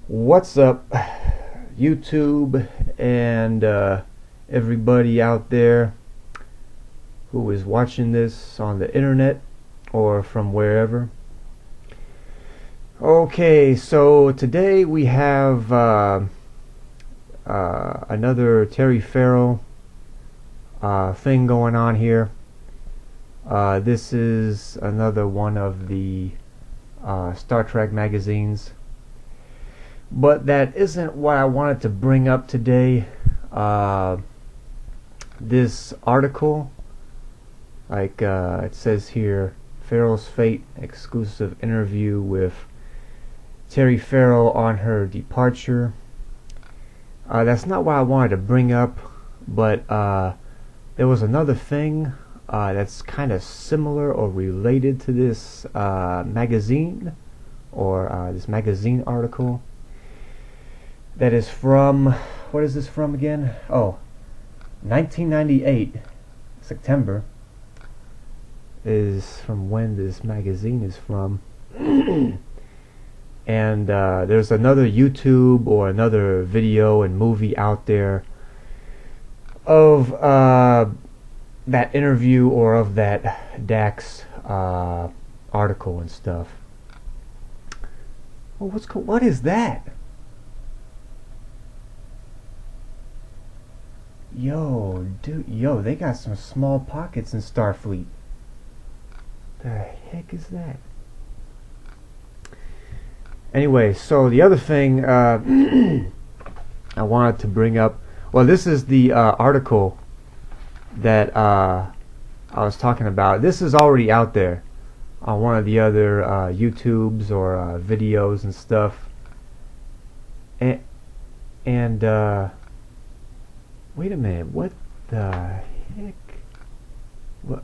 What's up, YouTube and everybody out there who is watching this on the internet or from wherever? Okay, so today we have another Terry Farrell thing going on here. This is another one of the Star Trek magazines. But that isn't what I wanted to bring up today. This article, it says here, Farrell's Fate exclusive interview with Terry Farrell on her departure. That's not what I wanted to bring up, but there was another thing that's kind of similar or related to this magazine, or this magazine article. That is from, what is this from again? Oh, 1998, September is from when this magazine is from. And there's another YouTube or another video and movie out there of that interview or of that Dax article and stuff. Oh, what is that? Yo, dude, they got some small pockets in Starfleet. The heck is that? Anyway, so the other thing I wanted to bring up, well, this is the article that I was talking about. This is already out there on one of the other YouTubes or videos and stuff. And wait a minute, what the heck? What?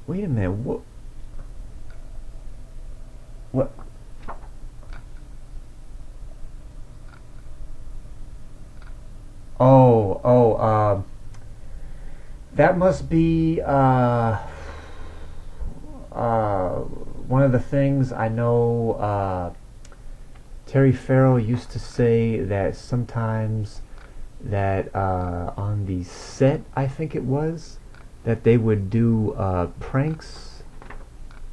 Wait a minute, what? What? That must be one of the things I know. Terry Farrell used to say that sometimes that on the set, I think it was, that they would do pranks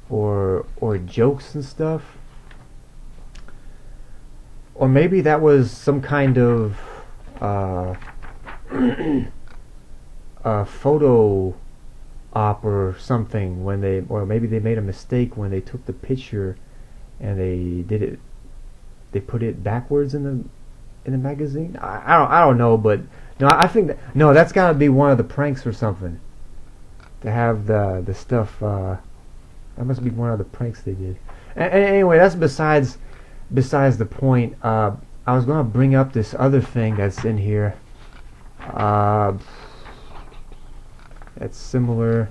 or jokes and stuff, or maybe that was some kind of photo op or something when they, or maybe they made a mistake when they took the picture and they put it backwards in the magazine. I don't know, but no, I think that's got to be one of the pranks or something, to have the stuff. That must be one of the pranks they did. Anyway, that's besides the point. I was going to bring up this other thing that's in here. That's similar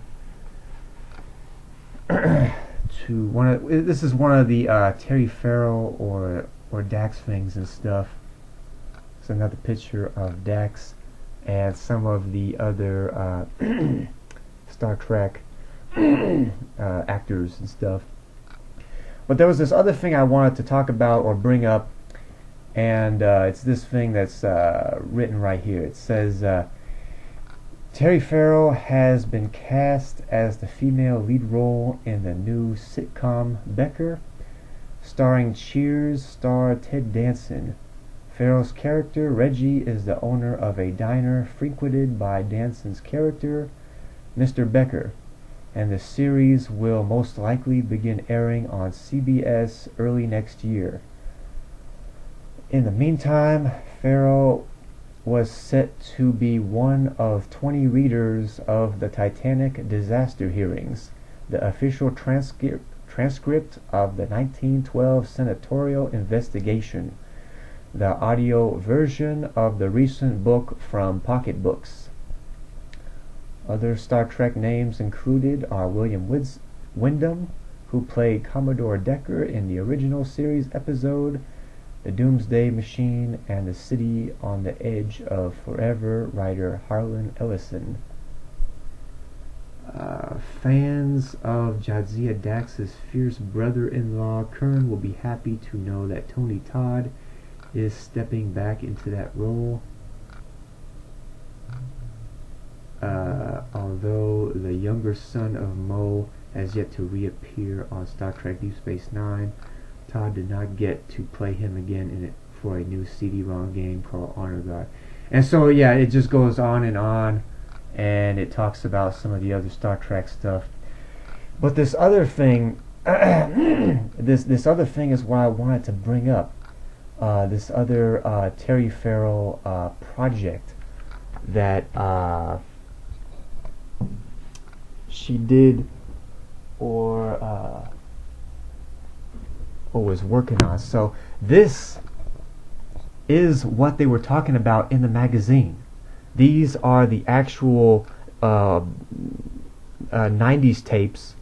to one of. This is one of the Terry Farrell or Dax things and stuff. It's another picture of Dax and some of the other Star Trek actors and stuff. But there was this other thing I wanted to talk about or bring up, and it's this thing that's written right here. It says Terry Farrell has been cast as the female lead role in the new sitcom Becker, starring Cheers star Ted Danson. Farrell's character Reggie is the owner of a diner frequented by Danson's character Mr. Becker, and the series will most likely begin airing on CBS early next year. In the meantime, Farrell was set to be one of 20 readers of the Titanic disaster hearings, the official transcript of the 1912 senatorial investigation, the audio version of the recent book from Pocketbooks. Other Star Trek names included are William Wyndham, who played Commodore Decker in the original series episode The Doomsday Machine, and The City on the Edge of Forever writer Harlan Ellison. fans of Jadzia Dax's fierce brother-in-law, Kern will be happy to know that Tony Todd is stepping back into that role. Although the younger son of Mo has yet to reappear on Star Trek Deep Space Nine, Todd did not get to play him again in it for a new CD-ROM game called Honor Guard. And so yeah, it just goes on, and it talks about some of the other Star Trek stuff. But this other thing, this other thing is what I wanted to bring up. This other Terry Farrell project that she did or was working on. So this is what they were talking about in the magazine. These are the actual 90s tapes,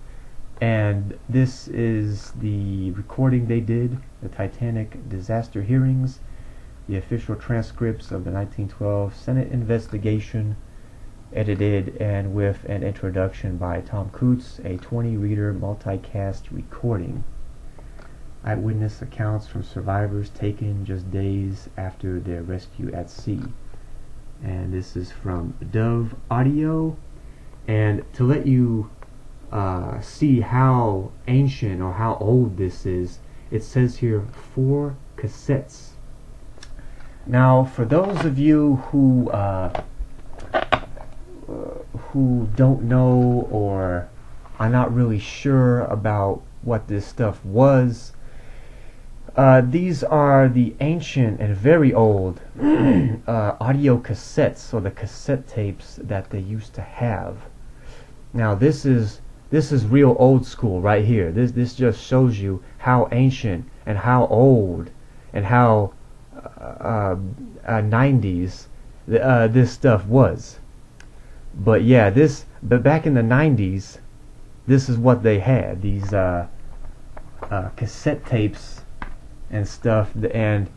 and this is the recording they did, the Titanic disaster hearings, the official transcripts of the 1912 Senate investigation, edited and with an introduction by Tom Coots, a 20-reader multicast recording. Eyewitness accounts from survivors taken just days after their rescue at sea. And this is from Dove Audio. And to let you see how ancient or how old this is, it says here 4 cassettes. Now, for those of you who don't know or are not really sure about what this stuff was, these are the ancient and very old audio cassettes, or the cassette tapes that they used to have. Now this is real old school right here. This just shows you how ancient and how old and how 90s this stuff was. But yeah, but back in the 90s, this is what they had, these cassette tapes and stuff, and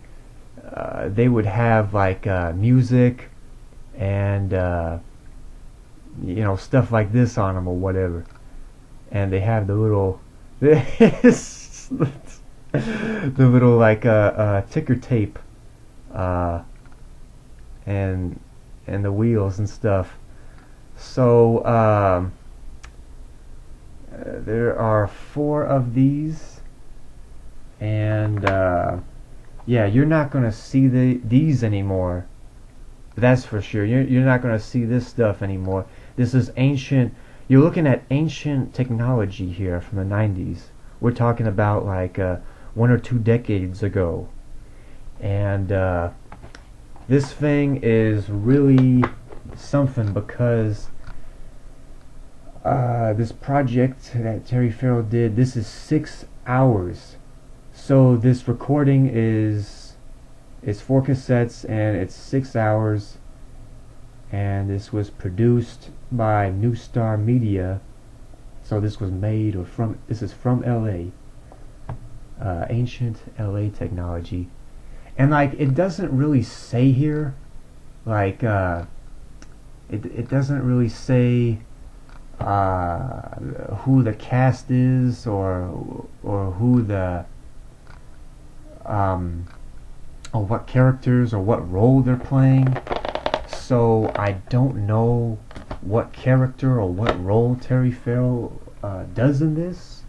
they would have like music and stuff like this on them or whatever, and they have the little the little like ticker tape and the wheels and stuff. So there are 4 of these. And yeah, you're not gonna see these anymore. That's for sure. You're not gonna see this stuff anymore. This is ancient. You're looking at ancient technology here from the 90s. We're talking about like 1 or 2 decades ago. And this thing is really something, because this project that Terry Farrell did, this is 6 hours. So this recording is 4 cassettes, and it's 6 hours, and this was produced by New Star Media. So this was made this is from LA, ancient LA technology. And like, it doesn't really say here, like it doesn't really say who the cast is or who the or what characters or what role they're playing. So I don't know what character or what role Terry Farrell does in this,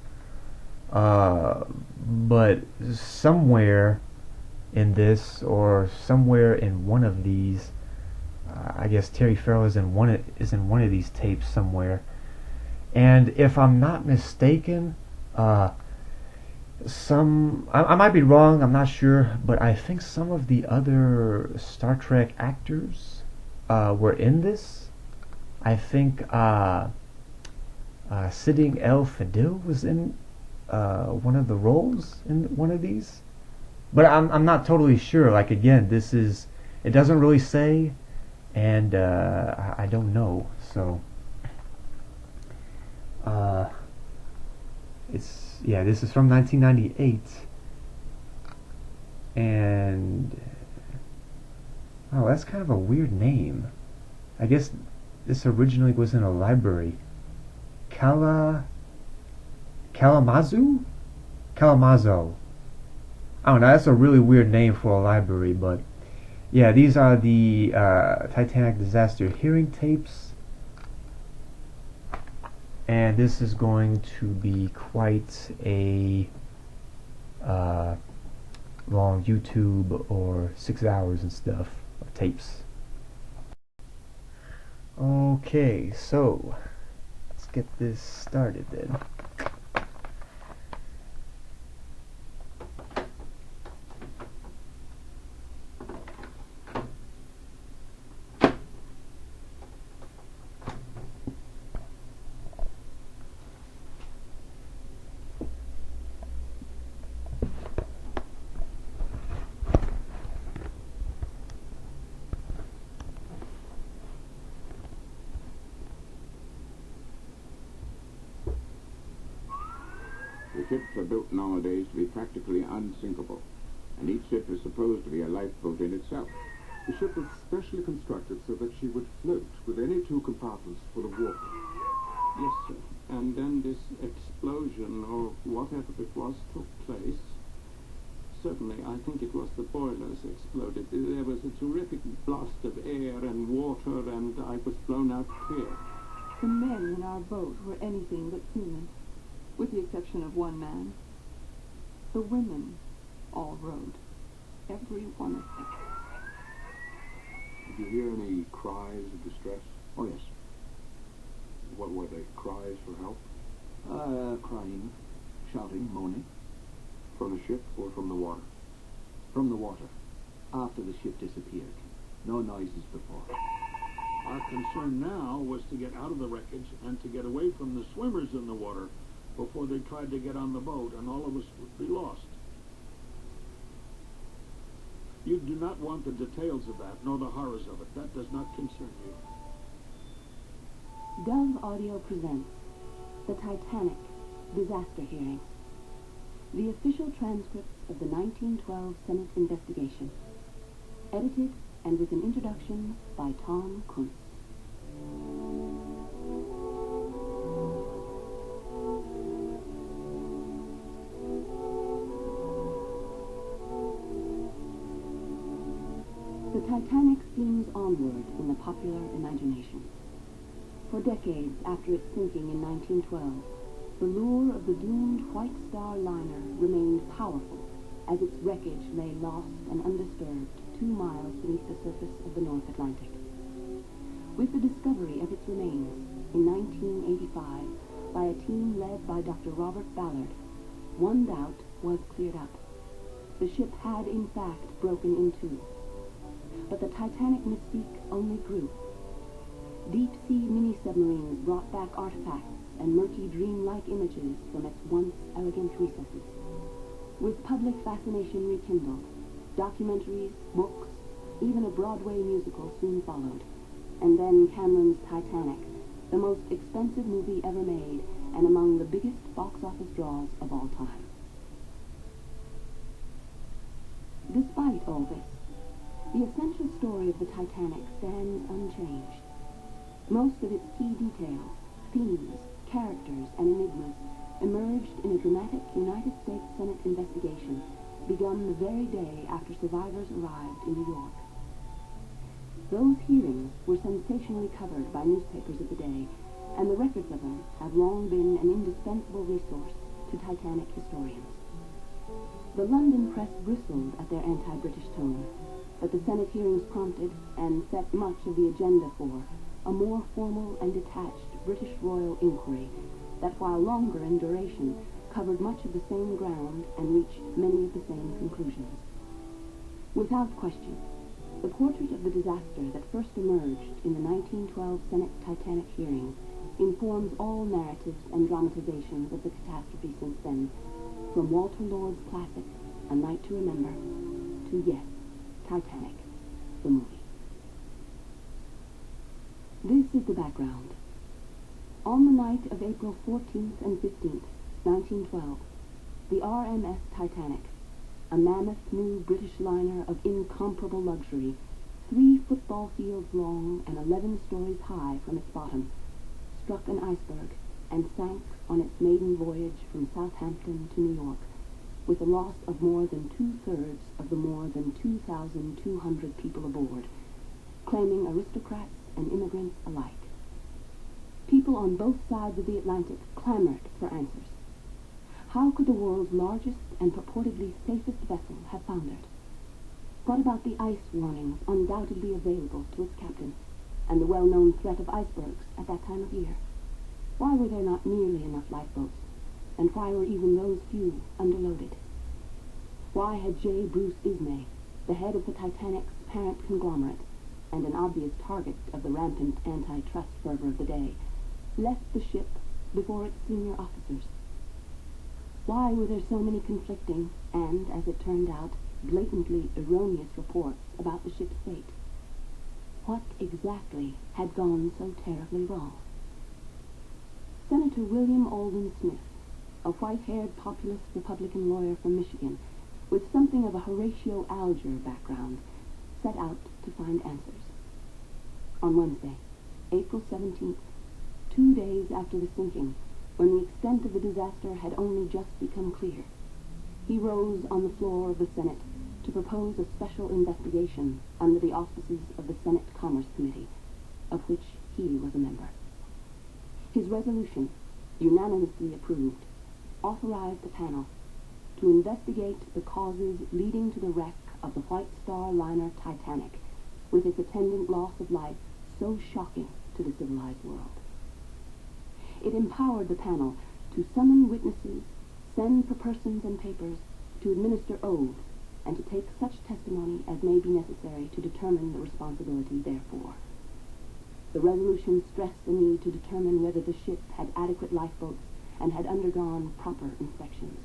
but somewhere in this, or somewhere in one of these, I guess Terry Farrell is in one of these tapes somewhere. And if I'm not mistaken, I might be wrong, I'm not sure, but I think some of the other Star Trek actors were in this. I think Siding El Fadil was in one of the roles in one of these, but I'm not totally sure. Like, again, it doesn't really say, and I don't know. So this is from 1998, and oh, that's kind of a weird name. I guess this originally was in a library. Kalamazoo? Kalamazoo. I don't know, that's a really weird name for a library, but yeah, these are the Titanic disaster hearing tapes, and this is going to be quite a long YouTube or 6 hours and stuff of tapes. Okay, so let's get this started then. The ships are built nowadays to be practically unsinkable, and each ship is supposed to be a lifeboat in itself. The ship was specially constructed so that she would float with any two compartments full of water. Yes, sir. And then this explosion, or whatever it was, took place. Certainly, I think it was the boilers exploded. There was a terrific blast of air and water, and I was blown out clear. The men in our boat were anything but human, with the exception of one man. The women all rowed, every one of them. Did you hear any cries of distress? Oh, yes. What were they? Cries for help? Crying, shouting, moaning. From the ship or from the water? From the water, after the ship disappeared. No noises before. Our concern now was to get out of the wreckage and to get away from the swimmers in the water before they tried to get on the boat, and all of us would be lost. You do not want the details of that, nor the horrors of it. That does not concern you. Dove Audio presents The Titanic Disaster Hearings, the official transcripts of the 1912 Senate investigation, edited and with an introduction by Tom Kuntz. The Titanic steams onward in the popular imagination. For decades after its sinking in 1912, the lure of the doomed White Star liner remained powerful as its wreckage lay lost and undisturbed 2 miles beneath the surface of the North Atlantic. With the discovery of its remains in 1985 by a team led by Dr. Robert Ballard, one doubt was cleared up. The ship had in fact broken in two. But the Titanic mystique only grew. Deep-sea mini-submarines brought back artifacts and murky dreamlike images from its once elegant recesses. With public fascination rekindled, documentaries, books, even a Broadway musical soon followed. And then Cameron's Titanic, the most expensive movie ever made and among the biggest box office draws of all time. Despite all this, the essential story of the Titanic stands unchanged. Most of its key details, themes, characters, and enigmas emerged in a dramatic United States Senate investigation begun the very day after survivors arrived in New York. Those hearings were sensationally covered by newspapers of the day, and the records of them have long been an indispensable resource to Titanic historians. The London press bristled at their anti-British tone, but the Senate hearings prompted and set much of the agenda for a more formal and detached British royal inquiry that, while longer in duration, covered much of the same ground and reached many of the same conclusions. Without question, the portrait of the disaster that first emerged in the 1912 Senate Titanic hearings informs all narratives and dramatizations of the catastrophe since then, from Walter Lord's classic, A Night to Remember, to, yes, Titanic, the movie. This is the background. On the night of April 14th and 15th, 1912, the RMS Titanic, a mammoth new British liner of incomparable luxury, 3 football fields long and 11 stories high from its bottom, struck an iceberg and sank on its maiden voyage from Southampton to New York, with a loss of more than 2/3 of the more than 2,200 people aboard, claiming aristocrats and immigrants alike. People on both sides of the Atlantic clamored for answers. How could the world's largest and purportedly safest vessel have foundered? What about the ice warnings undoubtedly available to its captain, and the well-known threat of icebergs at that time of year? Why were there not nearly enough lifeboats, and why were even those few underloaded? Why had J. Bruce Ismay, the head of the Titanic's parent conglomerate, and an obvious target of the rampant antitrust fervor of the day, left the ship before its senior officers? Why were there so many conflicting and, as it turned out, blatantly erroneous reports about the ship's fate? What exactly had gone so terribly wrong? Senator William Alden Smith, a white-haired populist Republican lawyer from Michigan, with something of a Horatio Alger background, set out to find answers. On Wednesday, April 17th, 2 days after the sinking, when the extent of the disaster had only just become clear, he rose on the floor of the Senate to propose a special investigation under the auspices of the Senate Commerce Committee, of which he was a member. His resolution, unanimously approved, authorized a panel to investigate the causes leading to the wreck of the White Star liner Titanic, with its attendant loss of life so shocking to the civilized world. It empowered the panel to summon witnesses, send for persons and papers, to administer oaths, and to take such testimony as may be necessary to determine the responsibility therefor. The resolution stressed the need to determine whether the ship had adequate lifeboats and had undergone proper inspections.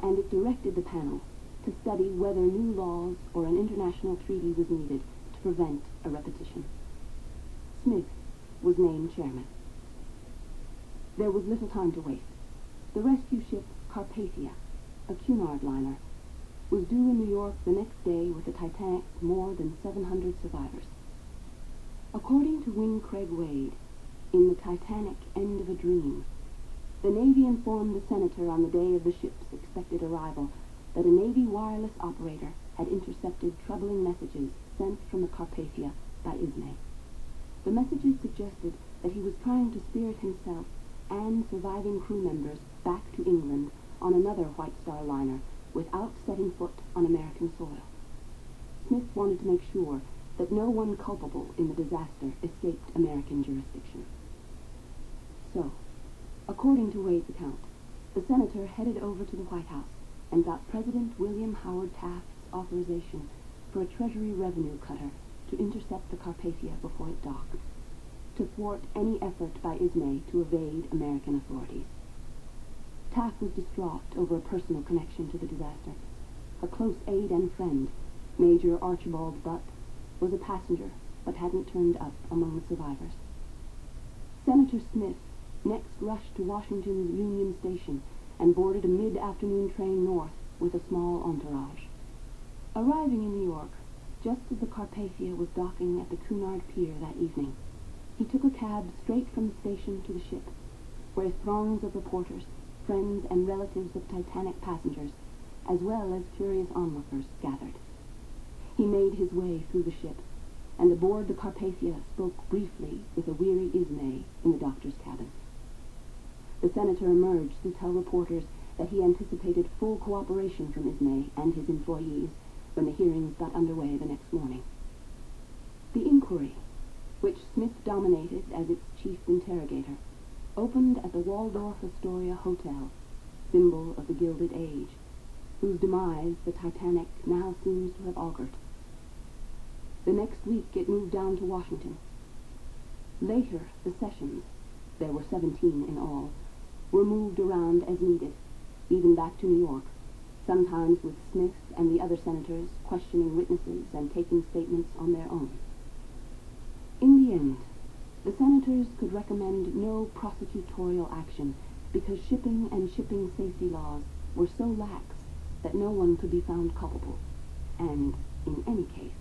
And it directed the panel to study whether new laws or an international treaty was needed to prevent a repetition. Smith was named chairman. There was little time to waste. The rescue ship Carpathia, a Cunard liner, was due in New York the next day with the Titanic's more than 700 survivors. According to Wing Craig Wade, in The Titanic End of a Dream, the Navy informed the senator on the day of the ship's expected arrival that a Navy wireless operator had intercepted troubling messages sent from the Carpathia by Ismay. The messages suggested that he was trying to spirit himself and surviving crew members back to England on another White Star liner without setting foot on American soil. Smith wanted to make sure that no one culpable in the disaster escaped American jurisdiction. So, according to Wade's account, the senator headed over to the White House and got President William Howard Taft's authorization for a Treasury revenue cutter to intercept the Carpathia before it docked, to thwart any effort by Ismay to evade American authorities. Taft was distraught over a personal connection to the disaster. A close aide and friend, Major Archibald Butt, was a passenger but hadn't turned up among the survivors. Senator Smith next rushed to Washington's Union Station and boarded a mid-afternoon train north with a small entourage. Arriving in New York, just as the Carpathia was docking at the Cunard Pier that evening, he took a cab straight from the station to the ship, where throngs of reporters, friends and relatives of Titanic passengers, as well as curious onlookers, gathered. He made his way through the ship, and aboard the Carpathia spoke briefly with a weary Ismay in the doctor's cabin. The senator emerged to tell reporters that he anticipated full cooperation from Ismay and his employees when the hearings got underway the next morning. The inquiry, which Smith dominated as its chief interrogator, opened at the Waldorf Astoria Hotel, symbol of the Gilded Age, whose demise the Titanic now seems to have augured. The next week it moved down to Washington. Later, the sessions, there were 17 in all, were moved around as needed, even back to New York, sometimes with Smith and the other senators questioning witnesses and taking statements on their own. In the end, the senators could recommend no prosecutorial action because shipping and shipping safety laws were so lax that no one could be found culpable, and, in any case,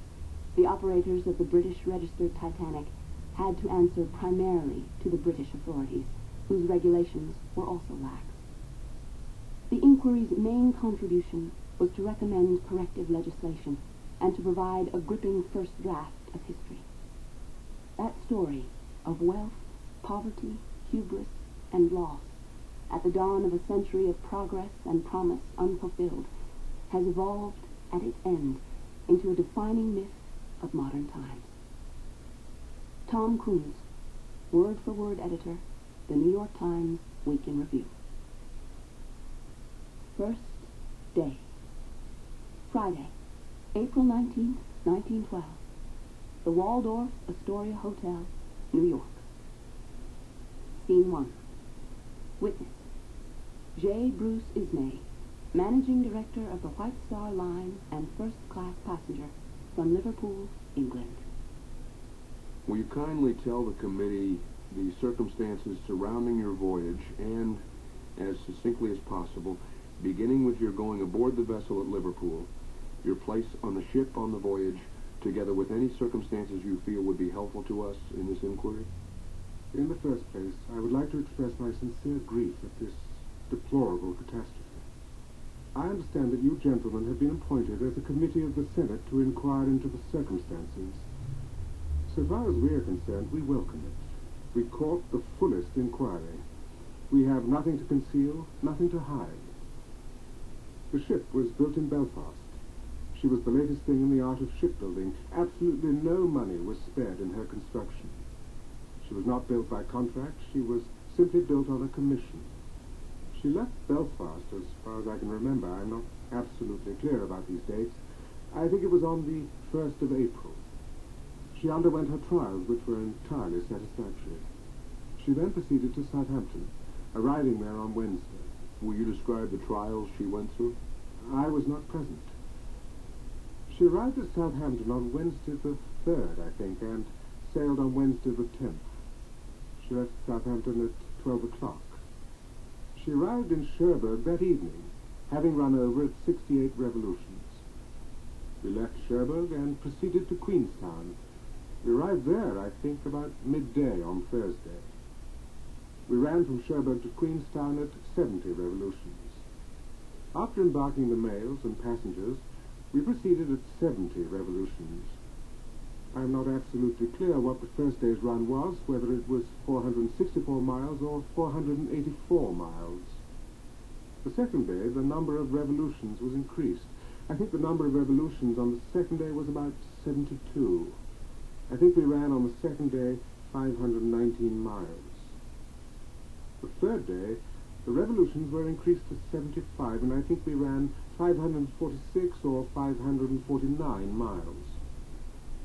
the operators of the British-registered Titanic had to answer primarily to the British authorities, whose regulations were also lax. The inquiry's main contribution was to recommend corrective legislation and to provide a gripping first draft of history. That story of wealth, poverty, hubris, and loss at the dawn of a century of progress and promise unfulfilled has evolved at its end into a defining myth of modern times. Tom Cruise, word-for-word editor, The New York Times Week in Review. First day. Friday, April 19th, 1912. The Waldorf Astoria Hotel, New York. Scene 1. Witness: J. Bruce Ismay, Managing Director of the White Star Line and first-class passenger from Liverpool, England. Will you kindly tell the committee the circumstances surrounding your voyage and, as succinctly as possible, beginning with your going aboard the vessel at Liverpool, your place on the ship on the voyage, together with any circumstances you feel would be helpful to us in this inquiry? In the first place, I would like to express my sincere grief at this deplorable catastrophe. I understand that you gentlemen have been appointed as a committee of the Senate to inquire into the circumstances. So far as we are concerned, we welcome it. We court the fullest inquiry. We have nothing to conceal, nothing to hide. The ship was built in Belfast. She was the latest thing in the art of shipbuilding. Absolutely no money was spared in her construction. She was not built by contract. She was simply built on a commission. She left Belfast, as far as I can remember. I'm not absolutely clear about these dates. I think it was on the 1st of April. She underwent her trials, which were entirely satisfactory. She then proceeded to Southampton, arriving there on Wednesday. Will you describe the trials she went through? I was not present. She arrived at Southampton on Wednesday the 3rd, I think, and sailed on Wednesday the 10th. She left Southampton at 12 o'clock. She arrived in Cherbourg that evening, having run over at 68 revolutions. We left Cherbourg and proceeded to Queenstown. We arrived there, I think, about midday on Thursday. We ran from Cherbourg to Queenstown at 70 revolutions. After embarking the mails and passengers, we proceeded at 70 revolutions. I am not absolutely clear what the first day's run was, whether it was 464 miles or 484 miles. The second day, the number of revolutions was increased. I think the number of revolutions on the second day was about 72. I think we ran on the second day 519 miles. The third day, the revolutions were increased to 75, and I think we ran 546 or 549 miles.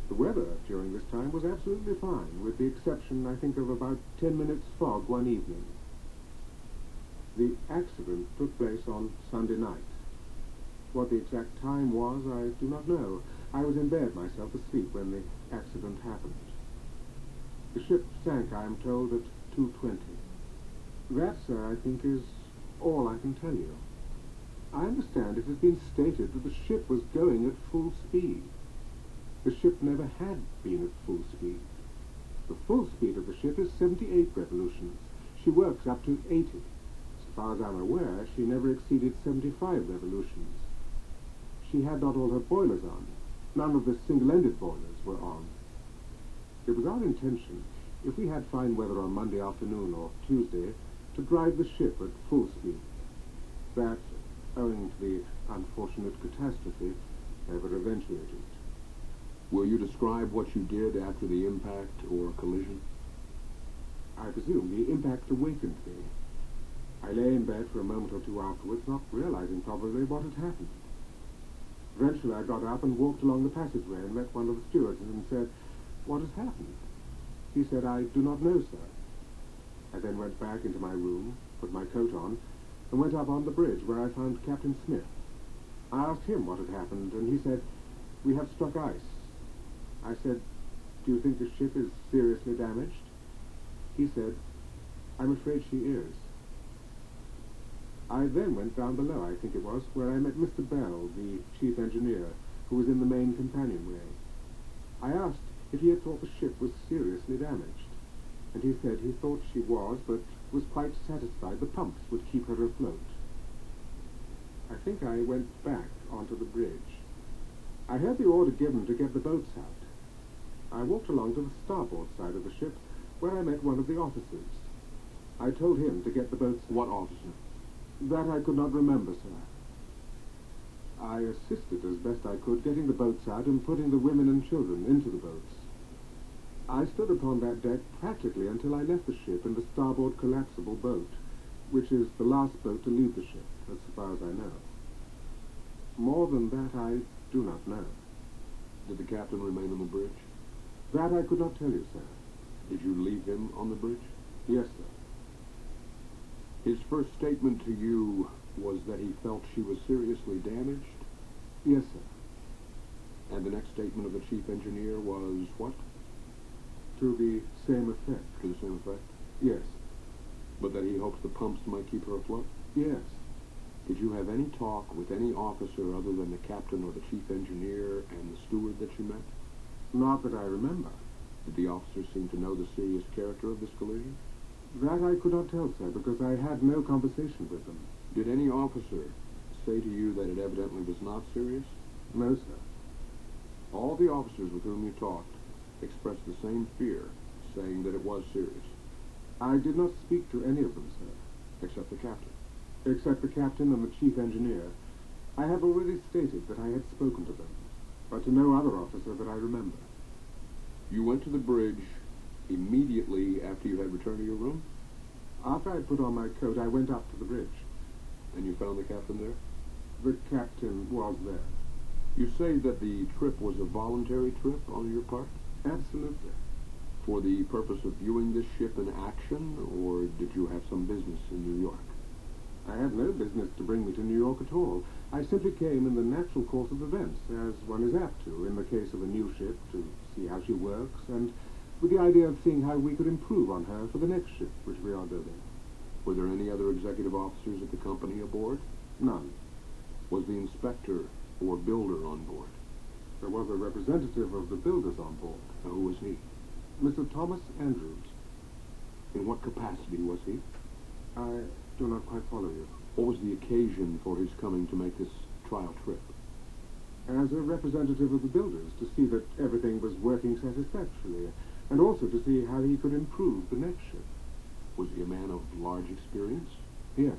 The weather during this time was absolutely fine, with the exception, I think, of about 10 minutes fog one evening. The accident took place on Sunday night. What the exact time was, I do not know. I was in bed myself asleep when the accident happened. The ship sank, I am told, at 2:20. That, sir, I think, is all I can tell you. I understand it has been stated that the ship was going at full speed. The ship never had been at full speed. The full speed of the ship is 78 revolutions. She works up to 80. So far as I'm aware, she never exceeded 75 revolutions. She had not all her boilers on. None of the single-ended boilers were on. It was our intention, if we had fine weather on Monday afternoon or Tuesday, to drive the ship at full speed. That, owing to the unfortunate catastrophe, never eventuated. Will you describe what you did after the impact or collision? I presume the impact awakened me. I lay in bed for a moment or two afterwards, not realizing probably what had happened. Eventually I got up and walked along the passageway and met one of the stewards and said, "What has happened?" He said, "I do not know, sir." I then went back into my room, put my coat on, and went up on the bridge where I found Captain Smith. I asked him what had happened, and he said, "We have struck ice." I said, "Do you think the ship is seriously damaged?" He said, "I'm afraid she is." I then went down below, I think it was, where I met Mr. Bell, the chief engineer, who was in the main companionway. I asked if he had thought the ship was seriously damaged, and he said he thought she was, but was quite satisfied the pumps would keep her afloat. I think I went back onto the bridge. I heard the order given to get the boats out. I walked along to the starboard side of the ship, where I met one of the officers. I told him to get the boats... What officer? That I could not remember, sir. I assisted as best I could, getting the boats out and putting the women and children into the boats. I stood upon that deck practically until I left the ship in the starboard collapsible boat, which is the last boat to leave the ship, as far as I know. More than that, I do not know. Did the captain remain on the bridge? That I could not tell you, sir. Did you leave him on the bridge? Yes, sir. His first statement to you was that he felt she was seriously damaged? Yes, sir. And the next statement of the chief engineer was what? To the same effect. To the same effect? Yes. But that he hopes the pumps might keep her afloat? Yes. Did you have any talk with any officer other than the captain or the chief engineer and the steward that you met? Not that I remember. Did the officers seem to know the serious character of this collision? That I could not tell, sir, because I had no conversation with them. Did any officer say to you that it evidently was not serious? No, sir. All the officers with whom you talked expressed the same fear, saying that it was serious. I did not speak to any of them, sir. Except the captain. Except the captain and the chief engineer. I have already stated that I had spoken to them, but to no other officer that I remember. You went to the bridge immediately after you had returned to your room? After I put on my coat, I went up to the bridge. And you found the captain there? The captain was there. You say that the trip was a voluntary trip on your part? Absolutely. For the purpose of viewing this ship in action, or did you have some business in New York? I had no business to bring me to New York at all. I simply came in the natural course of events, as one is apt to, in the case of a new ship, to see how she works, and with the idea of seeing how we could improve on her for the next ship which we are building. Were there any other executive officers at the company aboard? None. Was the inspector or builder on board? There was a representative of the builders on board. Who was he? Mr. Thomas Andrews. In what capacity was he? I do not quite follow you. What was the occasion for his coming to make this trial trip? As a representative of the builders, to see that everything was working satisfactorily, and also to see how he could improve the next ship. Was he a man of large experience? Yes.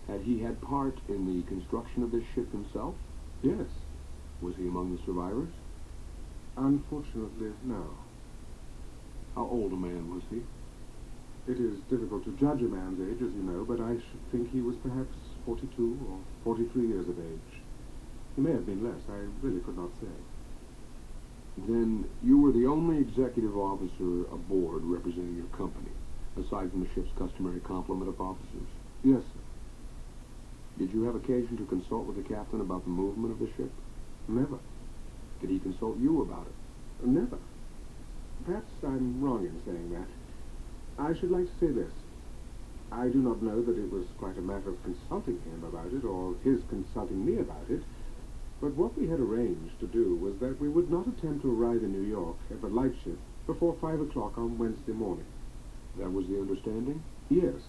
Had he had part in the construction of this ship himself? Yes. Was he among the survivors? Unfortunately, no. How old a man was he? It is difficult to judge a man's age, as you know, but I should think he was perhaps 42 or 43 years of age. He may have been less. I really could not say. Then you were the only executive officer aboard representing your company, aside from the ship's customary complement of officers? Yes, sir. Did you have occasion to consult with the captain about the movement of the ship? Never. Did he consult you about it? Never. Perhaps I'm wrong in saying that. I should like to say this. I do not know that it was quite a matter of consulting him about it, or his consulting me about it, but what we had arranged to do was that we would not attempt to arrive in New York at the lightship before 5 o'clock on Wednesday morning. That was the understanding? Yes.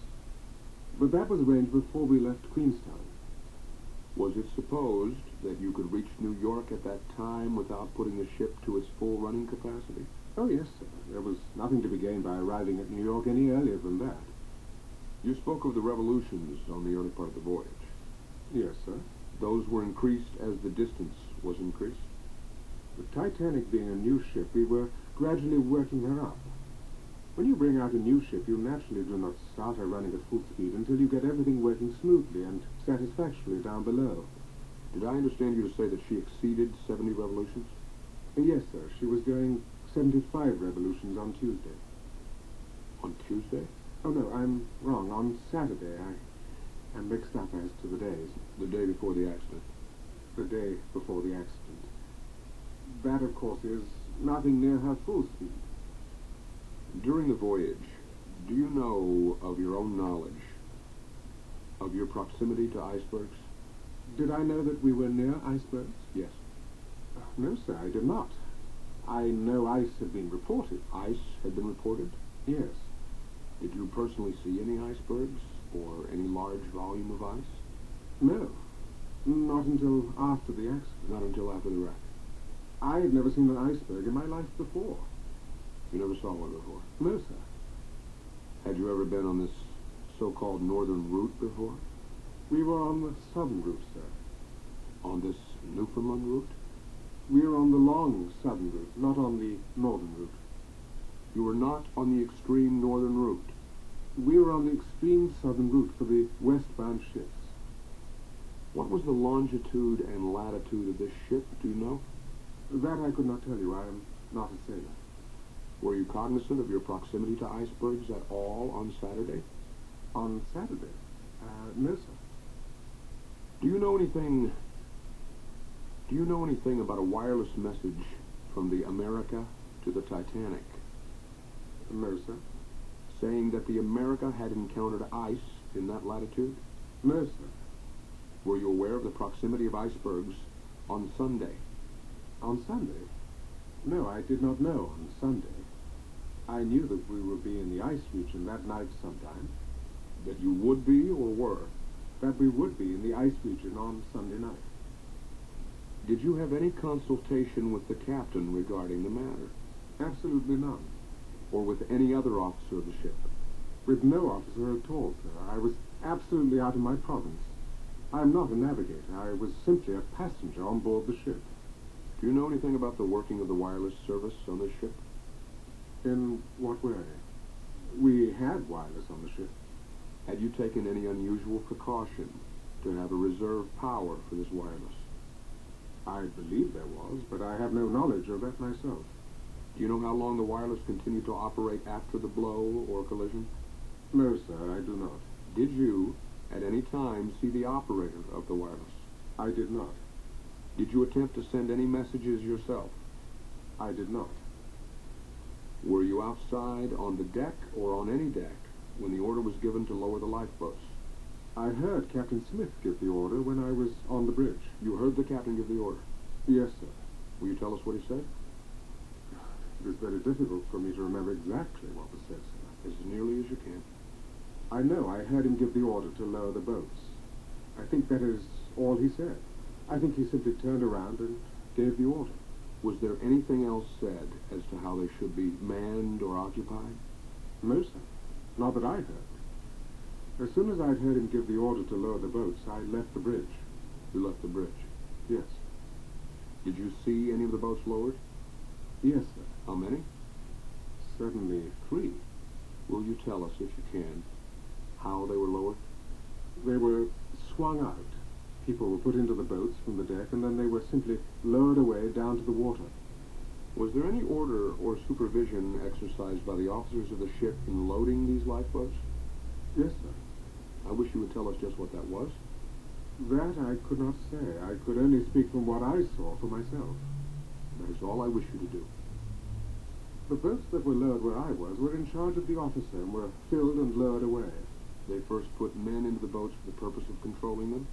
But that was arranged before we left Queenstown. Was it supposed that you could reach New York at that time without putting the ship to its full running capacity? Oh, yes, sir. There was nothing to be gained by arriving at New York any earlier than that. You spoke of the revolutions on the early part of the voyage. Yes, sir. Those were increased as the distance was increased? The Titanic being a new ship, we were gradually working her up. When you bring out a new ship, you naturally do not start her running at full speed until you get everything working smoothly and satisfactorily down below. Did I understand you to say that she exceeded 70 revolutions? Yes, sir. She was going 75 revolutions on Tuesday. On Tuesday? Oh, no, I'm wrong. On Saturday. I'm mixed up as to the days. The day before the accident? The day before the accident. That, of course, is nothing near her full speed. During the voyage, do you know of your own knowledge of your proximity to icebergs? Did I know that we were near icebergs? Yes. No, sir, I did not. I know ice had been reported. Ice had been reported? Yes. Did you personally see any icebergs or any large volume of ice? No, not until after the accident. Not until after the wreck. I had never seen an iceberg in my life before. You never saw one before? No, sir. Had you ever been on this so-called northern route before? We were on the southern route, sir. On this Newfoundland route? We were on the long southern route, not on the northern route. You were not on the extreme northern route? We were on the extreme southern route for the westbound ships. What was the longitude and latitude of this ship, do you know? That I could not tell you. I am not a sailor. Were you cognizant of your proximity to icebergs at all on Saturday? On Saturday? No, sir. Do you know anything about a wireless message from the America to the Titanic? No, sir. Saying that the America had encountered ice in that latitude? No, sir. Were you aware of the proximity of icebergs on Sunday? On Sunday? No, I did not know on Sunday. I knew that we would be in the ice region that night sometime. That you would be or were? That we would be in the ice region on Sunday night. Did you have any consultation with the captain regarding the matter? Absolutely none. Or with any other officer of the ship? With no officer at all, sir. I was absolutely out of my province. I am not a navigator. I was simply a passenger on board the ship. Do you know anything about the working of the wireless service on this ship? In what way? We had wireless on the ship. Had you taken any unusual precaution to have a reserve power for this wireless? I believe there was, but I have no knowledge of that myself. Do you know how long the wireless continued to operate after the blow or collision? No, sir, I do not. Did you, at any time, see the operator of the wireless? I did not. Did you attempt to send any messages yourself? I did not. Were you outside on the deck or on any deck when the order was given to lower the lifeboats? I heard Captain Smith give the order when I was on the bridge. You heard the captain give the order? Yes, sir. Will you tell us what he said? It is very difficult for me to remember exactly what was said, sir. As nearly as you can. I know I heard him give the order to lower the boats. I think that is all he said. I think he simply turned around and gave the order. Was there anything else said as to how they should be manned or occupied? No, sir. Not that I heard. As soon as I'd heard him give the order to lower the boats, I left the bridge. You left the bridge? Yes. Did you see any of the boats lowered? Yes, sir. How many? Certainly 3. Will you tell us, if you can, how they were lowered? They were swung out. People were put into the boats from the deck, and then they were simply lowered away down to the water. Was there any order or supervision exercised by the officers of the ship in loading these lifeboats? Yes, sir. I wish you would tell us just what that was. That I could not say. I could only speak from what I saw for myself. That is all I wish you to do. The boats that were lowered where I was were in charge of the officer and were filled and lowered away. They first put men into the boats for the purpose of controlling them?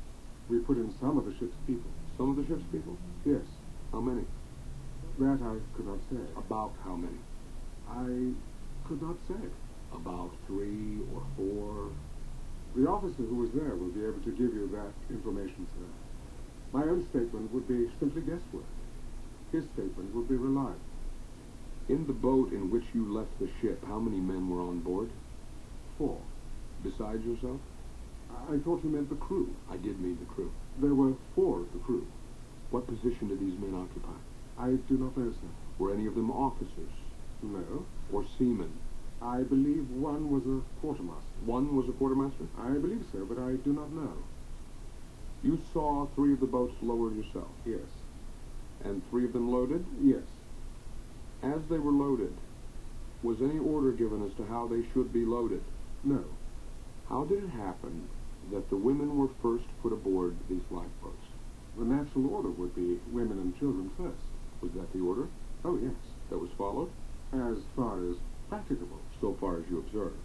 We put in some of the ship's people. Some of the ship's people? Yes. How many? That I could not say. About how many? I could not say. About 3 or 4? The officer who was there will be able to give you that information, sir. My own statement would be simply guesswork. His statement would be reliable. In the boat in which you left the ship, how many men were on board? 4. Besides yourself? I thought you meant the crew. I did mean the crew. There were 4 of the crew. What position did these men occupy? I do not know, sir. Were any of them officers? No. Or seamen? I believe one was a quartermaster. One was a quartermaster? I believe so, but I do not know. You saw 3 of the boats lowered yourself? Yes. And 3 of them loaded? Yes. As they were loaded, was any order given as to how they should be loaded? No. How did it happen that the women were first put aboard these lifeboats? The natural order would be women and children first. Was that the order Oh, yes. that was followed? As far as practicable. So far as you observed.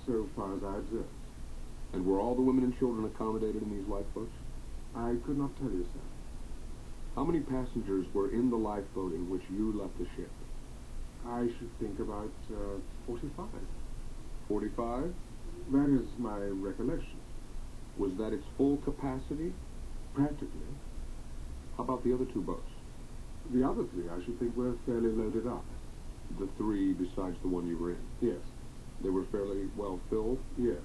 So far as I observed. And were all the women and children accommodated in these lifeboats? I could not tell you, sir. How many passengers were in the lifeboat in which you left the ship? I should think about 45. 45? That is my recollection. Was that its full capacity? Practically. How about the other two boats? The other three, I should think, were fairly loaded up. The three besides the one you were in? Yes. They were fairly well filled? Yes.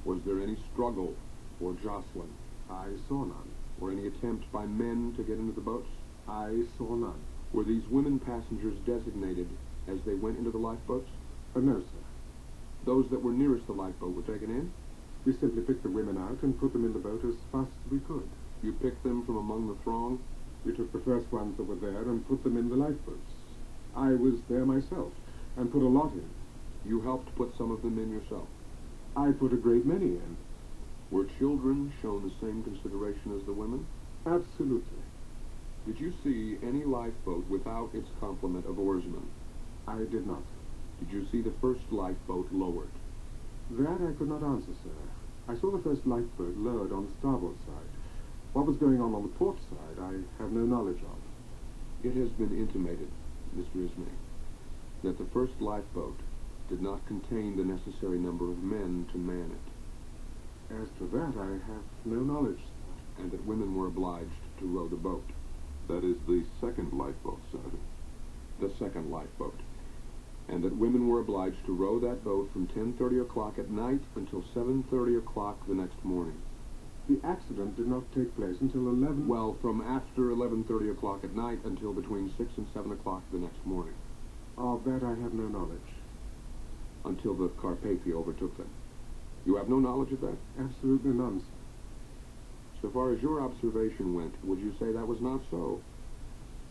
Was there any struggle or jostling? I saw none. Or any attempt by men to get into the boats? I saw none. Were these women passengers designated as they went into the lifeboats? No, sir. Those that were nearest the lifeboat were taken in? We simply picked the women out and put them in the boat as fast as we could. You picked them from among the throng? We took the first ones that were there and put them in the lifeboats. I was there myself and put a lot in. You helped put some of them in yourself? I put a great many in. Were children shown the same consideration as the women? Absolutely. Did you see any lifeboat without its complement of oarsmen? I did not. Did you see the first lifeboat lowered? That I could not answer, sir. I saw the first lifeboat lowered on the starboard side. What was going on the port side, I have no knowledge of. It has been intimated, Mr. Ismay, that the first lifeboat did not contain the necessary number of men to man it. As to that, I have no knowledge, sir. And that women were obliged to row the boat. That is the second lifeboat, sir. The second lifeboat. And that women were obliged to row that boat from 10:30 o'clock at night until 7:30 o'clock the next morning. The accident did not take place until 11... Well, from after 11:30 o'clock at night until between 6 and 7 o'clock the next morning. Of that I have no knowledge. Until the Carpathia overtook them. You have no knowledge of that? Absolutely none, sir. So far as your observation went, would you say that was not so?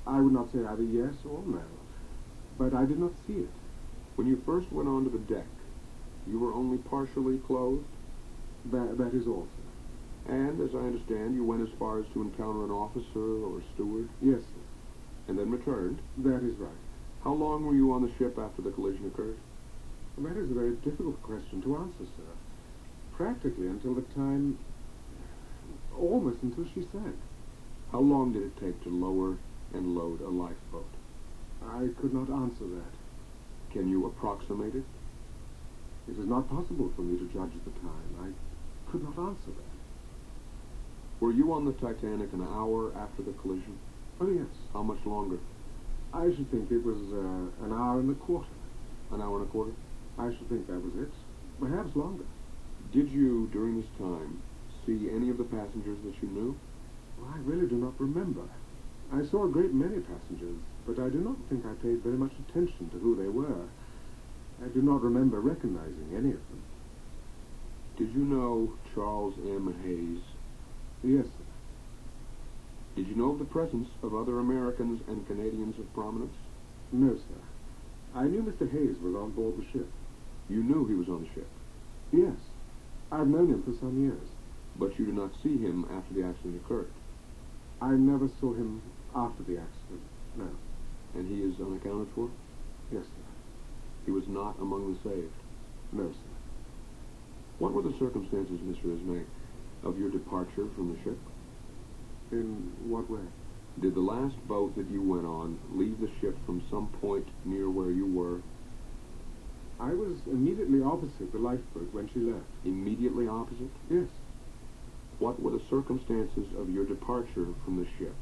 I would not say either yes or no, but I did not see it. When you first went onto the deck, you were only partially clothed? That is all, sir. And, as I understand, you went as far as to encounter an officer or steward? Yes, sir. And then returned? That is right. How long were you on the ship after the collision occurred? That is a very difficult question to answer, sir. Practically until the time... almost until she sank. How long did it take to lower and load a lifeboat? I could not answer that. Can you approximate it? It is not possible for me to judge the time. I could not answer that. Were you on the Titanic an hour after the collision? Oh, yes. How much longer? I should think it was an hour and a quarter. An hour and a quarter? I should think that was it. Perhaps longer. Did you, during this time, see any of the passengers that you knew? Well, I really do not remember. I saw a great many passengers, but I do not think I paid very much attention to who they were. I do not remember recognizing any of them. Did you know Charles M. Hayes? Yes, sir. Did you know of the presence of other Americans and Canadians of prominence? No, sir. I knew Mr. Hayes was on board the ship. You knew he was on the ship? Yes. I've known him for some years. But you did not see him after the accident occurred? I never saw him after the accident, no. And he is unaccounted for? Yes, sir. He was not among the saved? No, sir. What were the circumstances, Mr. Ismay, of your departure from the ship? In what way? Did the last boat that you went on leave the ship from some point near where you were? I was immediately opposite the lifeboat when she left. Immediately opposite? Yes. What were the circumstances of your departure from the ship?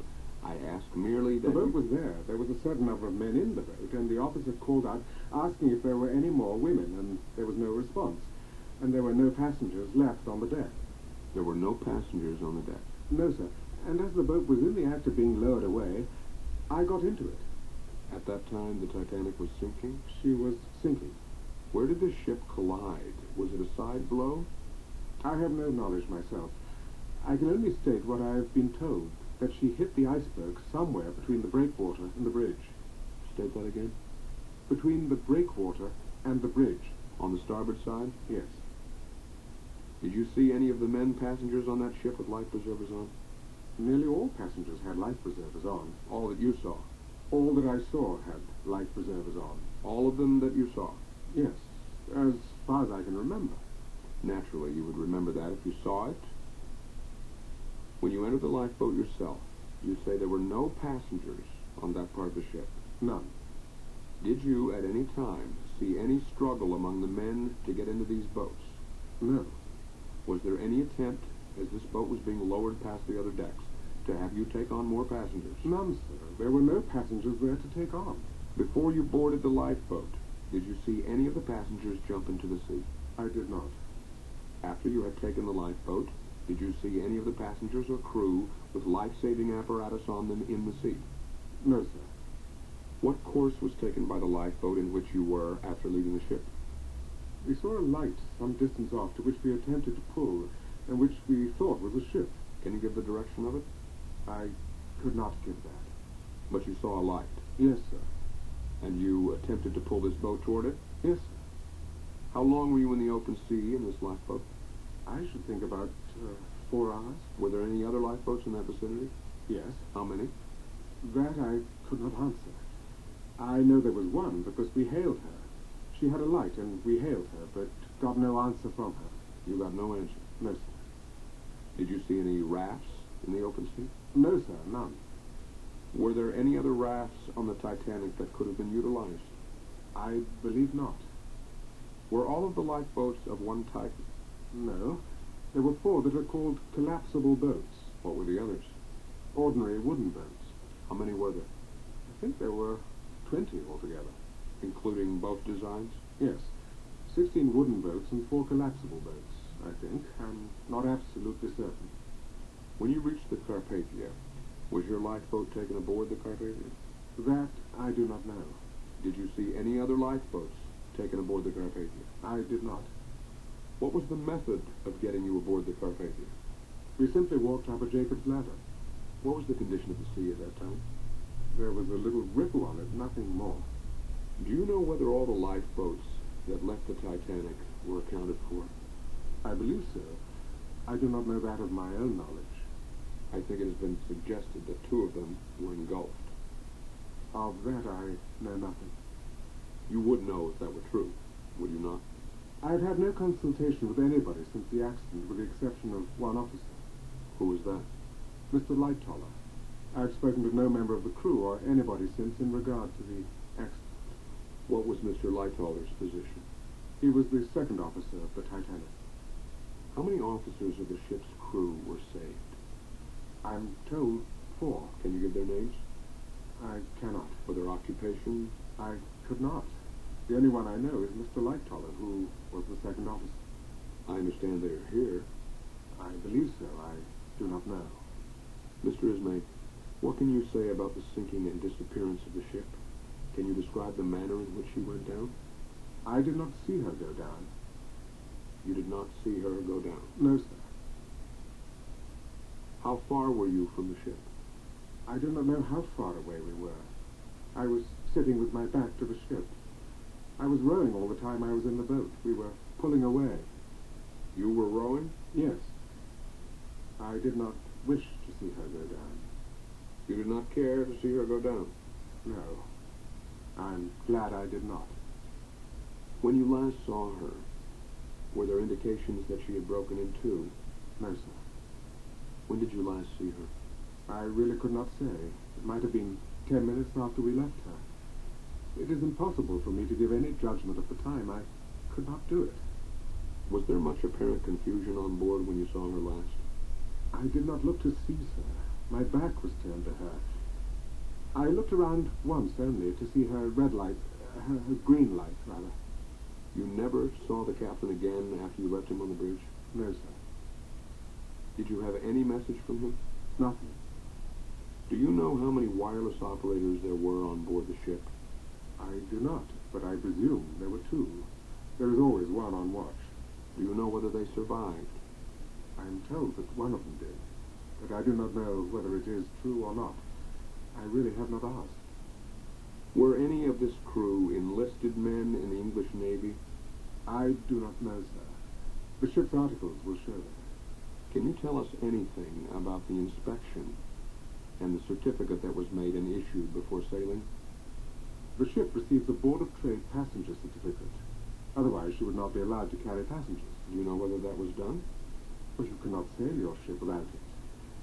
I ask merely that the boat was there. There was a certain number of men in the boat, and the officer called out asking if there were any more women, and there was no response. And there were no passengers left on the deck. There were no passengers on the deck? No, sir. And as the boat was in the act of being lowered away, I got into it. At that time, the Titanic was sinking? She was sinking. Where did the ship collide? Was it a side blow? I have no knowledge myself. I can only state what I have been told, that she hit the iceberg somewhere between the breakwater and the bridge. State that again? Between the breakwater and the bridge. On the starboard side? Yes. Did you see any of the men passengers on that ship with life preservers on? Nearly all passengers had life preservers on. All that you saw? All that I saw had life preservers on. All of them that you saw? Yes, as far as I can remember. Naturally, you would remember that if you saw it. When you entered the lifeboat yourself, you say there were no passengers on that part of the ship? None. Did you, at any time, see see any struggle among the men to get into these boats? No. Was there any attempt, as this boat was being lowered past the other decks, to have you take on more passengers? None, sir. There were no passengers there to take on. Before you boarded the lifeboat, did you see any of the passengers jump into the sea? I did not. After you had taken the lifeboat, did you see any of the passengers or crew with life-saving apparatus on them in the sea? No, sir. What course was taken by the lifeboat in which you were after leaving the ship? We saw a light some distance off to which we attempted to pull, and which we thought was a ship. Can you give the direction of it? I could not give that. But you saw a light, Yes, sir. and you attempted to pull this boat toward it? Yes, sir. How long were you in the open sea in this lifeboat? I should think about 4 hours. Were there any other lifeboats in that vicinity? Yes. How many? That I could not answer. I know there was one because we hailed her. She had a light and we hailed her, but got no answer from her. You got no answer. No, sir. Did you see any rafts in the open sea? No, sir, none. Were there any other rafts on the Titanic that could have been utilized? I believe not. Were all of the lifeboats of one type? No. There were 4 that are called collapsible boats. What were the others? Ordinary wooden boats. How many were there? I think there were 20 altogether. Including both designs? Yes. 16 wooden boats and 4 collapsible boats, I think. I'm not absolutely certain. When you reached the Carpathia, was your lifeboat taken aboard the Carpathia? That I do not know. Did you see any other lifeboats taken aboard the Carpathia? I did not. What was the method of getting you aboard the Carpathia? We simply walked up a Jacob's ladder. What was the condition of the sea at that time? There was a little ripple on it, nothing more. Do you know whether all the lifeboats that left the Titanic were accounted for? I believe so. I do not know that of my own knowledge. I think it has been suggested that 2 of them were engulfed. Of that I know nothing. You would know if that were true, would you not? I had had no consultation with anybody since the accident, with the exception of one officer. Who was that? Mr. Lightoller. I have spoken with no member of the crew or anybody since in regard to the accident. What was Mr. Lightoller's position? He was the 2nd officer of the Titanic. How many officers of the ship's crew were saved? I'm told 4. Can you give their names? I cannot. Or their occupation? I could not. The only one I know is Mr. Lightoller, who was the 2nd officer. I understand they are here. I believe so. I do not know. Mr. Ismay, what can you say about the sinking and disappearance of the ship? Can you describe the manner in which she went down? I did not see her go down. You did not see her go down? No, sir. How far were you from the ship? I do not know how far away we were. I was sitting with my back to the ship. I was rowing all the time I was in the boat. We were pulling away. You were rowing? Yes. I did not wish to see her go down. You did not care to see her go down? No. I'm glad I did not. When you last saw her, were there indications that she had broken in two? No, sir. When did you last see her? I really could not say. It might have been 10 minutes after we left her. It is impossible for me to give any judgment at the time. I could not do it. Was there much apparent confusion on board when you saw her last? I did not look to see her. My back was turned to her. I looked around once only to see her red light, her green light, rather. You never saw the captain again after you left him on the bridge? No, sir. Did you have any message from him? Nothing. Do you know how many wireless operators there were on board the ship? I do not, but I presume there were 2. There is always one on watch. Do you know whether they survived? I am told that one of them did, but I do not know whether it is true or not. I really have not asked. Were any of this crew enlisted men in the English Navy? I do not know, sir. The ship's articles will show that. Can you tell us anything about the inspection and the certificate that was made and issued before sailing? The ship receives a Board of Trade passenger certificate. Otherwise, she would not be allowed to carry passengers. Do you know whether that was done? But you cannot sail your ship without it.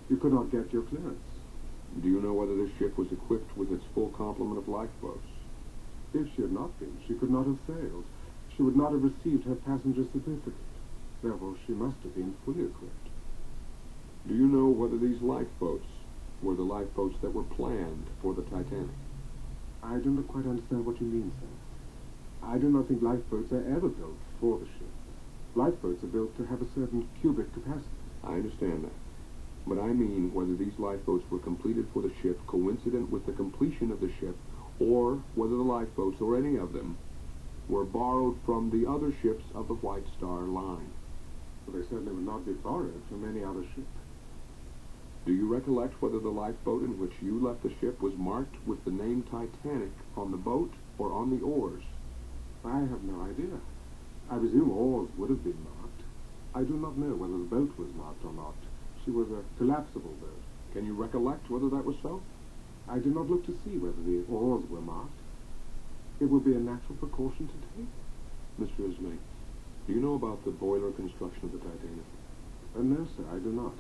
You could not get your clearance. Do you know whether this ship was equipped with its full complement of lifeboats? If she had not been, she could not have sailed. She would not have received her passenger certificate. Therefore, she must have been fully equipped. Do you know whether these lifeboats were the lifeboats that were planned for the Titanic? I do not quite understand what you mean, sir. I do not think lifeboats are ever built for the ship. Lifeboats are built to have a certain cubic capacity. I understand that. But I mean whether these lifeboats were completed for the ship coincident with the completion of the ship, or whether the lifeboats, or any of them, were borrowed from the other ships of the White Star Line. Well, they certainly would not be borrowed from any other ship. Do you recollect whether the lifeboat in which you left the ship was marked with the name Titanic on the boat or on the oars? I have no idea. I presume oars would have been marked. I do not know whether the boat was marked or not. She was a collapsible boat. Can you recollect whether that was so? I did not look to see whether the oars were marked. It would be a natural precaution to take. Mr. Ismay, do you know about the boiler construction of the Titanic? No, sir, I do not.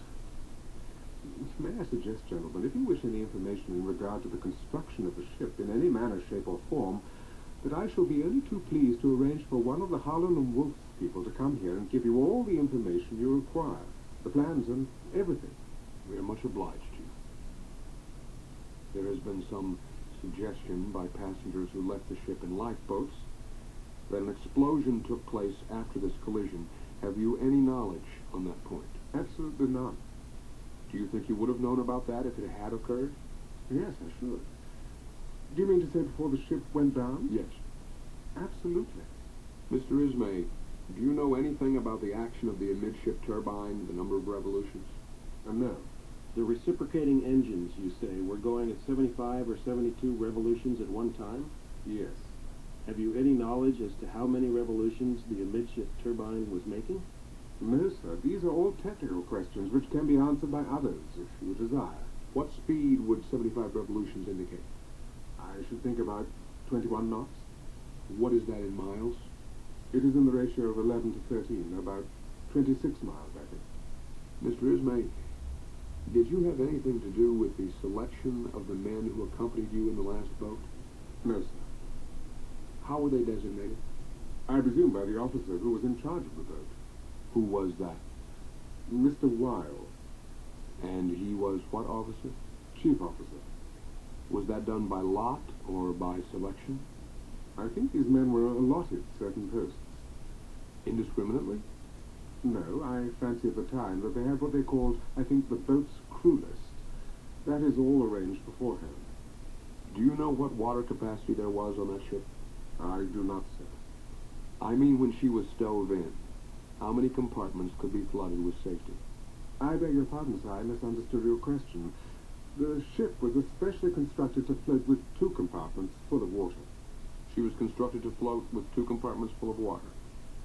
May I suggest, gentlemen, if you wish any information in regard to the construction of the ship in any manner, shape, or form, that I shall be only too pleased to arrange for one of the Harlan and Wolff people to come here and give you all the information you require, the plans and everything. We are much obliged to you. There has been some suggestion by passengers who left the ship in lifeboats that an explosion took place after this collision. Have you any knowledge on that point? Absolutely none. Do you think you would have known about that if it had occurred? Yes, I should. Do you mean to say before the ship went down? Yes. Absolutely. Mr. Ismay, do you know anything about the action of the amidship turbine, the number of revolutions? No. The reciprocating engines, you say, were going at 75 or 72 revolutions at one time? Yes. Have you any knowledge as to how many revolutions the amidship turbine was making? No, sir. These are all technical questions which can be answered by others, if you desire. What speed would 75 revolutions indicate? I should think about 21 knots. What is that in miles? It is in the ratio of 11 to 13, about 26 miles, I think. Mr. Ismay, did you have anything to do with the selection of the men who accompanied you in the last boat? No, sir. How were they designated? I presume by the officer who was in charge of the boat. Who was that? Mr. Weil. And he was what officer? Chief officer. Was that done by lot or by selection? I think these men were allotted certain posts. Indiscriminately? No, I fancy at the time that they had what they called, I think, the boat's crew list. That is all arranged beforehand. Do you know what water capacity there was on that ship? I do not, sir. I mean when she was stove in. How many compartments could be flooded with safety? I beg your pardon, sir, I misunderstood your question. The ship was especially constructed to float with 2 compartments full of water. She was constructed to float with 2 compartments full of water.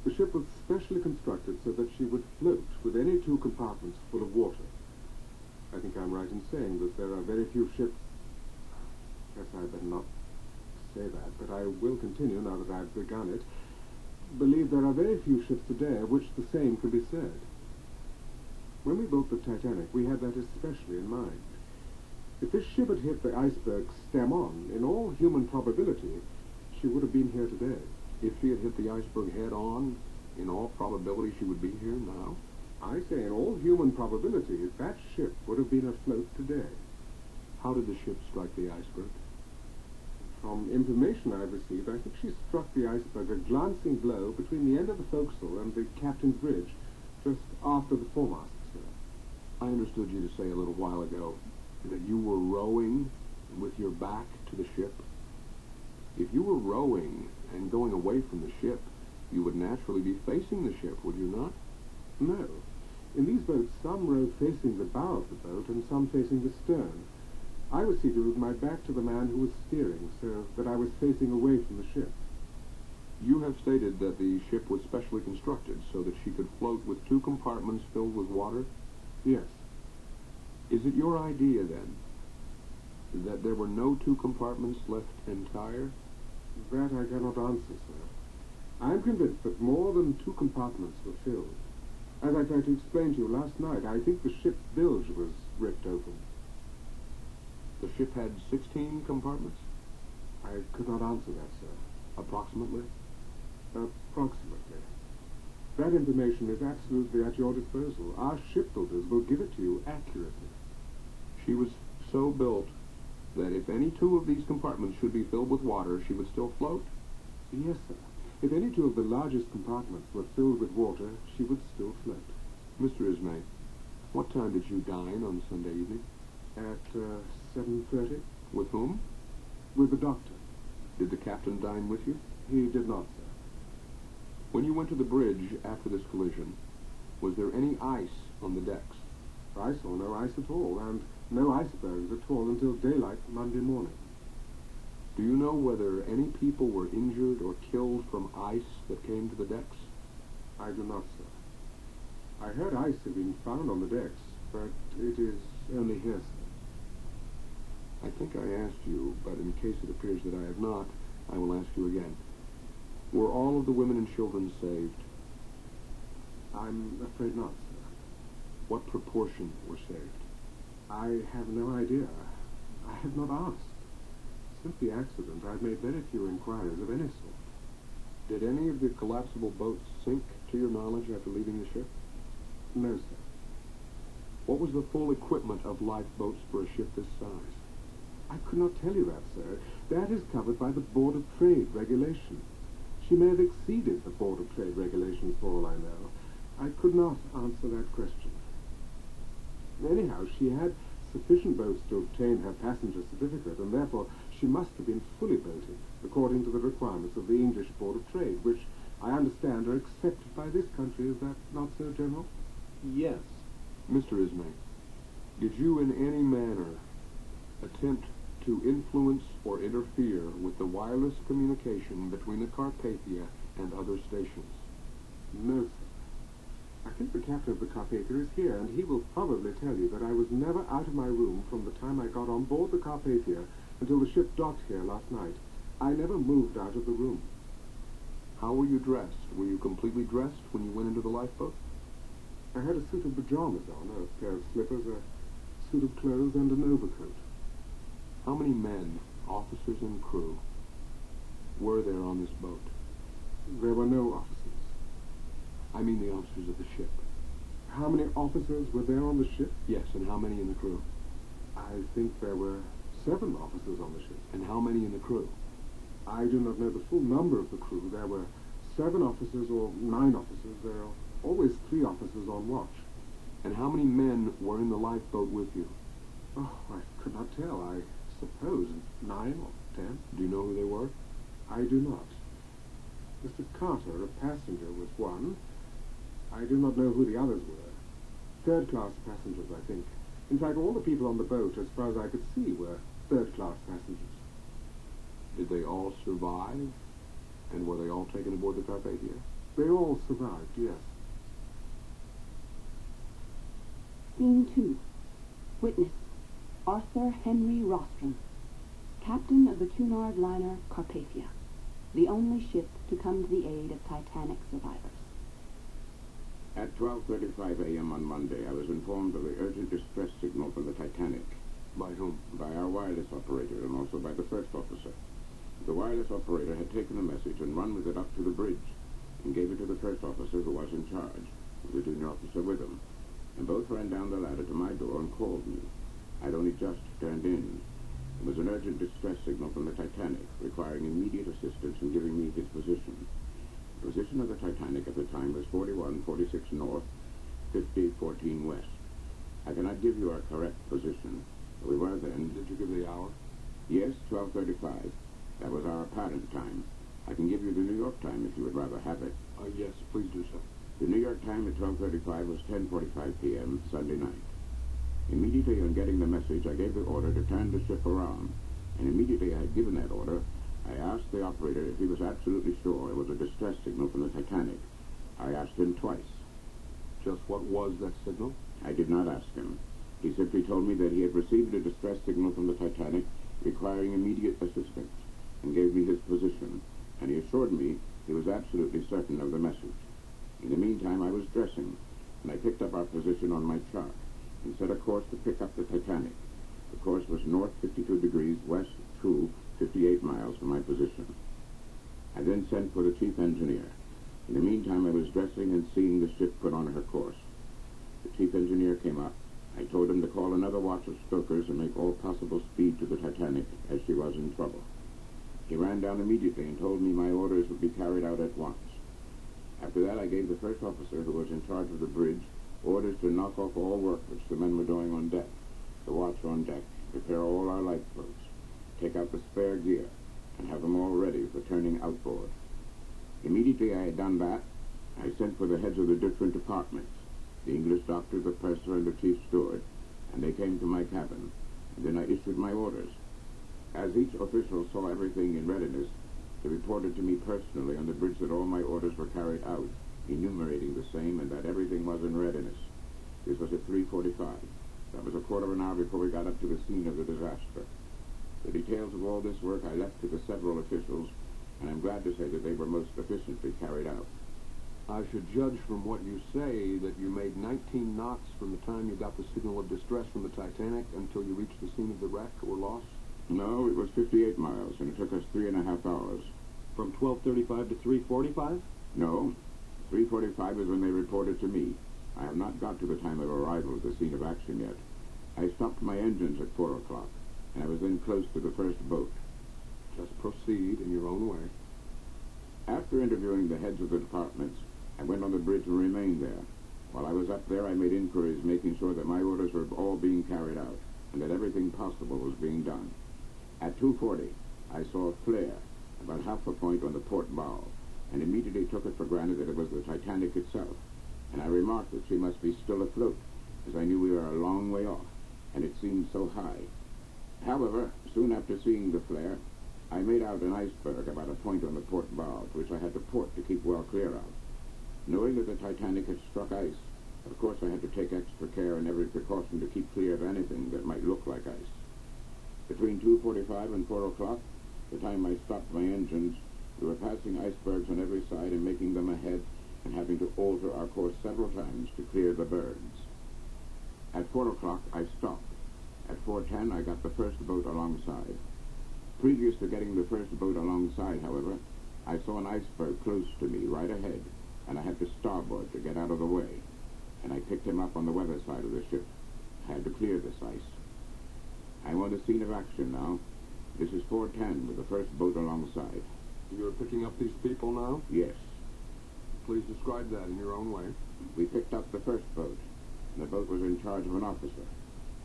The ship was specially constructed so that she would float with any 2 compartments full of water. I think I'm right in saying that there are very few ships... Yes, I better not say that, but I will continue now that I've begun it. Believe there are very few ships today of which the same could be said. When we built the Titanic, we had that especially in mind. If this ship had hit the iceberg stem on, in all human probability, she would have been here today. If she had hit the iceberg head on, in all probability she would be here now. I say in all human probability, that ship would have been afloat today. How did the ship strike the iceberg? From information I've received, I think she struck the iceberg a glancing blow between the end of the forecastle and the captain's bridge, just after the foremast, sir. I understood you to say a little while ago that you were rowing with your back to the ship. If you were rowing and going away from the ship, you would naturally be facing the ship, would you not? No. In these boats, some row facing the bow of the boat and some facing the stern. I was seated with my back to the man who was steering, so that I was facing away from the ship. You have stated that the ship was specially constructed so that she could float with 2 compartments filled with water? Yes. Is it your idea, then, that there were no 2 compartments left entire? That I cannot answer, sir. I am convinced that more than 2 compartments were filled. As I tried to explain to you last night, I think the ship's bilge was ripped open. The ship had 16 compartments? I could not answer that, sir. Approximately? Approximately. That information is absolutely at your disposal. Our shipbuilders will give it to you accurately. She was so built that if any two of these compartments should be filled with water, she would still float? Yes, sir. If any two of the largest compartments were filled with water, she would still float. Mr. Ismay, what time did you dine on Sunday evening? At 7:30? With whom? With the doctor. Did the captain dine with you? He did not, sir. When you went to the bridge after this collision, was there any ice on the decks? I saw no ice at all, and no icebergs at all until daylight Monday morning. Do you know whether any people were injured or killed from ice that came to the decks? I do not, sir. I heard ice had been found on the decks, but it is only hearsay. I think I asked you, but in case it appears that I have not, I will ask you again. Were all of the women and children saved? I'm afraid not, sir. What proportion were saved? I have no idea. I have not asked. Since the accident, I've made very few inquiries of any sort. Did any of the collapsible boats sink, to your knowledge, after leaving the ship? No, sir. What was the full equipment of lifeboats for a ship this size? I could not tell you that, sir. That is covered by the Board of Trade regulation. She may have exceeded the Board of Trade regulations for all I know. I could not answer that question. Anyhow, she had sufficient boats to obtain her passenger certificate, and therefore she must have been fully boated, according to the requirements of the English Board of Trade, which I understand are accepted by this country. Is that not so, General? Yes. Mr. Ismay, did you in any manner attempt to influence or interfere with the wireless communication between the Carpathia and other stations? No, sir. I think the captain of the Carpathia is here, and he will probably tell you that I was never out of my room from the time I got on board the Carpathia until the ship docked here last night. I never moved out of the room. How were you dressed? Were you completely dressed when you went into the lifeboat? I had a suit of pajamas on, a pair of slippers, a suit of clothes, and an overcoat. How many men, officers and crew, were there on this boat? There were no officers. I mean the officers of the ship. How many officers were there on the ship? Yes, and how many in the crew? I think there were 7 officers on the ship. And how many in the crew? I do not know the full number of the crew. There were 7 officers or 9 officers. There are always 3 officers on watch. And how many men were in the lifeboat with you? Oh, I could not tell. I suppose 9 or 10. Do you know who they were? I do not. Mr. Carter, a passenger, was one. I do not know who the others were. 3rd-class passengers, I think. In fact, all the people on the boat, as far as I could see, were 3rd-class passengers. Did they all survive? And were they all taken aboard the Carpathia? They all survived, yes. Scene 2. Witness, Arthur Henry Rostron, captain of the Cunard liner Carpathia, the only ship to come to the aid of Titanic survivors. At 12:35 a.m. on Monday, I was informed of the urgent distress signal from the Titanic. By whom? By our wireless operator and also by the first officer. The wireless operator had taken the message and run with it up to the bridge and gave it to the first officer who was in charge, with the junior officer with him. And both ran down the ladder to my door and called me. I'd only just turned in. It was an urgent distress signal from the Titanic, requiring immediate assistance in giving me his position. The position of the Titanic at the time was 4146 north, 5014 west. I cannot give you our correct position. We were then... Did you give the hour? Yes, 12:35. That was our apparent time. I can give you the New York time if you would rather have it. Yes, please do so. The New York time at 12:35 was 10:45 p.m. Sunday night. Immediately on getting the message, I gave the order to turn the ship around. And immediately I had given that order, I asked the operator if he was absolutely sure it was a distress signal from the Titanic. I asked him twice. Just what was that signal? I did not ask him. He simply told me that he had received a distress signal from the Titanic requiring immediate assistance and gave me his position, and he assured me he was absolutely certain of the message. In the meantime, I was dressing, and I picked up our position on my chart and set a course to pick up the Titanic. The course was north 52 degrees, west 2, 58 miles from my position. I then sent for the chief engineer. In the meantime, I was dressing and seeing the ship put on her course. The chief engineer came up. I told him to call another watch of stokers and make all possible speed to the Titanic, as she was in trouble. He ran down immediately and told me my orders would be carried out at once. After that, I gave the first officer, who was in charge of the bridge, orders to knock off all work which the men were doing on deck, the watch on deck, prepare all our lifeboats, take out the spare gear, and have them all ready for turning outboard. Immediately I had done that, I sent for the heads of the different departments, the English doctor, the purser, and the chief steward, and they came to my cabin, and then I issued my orders. As each official saw everything in readiness, he reported to me personally on the bridge that all my orders were carried out, enumerating the same, and that everything was in readiness. This was at 3:45. That was a quarter of an hour before we got up to the scene of the disaster. The details of all this work I left to the several officials, and I'm glad to say that they were most efficiently carried out. I should judge from what you say that you made 19 knots from the time you got the signal of distress from the Titanic until you reached the scene of the wreck or loss? No, it was 58 miles, and it took us 3.5 hours. From 12:35 to 3:45? No, 3:45 is when they reported to me. I have not got to the time of arrival at the scene of action yet. I stopped my engines at 4 o'clock, and I was then close to the first boat. Just proceed in your own way. After interviewing the heads of the departments, I went on the bridge and remained there. While I was up there, I made inquiries, making sure that my orders were all being carried out, and that everything possible was being done. At 2:40, I saw a flare about half a point on the port bow, and immediately took it for granted that it was the Titanic itself, and I remarked that she must be still afloat, as I knew we were a long way off, and it seemed so high. However, soon after seeing the flare, I made out an iceberg about a point on the port bow, which I had to port to keep well clear of. Knowing that the Titanic had struck ice, of course I had to take extra care and every precaution to keep clear of anything that might look like ice. Between 2:45 and 4 o'clock, the time I stopped my engines, we were passing icebergs on every side and making them ahead and having to alter our course several times to clear the bergs. At 4 o'clock, I stopped. At 4:10, I got the first boat alongside. Previous to getting the first boat alongside, however, I saw an iceberg close to me, right ahead, and I had to starboard to get out of the way, and I picked him up on the weather side of the ship. I had to clear this ice. I'm on the scene of action now. This is 4:10 with the first boat alongside. You're picking up these people now? Yes. Please describe that in your own way. We picked up the first boat, and the boat was in charge of an officer.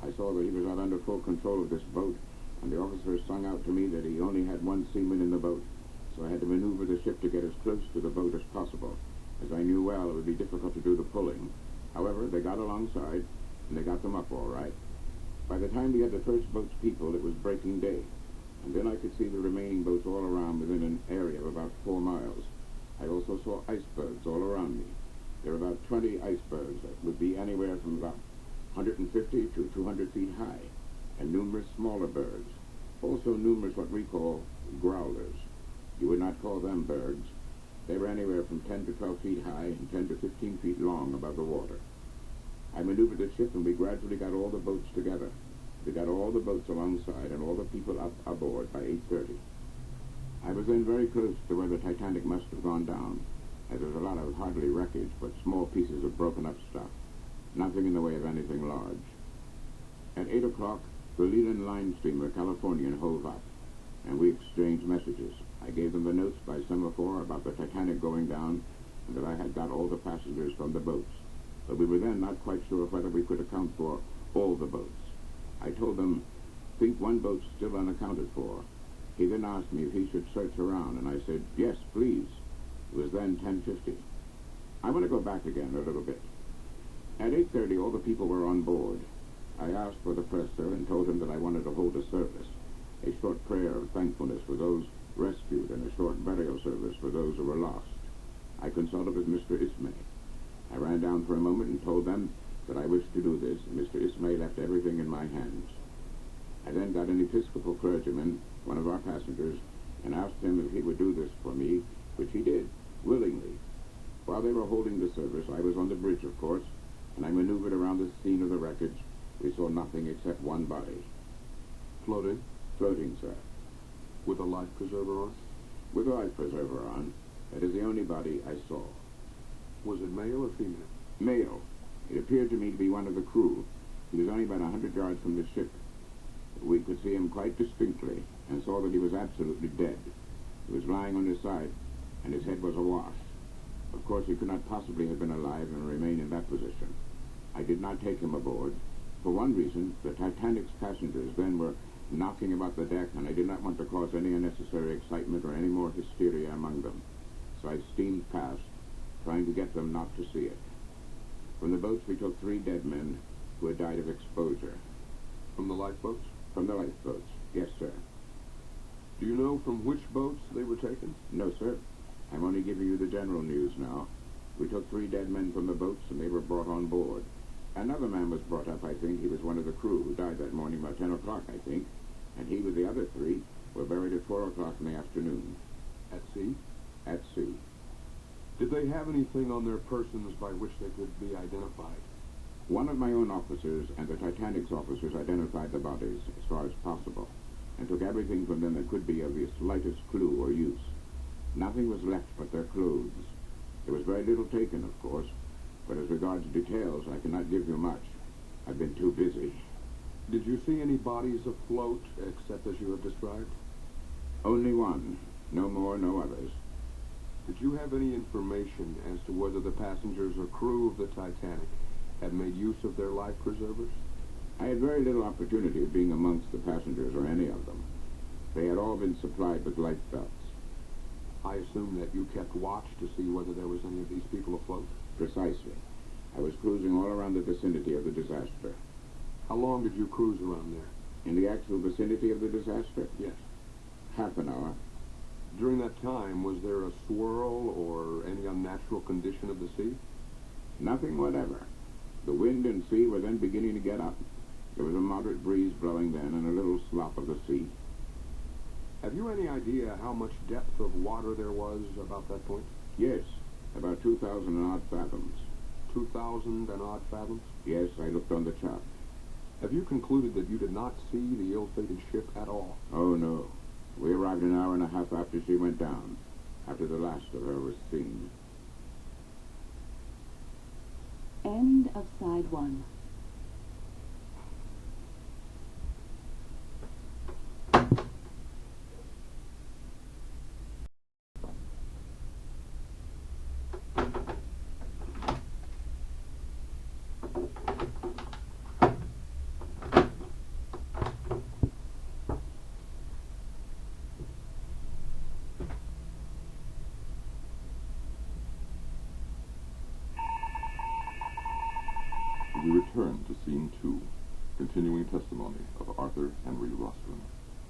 I saw that he was not under full control of this boat, and the officer sung out to me that he only had one seaman in the boat, so I had to maneuver the ship to get as close to the boat as possible, as I knew well it would be difficult to do the pulling. However, they got alongside, and they got them up all right. By the time we had the first boat's people, it was breaking day, and then I could see the remaining boats all around within an area of about 4 miles. I also saw icebergs all around me. There were about 20 icebergs that would be anywhere from about 150 to 200 feet high, and numerous smaller bergs. Also numerous what we call growlers. You would not call them bergs. They were anywhere from 10 to 12 feet high and 10 to 15 feet long above the water. I maneuvered the ship, and we gradually got all the boats together. We got all the boats alongside and all the people up aboard by 8:30. I was then very close to where the Titanic must have gone down, as there was a lot of hardly wreckage, but small pieces of broken up stuff. Nothing in the way of anything large. At 8 o'clock, the Leland line steamer Californian hove up, and we exchanged messages. I gave them the notes by semaphore about the Titanic going down, and that I had got all the passengers from the boats. But we were then not quite sure whether we could account for all the boats. I told them, think one boat's still unaccounted for. He then asked me if he should search around, and I said, yes, please. It was then 10:50. I want to go back again a little bit. At 8:30, all the people were on board. I asked for the purser and told him that I wanted to hold a service, a short prayer of thankfulness for those rescued and a short burial service for those who were lost. I consulted with Mr. Ismay. I ran down for a moment and told them that I wished to do this, and Mr. Ismay left everything in my hands. I then got an Episcopal clergyman, one of our passengers, and asked him if he would do this for me, which he did, willingly. While they were holding the service, I was on the bridge, of course, and I maneuvered around the scene of the wreckage. We saw nothing except one body. Floating? Floating, sir. With a life preserver on? With a life preserver on. That is the only body I saw. Was it male or female? Male. It appeared to me to be one of the crew. He was only about 100 yards from the ship. We could see him quite distinctly, and saw that he was absolutely dead. He was lying on his side, and his head was awash. Of course, he could not possibly have been alive and remain in that position. I did not take him aboard. For one reason, the Titanic's passengers then were knocking about the deck, and I did not want to cause any unnecessary excitement or any more hysteria among them. So I steamed past, trying to get them not to see it. From the boats, we took 3 dead men who had died of exposure. From the lifeboats? From the lifeboats, yes, sir. Do you know from which boats they were taken? No, sir. I'm only giving you the general news now. We took 3 dead men from the boats, and they were brought on board. Another man was brought up, I think. He was one of the crew who died that morning about 10 o'clock, I think. And he, with the other 3, were buried at 4 o'clock in the afternoon. At sea? At sea. Did they have anything on their persons by which they could be identified? One of my own officers and the Titanic's officers identified the bodies as far as possible, and took everything from them that could be of the slightest clue or use. Nothing was left but their clothes. There was very little taken, of course, but as regards details, I cannot give you much. I've been too busy. Did you see any bodies afloat, except as you have described? Only one. No more, no others. Did you have any information as to whether the passengers or crew of the Titanic had made use of their life preservers? I had very little opportunity of being amongst the passengers or any of them. They had all been supplied with life belts. I assume that you kept watch to see whether there was any of these people afloat? Precisely. I was cruising all around the vicinity of the disaster. How long did you cruise around there? In the actual vicinity of the disaster? Yes. Half an hour. During that time, was there a swirl or any unnatural condition of the sea? Nothing whatever. The wind and sea were then beginning to get up. There was a moderate breeze blowing then and a little slop of the sea. Have you any idea how much depth of water there was about that point? Yes, about 2,000 and odd fathoms. 2,000 and odd fathoms? Yes, I looked on the chart. Have you concluded that you did not see the ill-fated ship at all? Oh, no. We arrived an hour and a half after she went down, after the last of her was seen. End of side 1. We return to Scene 2, continuing testimony of Arthur Henry Rostron,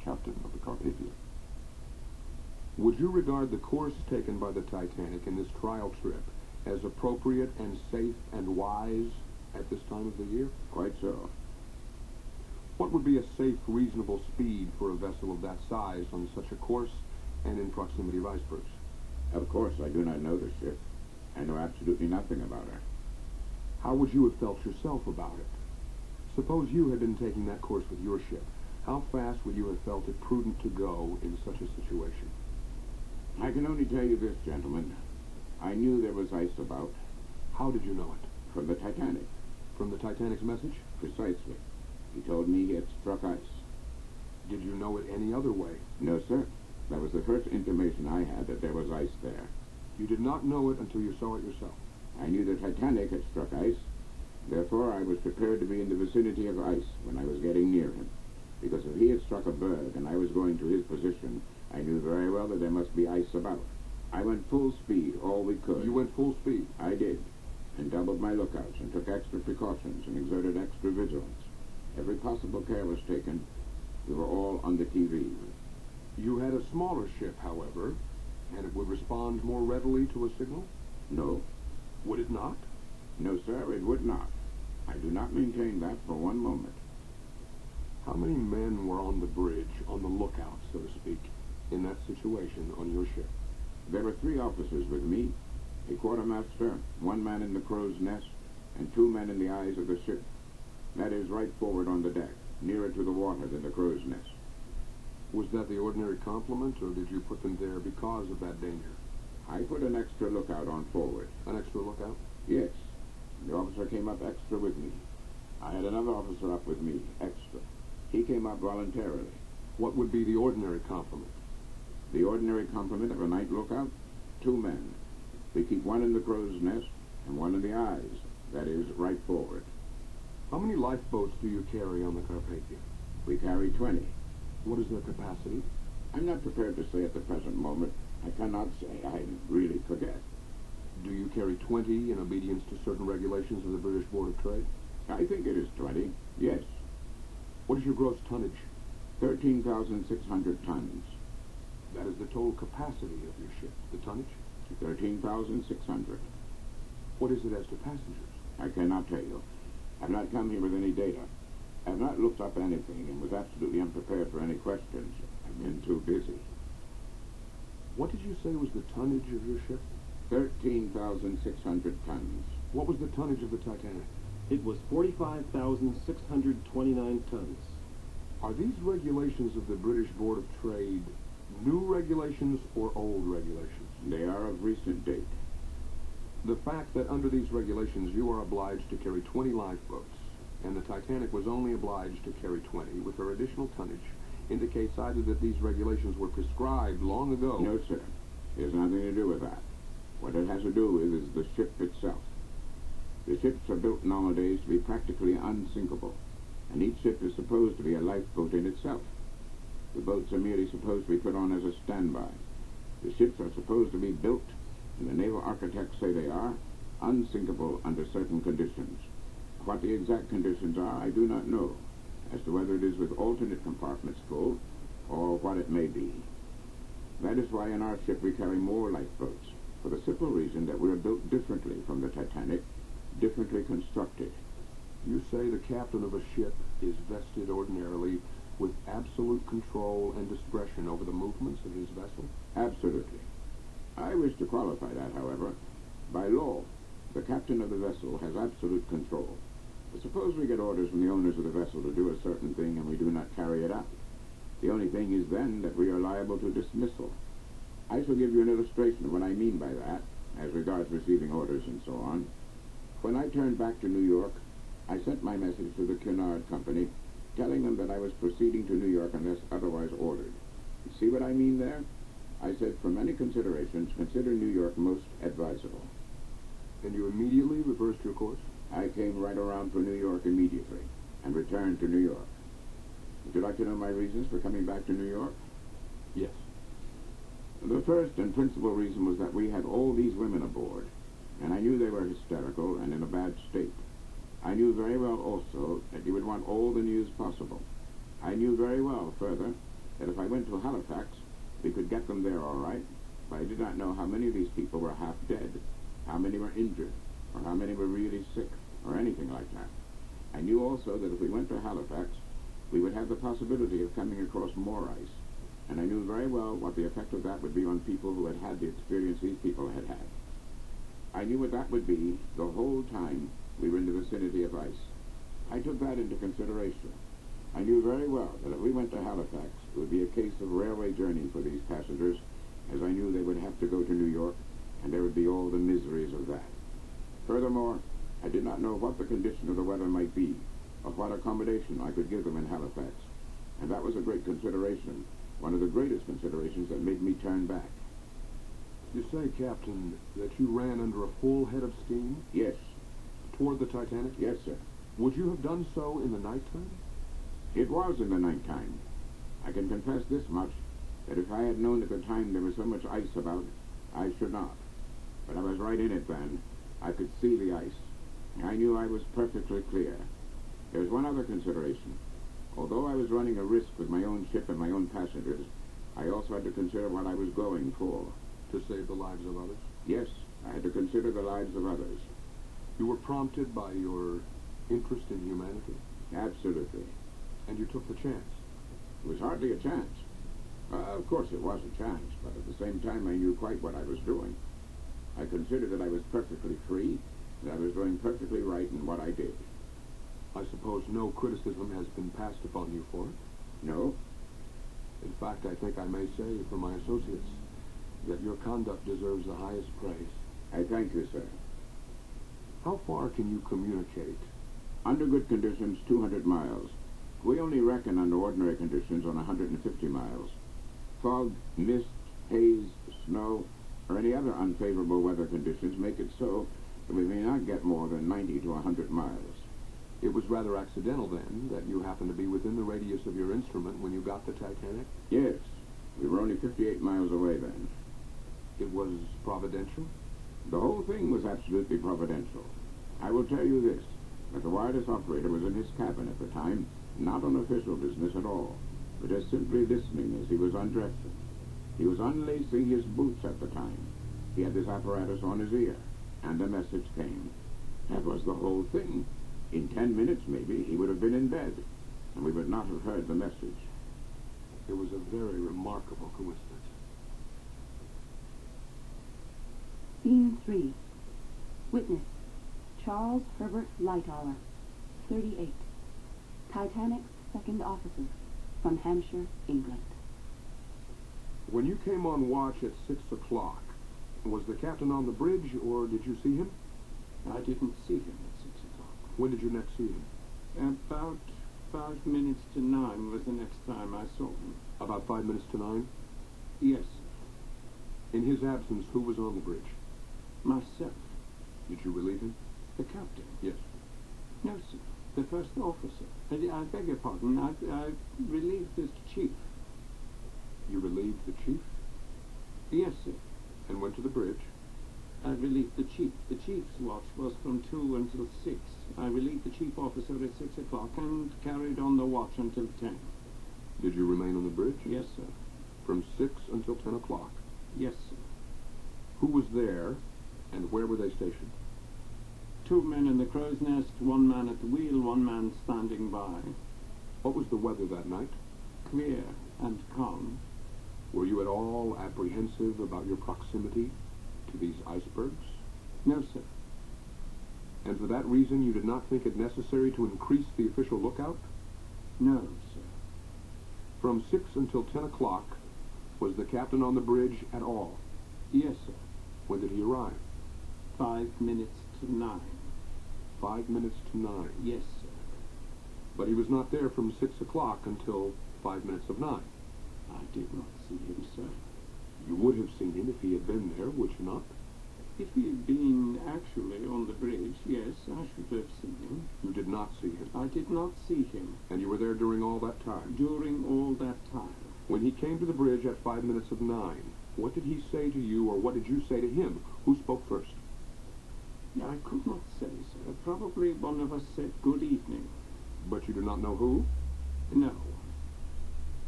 captain of the Carpathia. Would you regard the course taken by the Titanic in this trial trip as appropriate and safe and wise at this time of the year? Quite so. What would be a safe, reasonable speed for a vessel of that size on such a course and in proximity of icebergs? Of course, I do not know the ship. I know absolutely nothing about her. How would you have felt yourself about it? Suppose you had been taking that course with your ship. How fast would you have felt it prudent to go in such a situation? I can only tell you this, gentlemen. I knew there was ice about. How did you know it? From the Titanic. From the Titanic's message? Precisely. He told me he had struck ice. Did you know it any other way? No, sir. That was the first intimation I had that there was ice there. You did not know it until you saw it yourself? I knew the Titanic had struck ice. Therefore, I was prepared to be in the vicinity of ice when I was getting near him. Because if he had struck a berg and I was going to his position, I knew very well that there must be ice about. I went full speed, all we could. You went full speed? I did, and doubled my lookouts and took extra precautions and exerted extra vigilance. Every possible care was taken. We were all on the TV. You had a smaller ship, however, and it would respond more readily to a signal? No. Would it not? No, sir, it would not. I do not maintain that for one moment. How many men were on the bridge, on the lookout, so to speak, in that situation on your ship? There were 3 officers with me, a quartermaster, 1 man in the crow's nest, and 2 men in the eyes of the ship. That is, right forward on the deck, nearer to the water than the crow's nest. Was that the ordinary complement, or did you put them there because of that danger? I put an extra lookout on forward. An extra lookout? Yes. The officer came up extra with me. I had another officer up with me, extra. He came up voluntarily. What would be the ordinary complement? The ordinary complement of a night lookout? 2 men. We keep one in the crow's nest and one in the eyes. That is, right forward. How many lifeboats do you carry on the Carpathia? We carry 20. What is their capacity? I'm not prepared to say at the present moment. I cannot say. I really forget. Do you carry 20 in obedience to certain regulations of the British Board of Trade? I think it is 20, yes. What is your gross tonnage? 13,600 tons. That is the total capacity of your ship. The tonnage? 13,600. What is it as to passengers? I cannot tell you. I've not come here with any data. I've not looked up anything and was absolutely unprepared for any questions. I've been too busy. What did you say was the tonnage of your ship? 13,600 tons. What was the tonnage of the Titanic? It was 45,629 tons. Are these regulations of the British Board of Trade new regulations or old regulations? They are of recent date. The fact that under these regulations you are obliged to carry 20 lifeboats, and the Titanic was only obliged to carry 20 with her additional tonnage, indicates either that these regulations were prescribed long ago... No, sir. It has nothing to do with that. What it has to do with is the ship itself. The ships are built nowadays to be practically unsinkable, and each ship is supposed to be a lifeboat in itself. The boats are merely supposed to be put on as a standby. The ships are supposed to be built, and the naval architects say they are, unsinkable under certain conditions. What the exact conditions are, I do not know, as to whether it is with alternate compartments full, or what it may be. That is why in our ship we carry more lifeboats, for the simple reason that we are built differently from the Titanic, differently constructed. You say the captain of a ship is vested ordinarily with absolute control and discretion over the movements of his vessel? Absolutely. I wish to qualify that, however. By law, the captain of the vessel has absolute control. But suppose we get orders from the owners of the vessel to do a certain thing and we do not carry it out. The only thing is then that we are liable to dismissal. I shall give you an illustration of what I mean by that, as regards receiving orders and so on. When I turned back to New York, I sent my message to the Cunard Company, telling them that I was proceeding to New York unless otherwise ordered. You see what I mean there? I said, for many considerations, consider New York most advisable. And you immediately reversed your course? I came right around for New York immediately, and returned to New York. Would you like to know my reasons for coming back to New York? Yes. The first and principal reason was that we had all these women aboard, and I knew they were hysterical and in a bad state. I knew very well also that you would want all the news possible. I knew very well, further, that if I went to Halifax, we could get them there all right, but I did not know how many of these people were half dead, how many were injured, or how many were really sick, or anything like that. I knew also that if we went to Halifax, we would have the possibility of coming across more ice, and I knew very well what the effect of that would be on people who had had the experience these people had had. I knew what that would be the whole time we were in the vicinity of ice. I took that into consideration. I knew very well that if we went to Halifax, it would be a case of railway journey for these passengers, as I knew they would have to go to New York, and there would be all the miseries of that. Furthermore, I did not know what the condition of the weather might be, or what accommodation I could give them in Halifax, and that was a great consideration, one of the greatest considerations that made me turn back. You say, Captain, that you ran under a full head of steam? Yes. Toward the Titanic? Yes, sir. Would you have done so in the nighttime? It was in the nighttime. I can confess this much, that if I had known at the time there was so much ice about, I should not. But I was right in it then. I could see the ice. I knew I was perfectly clear. There was one other consideration. Although I was running a risk with my own ship and my own passengers, I also had to consider what I was going for. To save the lives of others? Yes, I had to consider the lives of others. You were prompted by your interest in humanity? Absolutely. And you took the chance? It was hardly a chance. Of course it was a chance, but at the same time I knew quite what I was doing. I considered that I was perfectly free, that I was doing perfectly right in what I did. I suppose no criticism has been passed upon you for it? No. In fact, I think I may say for my associates that your conduct deserves the highest praise. I thank you, sir. How far can you communicate? Under good conditions, 200 miles. We only reckon under ordinary conditions on 150 miles. Fog, mist, haze, snow, or any other unfavorable weather conditions make it so that we may not get more than 90 to 100 miles. It was rather accidental, then, that you happened to be within the radius of your instrument when you got the Titanic? Yes, we were only 58 miles away then. It was providential? The whole thing was absolutely providential. I will tell you this, that the wireless operator was in his cabin at the time, not on official business at all, but just simply listening as he was undressing. He was unlacing his boots at the time. He had this apparatus on his ear, and a message came. That was the whole thing. In 10 minutes, maybe, he would have been in bed, and we would not have heard the message. It was a very remarkable coincidence. Scene 3. Witness, Charles Herbert Lightoller, 38. Titanic's second officer, from Hampshire, England. When you came on watch at 6 o'clock, was the captain on the bridge, or did you see him? I didn't see him at 6 o'clock. When did you next see him? About 5 minutes to 9 was the next time I saw him. About 5 minutes to 9? Yes, In his absence, who was on the bridge? myself. Did you relieve him? The captain? Yes. No, sir. The first officer. I beg your pardon. I relieved the chief. You relieved the chief Yes, sir. and went to the bridge? I relieved the chief. The chief's watch was from 2 until 6. I relieved the chief officer at 6 o'clock and carried on the watch until 10. Did you remain on the bridge? Yes, sir. From 6 until 10 o'clock. Yes, sir. Who was there, and where were they stationed? 2 men in the crow's nest, 1 man at the wheel, 1 man standing by. What was the weather that night? Clear and calm. Were you at all apprehensive about your proximity to these icebergs? No, sir. And for that reason you did not think it necessary to increase the official lookout? No, sir. From 6 until 10 o'clock, was the captain on the bridge at all? Yes, sir. When did he arrive? 5 minutes to 9. 5 minutes to 9. Yes, sir. But he was not there from 6 o'clock until 5 minutes of 9. I did not see him, sir. You would have seen him if he had been there, would you not? If he had been actually on the bridge, yes, I should have seen him. You did not see him. I did not see him And you were there during all that time. during all that time. When he came to the bridge at 5 minutes of 9, what did he say to you, or what did you say to him? Who spoke first? I could not say, sir. Probably one of us said good evening. But you do not know who? No.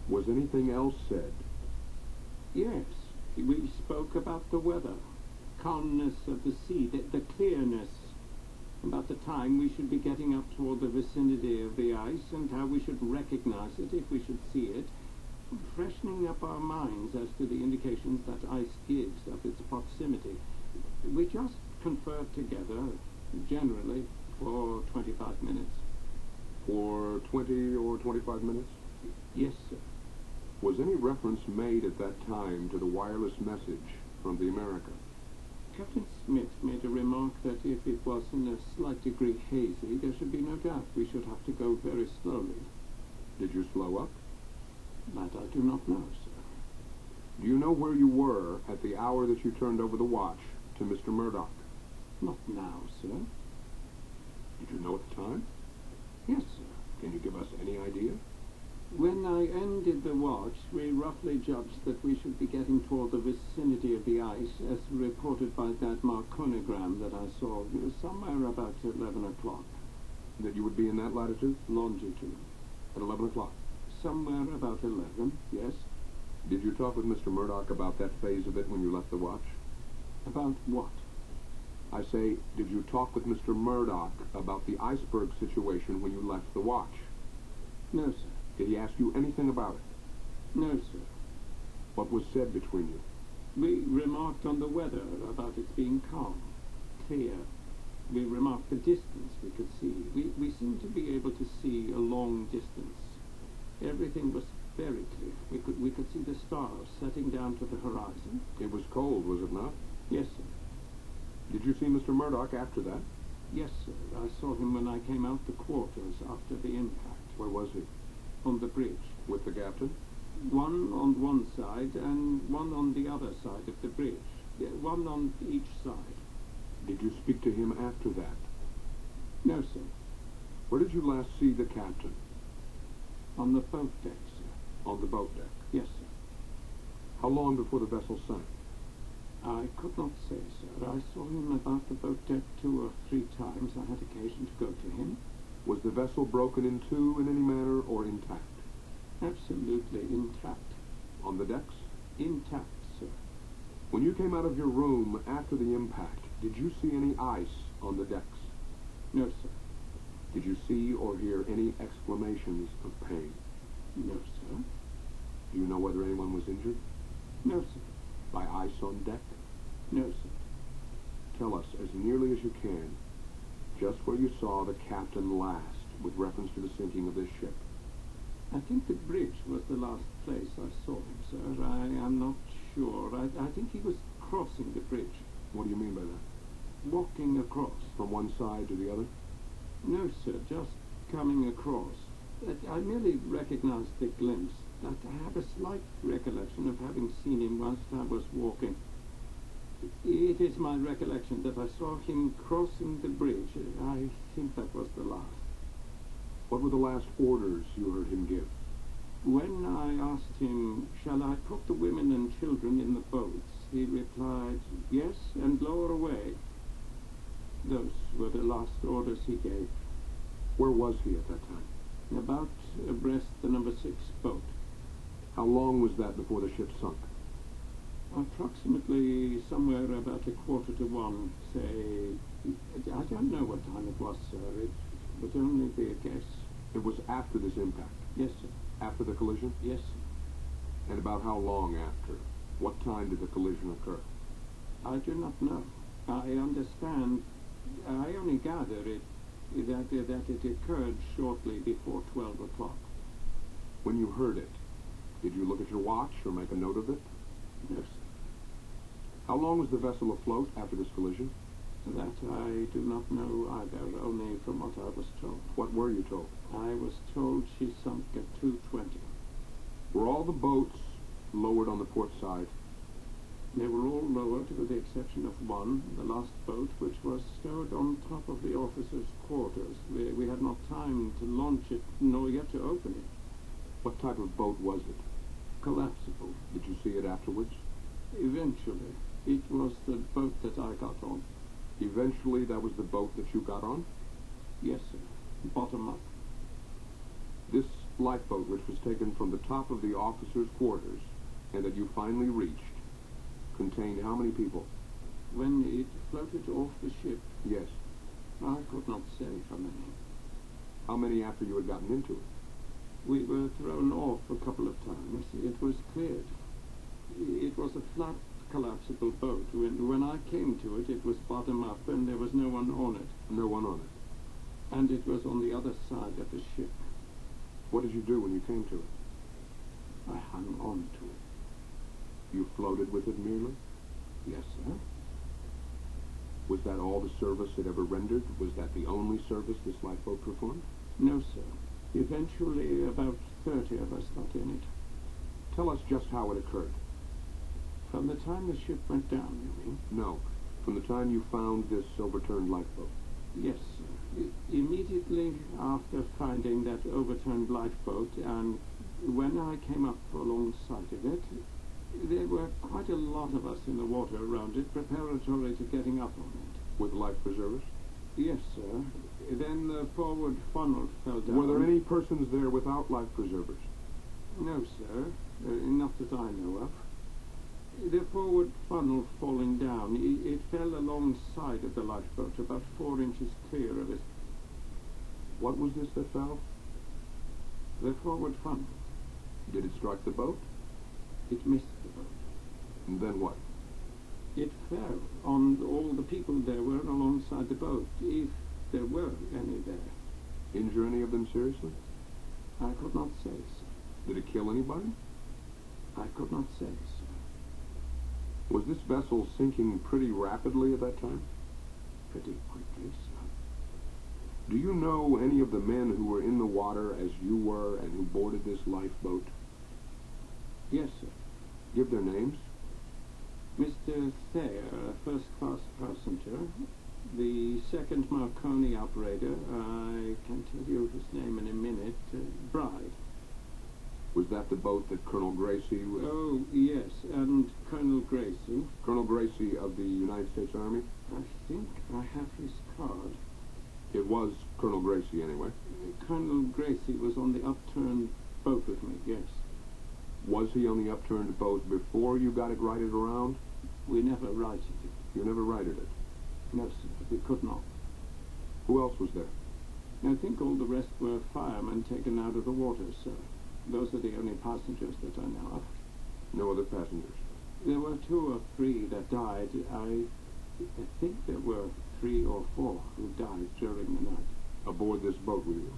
Was anything else said? Yes, we spoke about the weather, calmness of the sea, the clearness, about the time we should be getting up toward the vicinity of the ice and how we should recognize it if we should see it, freshening up our minds as to the indications that ice gives of its proximity. We just conferred together, generally, for 25 minutes. For 20 or 25 minutes? Yes, sir. Was any reference made at that time to the wireless message from the America? Captain Smith made a remark that if it was in a slight degree hazy, there should be no doubt we should have to go very slowly. Did you slow up? That I do not know, sir. Do you know where you were at the hour that you turned over the watch to Mr. Murdoch? Not now, sir. Did you know at the time? Yes, sir. Can you give us any idea? When I ended the watch, we roughly judged that we should be getting toward the vicinity of the ice, as reported by that marconigram that I saw, somewhere about 11 o'clock. That you would be in that latitude? Longitude. At 11 o'clock? Somewhere about 11, yes. Did you talk with Mr. Murdoch about that phase of it when you left the watch? About what? I say, did you talk with Mr. Murdoch about the iceberg situation when you left the watch? No, sir. Did he ask you anything about it? No, sir. What was said between you? We remarked on the weather, about its being calm, clear. We remarked the distance we could see. We seemed to be able to see a long distance. Everything was very clear. We could see the stars setting down to the horizon. It was cold, was it not? Yes, sir. Did you see Mr. Murdoch after that? Yes, sir. I saw him when I came out the quarters after the impact. Where was he? On the bridge. With the captain? One on one side and one on the other side of the bridge. Yeah, one on each side. Did you speak to him after that? No, sir. Where did you last see the captain? On the boat deck, sir. On the boat deck? Yes, sir. How long before the vessel sank? I could not say, sir. I saw him about the boat deck 2 or 3 times. I had occasion to go to him. Was the vessel broken in two in any manner or intact? Absolutely intact. On the decks? Intact, sir. When you came out of your room after the impact, did you see any ice on the decks? No, sir. Did you see or hear any exclamations of pain? No, sir. Do you know whether anyone was injured? No, sir. By ice on deck? No, sir. Tell us, as nearly as you can, just where you saw the captain last with reference to the sinking of this ship. I think the bridge was the last place I saw him, sir. I am not sure. I think he was crossing the bridge. What do you mean by that? Walking across. From one side to the other? No, sir. Just coming across. I merely recognized the glimpse. I have a slight recollection of having seen him whilst I was walking. It is my recollection that I saw him crossing the bridge. I think that was the last. What were the last orders you heard him give? When I asked him, shall I put the women and children in the boats, he replied, yes, and lower away. Those were the last orders he gave. Where was he at that time? About abreast the number 6 boat. How long was that before the ship sunk? Approximately somewhere about 1:45, say. I don't know what time it was, sir. It would only be a guess. It was after this impact? Yes, sir. After the collision? Yes, sir. And about how long after? What time did the collision occur? I do not know. I understand. I only gather that it occurred shortly before 12 o'clock. When you heard it, did you look at your watch or make a note of it? Yes, sir. How long was the vessel afloat after this collision? That I do not know either, only from what I was told. What were you told? I was told she sunk at 2:20. Were all the boats lowered on the port side? They were all lowered with the exception of one, the last boat, which was stowed on top of the officers' quarters. We had not time to launch it, nor yet to open it. What type of boat was it? Collapsible. Did you see it afterwards? Eventually. It was the boat that I got on. Eventually, that was the boat that you got on? Yes, sir. Bottom up. This lifeboat, which was taken from the top of the officers' quarters, and that you finally reached, contained how many people? When it floated off the ship, Yes. I could not say how many. How many after you had gotten into it? We were thrown off a couple of times. It was cleared. It was a flat, collapsible boat. When I came to it, it was bottom up, and there was no one on it. No one on it. And it was on the other side of the ship. What did you do when you came to it? I hung on to it. You floated with it merely? Yes, sir. Was that all the service it ever rendered? Was that the only service this lifeboat performed? No, sir. Eventually, about 30 of us got in it. Tell us just how it occurred. From the time the ship went down, you mean? No. From the time you found this overturned lifeboat. Yes, sir. Immediately after finding that overturned lifeboat, and when I came up alongside of it, there were quite a lot of us in the water around it, preparatory to getting up on it. With life preservers? Yes, sir. Then the forward funnel fell down. Were there any persons there without life preservers? No, sir. Not that I know of. The forward funnel falling down, it fell alongside of the lifeboat, about 4 inches clear of it. What was this that fell? The forward funnel. Did it strike the boat? It missed the boat. And then what? It fell on all the people there were alongside the boat, if there were any there. Injure any of them seriously? I could not say, sir. Did it kill anybody? I could not say, sir. Was this vessel sinking pretty rapidly at that time? Pretty quickly, sir. Do you know any of the men who were in the water as you were and who boarded this lifeboat? Yes, sir. Give their names. Mr. Thayer, a first-class passenger. The second Marconi operator, I can tell you his name in a minute, Bride. Was that the boat that Colonel Gracie was... Oh, yes, and Colonel Gracie. Colonel Gracie of the United States Army? I think I have his card. It was Colonel Gracie, anyway. Colonel Gracie was on the upturned boat with me, yes. Was he on the upturned boat before you got it righted around? We never righted it. You never righted it? No, sir, we could not. Who else was there? I think all the rest were firemen taken out of the water, sir. Those are the only passengers that I know of. No other passengers? There were 2 or 3 that died. I think there were 3 or 4 who died during the night. Aboard this boat with you?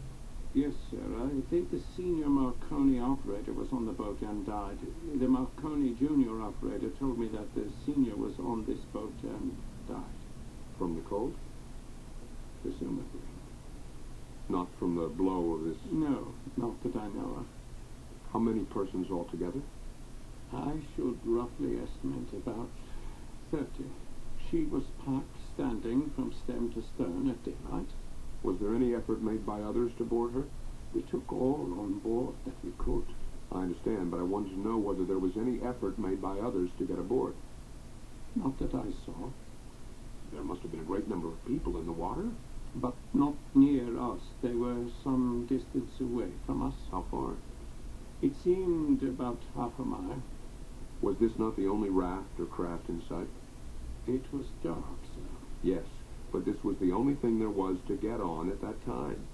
Yes, sir. I think the senior Marconi operator was on the boat and died. The Marconi junior operator told me that the senior was on this boat and died. From the cold? Presumably. Not from the blow of this... No, not that I know of. How many persons altogether? I should roughly estimate about 30. She was parked standing from stem to stern at daylight. Was there any effort made by others to board her? We took all on board that we could. I understand, but I wanted to know whether there was any effort made by others to get aboard. Not that I saw. There must have been a great number of people in the water. But not near us. They were some distance away from us. How far? It seemed about half a mile. Was this not the only raft or craft in sight? It was dark, sir. Yes, but this was the only thing there was to get on at that time.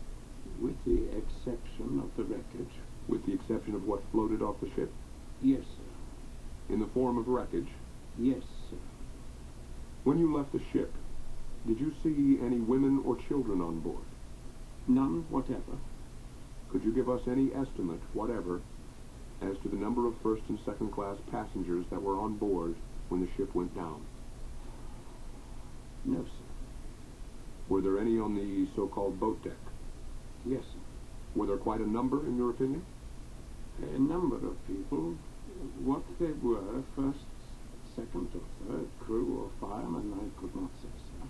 With the exception of the wreckage. With the exception of what floated off the ship? Yes, sir. In the form of wreckage? Yes, sir. When you left the ship, did you see any women or children on board? None whatever. Could you give us any estimate, whatever, as to the number of first and second class passengers that were on board when the ship went down? No, sir. Were there any on the so-called boat deck? Yes, sir. Were there quite a number, in your opinion? A number of people. What they were, first, second, or third, crew or firemen, I could not say, sir.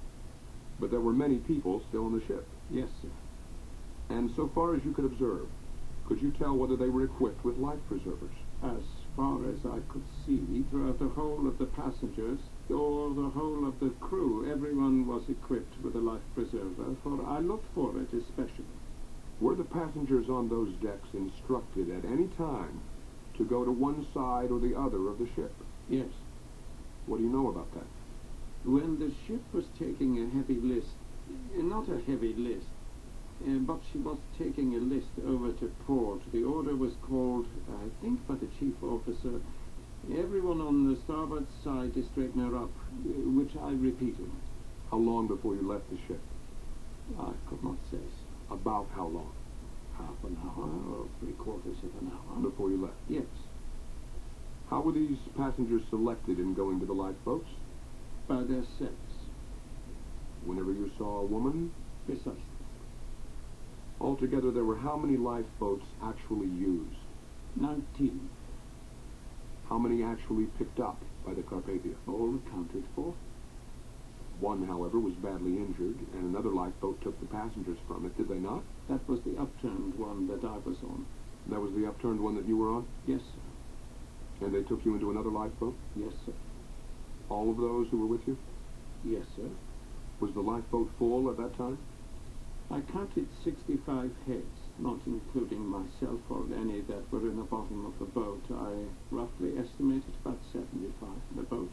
But there were many people still on the ship? Yes, sir. And so far as you could observe, could you tell whether they were equipped with life preservers? As far as I could see, throughout the whole of the passengers, or the whole of the crew, everyone was equipped with a life preserver, for I looked for it especially. Were the passengers on those decks instructed at any time to go to one side or the other of the ship? Yes. What do you know about that? When the ship was taking a heavy list, not a heavy list, but she was taking a list over to port, the order was called, I think, by the chief officer, everyone on the starboard side to straighten her up, which I repeated. How long before you left the ship? I could not say, sir. About how long? Half an hour or 3/4 of an hour. Before you left? Yes. How were these passengers selected in going to the lifeboats? By their sex. Whenever you saw a woman? Precisely. Altogether, there were how many lifeboats actually used? 19. How many actually picked up by the Carpathia? All accounted for. One, however, was badly injured, and another lifeboat took the passengers from it, did they not? That was the upturned one that I was on. That was the upturned one that you were on? Yes, sir. And they took you into another lifeboat? Yes, sir. All of those who were with you? Yes, sir. Was the lifeboat full at that time? I counted 65 heads, not including myself or any that were in the bottom of the boat. I roughly estimated about 75 in the boat.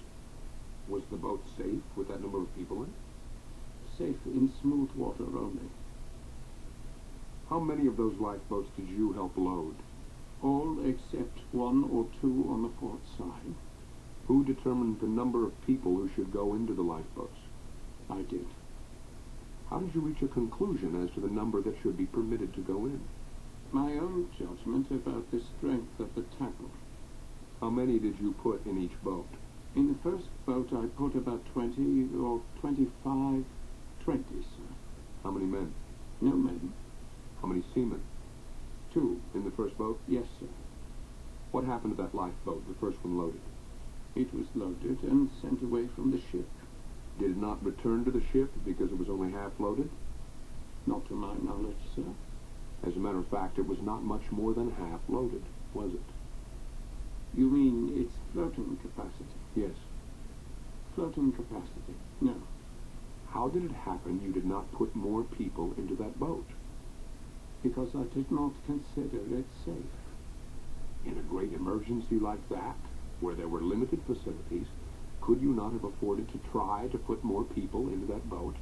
Was the boat safe with that number of people in? Safe in smooth water only. How many of those lifeboats did you help load? All except 1 or 2 on the port side. Who determined the number of people who should go into the lifeboats? I did. How did you reach a conclusion as to the number that should be permitted to go in? My own judgment about the strength of the tackle. How many did you put in each boat? In the first boat I put about 20 or 25, 20, sir. How many men? No men. How many seamen? 2. In the first boat? Yes, sir. What happened to that lifeboat, the first one loaded? It was loaded and sent away from the ship. Did it not return to the ship because it was only half loaded? Not to my knowledge, sir. As a matter of fact, it was not much more than half loaded, was it? You mean its floating capacity? Yes. Floating capacity? No. How did it happen you did not put more people into that boat? Because I did not consider it safe. In a great emergency like that, where there were limited facilities, could you not have afforded to try to put more people into that boat?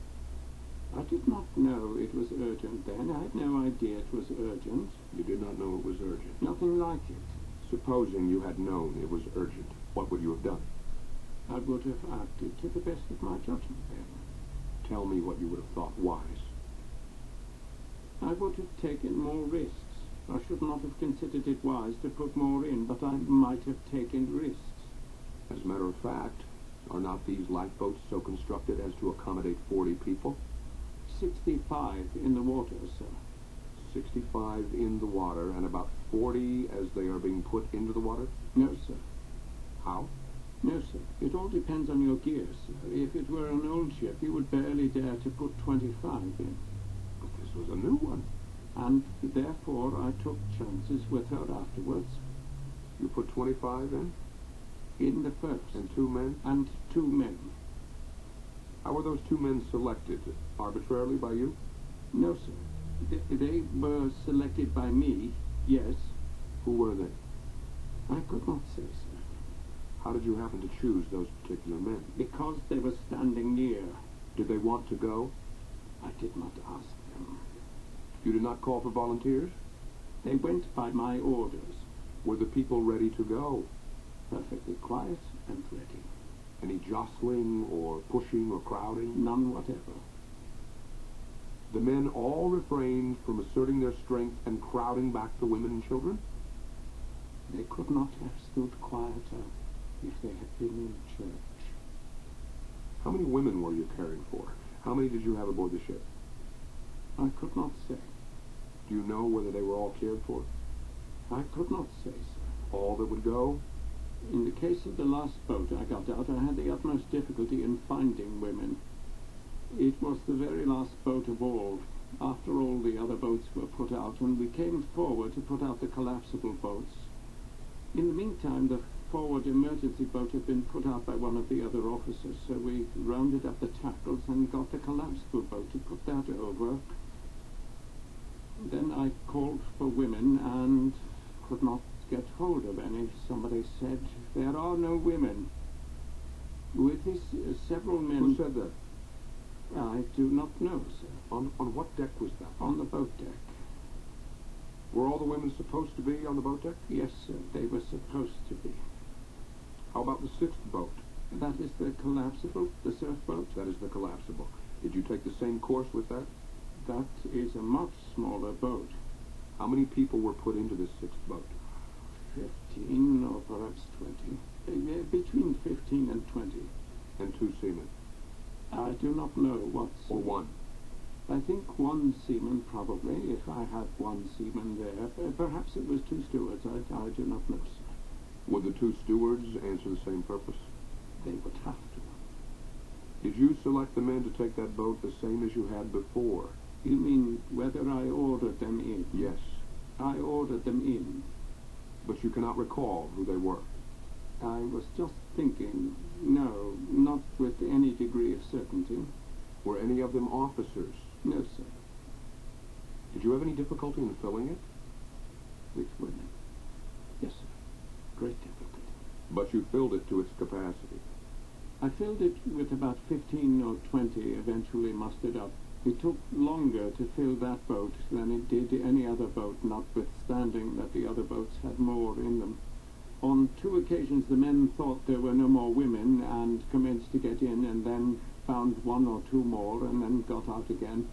I did not know it was urgent then. I had no idea it was urgent. You did not know it was urgent? Nothing like it. Supposing you had known it was urgent, what would you have done? I would have acted to the best of my judgment then. Tell me what you would have thought wise. I would have taken more risks. I should not have considered it wise to put more in, but I might have taken risks. As a matter of fact, are not these lifeboats so constructed as to accommodate 40 people? 65 in the water, sir. 65 in the water, and about 40 as they are being put into the water? No, sir. How? No, sir. It all depends on your gear, sir. If it were an old ship, you would barely dare to put 25 in. But this was a new one. And therefore I took chances with her afterwards. You put 25 in? In the first. And 2 men? And 2 men. How were those 2 men selected? Arbitrarily by you? No, sir. They were selected by me, yes. Who were they? I could not say, sir. How did you happen to choose those particular men? Because they were standing near. Did they want to go? I did not ask them. You did not call for volunteers? They went by my orders. Were the people ready to go? Perfectly quiet and ready. Any jostling or pushing or crowding? None whatever. The men all refrained from asserting their strength and crowding back the women and children? They could not have stood quieter if they had been in church. How many women were you caring for? How many did you have aboard the ship? I could not say. Do you know whether they were all cared for? I could not say, sir. All that would go? In the case of the last boat I got out, I had the utmost difficulty in finding women. It was the very last boat of all, after all the other boats were put out, and we came forward to put out the collapsible boats. In the meantime, the forward emergency boat had been put out by one of the other officers, so we rounded up the tackles and got the collapsible boat to put that over. Then I called for women and could not get hold of any. Somebody said, "There are no women." With this, several men... Who said that? I do not know, sir. On what deck was that? On the boat deck. Were all the women supposed to be on the boat deck? Yes, sir, they were supposed to be. How about the 6th boat? That is the collapsible, the surf boat? That is the collapsible. Did you take the same course with that? That is a much smaller boat. How many people were put into this 6th boat? 15 or perhaps 20. Between 15 and 20. And 2 seamen? I do not know what... Or 1? I think 1 seaman, probably, if I had 1 seaman there. Perhaps it was 2 stewards. I do not know, sir. Would the 2 stewards answer the same purpose? They would have to. Did you select the men to take that boat the same as you had before? You mean whether I ordered them in? Yes. I ordered them in. But you cannot recall who they were? I was just thinking. No, not with any degree of certainty. Were any of them officers? No, sir. Did you have any difficulty in filling it? With women? Yes, sir. Great difficulty. But you filled it to its capacity? I filled it with about 15 or 20 eventually mustered up. It took longer to fill that boat than it did any other boat, notwithstanding that the other boats had more in them. On 2 occasions the men thought there were no more women and commenced to get in, and then found 1 or 2 more and then got out again.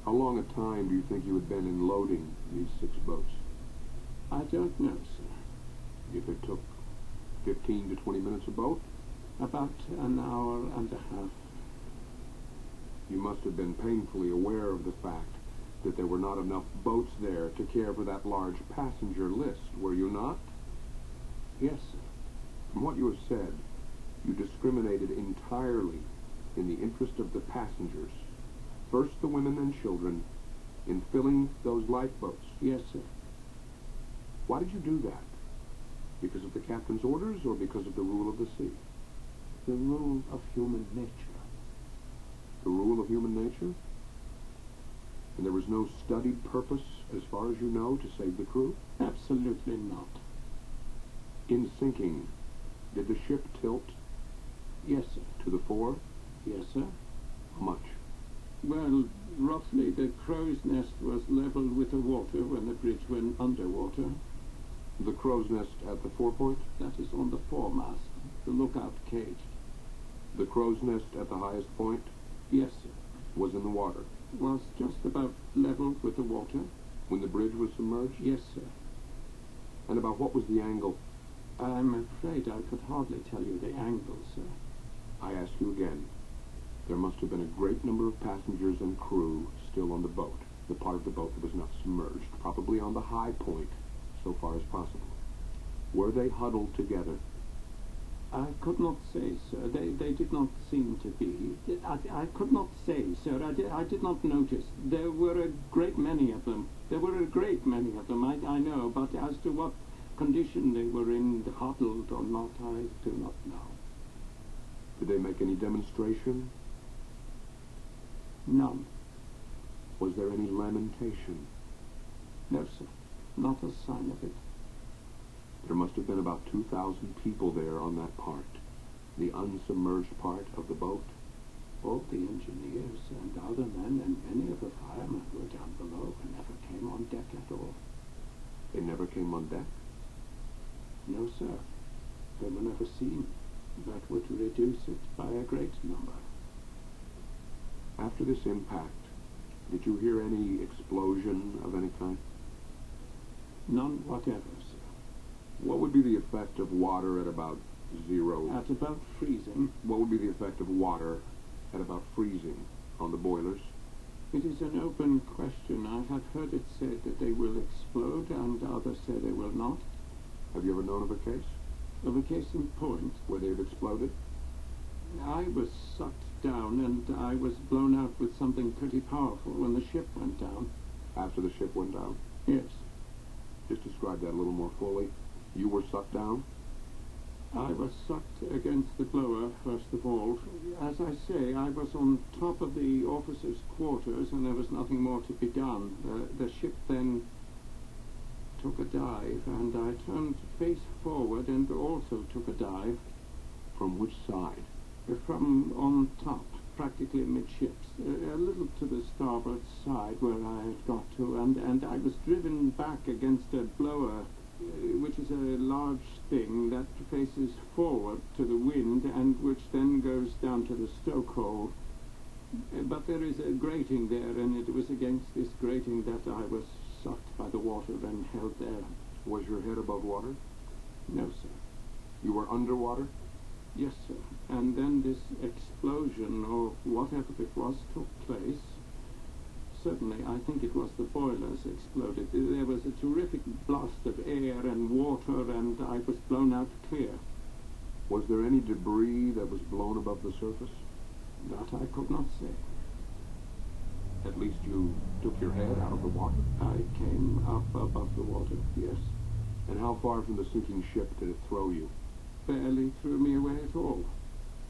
How long a time do you think you had been in loading these 6 boats? I don't know, sir. If it took 15 to 20 minutes a boat? About an hour and a half. You must have been painfully aware of the fact that there were not enough boats there to care for that large passenger list, were you not? Yes, sir. From what you have said, you discriminated entirely in the interest of the passengers, first the women and children, in filling those lifeboats. Yes, sir. Why did you do that? Because of the captain's orders or because of the rule of the sea? The rule of human nature. The rule of human nature? And there was no studied purpose, as far as you know, to save the crew? Absolutely not. In sinking, did the ship tilt? Yes, sir. To the fore? Yes, sir. How much? Well, roughly the crow's nest was level with the water when the bridge went underwater. The crow's nest at the forepoint? That is on the foremast, the lookout cage. The crow's nest at the highest point? Yes, sir. Was in the water? Was just about level with the water. When the bridge was submerged? Yes, sir. And about what was the angle? I'm afraid I could hardly tell you the angle, sir. I ask you again. There must have been a great number of passengers and crew still on the boat, the part of the boat that was not submerged, probably on the high point, so far as possible. Were they huddled together? I could not say, sir. They did not seem to be. I could not say, sir. I did not notice. There were a great many of them. I know, but as to what condition they were in, huddled or not, I do not know. Did they make any demonstration? None. Was there any lamentation? No, sir. Not a sign of it. There must have been about 2,000 people there on that part, the unsubmerged part of the boat. All the engineers and other men and many of the firemen were down below and never came on deck at all. They never came on deck? No, sir. They were never seen. That would reduce it by a great number. After this impact, did you hear any explosion of any kind? None whatever, sir. What would be the effect of water at about zero? At about freezing. What would be the effect of water at about freezing on the boilers? It is an open question. I have heard it said that they will explode, and others say they will not. Have you ever known of a case? Of a case in point. Where they've exploded? I was sucked down, and I was blown out with something pretty powerful when the ship went down. After the ship went down? Yes. Just describe that a little more fully. You were sucked down? I was sucked against the blower, first of all. As I say, I was on top of the officers' quarters, and there was nothing more to be done. The ship then took a dive, and I turned face forward and also took a dive. From which side? From on top, practically amidships, a little to the starboard side where I had got to, and I was driven back against a blower, which is a large thing that faces forward to the wind and which then goes down to the stokehole. But there is a grating there, and it was against this grating that I was sucked by the water and held there. Was your head above water? No, sir. You were underwater? Yes, sir. And then this explosion, or whatever it was, took place. Certainly, I think it was the boilers exploded. There was a terrific blast of air and water, and I was blown out clear. Was there any debris that was blown above the surface? That I could not say. At least you took your head out of the water? I came up above the water, yes. And how far from the sinking ship did it throw you? Barely threw me away at all.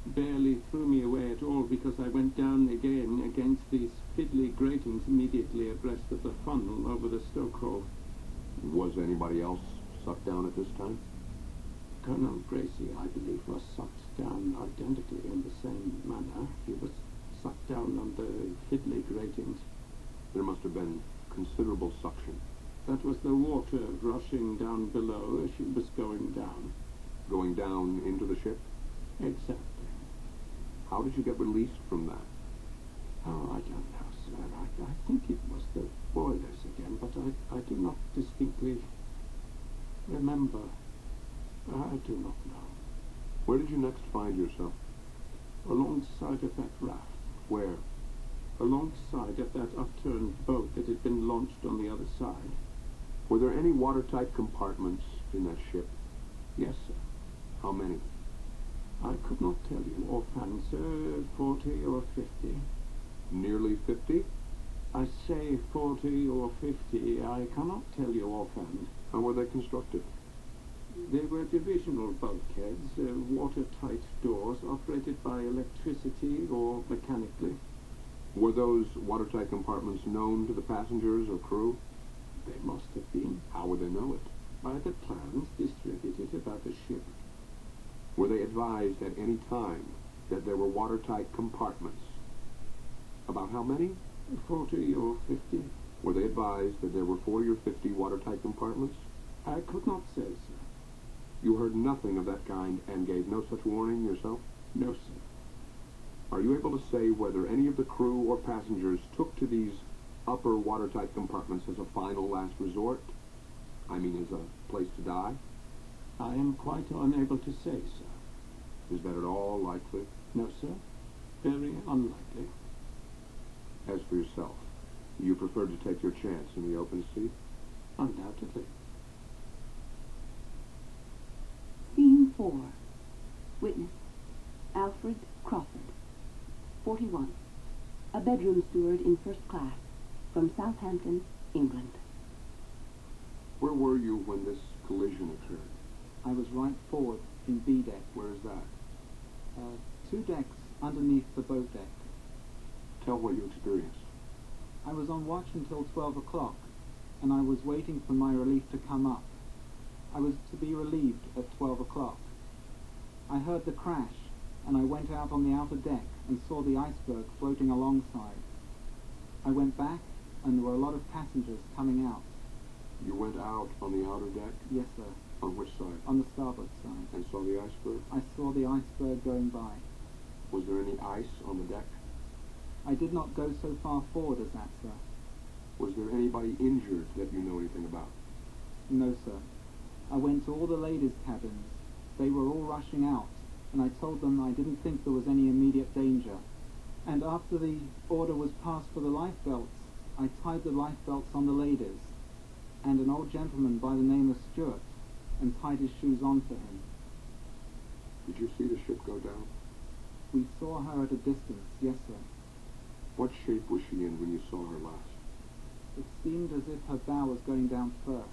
Barely threw me away at all, because I went down again against these fiddly gratings immediately abreast of the funnel over the stokehole. Was anybody else sucked down at this time? Colonel Gracie, I believe, was sucked down identically in the same manner. He was sucked down on the fiddly gratings. There must have been considerable suction. That was the water rushing down below as she was going down. Going down into the ship? Exactly. How did you get released from that? Oh, I don't know, sir. I think it was the boilers again, but I do not distinctly remember. I do not know. Where did you next find yourself? Alongside of that raft. Where? Alongside of that upturned boat that had been launched on the other side. Were there any watertight compartments in that ship? Yes, sir. How many? I could not tell you offhand, sir. 40 or 50. Nearly 50? I say 40 or 50. I cannot tell you offhand. How were they constructed? They were divisional bulkheads, watertight doors operated by electricity or mechanically. Were those watertight compartments known to the passengers or crew? They must have been. How would they know it? By the plans distributed about the ship. Were they advised at any time that there were watertight compartments? About how many? 40 or 50. Were they advised that there were 40 or 50 watertight compartments? I could not say, sir. You heard nothing of that kind and gave no such warning yourself? No, sir. Are you able to say whether any of the crew or passengers took to these upper watertight compartments as a final last resort? I mean, as a place to die? I am quite unable to say, sir. Is that at all likely? No, sir. Very unlikely. As for yourself, you preferred to take your chance in the open sea? Undoubtedly. Scene 4. Witness, Alfred Crawford, 41. A bedroom steward in first class, from Southampton, England. Where were you when this collision occurred? I was right forward in B deck. Where is that? 2 decks underneath the boat deck. Tell what you experienced. I was on watch until 12 o'clock, and I was waiting for my relief to come up. I was to be relieved at 12 o'clock. I heard the crash, and I went out on the outer deck and saw the iceberg floating alongside. I went back, and there were a lot of passengers coming out. You went out on the outer deck? Yes, sir. On which side? On the starboard side. And saw the iceberg? I saw the iceberg going by. Was there any ice on the deck? I did not go so far forward as that, sir. Was there anybody injured that you know anything about? No, sir. I went to all the ladies' cabins. They were all rushing out, and I told them I didn't think there was any immediate danger. And after the order was passed for the life belts, I tied the life belts on the ladies, and an old gentleman by the name of Stewart, and tied his shoes on for him. Did you see the ship go down? We saw her at a distance, yes, sir. What shape was she in when you saw her last? It seemed as if her bow was going down first.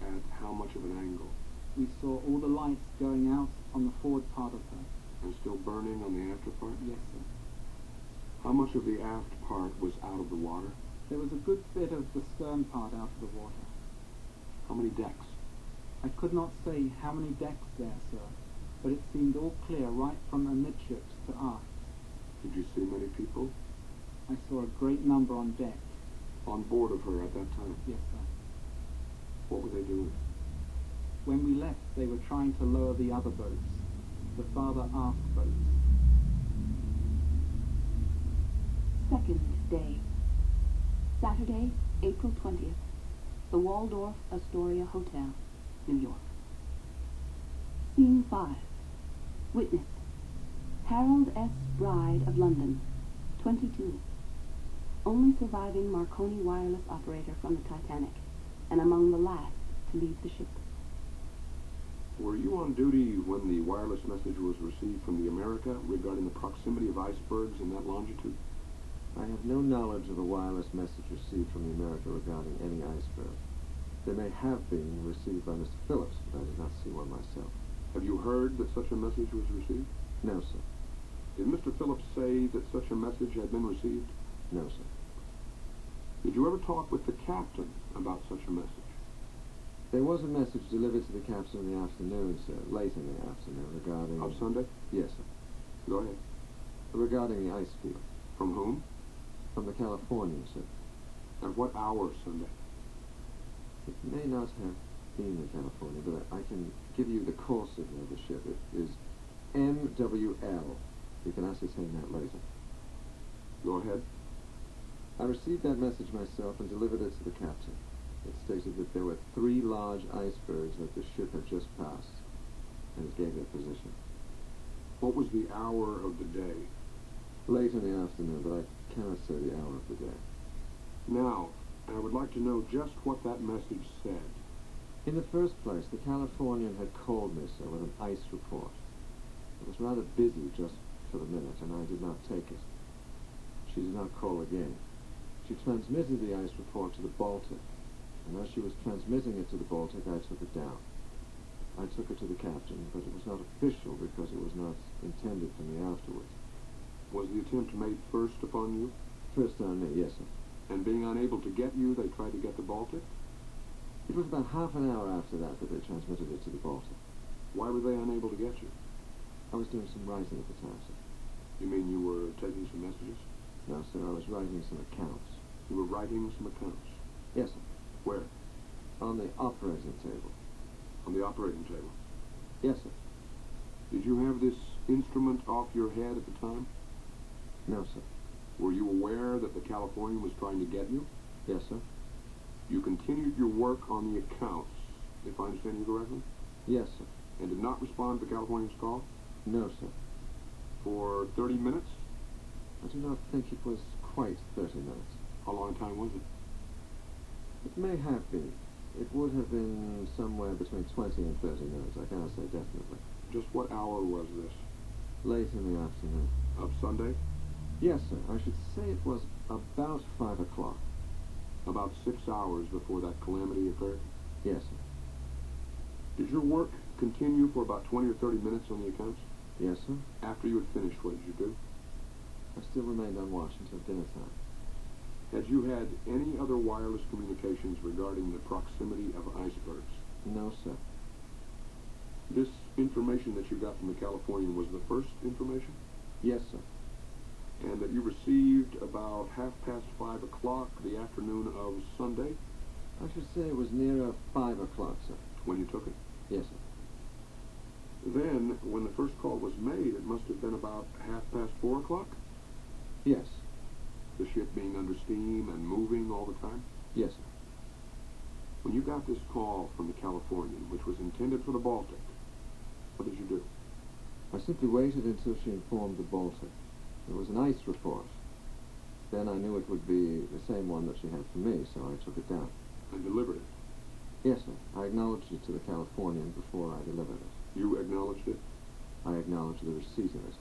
At how much of an angle? We saw all the lights going out on the forward part of her. And still burning on the after part? Yes, sir. How much of the aft part was out of the water? There was a good bit of the stern part out of the water. How many decks? I could not say how many decks there, sir, but it seemed all clear right from amidships to aft. Did you see many people? I saw a great number on deck. On board of her at that time? Yes, sir. What were they doing? When we left, they were trying to lower the other boats, the farther aft boats. Second day. Saturday, April 20th. The Waldorf Astoria Hotel, New York. Scene 5. Witness, Harold S. Bride of London, 22. Only surviving Marconi wireless operator from the Titanic, and among the last to leave the ship. Were you on duty when the wireless message was received from the America regarding the proximity of icebergs in that longitude? I have no knowledge of the wireless message received from the America regarding any iceberg. They may have been received by Mr. Phillips, but I did not see one myself. Have you heard that such a message was received? No, sir. Did Mr. Phillips say that such a message had been received? No, sir. Did you ever talk with the captain about such a message? There was a message delivered to the captain in the afternoon, sir, late in the afternoon, regarding... Of Sunday? Yes, sir. Go ahead. Regarding the ice field. From whom? From the Californian, sir. At what hour Sunday? It may not have been the California, but I can give you the call signal of the ship. It is MWL. You can ascertain that later. Go ahead. I received that message myself and delivered it to the captain. It stated that there were 3 large icebergs that the ship had just passed, and it gave their position. What was the hour of the day? Late in the afternoon, but I cannot say the hour of the day. Now, I would like to know just what that message said. In the first place, the Californian had called me, sir, with an ice report. It was rather busy just for the minute, and I did not take it. She did not call again. She transmitted the ice report to the Baltic, and as she was transmitting it to the Baltic, I took it down. I took it to the captain, but it was not official because it was not intended for me afterwards. Was the attempt made first upon you? First on me, yes, sir. And being unable to get you, they tried to get the Baltic? It was about half an hour after that they transmitted it to the Baltic. Why were they unable to get you? I was doing some writing at the time, sir. You mean you were taking some messages? No, sir, I was writing some accounts. You were writing some accounts? Yes, sir. Where? On the operating table. On the operating table? Yes, sir. Did you have this instrument off your head at the time? No, sir. Were you aware that the Californian was trying to get you? Yes, sir. You continued your work on the accounts, if I understand you correctly? Yes, sir. And did not respond to the Californian's call? No, sir. For 30 minutes? I do not think it was quite 30 minutes. How long a time was it? It may have been. It would have been somewhere between 20 and 30 minutes. I cannot say definitely. Just what hour was this? Late in the afternoon. Of Sunday? Yes, sir. I should say it was about 5 o'clock. About 6 hours before that calamity occurred? Yes, sir. Did your work continue for about 20 or 30 minutes on the accounts? Yes, sir. After you had finished, what did you do? I still remained on watch until dinner time. Had you had any other wireless communications regarding the proximity of icebergs? No, sir. This information that you got from the Californian was the first information? Yes, sir. And that you received about 5:30 the afternoon of Sunday? I should say it was nearer 5 o'clock, sir. When you took it? Yes, sir. Then, when the first call was made, it must have been about 4:30? Yes. The ship being under steam and moving all the time? Yes, sir. When you got this call from the Californian, which was intended for the Baltic, what did you do? I simply waited until she informed the Baltic. It was an ice report. Then I knew it would be the same one that she had for me, so I took it down. And delivered it? Yes, sir. I acknowledged it to the Californian before I delivered it. You acknowledged it? I acknowledged the receipt of it.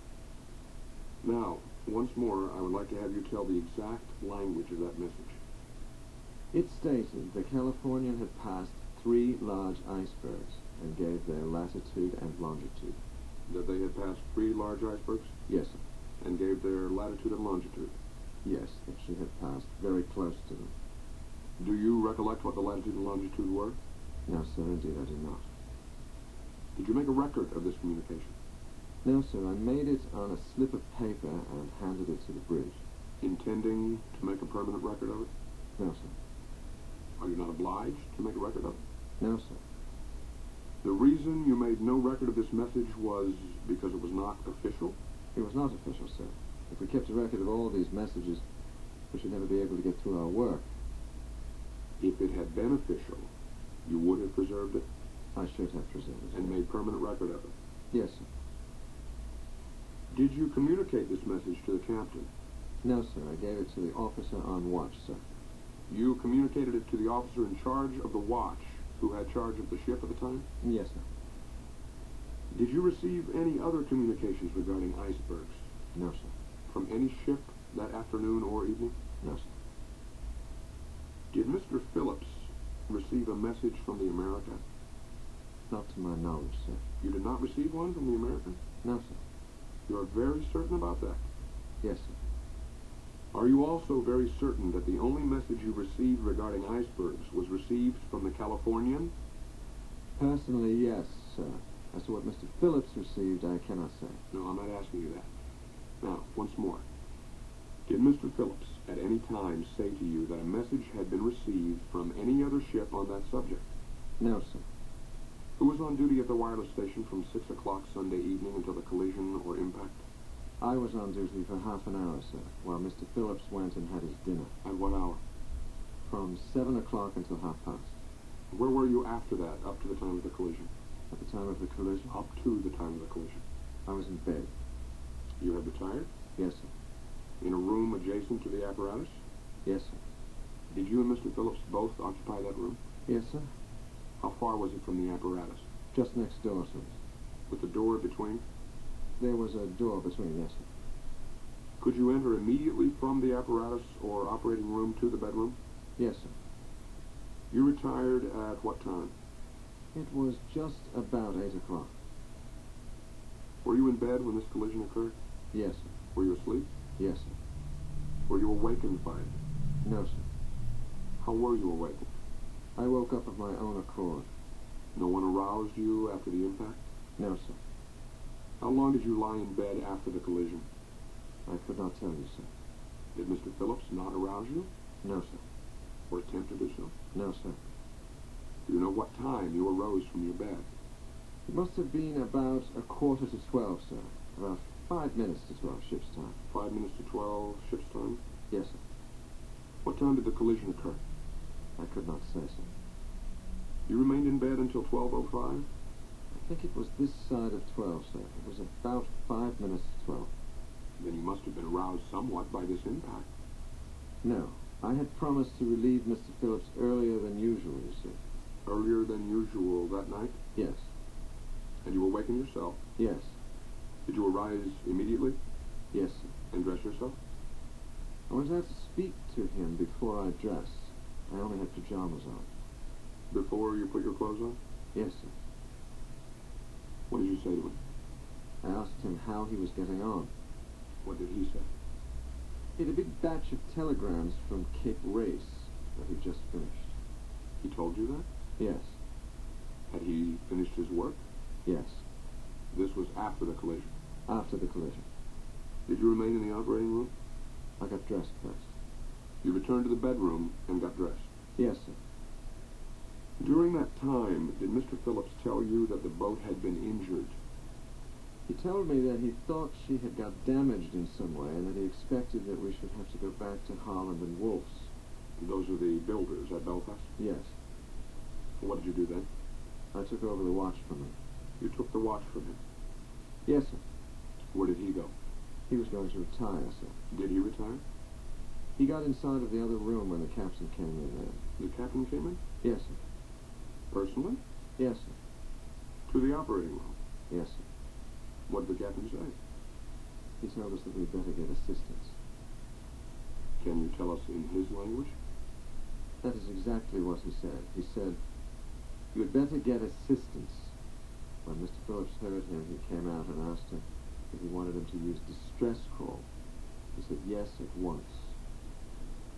Now, once more, I would like to have you tell the exact language of that message. It stated the Californian had passed 3 large icebergs and gave their latitude and longitude. That they had passed 3 large icebergs? Yes, sir. And gave their latitude and longitude? Yes, that she had passed very close to them. Do you recollect what the latitude and longitude were? No, sir, indeed I do not. Did you make a record of this communication? No, sir, I made it on a slip of paper and handed it to the bridge. Intending to make a permanent record of it? No, sir. Are you not obliged to make a record of it? No, sir. The reason you made no record of this message was because it was not official? It was not official, sir. If we kept a record of all these messages, we should never be able to get through our work. If it had been official, you would have preserved it? I should have preserved it. And made permanent record of it? Yes, sir. Did you communicate this message to the captain? No, sir. I gave it to the officer on watch, sir. You communicated it to the officer in charge of the watch, who had charge of the ship at the time? Yes, sir. Did you receive any other communications regarding icebergs? No, sir. From any ship that afternoon or evening? No, sir. Did Mr. Phillips receive a message from the America? Not to my knowledge, sir. You did not receive one from the American? No, sir. You are very certain about that? Yes, sir. Are you also very certain that the only message you received regarding icebergs was received from the Californian? Personally, yes, sir. As to what Mr. Phillips received, I cannot say. No, I'm not asking you that. Now, once more. Did Mr. Phillips at any time say to you that a message had been received from any other ship on that subject? No, sir. Who was on duty at the wireless station from 6 o'clock Sunday evening until the collision or impact? I was on duty for half an hour, sir, while Mr. Phillips went and had his dinner. At what hour? From 7 o'clock until 1:30. Where were you after that, up to the time of the collision? At the time of the collision, Up to the time of the collision. I was in bed. You had retired? Yes, sir. In a room adjacent to the apparatus? Yes, sir. Did you and Mr. Phillips both occupy that room? Yes, sir. How far was it from the apparatus? Just next door, sir. With the door between? There was a door between, yes, sir. Could you enter immediately from the apparatus or operating room to the bedroom? Yes, sir. You retired at what time? It was just about 8 o'clock. Were you in bed when this collision occurred? Yes, sir. Were you asleep? Yes, sir. Were you awakened by it? No, sir. How were you awakened? I woke up of my own accord. No one aroused you after the impact? No, sir. How long did you lie in bed after the collision? I could not tell you, sir. Did Mr. Phillips not arouse you? No, sir. Or attempt to do so? No, sir. Do you know what time you arose from your bed? It must have been about 11:45, sir. About 5 minutes to 12 ship's time. 5 minutes to 12 ship's time? Yes, sir. What time did the collision occur? I could not say, sir. You remained in bed until 12:05? I think it was this side of 12, sir. It was about 5 minutes to 12. Then you must have been aroused somewhat by this impact. No. I had promised to relieve Mr. Phillips earlier than usual, you see. Earlier than usual that night? Yes. And you awakened yourself? Yes. Did you arise immediately? Yes, sir. And dress yourself? I was out to speak to him before I dressed. I only had pajamas on. Before you put your clothes on? Yes, sir. What did you say to him? I asked him how he was getting on. What did he say? He had a big batch of telegrams from Cape Race that he'd just finished. He told you that? Yes. Had he finished his work? Yes. This was after the collision? After the collision. Did you remain in the operating room? I got dressed first. You returned to the bedroom and got dressed? Yes, sir. During that time, did Mr. Phillips tell you that the boat had been injured? He told me that he thought she had got damaged in some way and that he expected that we should have to go back to Holland and Wolf's. Those are the builders at Belfast? Yes. What did you do then? I took over the watch from him. You took the watch from him? Yes, sir. Where did he go? He was going to retire, sir. Did he retire? He got inside of the other room when the captain came in there. The captain came in? Yes, sir. Personally? Yes, sir. To the operating room? Yes, sir. What did the captain say? He told us that we'd better get assistance. Can you tell us in his language? That is exactly what he said. He said, "You had better get assistance." When Mr. Phillips heard him, he came out and asked him if he wanted him to use distress call. He said yes at once.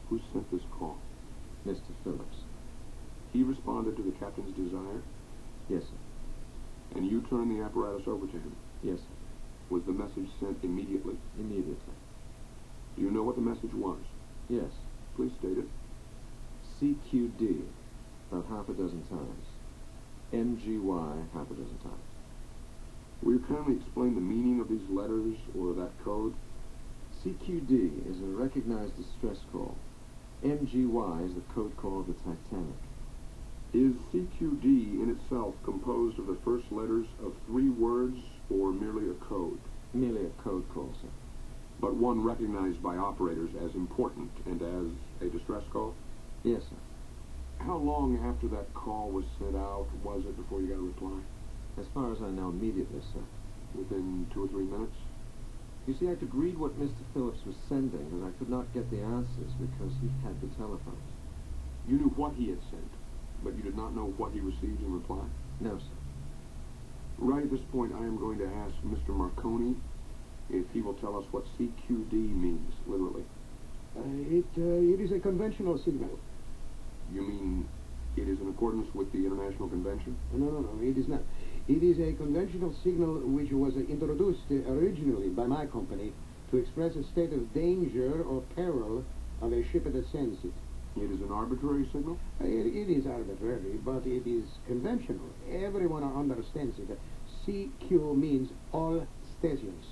Who sent this call? Mr. Phillips. He responded to the captain's desire? Yes, sir. And you turned the apparatus over to him? Yes, sir. Was the message sent immediately? Immediately. Do you know what the message was? Yes. Please state it. CQD, about half a dozen times. MGY, half a dozen times. Will you kindly explain the meaning of these letters or that code? CQD is a recognized distress call. MGY is the code call of the Titanic. Is CQD in itself composed of the first letters of 3 words or merely a code? Merely a code call, sir. But one recognized by operators as important and as a distress call? Yes, sir. How long after that call was sent out was it before you got a reply? As far as I know, immediately, sir. Within 2 or 3 minutes? You see, I could read what Mr. Phillips was sending, but I could not get the answers because he had the telephones. You knew what he had sent, but you did not know what he received in reply? No, sir. Right at this point, I am going to ask Mr. Marconi if he will tell us what CQD means, literally. It is a conventional signal. You mean it is in accordance with the International Convention? No, it is not. It is a conventional signal which was introduced originally by my company to express a state of danger or peril of a ship that sends it. It is an arbitrary signal? It is arbitrary, but it is conventional. Everyone understands it. CQ means all stations.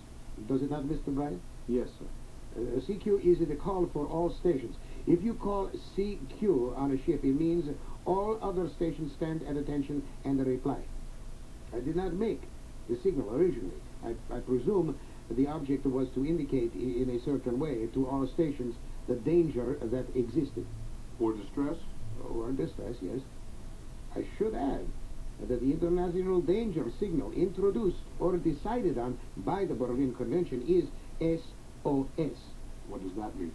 Does it not, Mr. Bryan? Yes, sir. CQ is the call for all stations. If you call CQ on a ship, it means all other stations stand at attention and reply. I did not make the signal originally. I presume the object was to indicate in a certain way to all stations the danger that existed. Or distress? Or distress, yes. I should add that the international danger signal introduced or decided on by the Berlin Convention is SOS. What does that mean?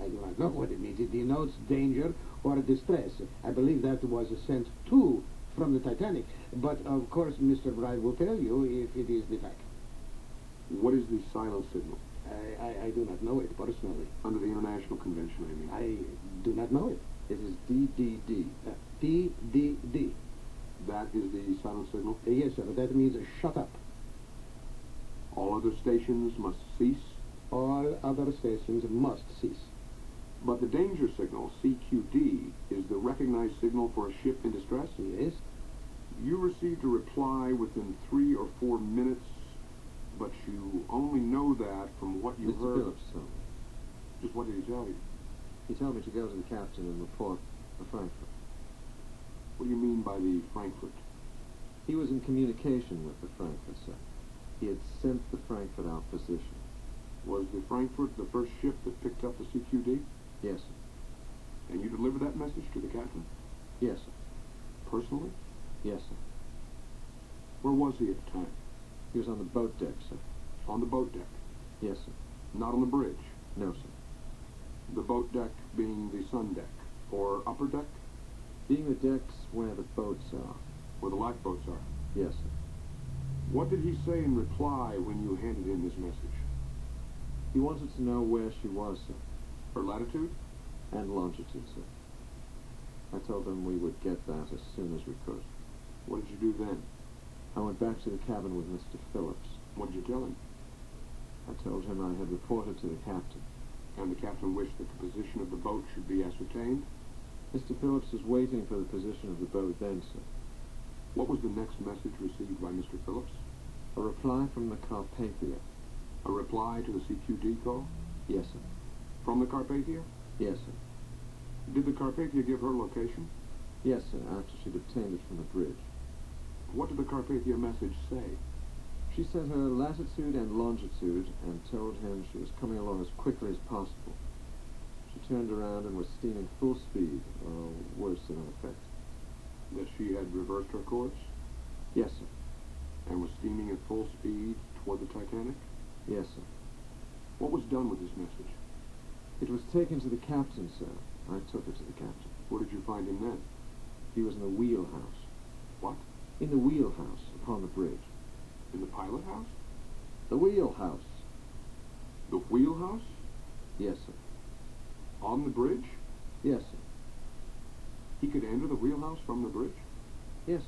I do not know what it means. It denotes danger or distress. I believe that was sent to from the Titanic. But, of course, Mr. Bride will tell you if it is the fact. What is the silent signal? I do not know it personally. Under the International Convention, I mean. I do not know it. It is DDD. DDD. That is the silent signal? Yes, sir. That means shut up. All other stations must cease? All other stations must cease. But the danger signal, CQD, is the recognized signal for a ship in distress? Yes. You received a reply within 3 or 4 minutes, but you only know that from what you Mr. heard. Phillips told me. Just what did he tell you? He told me to go to the captain and report the Frankfurt. What do you mean by the Frankfurt? He was in communication with the Frankfurt, sir. He had sent the Frankfurt out position. Was the Frankfurt the first ship that picked up the CQD? Yes, sir. And you delivered that message to the captain? Yes, sir. Personally? Yes, sir. Where was he at the time? He was on the boat deck, sir. On the boat deck? Yes, sir. Not on the bridge? No, sir. The boat deck being the sun deck? Or upper deck? Being the decks where the boats are. Where the lifeboats are? Yes, sir. What did he say in reply when you handed in this message? He wanted to know where she was, sir. Her latitude? And longitude, sir. I told them we would get that as soon as we could. What did you do then? I went back to the cabin with Mr. Phillips. What did you tell him? I told him I had reported to the captain. And the captain wished that the position of the boat should be ascertained? Mr. Phillips was waiting for the position of the boat then, sir. What was the next message received by Mr. Phillips? A reply from the Carpathia. A reply to the CQD call? Yes, sir. From the Carpathia? Yes, sir. Did the Carpathia give her location? Yes, sir, after she'd obtained it from the bridge. What did the Carpathia message say? She said her latitude and longitude and told him she was coming along as quickly as possible. She turned around and was steaming full speed, or worse to that effect. That she had reversed her course? Yes, sir. And was steaming at full speed toward the Titanic? Yes, sir. What was done with this message? It was taken to the captain, sir. I took it to the captain. Where did you find him then? He was in the wheelhouse. What? In the wheelhouse, upon the bridge. In the pilot house? The wheelhouse. The wheelhouse? Yes, sir. On the bridge? Yes, sir. He could enter the wheelhouse from the bridge? Yes,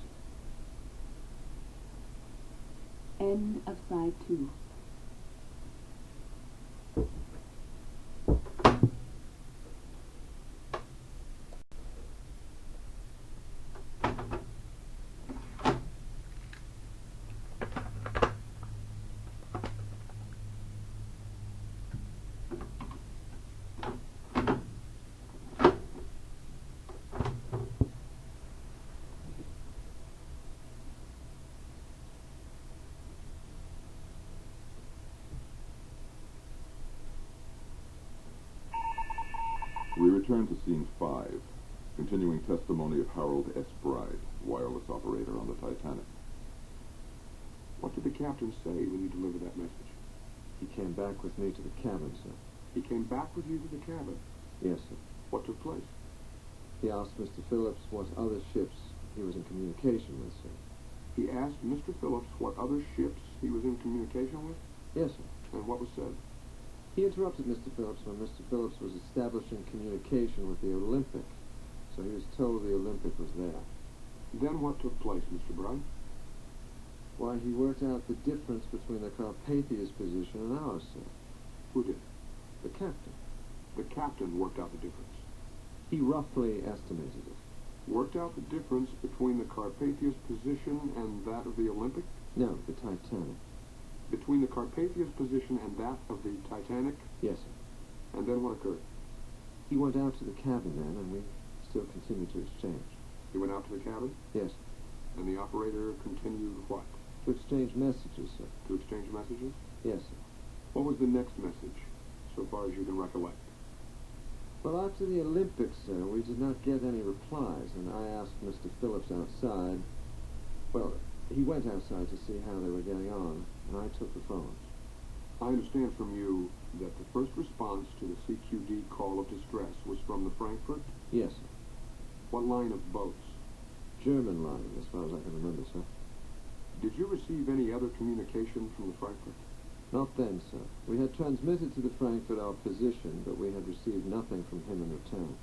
sir. End of side 2. We return to scene 5, continuing testimony of Harold S. Bride, wireless operator on the Titanic. What did the captain say when you delivered that message? He came back with me to the cabin, sir. He came back with you to the cabin? Yes, sir. What took place? He asked Mr. Phillips what other ships he was in communication with, sir. He asked Mr. Phillips what other ships he was in communication with? Yes, sir. And what was said? He interrupted Mr. Phillips when Mr. Phillips was establishing communication with the Olympic, so he was told the Olympic was there. Then what took place, Mr. Bride? Why, he worked out the difference between the Carpathia's position and ours, sir. Who did? The captain. The captain worked out the difference. He roughly estimated it. Worked out the difference between the Carpathia's position and that of the Olympic? No, the Titanic. Between the Carpathia's position and that of the Titanic? Yes, sir. And then what occurred? He went out to the cabin then, and we still continued to exchange. He went out to the cabin? Yes, And the operator continued what? to exchange messages, sir. To exchange messages? Yes, sir. What was the next message, so far as you can recollect? Well, after the Olympics, sir, we did not get any replies, and I asked Mr. Phillips outside. Well, he went outside to see how they were getting on, and I took the phone. I understand from you that the first response to the CQD call of distress was from the Frankfurt? Yes, sir. What line of boats? German line, as far as I can remember, sir. Did you receive any other communication from the Frankfurt? Not then, sir. We had transmitted to the Frankfurt our position, but we had received nothing from him in return.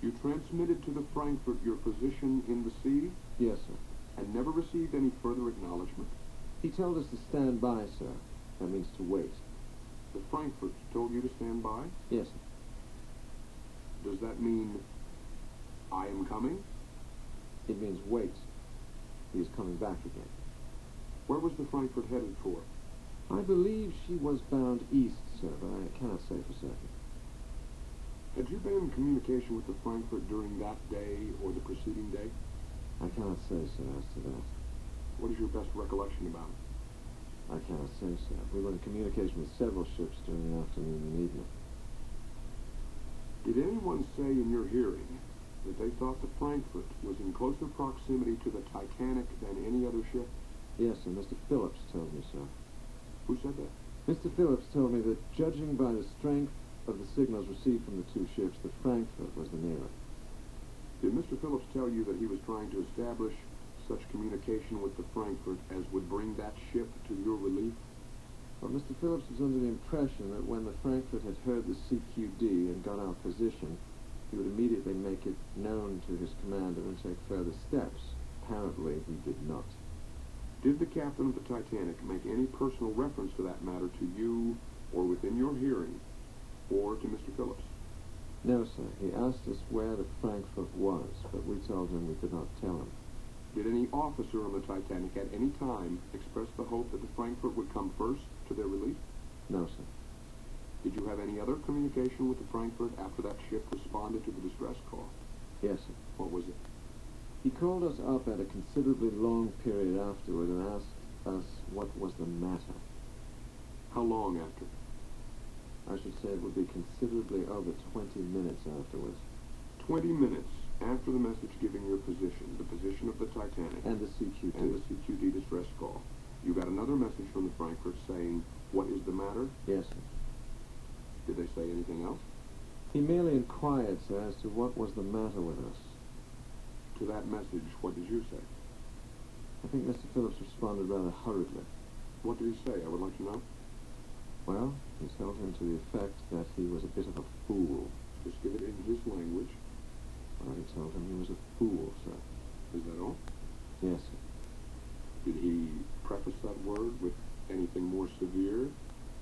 You transmitted to the Frankfurt your position in the sea? Yes, sir. And never received any further acknowledgement? He told us to stand by, sir. That means to wait. The Frankfurt told you to stand by? Yes, sir. Does that mean, I am coming? It means wait. He is coming back again. Where was the Frankfurt headed for? I believe she was bound east, sir, but I cannot say for certain. Had you been in communication with the Frankfurt during that day or the preceding day? I cannot say, sir, as to that. What is your best recollection about it? I cannot say, sir. We were in communication with several ships during the afternoon and evening. Did anyone say in your hearing that they thought the Frankfurt was in closer proximity to the Titanic than any other ship? Yes, sir. Mr. Phillips told me so. Who said that? Mr. Phillips told me that, judging by the strength of the signals received from the two ships, the Frankfurt was the nearer. Did Mr. Phillips tell you that he was trying to establish such communication with the Frankfurt as would bring that ship to your relief? Well, Mr. Phillips was under the impression that when the Frankfurt had heard the CQD and got our position, he would immediately make it known to his commander and take further steps. Apparently, he did not. Did the captain of the Titanic make any personal reference to that matter to you, or within your hearing, or to Mr. Phillips? No, sir. He asked us where the Frankfurt was, but we told him we could not tell him. Did any officer on the Titanic at any time express the hope that the Frankfurt would come first to their relief? No, sir. Did you have any other communication with the Frankfurt after that ship responded to the distress call? Yes, sir. What was it? He called us up at a considerably long period afterward and asked us what was the matter. How long after? I should say it would be considerably over 20 minutes afterwards. 20 minutes after the message giving your position, the position of the Titanic, And the CQD. and the CQD distress call, you got another message from the Frankfurt saying, "What is the matter?" Yes, sir. Did they say anything else? He merely inquired, sir, as to what was the matter with us. To that message, what did you say? I think Mr. Phillips responded rather hurriedly. What did he say? I would like to know. Well, he told him to the effect that he was a bit of a fool. Just give it in his language. Well, he told him he was a fool, sir. Is that all? Yes, sir. Did he preface that word with anything more severe?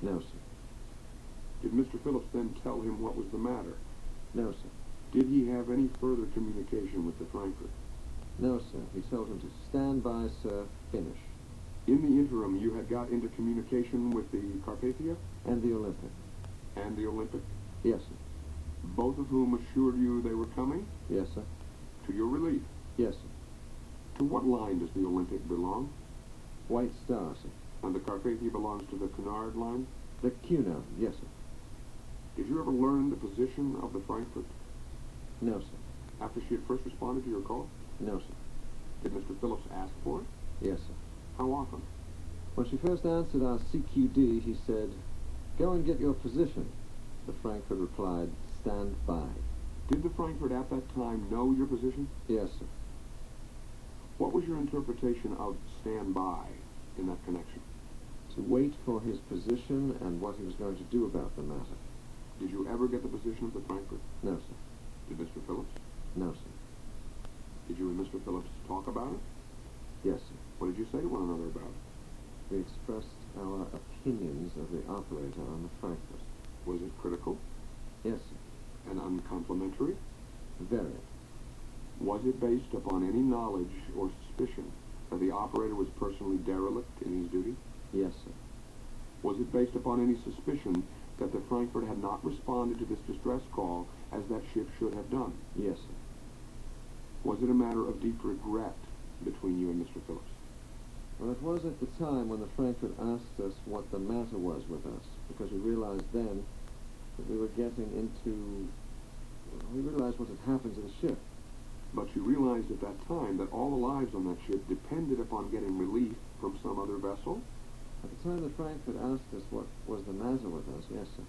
No, sir. Did Mr. Phillips then tell him what was the matter? No, sir. Did he have any further communication with the Frankfurt? No, sir. He told him to stand by, sir, finish. In the interim, you had got into communication with the Carpathia And the Olympic. and the Olympic, Yes, sir. both of whom assured you they were coming Yes, sir. to your relief. Yes, sir. To what line does the Olympic belong? White Star, sir. And the Carpathia belongs to the Cunard line? The Cunard, yes, sir. Did you ever learn the position of the Frankfurt No, sir. after she had first responded to your call? No, sir. Did Mr. Phillips ask for it? Yes, sir. How often? When she first answered our CQD, he said, "Go and get your position." The Frankfurt replied, "Stand by." Did the Frankfurt at that time know your position? Yes, sir. What was your interpretation of stand by in that connection? To wait for his position and what he was going to do about the matter. Did you ever get the position of the Frankfurt? No, sir. Did Mr. Phillips? No, sir. Did you and Mr. Phillips talk about it? Yes, sir. What did you say to one another about it? We expressed our opinions of the operator on the Frankfurt. Was it critical Yes, sir. and uncomplimentary? Very. Was it based upon any knowledge or suspicion that the operator was personally derelict in his duty? Yes, sir. Was it based upon any suspicion that the Frankfurt had not responded to this distress call as that ship should have done? Yes, sir. Was it a matter of deep regret between you and Mr. Phillips? Well, it was at the time when the Frankfurt asked us what the matter was with us, because we realized then that we were getting into... We realized what had happened to the ship. But you realized at that time that all the lives on that ship depended upon getting relief from some other vessel? At the time the Frankfurt asked us what was the matter with us, yes, sir.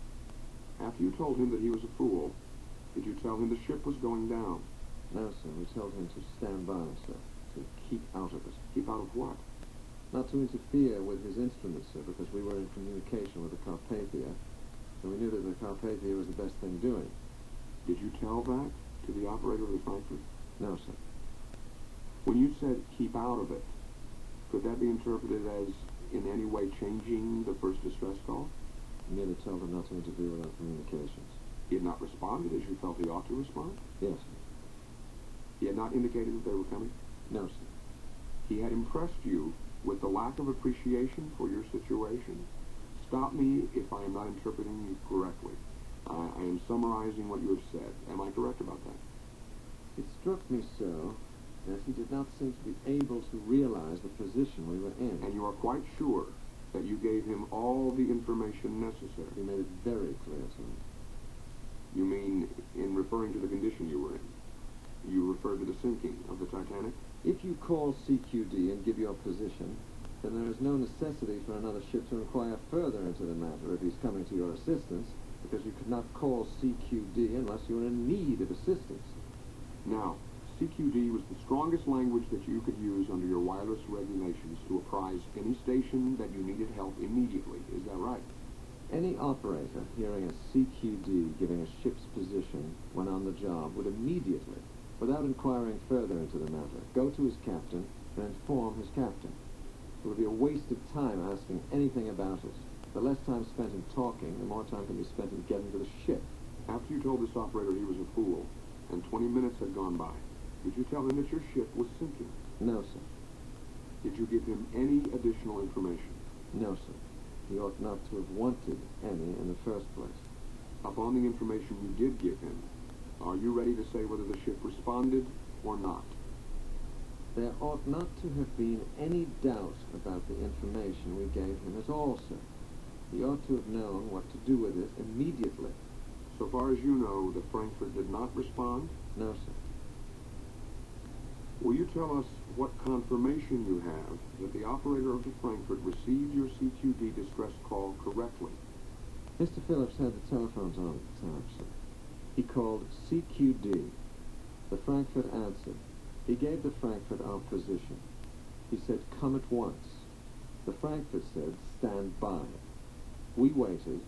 After you told him that he was a fool, did you tell him the ship was going down? No, sir. We told him to stand by, sir. To keep out of it. Keep out of what? Not to interfere with his instruments, sir, because we were in communication with the Carpathia, and we knew that the Carpathia was the best thing doing. Did you tell that to the operator of the Frankfurt? No, sir. When you said keep out of it, could that be interpreted as in any way changing the first distress call? I merely told him not to interfere with our communications. He had not responded as you felt he ought to respond? Yes, sir. He had not indicated that they were coming? No, sir. He had impressed you with the lack of appreciation for your situation? Stop me if I am not interpreting you correctly. I am summarizing what you have said. Am I correct about that? It struck me so that he did not seem to be able to realize the position we were in. And you are quite sure that you gave him all the information necessary? He made it very clear to me. You mean in referring to the condition you were in? You referred to the sinking of the Titanic? If you call CQD and give your position, then there is no necessity for another ship to inquire further into the matter if he's coming to your assistance, because you could not call CQD unless you were in need of assistance. Now, CQD was the strongest language that you could use under your wireless regulations to apprise any station that you needed help immediately. Is that right? Any operator hearing a CQD giving a ship's position when on the job would immediately, without inquiring further into the matter, go to his captain and inform his captain. It would be a waste of time asking anything about it. The less time spent in talking, the more time can be spent in getting to the ship. After you told this operator he was a fool, and 20 minutes had gone by, did you tell him that your ship was sinking? No, sir. Did you give him any additional information? No, sir. He ought not to have wanted any in the first place. Upon the information you did give him, are you ready to say whether the ship responded or not? There ought not to have been any doubt about the information we gave him at all, sir. He ought to have known what to do with it immediately. So far as you know, the Frankfurt did not respond? No, sir. Will you tell us what confirmation you have that the operator of the Frankfurt received your CQD distress call correctly? Mr. Phillips had the telephones on at the time, sir. He called CQD. The Frankfurt answered. He gave the Frankfurt our position. He said, come at once. The Frankfurt said, stand by. We waited,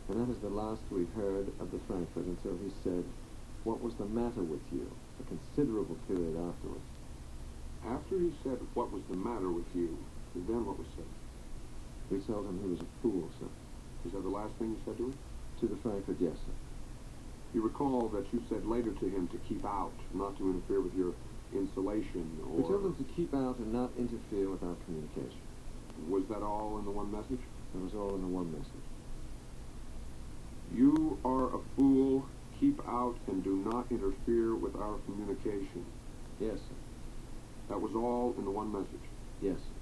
and that is the last we heard of the Frankfurt until he said, what was the matter with you? A considerable period afterwards. After he said, what was the matter with you, then what was said? We told him he was a fool, sir. Is that the last thing you said to him? To the Frankfurt, yes, sir. You recall that you said later to him to keep out, not to interfere with your insulation, or... We told him to keep out and not interfere with our communication. Was that all in the one message? That was all in the one message. You are a fool. Keep out and do not interfere with our communication. Yes, sir. That was all in the one message? Yes, sir.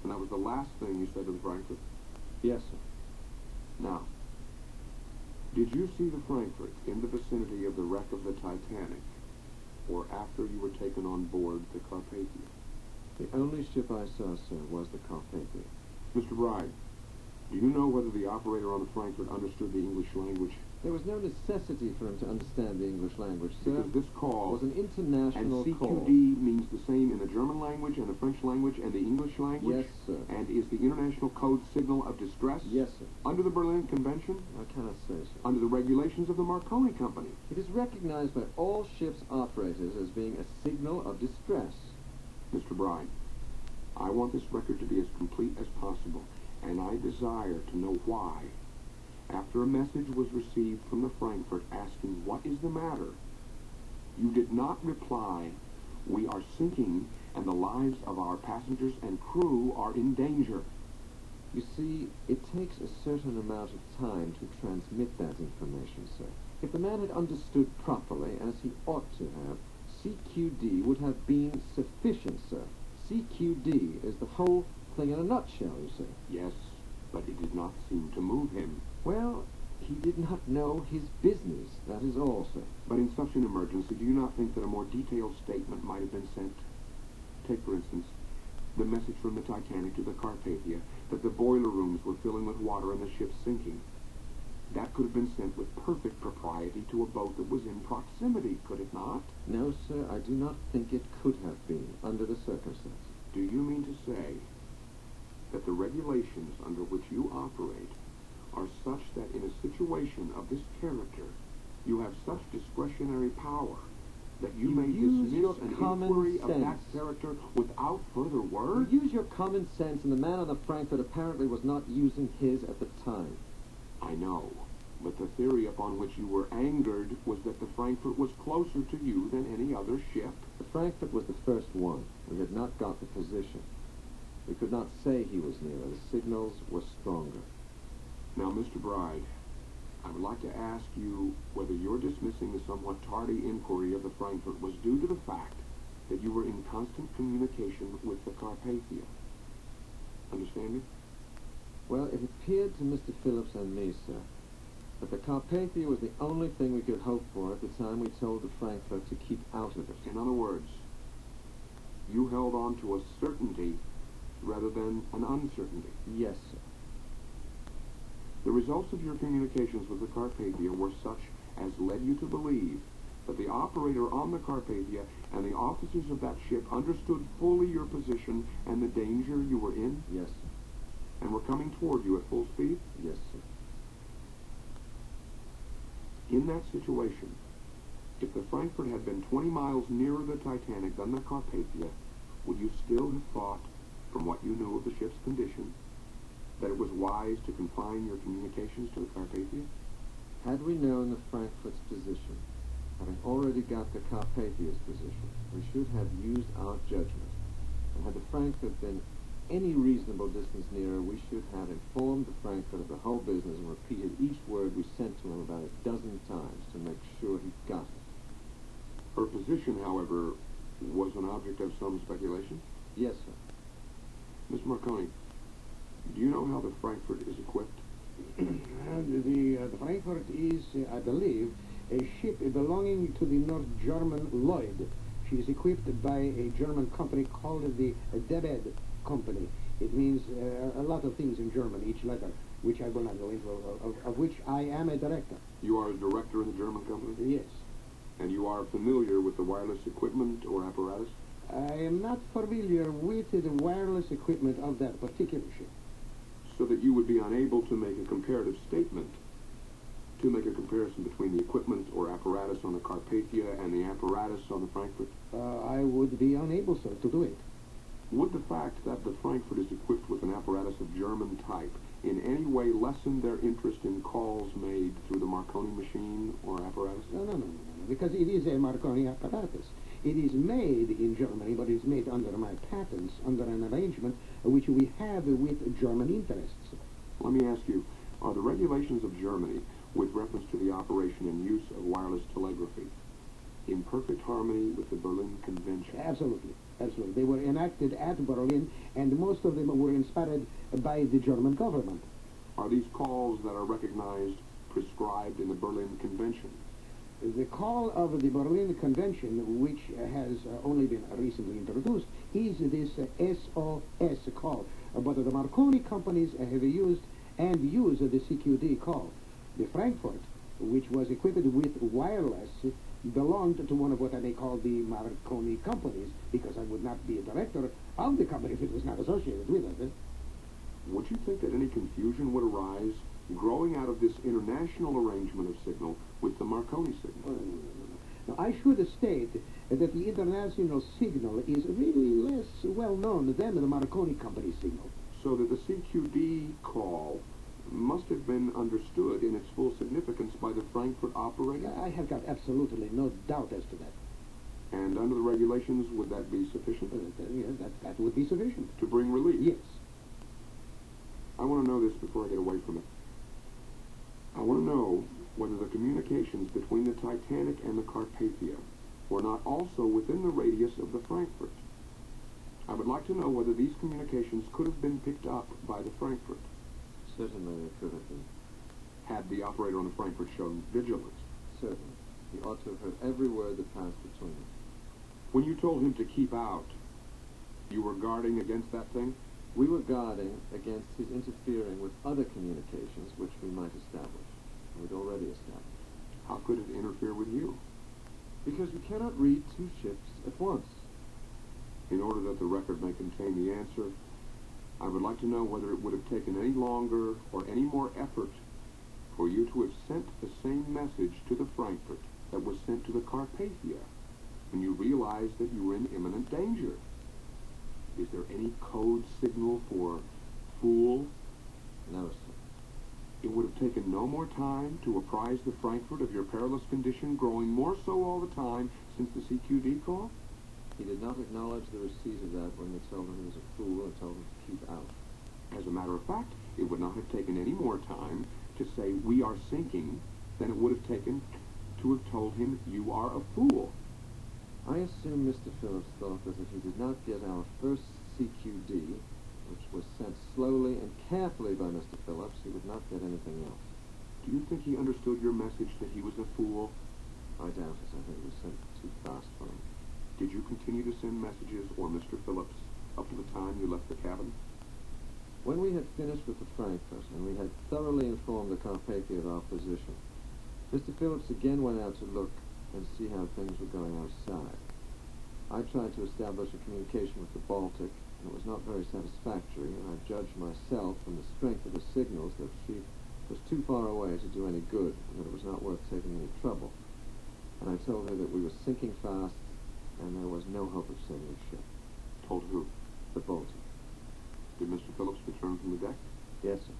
And that was the last thing you said to the Frankfurt? Yes, sir. Now, did you see the Frankfurt in the vicinity of the wreck of the Titanic, or after you were taken on board the Carpathia? The only ship I saw, sir, was the Carpathia. Mr. Bride, do you know whether the operator on the Frankfurt understood the English language? There was no necessity for him to understand the English language, sir. Because this call was an international and CQD call. means the same in the German language and the French language and the English language? Yes, sir. And is the international code signal of distress? Yes, sir. Under the Berlin Convention? I cannot say, sir. Under the regulations of the Marconi Company? It is recognized by all ship's operators as being a signal of distress. Mr. Bride, I want this record to be as complete as possible, and I desire to know why. After a message was received from the Frankfurt asking, what is the matter? You did not reply, we are sinking and the lives of our passengers and crew are in danger. You see, it takes a certain amount of time to transmit that information, sir. If the man had understood properly, as he ought to have, CQD would have been sufficient, sir. CQD is the whole thing in a nutshell, you see. Yes, but it did not seem to move him. Well, he did not know his business, that is all, sir. But in such an emergency, do you not think that a more detailed statement might have been sent? Take, for instance, the message from the Titanic to the Carpathia that the boiler rooms were filling with water and the ship sinking. That could have been sent with perfect propriety to a boat that was in proximity, could it not? No, sir, I do not think it could have been, under the circumstances. Do you mean to say that the regulations under which you operate are such that in a situation of this character, you have such discretionary power that you may dismiss an inquiry of that character without further word? You use your common sense, and the man on the Frankfurt apparently was not using his at the time. I know, but the theory upon which you were angered was that the Frankfurt was closer to you than any other ship. The Frankfurt was the first one. We had not got the position. We could not say he was nearer. The signals were stronger. Now, Mr. Bride, I would like to ask you whether your dismissing the somewhat tardy inquiry of the Frankfurt was due to the fact that you were in constant communication with the Carpathia. Understand me? Well, it appeared to Mr. Phillips and me, sir, that the Carpathia was the only thing we could hope for at the time we told the Frankfurt to keep out of it. In other words, you held on to a certainty rather than an uncertainty. Yes, sir. The results of your communications with the Carpathia were such as led you to believe that the operator on the Carpathia and the officers of that ship understood fully your position and the danger you were in? Yes, sir. And were coming toward you at full speed? Yes, sir. In that situation, if the Frankfurt had been 20 miles nearer the Titanic than the Carpathia, would you still have thought, from what you knew of the ship's condition, that it was wise to confine your communications to the Carpathia? Had we known the Frankfurt's position, having already got the Carpathia's position, we should have used our judgment. And had the Frankfurt been any reasonable distance nearer, we should have informed the Frankfurt of the whole business and repeated each word we sent to him about a dozen times to make sure he got it. Her position, however, was an object of some speculation? Yes, sir. Miss Marconi, do you know how the Frankfurt is equipped? The Frankfurt is, I believe, a ship belonging to the North German Lloyd. She is equipped by a German company called the Debed Company. It means a lot of things in German, each letter, which I will not go into, of which I am a director. You are a director in the German company? Yes. And you are familiar with the wireless equipment or apparatus? I am not familiar with the wireless equipment of that particular ship. So that you would be unable to make a comparative statement, to make a comparison between the equipment or apparatus on the Carpathia and the apparatus on the Frankfurt? I would be unable, sir, to do it. Would the fact that the Frankfurt is equipped with an apparatus of German type in any way lessen their interest in calls made through the Marconi machine or apparatus? No, because it is a Marconi apparatus. It is made in Germany, but it's made under my patents, under an arrangement which we have with German interests. Let me ask you, are the regulations of Germany with reference to the operation and use of wireless telegraphy in perfect harmony with the Berlin Convention? Absolutely. Absolutely. They were enacted at Berlin, and most of them were inspired by the German government. Are these calls that are recognized prescribed in the Berlin Convention? The call of the Berlin Convention, which has only been recently introduced, is this SOS call. But the Marconi companies have used and use the CQD call. The Frankfurt, which was equipped with wireless, belonged to one of what I may call the Marconi companies, because I would not be a director of the company if it was not associated with it. Would you think that any confusion would arise growing out of this international arrangement of signal with the Marconi signal? Now, I should state that the international signal is really less well known than the Marconi company signal. So that the CQD call must have been understood in its full significance by the Frankfurt operator? I have got absolutely no doubt as to that. And under the regulations, would that be sufficient? That would be sufficient. To bring relief? Yes. I want to know this before I get away from it. I want to know whether the communications between the Titanic and the Carpathia were not also within the radius of the Frankfurt. I would like to know whether these communications could have been picked up by the Frankfurt. Certainly they could have been. Had the operator on the Frankfurt shown vigilance. Certainly. He ought to have heard every word that passed between them. When you told him to keep out, you were guarding against that thing? We were guarding against his interfering with other communications which we might establish. We'd already established. How could it interfere with you? Because we cannot read two ships at once. In order that the record may contain the answer, I would like to know whether it would have taken any longer or any more effort for you to have sent the same message to the Frankfurt that was sent to the Carpathia when you realized that you were in imminent danger. Is there any code signal for fool? No, sir. It would have taken no more time to apprise the Frankfurt of your perilous condition, growing more so all the time since the CQD call? He did not acknowledge the receipt of that when we told him he was a fool and told him to keep out. As a matter of fact, it would not have taken any more time to say we are sinking than it would have taken to have told him you are a fool. I assume Mr. Phillips thought that if he did not get our first CQD, which was sent slowly and carefully by Mr. Phillips, he would not get anything else. Do you think he understood your message that he was a fool? I doubt it. I think it was sent too fast for him. Did you continue to send messages, or Mr. Phillips, up to the time you left the cabin? When we had finished with the Frankfurt, and we had thoroughly informed the Carpathia of our position, Mr. Phillips again went out to look and see how things were going outside. I tried to establish a communication with the Baltic, and it was not very satisfactory, and I judged myself from the strength of the signals that she was too far away to do any good, and that it was not worth taking any trouble. And I told her that we were sinking fast, and there was no hope of saving the ship. Told who? The Baltic. Did Mr. Phillips return from the deck? Yes, sir.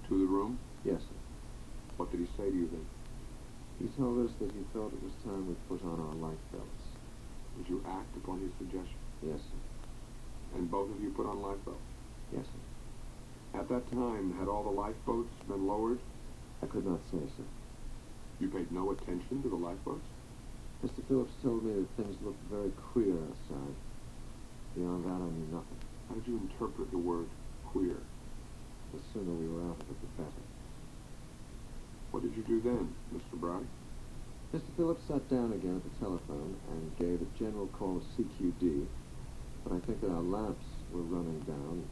To the room? Yes, sir. What did he say to you then? He told us that he thought it was time we put on our lifebelts. Did you act upon his suggestion? Yes, sir. And both of you put on lifebelts? Yes, sir. At that time, had all the lifeboats been lowered? I could not say, sir. You paid no attention to the lifeboats? Mr. Phillips told me that things looked very queer outside. Beyond that, I knew nothing. How did you interpret the word queer? The sooner we were out of it, the better. What did you do then, Mr. Browdy? Mr. Phillips sat down again at the telephone and gave a general call of CQD, but I think that our lamps were running down.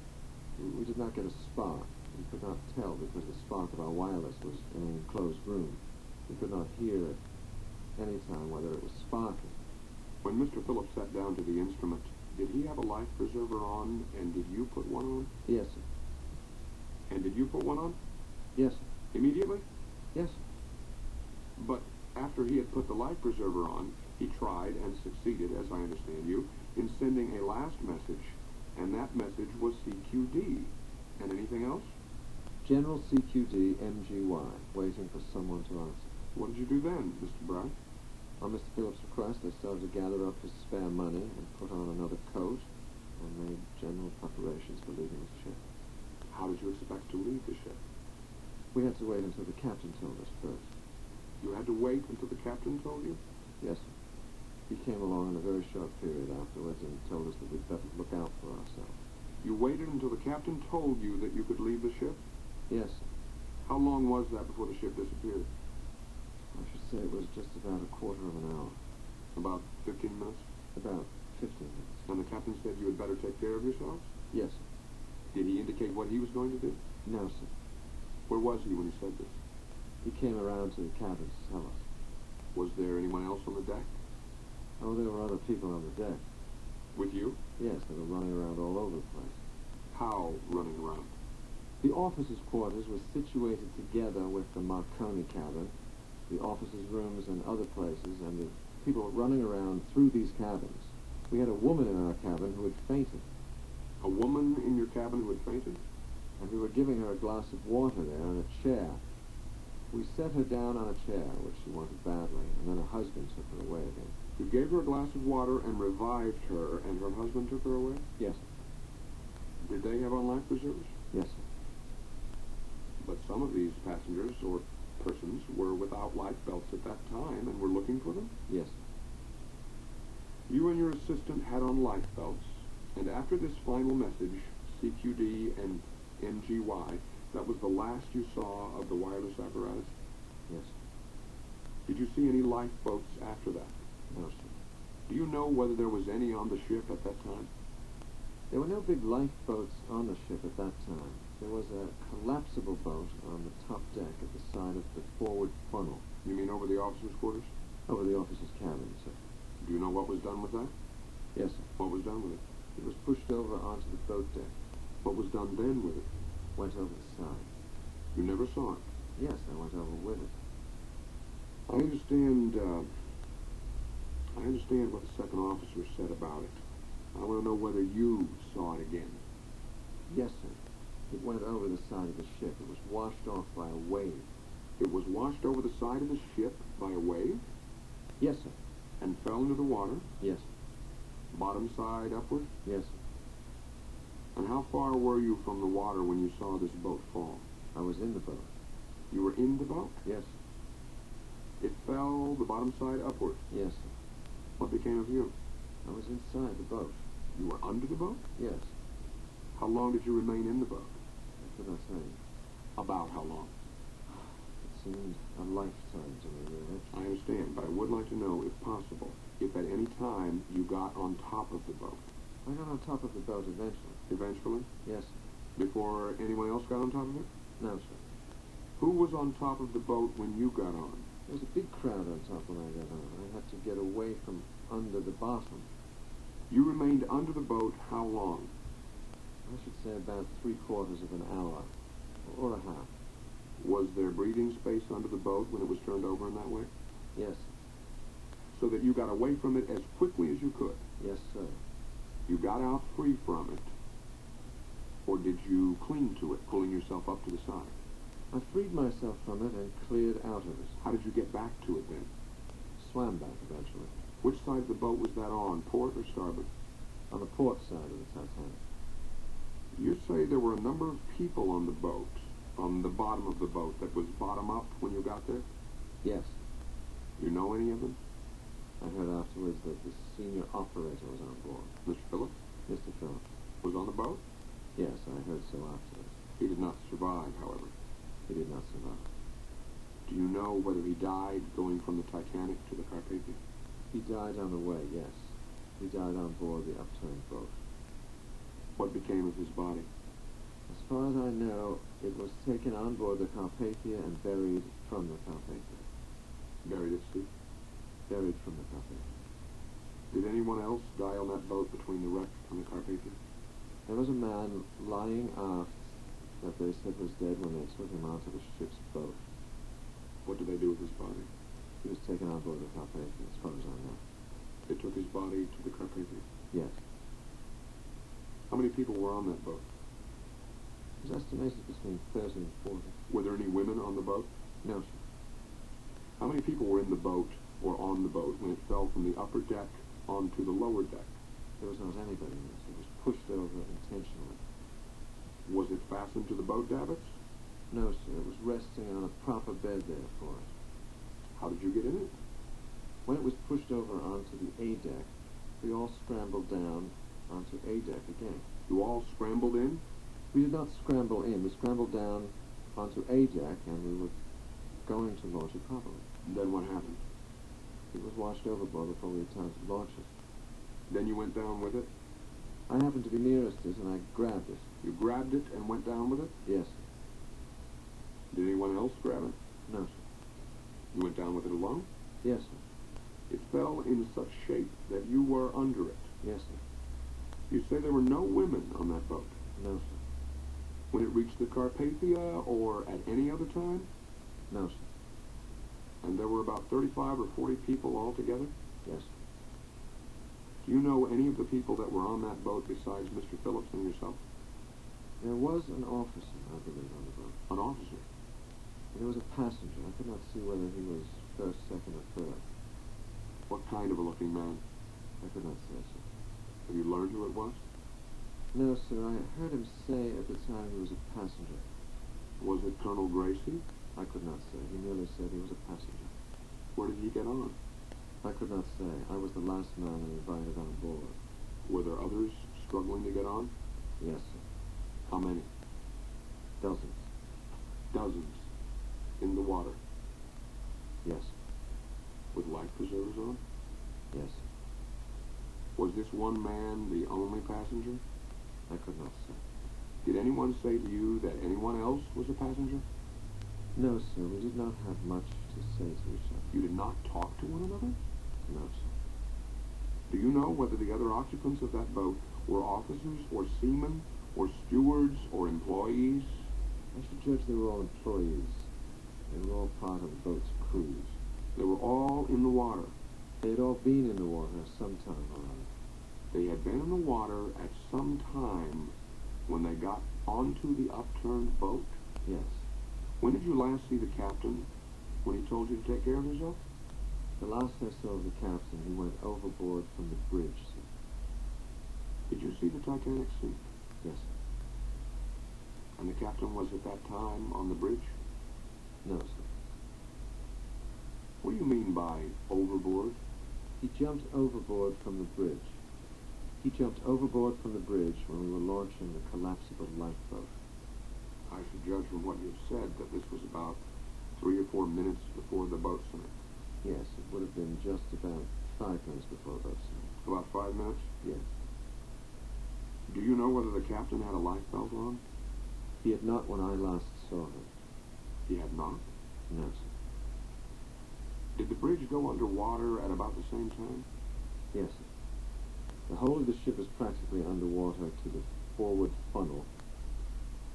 We did not get a spark. We could not tell because the spark of our wireless was in an enclosed room. We could not hear at any time whether it was sparking. When Mr. Phillips sat down to the instrument, did he have a life preserver on, and did you put one on? Yes, sir. And did you put one on? Yes, sir. Immediately? Yes, sir. But after he had put the life preserver on, he tried and succeeded, as I understand you, in sending a last message, and that message was CQD. And anything else? General CQD MGY, waiting for someone to answer. What did you do then, Mr. Brown? On Mr. Phillips' request, I started to gather up his spare money and put on another coat and made general preparations for leaving the ship. How did you expect to leave the ship? We had to wait until the captain told us first. You had to wait until the captain told you? Yes, sir. He came along in a very short period afterwards and told us that we'd better look out for ourselves. You waited until the captain told you that you could leave the ship? Yes, sir. How long was that before the ship disappeared? I should say it was just about a quarter of an hour. About 15 minutes? About 15 minutes. And the captain said you had better take care of yourselves? Yes, sir. Did he indicate what he was going to do? No, sir. Where was he when he said this? He came around to the cabin to tell us. Was there anyone else on the deck? Oh, there were other people on the deck. With you? Yes, they were running around all over the place. How running around? The officers' quarters were situated together with the Marconi cabin, the officers' rooms and other places, and the people were running around through these cabins. We had a woman in our cabin who had fainted. A woman in your cabin who had fainted? And we were giving her a glass of water there in a chair. We set her down on a chair, which she wanted badly, and then her husband took her away again. You gave her a glass of water and revived her, and her husband took her away? Yes, sir. Did they have on life preservers? Yes, sir. But some of these passengers or persons were without life belts at that time and were looking for them? Yes. You and your assistant had on life belts, and after this final message, CQD and MGY, that was the last you saw of the wireless apparatus? Yes. Did you see any lifeboats after that? No, sir. Do you know whether there was any on the ship at that time? There were no big lifeboats on the ship at that time. There was a collapsible boat on the top deck at the side of the forward funnel. You mean over the officers' quarters? Over the officer's cabin, sir. Do you know what was done with that? Yes, sir. What was done with it? It was pushed over onto the boat deck. What was done then with it? Went over the side. You never saw it? Yes, I went over with it. I understand what the second officer said about it. I want to know whether you saw it again. Yes, sir. It went over the side of the ship. It was washed off by a wave. It was washed over the side of the ship by a wave? Yes, sir. And fell into the water? Yes. Bottom side upward? Yes, sir. And how far were you from the water when you saw this boat fall? I was in the boat. You were in the boat? Yes. It fell the bottom side upward? Yes, sir. What became of you? I was inside the boat. You were under the boat? Yes. How long did you remain in the boat? I could not say. About how long? It seemed a lifetime to me, really. I understand, but I would like to know, if possible, if at any time you got on top of the boat. I got on top of the boat eventually. Eventually? Yes, sir. Before anyone else got on top of it? No, sir. Who was on top of the boat when you got on? There was a big crowd on top when I got on. I had to get away from under the bottom. You remained under the boat how long? I should say about 3/4 of an hour, or a half. Was there breathing space under the boat when it was turned over in that way? Yes. So that you got away from it as quickly as you could? Yes, sir. You got out free from it? Or did you cling to it, pulling yourself up to the side? I freed myself from it and cleared out of it. How did you get back to it then? Swam back eventually. Which side of the boat was that on, port or starboard? On the port side of the Titanic. You say there were a number of people on the boat, on the bottom of the boat, that was bottom up when you got there? Yes. You know any of them? I heard afterwards that the senior operator was on board. Mr. Phillips? Mr. Phillips. Was on the boat? Yes, I heard so afterwards. He did not survive, however. He did not survive. Do you know whether he died going from the Titanic to the Carpathia? He died on the way, yes. He died on board the upturned boat. What became of his body? As far as I know, it was taken on board the Carpathia and buried from the Carpathia. Buried at sea? Buried from the Carpathia. Did anyone else die on that boat between the wreck and the Carpathia? There was a man lying aft that they said was dead when they took him onto the ship's boat. What did they do with his body? He was taken on board the Carpathia, as far as I know. They took his body to the Carpathia? Yes. How many people were on that boat? It was estimated between 30 and 40. Were there any women on the boat? No, sir. How many people were in the boat or on the boat when it fell from the upper deck onto the lower deck? There was not anybody in this. It was pushed over intentionally. Was it fastened to the boat davits? No, sir. It was resting on a proper bed there for it. How did you get in it? When it was pushed over onto the A deck, we all scrambled down onto A deck again. You all scrambled in? We did not scramble in. We scrambled down onto A deck, and we were going to launch it properly. And then what happened? It was washed overboard before we had time to launch it. Then you went down with it? I happened to be nearest it, and I grabbed it. You grabbed it and went down with it? Yes, sir. Did anyone else grab it? No, sir. You went down with it alone? Yes, sir. It fell in such shape that you were under it. Yes, sir. You say there were no women on that boat? No, sir. When it reached the Carpathia or at any other time? No, sir. And there were about 35 or 40 people altogether? Yes, sir. Do you know any of the people that were on that boat besides Mr. Phillips and yourself? There was an officer, I believe, on the boat. An officer? And there was a passenger. I could not see whether he was first, second, or third. What kind of a looking man? I could not say, sir. Have you learned who it was? No, sir. I heard him say at the time he was a passenger. Was it Colonel Gracie? I could not say. He merely said he was a passenger. Where did he get on? I could not say. I was the last man invited on board. Were there others struggling to get on? Yes, sir. How many? Dozens. Dozens. In the water. Yes. With life preservers on? Yes. Was this one man the only passenger? I could not say. Did anyone say to you that anyone else was a passenger? No, sir. We did not have much to say to each other. You did not talk to one another? No, sir. Do you know whether the other occupants of that boat were officers or seamen or stewards or employees? I should judge they were all employees. They were all part of the boat's cruise. They were all in the water. They had all been in the water sometime or other. They had been in the water at some time when they got onto the upturned boat? Yes. When did you last see the captain? When he told you to take care of yourself? The last I saw of the captain, he went overboard from the bridge, sir. Did you see the Titanic sink? Yes, sir. And the captain was at that time on the bridge? No, sir. What do you mean by overboard? He jumped overboard from the bridge. He jumped overboard from the bridge when we were launching the collapsible lifeboat. I should judge from what you've said that this was about 3 or 4 minutes before the boat sank. Yes, it would have been just about 5 minutes before the boat sank. About 5 minutes? Yes. Do you know whether the captain had a lifebelt on? He had not when I last saw him. He had not? No, sir. Did the bridge go underwater at about the same time? Yes, sir. The whole of the ship is practically underwater to the forward funnel.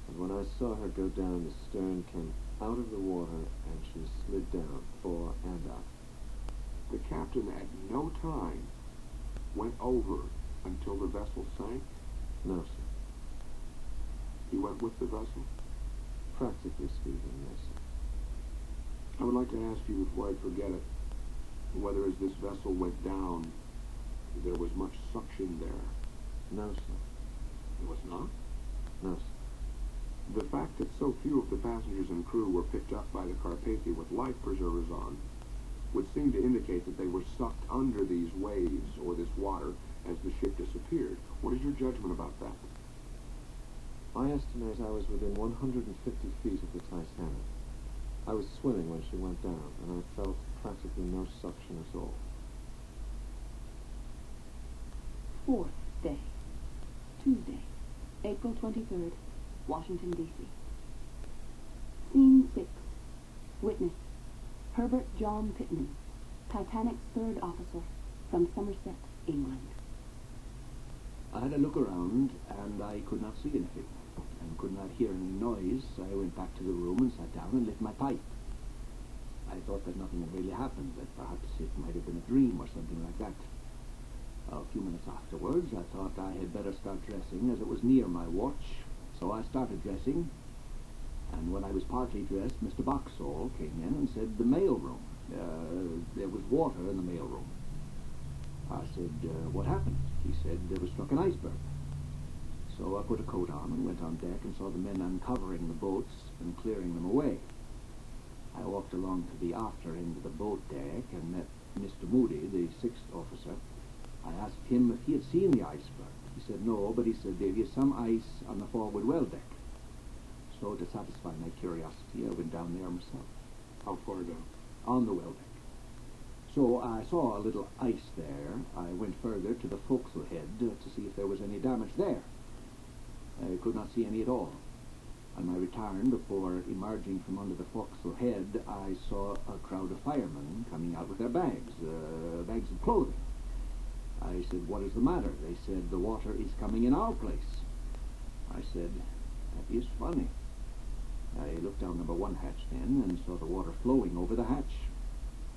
And when I saw her go down, the stern came out of the water and she slid down, fore and aft. The captain at no time went over until the vessel sank? No, sir. He went with the vessel? Practically speaking, yes, sir. I would like to ask you, before I forget it, whether as this vessel went down, there was much suction there. No, sir. There was not? No, sir. The fact that so few of the passengers and crew were picked up by the Carpathia with life preservers on would seem to indicate that they were sucked under these waves or this water as the ship disappeared. What is your judgment about that? I estimate I was within 150 feet of the Titanic. I was swimming when she went down, and I felt practically no suction at all. Fourth day. Tuesday, April 23rd, Washington, D.C. Scene 6. Witness, Herbert John Pittman, Titanic's third officer, from Somerset, England. I had a look around, and I could not see anything, and could not hear any noise. So I went back to the room and sat down and lit my pipe. I thought that nothing had really happened, that perhaps it might have been a dream or something like that. A few minutes afterwards, I thought I had better start dressing, as it was near my watch. So I started dressing, and when I was partly dressed, Mr. Boxall came in and said, the mailroom. There was water in the mailroom. I said, what happened? He said, there was struck an iceberg. So I put a coat on and went on deck and saw the men uncovering the boats and clearing them away. I walked along to the after end of the boat deck and met Mr. Moody, the sixth officer. I asked him if he had seen the iceberg. He said no, but he said there is some ice on the forward well deck. So to satisfy my curiosity, I went down there myself. How far down? On the well deck. So I saw a little ice there. I went further to the forecastle head to see if there was any damage there. I could not see any at all. On my return, before emerging from under the forecastle head, I saw a crowd of firemen coming out with their bags of clothing. I said, what is the matter? They said, the water is coming in our place. I said, that is funny. I looked down number 1 hatch then and saw the water flowing over the hatch.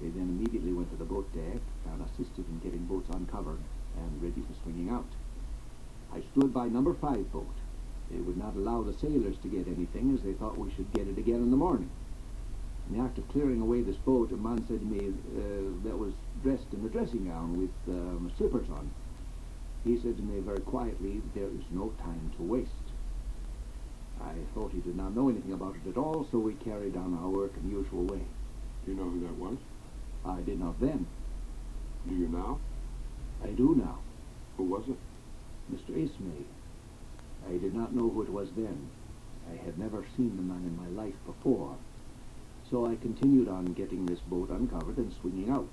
They then immediately went to the boat deck and assisted in getting boats uncovered and ready for swinging out. I stood by number 5 boat. They would not allow the sailors to get anything, as they thought we should get it again in the morning. In the act of clearing away this boat, a man said to me that was dressed in the dressing gown with slippers on. He said to me very quietly, there is no time to waste. I thought he did not know anything about it at all, so we carried on our work in the usual way. Do you know who that was? I did not then. Do you now? I do now. Who was it? Mr. Ismay. I did not know who it was then. I had never seen the man in my life before. So I continued on getting this boat uncovered and swinging out.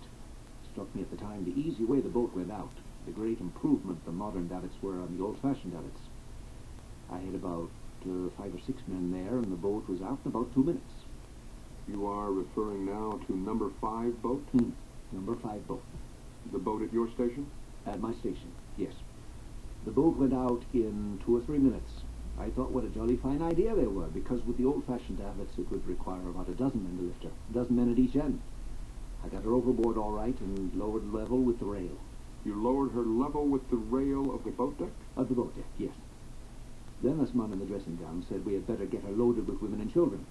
It struck me at the time the easy way the boat went out, the great improvement the modern davits were on the old-fashioned davits. I had about 5 or 6 men there, and the boat was out in about 2 minutes. You are referring now to number 5 boat? Number 5 boat. The boat at your station? At my station, yes. The boat went out in 2 or 3 minutes. I thought what a jolly fine idea they were, because with the old-fashioned davits it would require about 12 men to lift her, 12 men at each end. I got her overboard all right and lowered level with the rail. You lowered her level with the rail of the boat deck? Of the boat deck, yes. Then this man in the dressing gown said we had better get her loaded with women and children.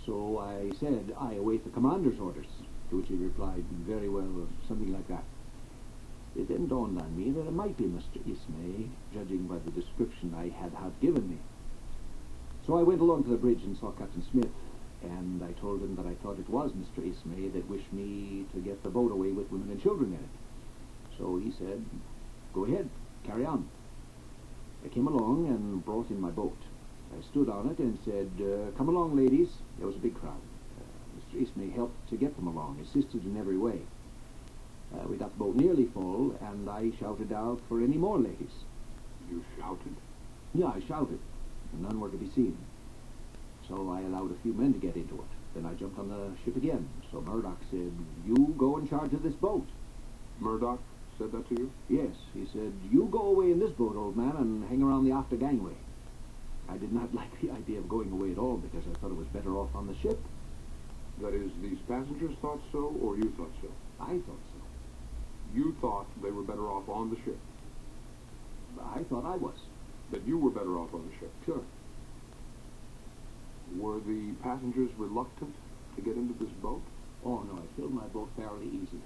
So I said I await the commander's orders, to which he replied, very well, or something like that. It then dawned on me that it might be Mr. Ismay, judging by the description I had given me. So I went along to the bridge and saw Captain Smith, and I told him that I thought it was Mr. Ismay that wished me to get the boat away with women and children in it. So he said, go ahead, carry on. I came along and brought in my boat. I stood on it and said, come along, ladies. There was a big crowd. Mr. Ismay helped to get them along, assisted in every way. We got the boat nearly full, and I shouted out for any more ladies. You shouted? Yeah, I shouted, and none were to be seen. So I allowed a few men to get into it. Then I jumped on the ship again. So Murdoch said, you go in charge of this boat. Murdoch said that to you? Yes, he said, you go away in this boat, old man, and hang around the after gangway. I did not like the idea of going away at all, because I thought it was better off on the ship. That is, these passengers thought so, or you thought so? I thought so. You thought they were better off on the ship? I thought I was. That you were better off on the ship? Sure. Were the passengers reluctant to get into this boat? Oh, no, I filled my boat fairly easily.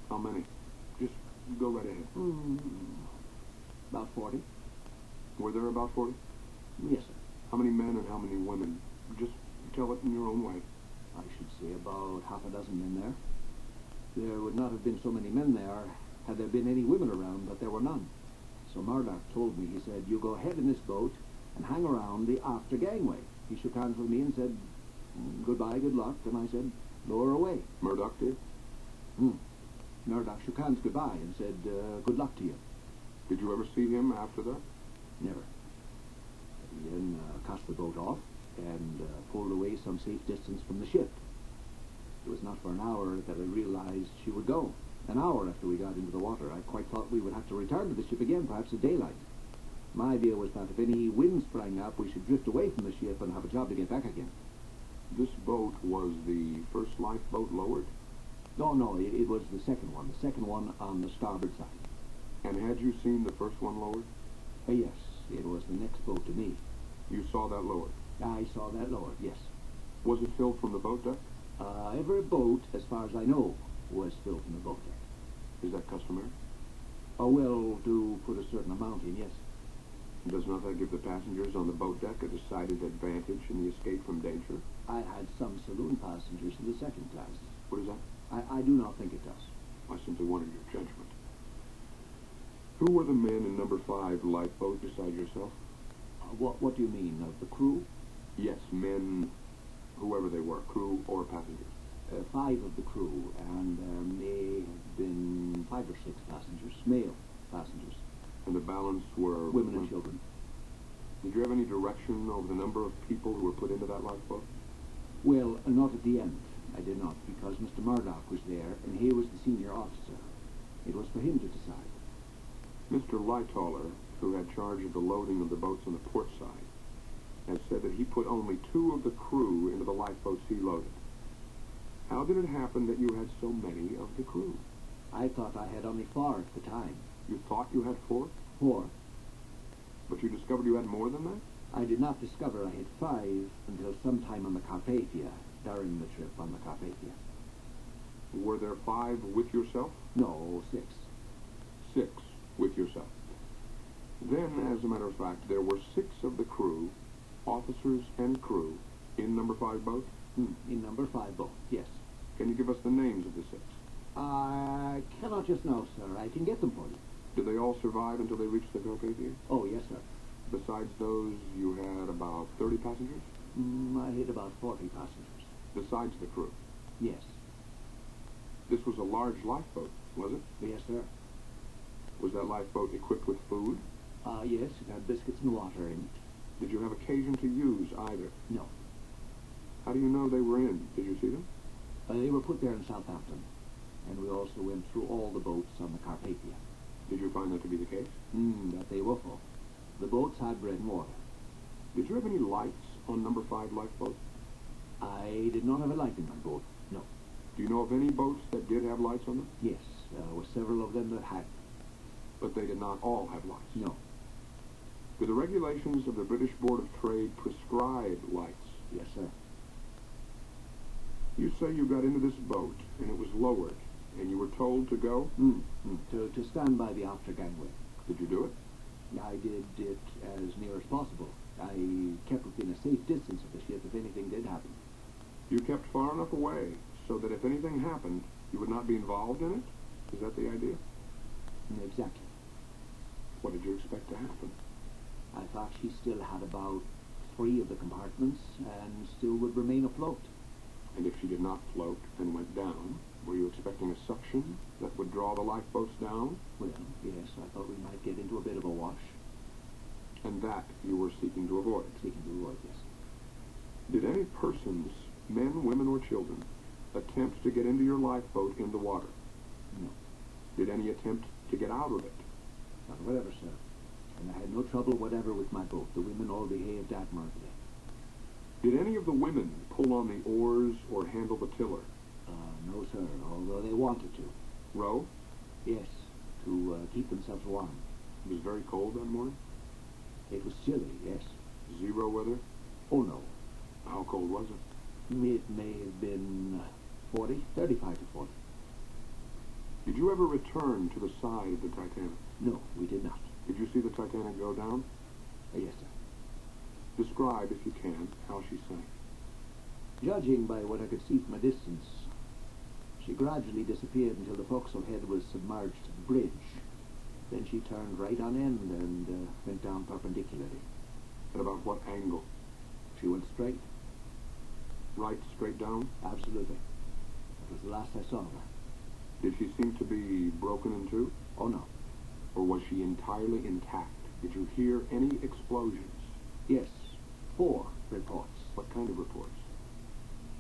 How many? Just go right ahead. About 40. Were there about 40? Yes, sir. How many men and how many women? Just tell it in your own way. I should say about half a dozen men there. There would not have been so many men there had there been any women around, but there were none. So Murdoch told me, he said, you go ahead in this boat and hang around the after gangway. He shook hands with me and said, goodbye, good luck, and I said, lower away. Murdoch did? Murdoch shook hands goodbye and said, good luck to you. Did you ever see him after that? Never. He then cast the boat off and pulled away some safe distance from the ship. It was not for an hour that I realized she would go. An hour after we got into the water, I quite thought we would have to return to the ship again, perhaps at daylight. My idea was that if any wind sprang up, we should drift away from the ship and have a job to get back again. This boat was the first lifeboat lowered? No, it was the second one on the starboard side. And had you seen the first one lowered? Yes, it was the next boat to me. You saw that lowered? I saw that lowered, yes. Was it filled from the boat deck? Every boat, as far as I know, was filled from the boat deck. Is that customary? Oh, well, to put a certain amount in, yes. Does not that give the passengers on the boat deck a decided advantage in the escape from danger? I had some saloon passengers in the second class. What is that? I do not think it does. I simply wanted your judgment. Who were the men in number 5 lifeboat beside yourself? What do you mean, of the crew? Yes, men, whoever they were, crew or passengers. 5 of the crew, and there may have been 5 or 6 passengers, male passengers. And the balance were... Women and children. Did you have any direction over the number of people who were put into that lifeboat? Well, not at the end. I did not, because Mr. Murdoch was there, and he was the senior officer. It was for him to decide. Mr. Lightaller, who had charge of the loading of the boats on the port side, has said that he put only 2 of the crew into the lifeboats he loaded. How did it happen that you had so many of the crew? I thought I had only 4 at the time. You thought you had 4? 4. But you discovered you had more than that? I did not discover I had 5 until sometime on the Carpathia, during the trip on the Carpathia. Were there 5 with yourself? No, 6. 6 with yourself. Then, as a matter of fact, there were 6 of the crew officers and crew, in number 5 boat? In number 5 boat, yes. Can you give us the names of the 6? I cannot just now, sir. I can get them for you. Did they all survive until they reached the Carpathia? Oh, yes, sir. Besides those, you had about 30 passengers? I had about 40 passengers. Besides the crew? Yes. This was a large lifeboat, was it? Yes, sir. Was that lifeboat equipped with food? Yes, it had biscuits and water in it. Did you have occasion to use either? No. How do you know they were in? Did you see them? They were put there in Southampton, and we also went through all the boats on the Carpathia. Did you find that to be the case? That they were full. The boats had bread and water. Did you have any lights on number 5 lifeboat? I did not have a light in my boat, no. Do you know of any boats that did have lights on them? Yes, there were several of them that had. But they did not all have lights? No. Do the regulations of the British Board of Trade prescribe lights? Yes, sir. You say you got into this boat, and it was lowered, and you were told to go? To stand by the after gangway. Did you do it? I did it as near as possible. I kept within a safe distance of the ship if anything did happen. You kept far enough away so that if anything happened, you would not be involved in it? Is that the idea? Exactly. What did you expect to happen? I thought she still had about 3 of the compartments and still would remain afloat. And if she did not float and went down, were you expecting a suction that would draw the lifeboats down? Well, yes, I thought we might get into a bit of a wash. And that you were seeking to avoid? Seeking to avoid, yes. Did any persons, men, women, or children, attempt to get into your lifeboat in the water? No. Did any attempt to get out of it? Not whatever, sir. And I had no trouble whatever with my boat. The women all behaved admirably. Did any of the women pull on the oars or handle the tiller? No, sir, although they wanted to. Row? Yes, to keep themselves warm. It was very cold that morning? It was chilly, yes. 0 weather? Oh, no. How cold was it? It may have been 40, 35 to 40. Did you ever return to the side of the Titanic? No, we did not. Did you see the Titanic go down? Yes, sir. Describe, if you can, how she sank. Judging by what I could see from a distance, she gradually disappeared until the forecastle head was submerged to the bridge. Then she turned right on end and went down perpendicularly. At about what angle? She went straight. Right, straight down? Absolutely. That was the last I saw of her. Did she seem to be broken in two? Oh, no. Or was she entirely intact? Did you hear any explosions? Yes. 4 reports. What kind of reports?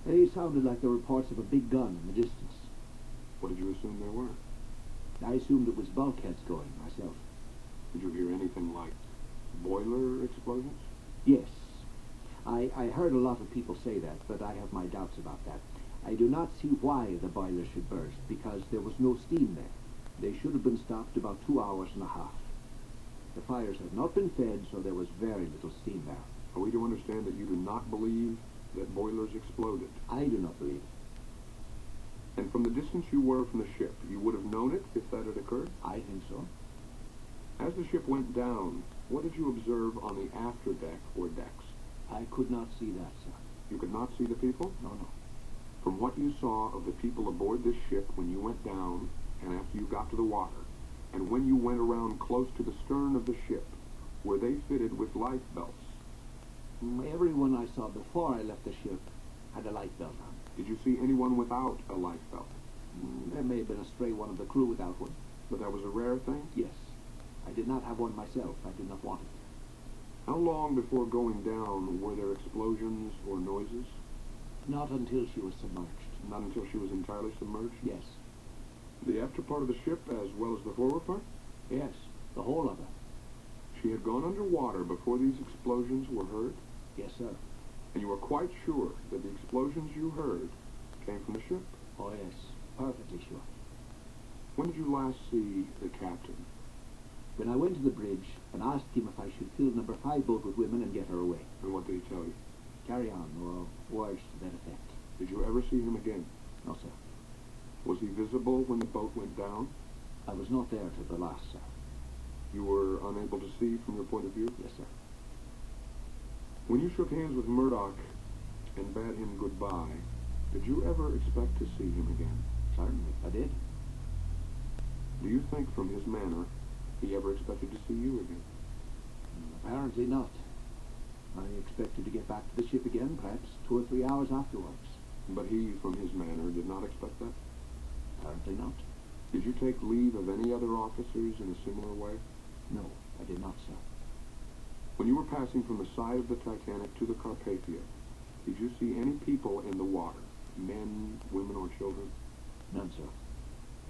They sounded like the reports of a big gun in the distance. What did you assume they were? I assumed it was bulkheads going, myself. Did you hear anything like boiler explosions? Yes. I heard a lot of people say that, but I have my doubts about that. I do not see why the boiler should burst, because there was no steam there. They should have been stopped about 2 hours and a half. The fires had not been fed, so there was very little steam there. Are we to understand that you do not believe that boilers exploded? I do not believe it. And from the distance you were from the ship, you would have known it if that had occurred? I think so. As the ship went down, what did you observe on the afterdeck or decks? I could not see that, sir. You could not see the people? No, no. From what you saw of the people aboard this ship when you went down and after you got to the water, and when you went around close to the stern of the ship, were they fitted with life belts? Everyone I saw before I left the ship had a life belt on. Did you see anyone without a life belt? There may have been a stray one of the crew without one. But that was a rare thing? Yes. I did not have one myself. I did not want it. How long before going down were there explosions or noises? Not until she was submerged. Not until she was entirely submerged? Yes. The after part of the ship as well as the forward part? Yes, the whole of her. She had gone underwater before these explosions were heard? Yes, sir. And you were quite sure that the explosions you heard came from the ship? Oh, yes. Perfectly sure. When did you last see the captain? When I went to the bridge and asked him if I should fill number 5 boat with women and get her away. And what did he tell you? Carry on, or words to that effect. Did you ever see him again? No, sir. Was he visible when the boat went down? I was not there till the last, sir. You were unable to see from your point of view? Yes, sir. When you shook hands with Murdoch and bade him goodbye, did you ever expect to see him again? Certainly, I did. Do you think from his manner he ever expected to see you again? Apparently not. I expected to get back to the ship again, perhaps 2 or 3 hours afterwards. But he, from his manner, did not expect that? Apparently not. Did you take leave of any other officers in a similar way? No, I did not, sir. When you were passing from the side of the Titanic to the Carpathia, did you see any people in the water? Men, women, or children? None, sir.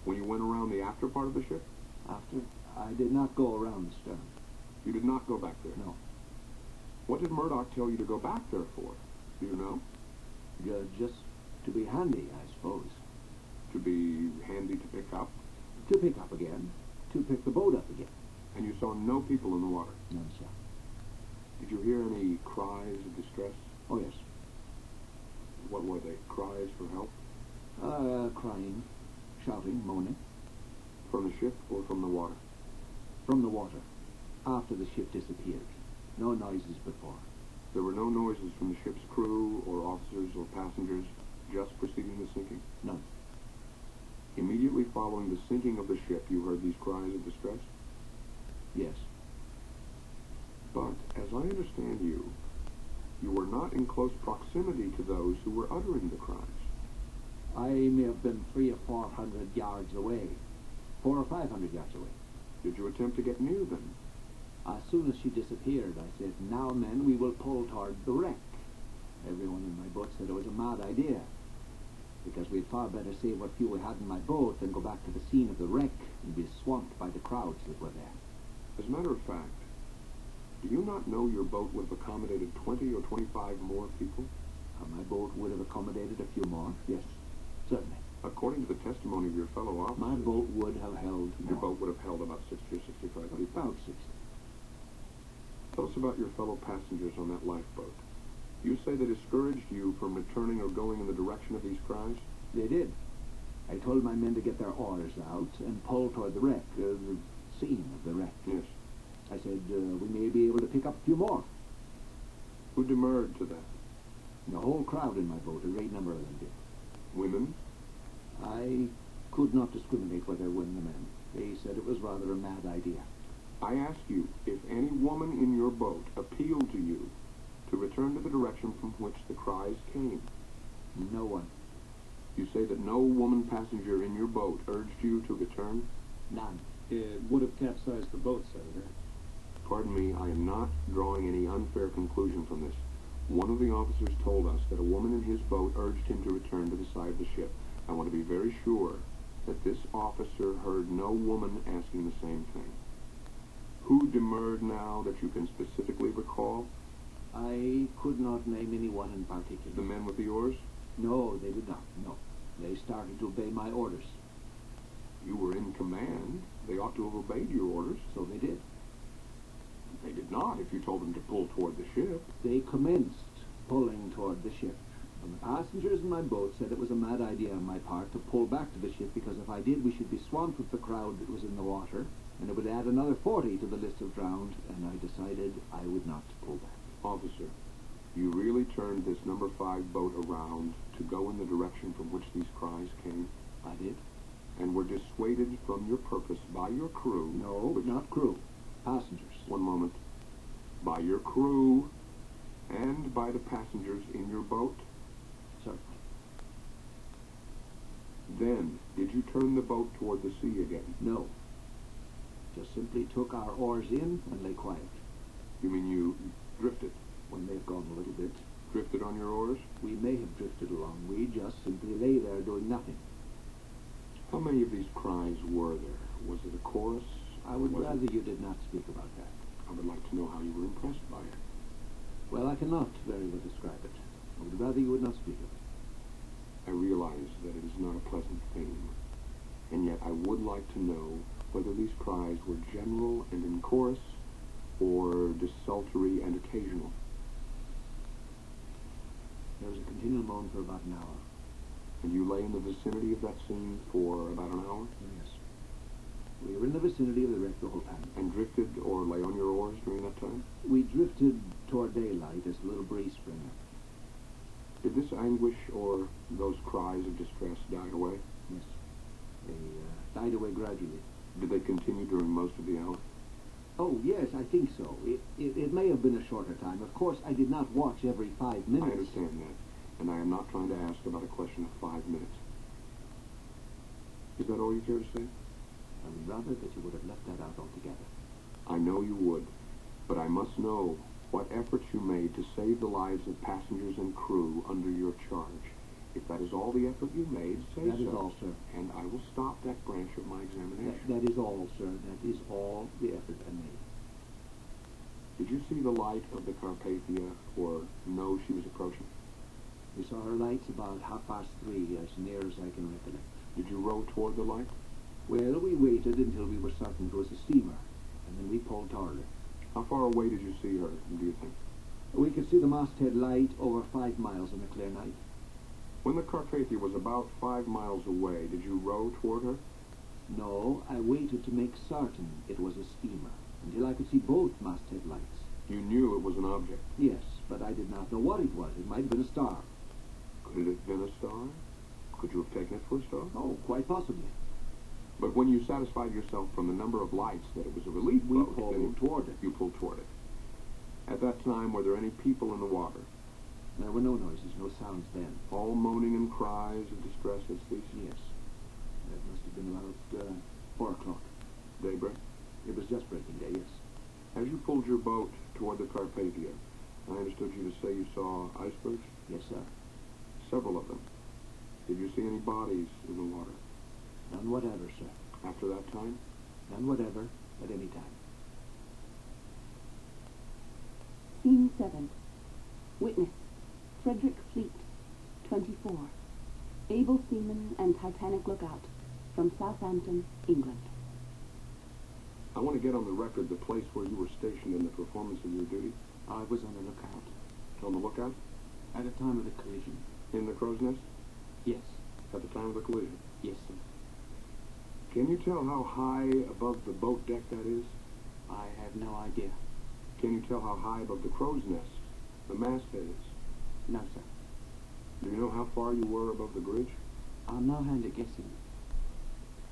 When you went around the after part of the ship? After? I did not go around the stern. You did not go back there? No. What did Murdoch tell you to go back there for? Do you know? Just to be handy, I suppose. To be handy to pick up? To pick up again. To pick the boat up again. And you saw no people in the water? None, sir. Did you hear any cries of distress? Oh, yes. What were they? Cries for help? Crying, shouting, moaning. From the ship or from the water? From the water. After the ship disappeared. No noises before. There were no noises from the ship's crew or officers or passengers just preceding the sinking? None. Immediately following the sinking of the ship, you heard these cries of distress? Yes. But, as I understand you, you were not in close proximity to those who were uttering the cries. I may have been 300 or 400 yards away. 400 or 500 yards away. Did you attempt to get near them? As soon as she disappeared, I said, "Now, men, we will pull toward the wreck." Everyone in my boat said it was a mad idea, because we'd far better save what fuel we had in my boat than go back to the scene of the wreck and be swamped by the crowds that were there. As a matter of fact, do you not know your boat would have accommodated 20 or 25 more people? My boat would have accommodated a few more, yes, certainly. According to the testimony of your fellow officers, My boat would have held your more. boat would have held about 60 or 65 people. About 60. Tell us about your fellow passengers on that lifeboat. You say they discouraged you from returning or going in the direction of these cries? They did. I told my men to get their oars out and pull toward the wreck, the scene of the wreck. Yes. I said, we may be able to pick up a few more. Who demurred to that? The whole crowd in my boat, a great number of them did. Women? I could not discriminate whether women or men. They said it was rather a mad idea. I ask you, if any woman in your boat appealed to you to return to the direction from which the cries came? No one. You say that no woman passenger in your boat urged you to return? None. It would have capsized the boat, Senator. Pardon me, I am not drawing any unfair conclusion from this. One of the officers told us that a woman in his boat urged him to return to the side of the ship. I want to be very sure that this officer heard no woman asking the same thing. Who demurred now that you can specifically recall? I could not name anyone in particular. The men with the oars? No, they did not. No. They started to obey my orders. You were in command. They ought to have obeyed your orders. So they did. They did not if you told them to pull toward the ship. They commenced pulling toward the ship. And the passengers in my boat said it was a mad idea on my part to pull back to the ship, because if I did, we should be swamped with the crowd that was in the water, and it would add another 40 to the list of drowned, and I decided I would not pull back. Officer, you really turned this number 5 boat around to go in the direction from which these cries came? I did. And were dissuaded from your purpose by your crew? No, not crew. Passengers. One moment. By your crew and by the passengers in your boat? Certainly. Then, did you turn the boat toward the sea again? No. Just simply took our oars in and lay quiet. You mean you drifted? When they've gone a little bit. Drifted on your oars? We may have drifted along. We just simply lay there doing nothing. How many of these cries were there? Was it a chorus? I would rather you did not speak about that. I would like to know how you were impressed by it. Well, I cannot very well describe it. I would rather you would not speak of it. I realize that it is not a pleasant theme, and yet I would like to know whether these cries were general and in chorus, or desultory and occasional. There was a continual moan for about an hour. And you lay in the vicinity of that scene for about an hour? Yes. We were in the vicinity of the wreck the whole time. And drifted or lay on your oars during that time? We drifted toward daylight as a little breeze sprang up. Did this anguish or those cries of distress die away? Yes. They died away gradually. Did they continue during most of the hour? Oh, yes, I think so. It may have been a shorter time. Of course, I did not watch every 5 minutes. I understand that. And I am not trying to ask about a question of 5 minutes. Is that all you care to say? I would rather that you would have left that out altogether. I know you would, but I must know what efforts you made to save the lives of passengers and crew under your charge. If that is all the effort you made, say so. That is all, sir. And I will stop that branch of my examination. That is all, sir. That is all the effort I made. Did you see the light of the Carpathia, or know she was approaching? We saw her lights about 3:30, as near as I can recollect. Did you row toward the light? Well, we waited until we were certain it was a steamer, and then we pulled toward her. How far away did you see her, do you think? We could see the masthead light over 5 miles in a clear night. When the Carpathia was about 5 miles away, did you row toward her? No, I waited to make certain it was a steamer, until I could see both masthead lights. You knew it was an object? Yes, but I did not know what it was. It might have been a star. Could it have been a star? Could you have taken it for a star? Oh, quite possibly. But when you satisfied yourself from the number of lights that it was a relief We boat, pulled toward it. You pulled toward it. At that time, were there any people in the water? There were no noises, no sounds then. All moaning and cries of distress had ceased? Yes. That must have been about 4 o'clock. Daybreak? It was just breaking day, yes. As you pulled your boat toward the Carpathia, I understood you to say you saw icebergs? Yes, sir. Several of them. Did you see any bodies in the water? None whatever, sir. After that time? None whatever, at any time. Scene 7. Witness, Frederick Fleet, 24. Able seaman and Titanic lookout, from Southampton, England. I want to get on the record the place where you were stationed in the performance of your duty. I was on the lookout. On the lookout? At the time of the collision. In the crow's nest? Yes. At the time of the collision? Yes, sir. Can you tell how high above the boat deck that is? I have no idea. Can you tell how high above the crow's nest the masthead is? No, sir. Do you know how far you were above the bridge? I'm no hand at guessing.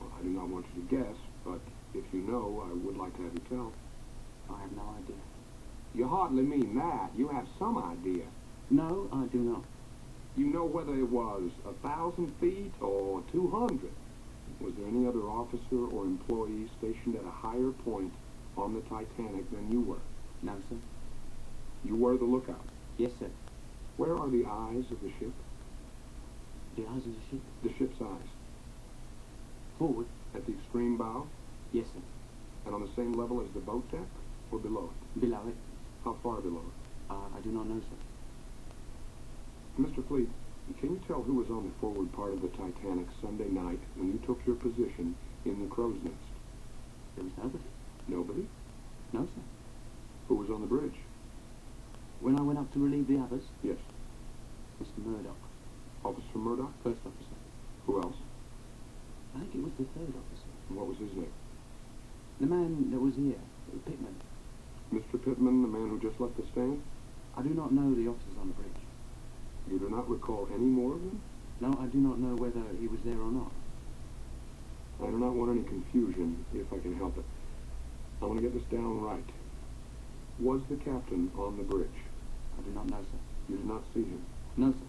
Well, I do not want you to guess, but if you know, I would like to have you tell. I have no idea. You hardly mean that. You have some idea. No, I do not. You know whether it was 1,000 feet or 200. Was there any other officer or employee stationed at a higher point on the Titanic than you were? No, sir. You were the lookout? Yes, sir. Where are the eyes of the ship? The eyes of the ship? The ship's eyes. Forward? At the extreme bow? Yes, sir. And on the same level as the boat deck? Or below it? Below it? How far below it? I do not know, sir. Mr. Fleet, can you tell who was on the forward part of the Titanic Sunday night when you took your position in the crow's nest? There was nobody. Nobody? No, sir. Who was on the bridge? When I went up to relieve the others? Yes. Mr. Murdoch. Officer Murdoch? First officer. Who else? I think it was the third officer. And what was his name? The man that was here, Pittman. Mr. Pittman, the man who just left the stand? I do not know the officers on the bridge. You do not recall any more of them? No, I do not know whether he was there or not. I do not want any confusion, if I can help it. I want to get this down right. Was the captain on the bridge? I do not know, sir. You did not see him? No, sir.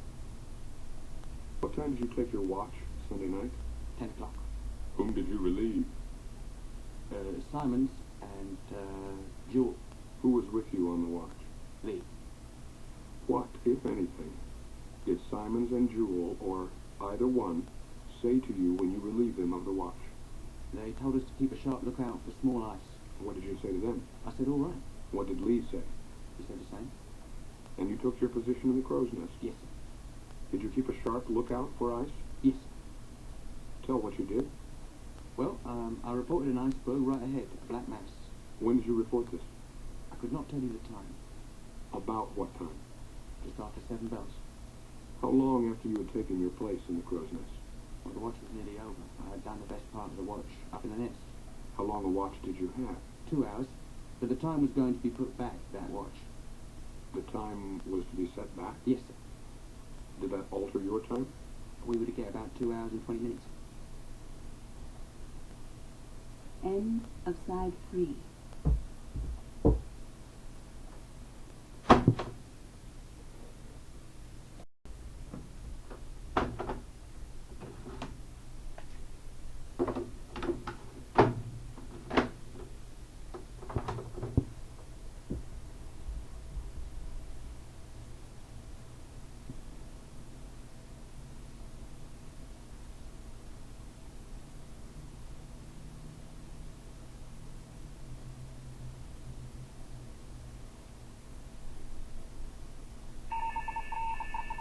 What time did you take your watch Sunday night? 10 o'clock. Whom did you relieve? Simons and, Jewel. Who was with you on the watch? Lee. What, if anything, did Simons and Jewel, or either one, say to you when you relieved them of the watch? They told us to keep a sharp lookout for small ice. What did you say to them? I said, all right. What did Lee say? He said the same. And you took your position in the crow's nest? Yes, sir. Did you keep a sharp lookout for ice? Yes, sir. Tell what you did. Well, I reported an iceberg right ahead, a black mass. When did you report this? I could not tell you the time. About what time? Just after 7 bells. How long after you had taken your place in the crow's nest? Well, the watch was nearly over. I had done the best part of the watch up in the nest. How long a watch did you have? 2 hours. But the time was going to be put back, that watch. The time was to be set back? Yes, sir. Did that alter your time? We were to get about 2 hours and 20 minutes. End of side 3.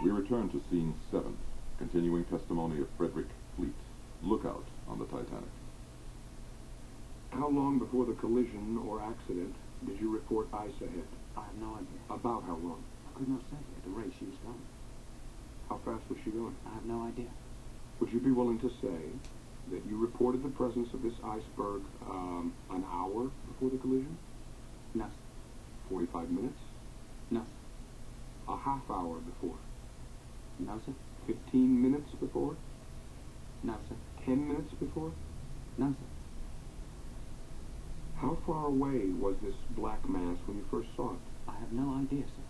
We return to scene 7, continuing testimony of Frederick Fleet, lookout on the Titanic. How long before the collision or accident did you report ice ahead? I have no idea. About how long? I could not say at the rate she was going. How fast was she going? I have no idea. Would you be willing to say that you reported the presence of this iceberg an hour before the collision? No, sir. 45 minutes? No, sir. A half hour before? No, sir. 15 minutes before? No, sir. 10 minutes before? No, sir. How far away was this black mass when you first saw it? I have no idea, sir.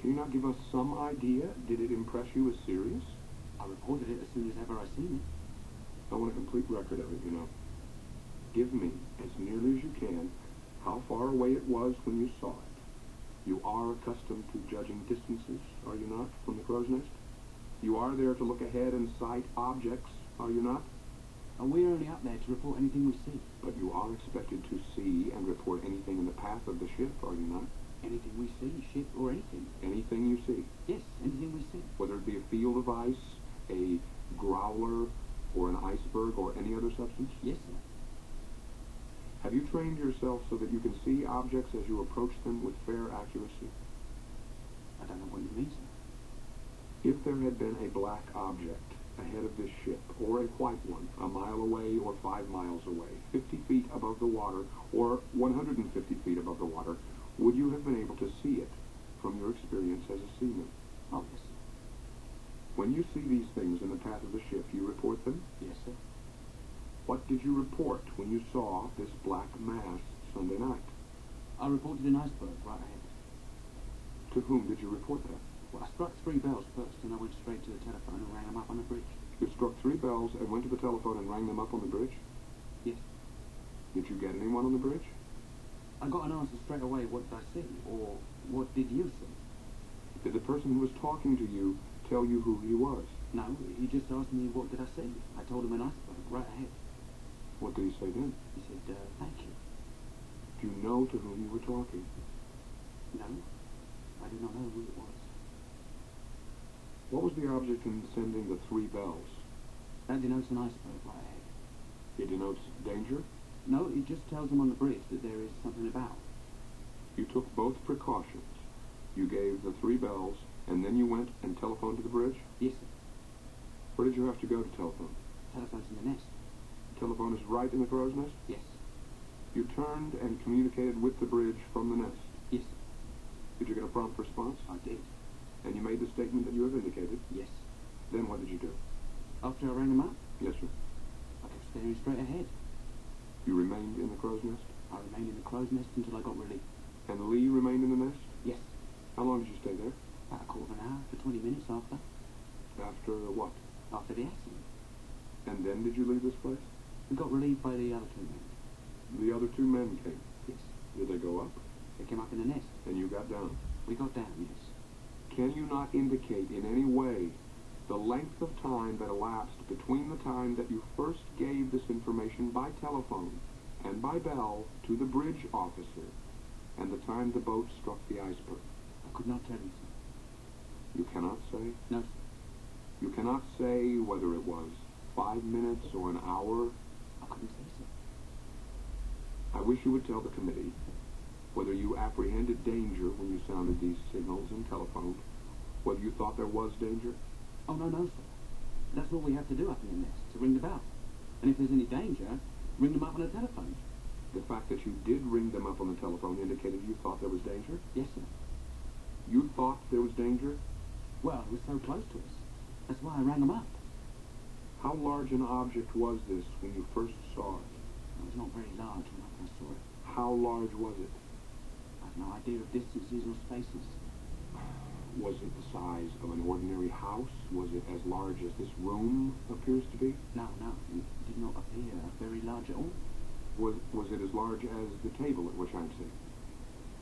Can you not give us some idea? Did it impress you as serious? I reported it as soon as ever I seen it. I want a complete record of it, you know. Give me, as nearly as you can, how far away it was when you saw it. You are accustomed to judging distances, are you not, from the crow's nest? You are there to look ahead and sight objects, are you not? And we're only up there to report anything we see. But you are expected to see and report anything in the path of the ship, are you not? Anything we see, ship or anything. Anything you see? Yes, anything we see. Whether it be a field of ice, a growler, or an iceberg, or any other substance? Yes, sir. Have you trained yourself so that you can see objects as you approach them with fair accuracy? I don't know what you mean, sir. If there had been a black object ahead of this ship, or a white one, a mile away or 5 miles away, 50 feet above the water, or 150 feet above the water, would you have been able to see it from your experience as a seaman? Oh, yes, sir. When you see these things in the path of the ship, you report them? Yes, sir. What did you report when you saw this black mass Sunday night? I reported an iceberg right ahead. To whom did you report that? Well, I struck 3 bells first, and I went straight to the telephone and rang them up on the bridge. You struck 3 bells and went to the telephone and rang them up on the bridge? Yes. Did you get anyone on the bridge? I got an answer straight away, what did I see? Or, what did you see? Did the person who was talking to you tell you who he was? No, he just asked me what did I see. I told him an iceberg right ahead. What did he say then? He said, thank you. Do you know to whom you were talking? No, I do not know who it was. What was the object in sending the 3 bells? That denotes an iceberg right ahead. It denotes danger? No, it just tells them on the bridge that there is something about. You took both precautions. You gave the 3 bells, and then you went and telephoned to the bridge? Yes, sir. Where did you have to go to telephone? Telephone's in the nest. The telephone is right in the crow's nest? Yes. You turned and communicated with the bridge from the nest? Yes, sir. Did you get a prompt response? I did. And you made the statement that you have indicated? Yes. Then what did you do? After I rang them up, Yes, sir. I kept staring straight ahead. You remained in the crow's nest? I remained in the crow's nest until I got relief. And Lee remained in the nest? Yes. How long did you stay there? About a quarter of an hour to 20 minutes after. After what? After the accident. And then did you leave this place? We got relieved by the other 2 men. The other 2 men came. Yes. Did they go up? They came up in the nest. And you got down? We got down, yes. Can you not indicate in any way the length of time that elapsed between the time that you first gave this information by telephone and by bell to the bridge officer and the time the boat struck the iceberg? I could not tell you, sir. You cannot say? No, sir. You cannot say whether it was 5 minutes or an hour? I couldn't say, sir. I wish you would tell the committee whether you apprehended danger when you sounded these signals and telephoned, whether you thought there was danger. Oh, no, sir. That's what we have to do up in the nest, to ring the bell. And if there's any danger, Ring them up on the telephone. The fact that you did ring them up on the telephone indicated you thought there was danger? Yes, sir. You thought there was danger? Well, it was so close to us. That's why I rang them up. How large an object was this when you first saw it? It was not very large when I first saw it. How large was it? I have no idea of distances or spaces. Was it the size of an ordinary house? Was it as large as this room appears to be? No, it did not appear very large at all. Was it as large as the table at which I'm sitting?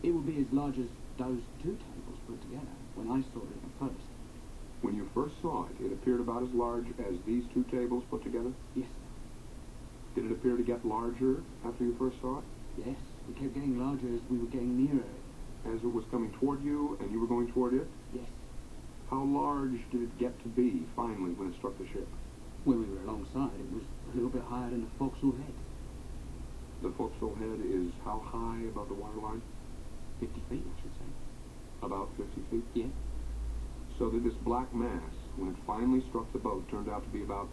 It would be as large as those two tables put together when I saw it at first. When you first saw it, it appeared about as large as these two tables put together? Yes, sir. Did it appear to get larger after you first saw it? Yes, it kept getting larger as we were getting nearer it. As it was coming toward you and you were going toward it? Yes. How large did it get to be, finally, when it struck the ship? When we were alongside, it was a little bit higher than the forecastle head. The forecastle head is how high above the waterline? 50 feet, I should say. About 50 feet? Yeah. So that this black mass, when it finally struck the boat, turned out to be about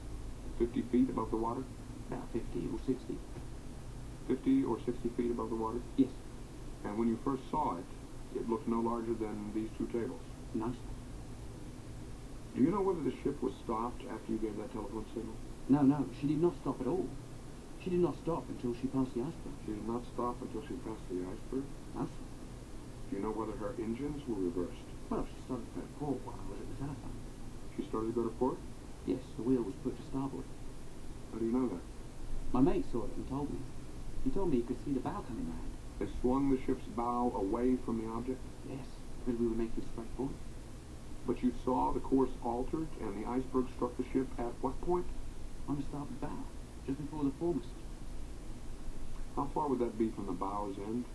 50 feet above the water? About 50 or 60. 50 or 60 feet above the water? Yes. And when you first saw it, it looked no larger than these two tables? No, sir. Do you know whether the ship was stopped after you gave that telephone signal? No, she did not stop at all. She did not stop until she passed the iceberg. She did not stop until she passed the iceberg? No, sir. Do you know whether her engines were reversed? Well, she started to go to port while I was at the telephone. She started to go to port? Yes, the wheel was put to starboard. How do you know that? My mate saw it and told me. He told me he could see the bow coming round. They swung the ship's bow away from the object? Yes, because we were making straight for it. But you saw the course altered and the iceberg struck the ship at what point? On the starboard bow, just before the foremast. How far would that be from the bow's end?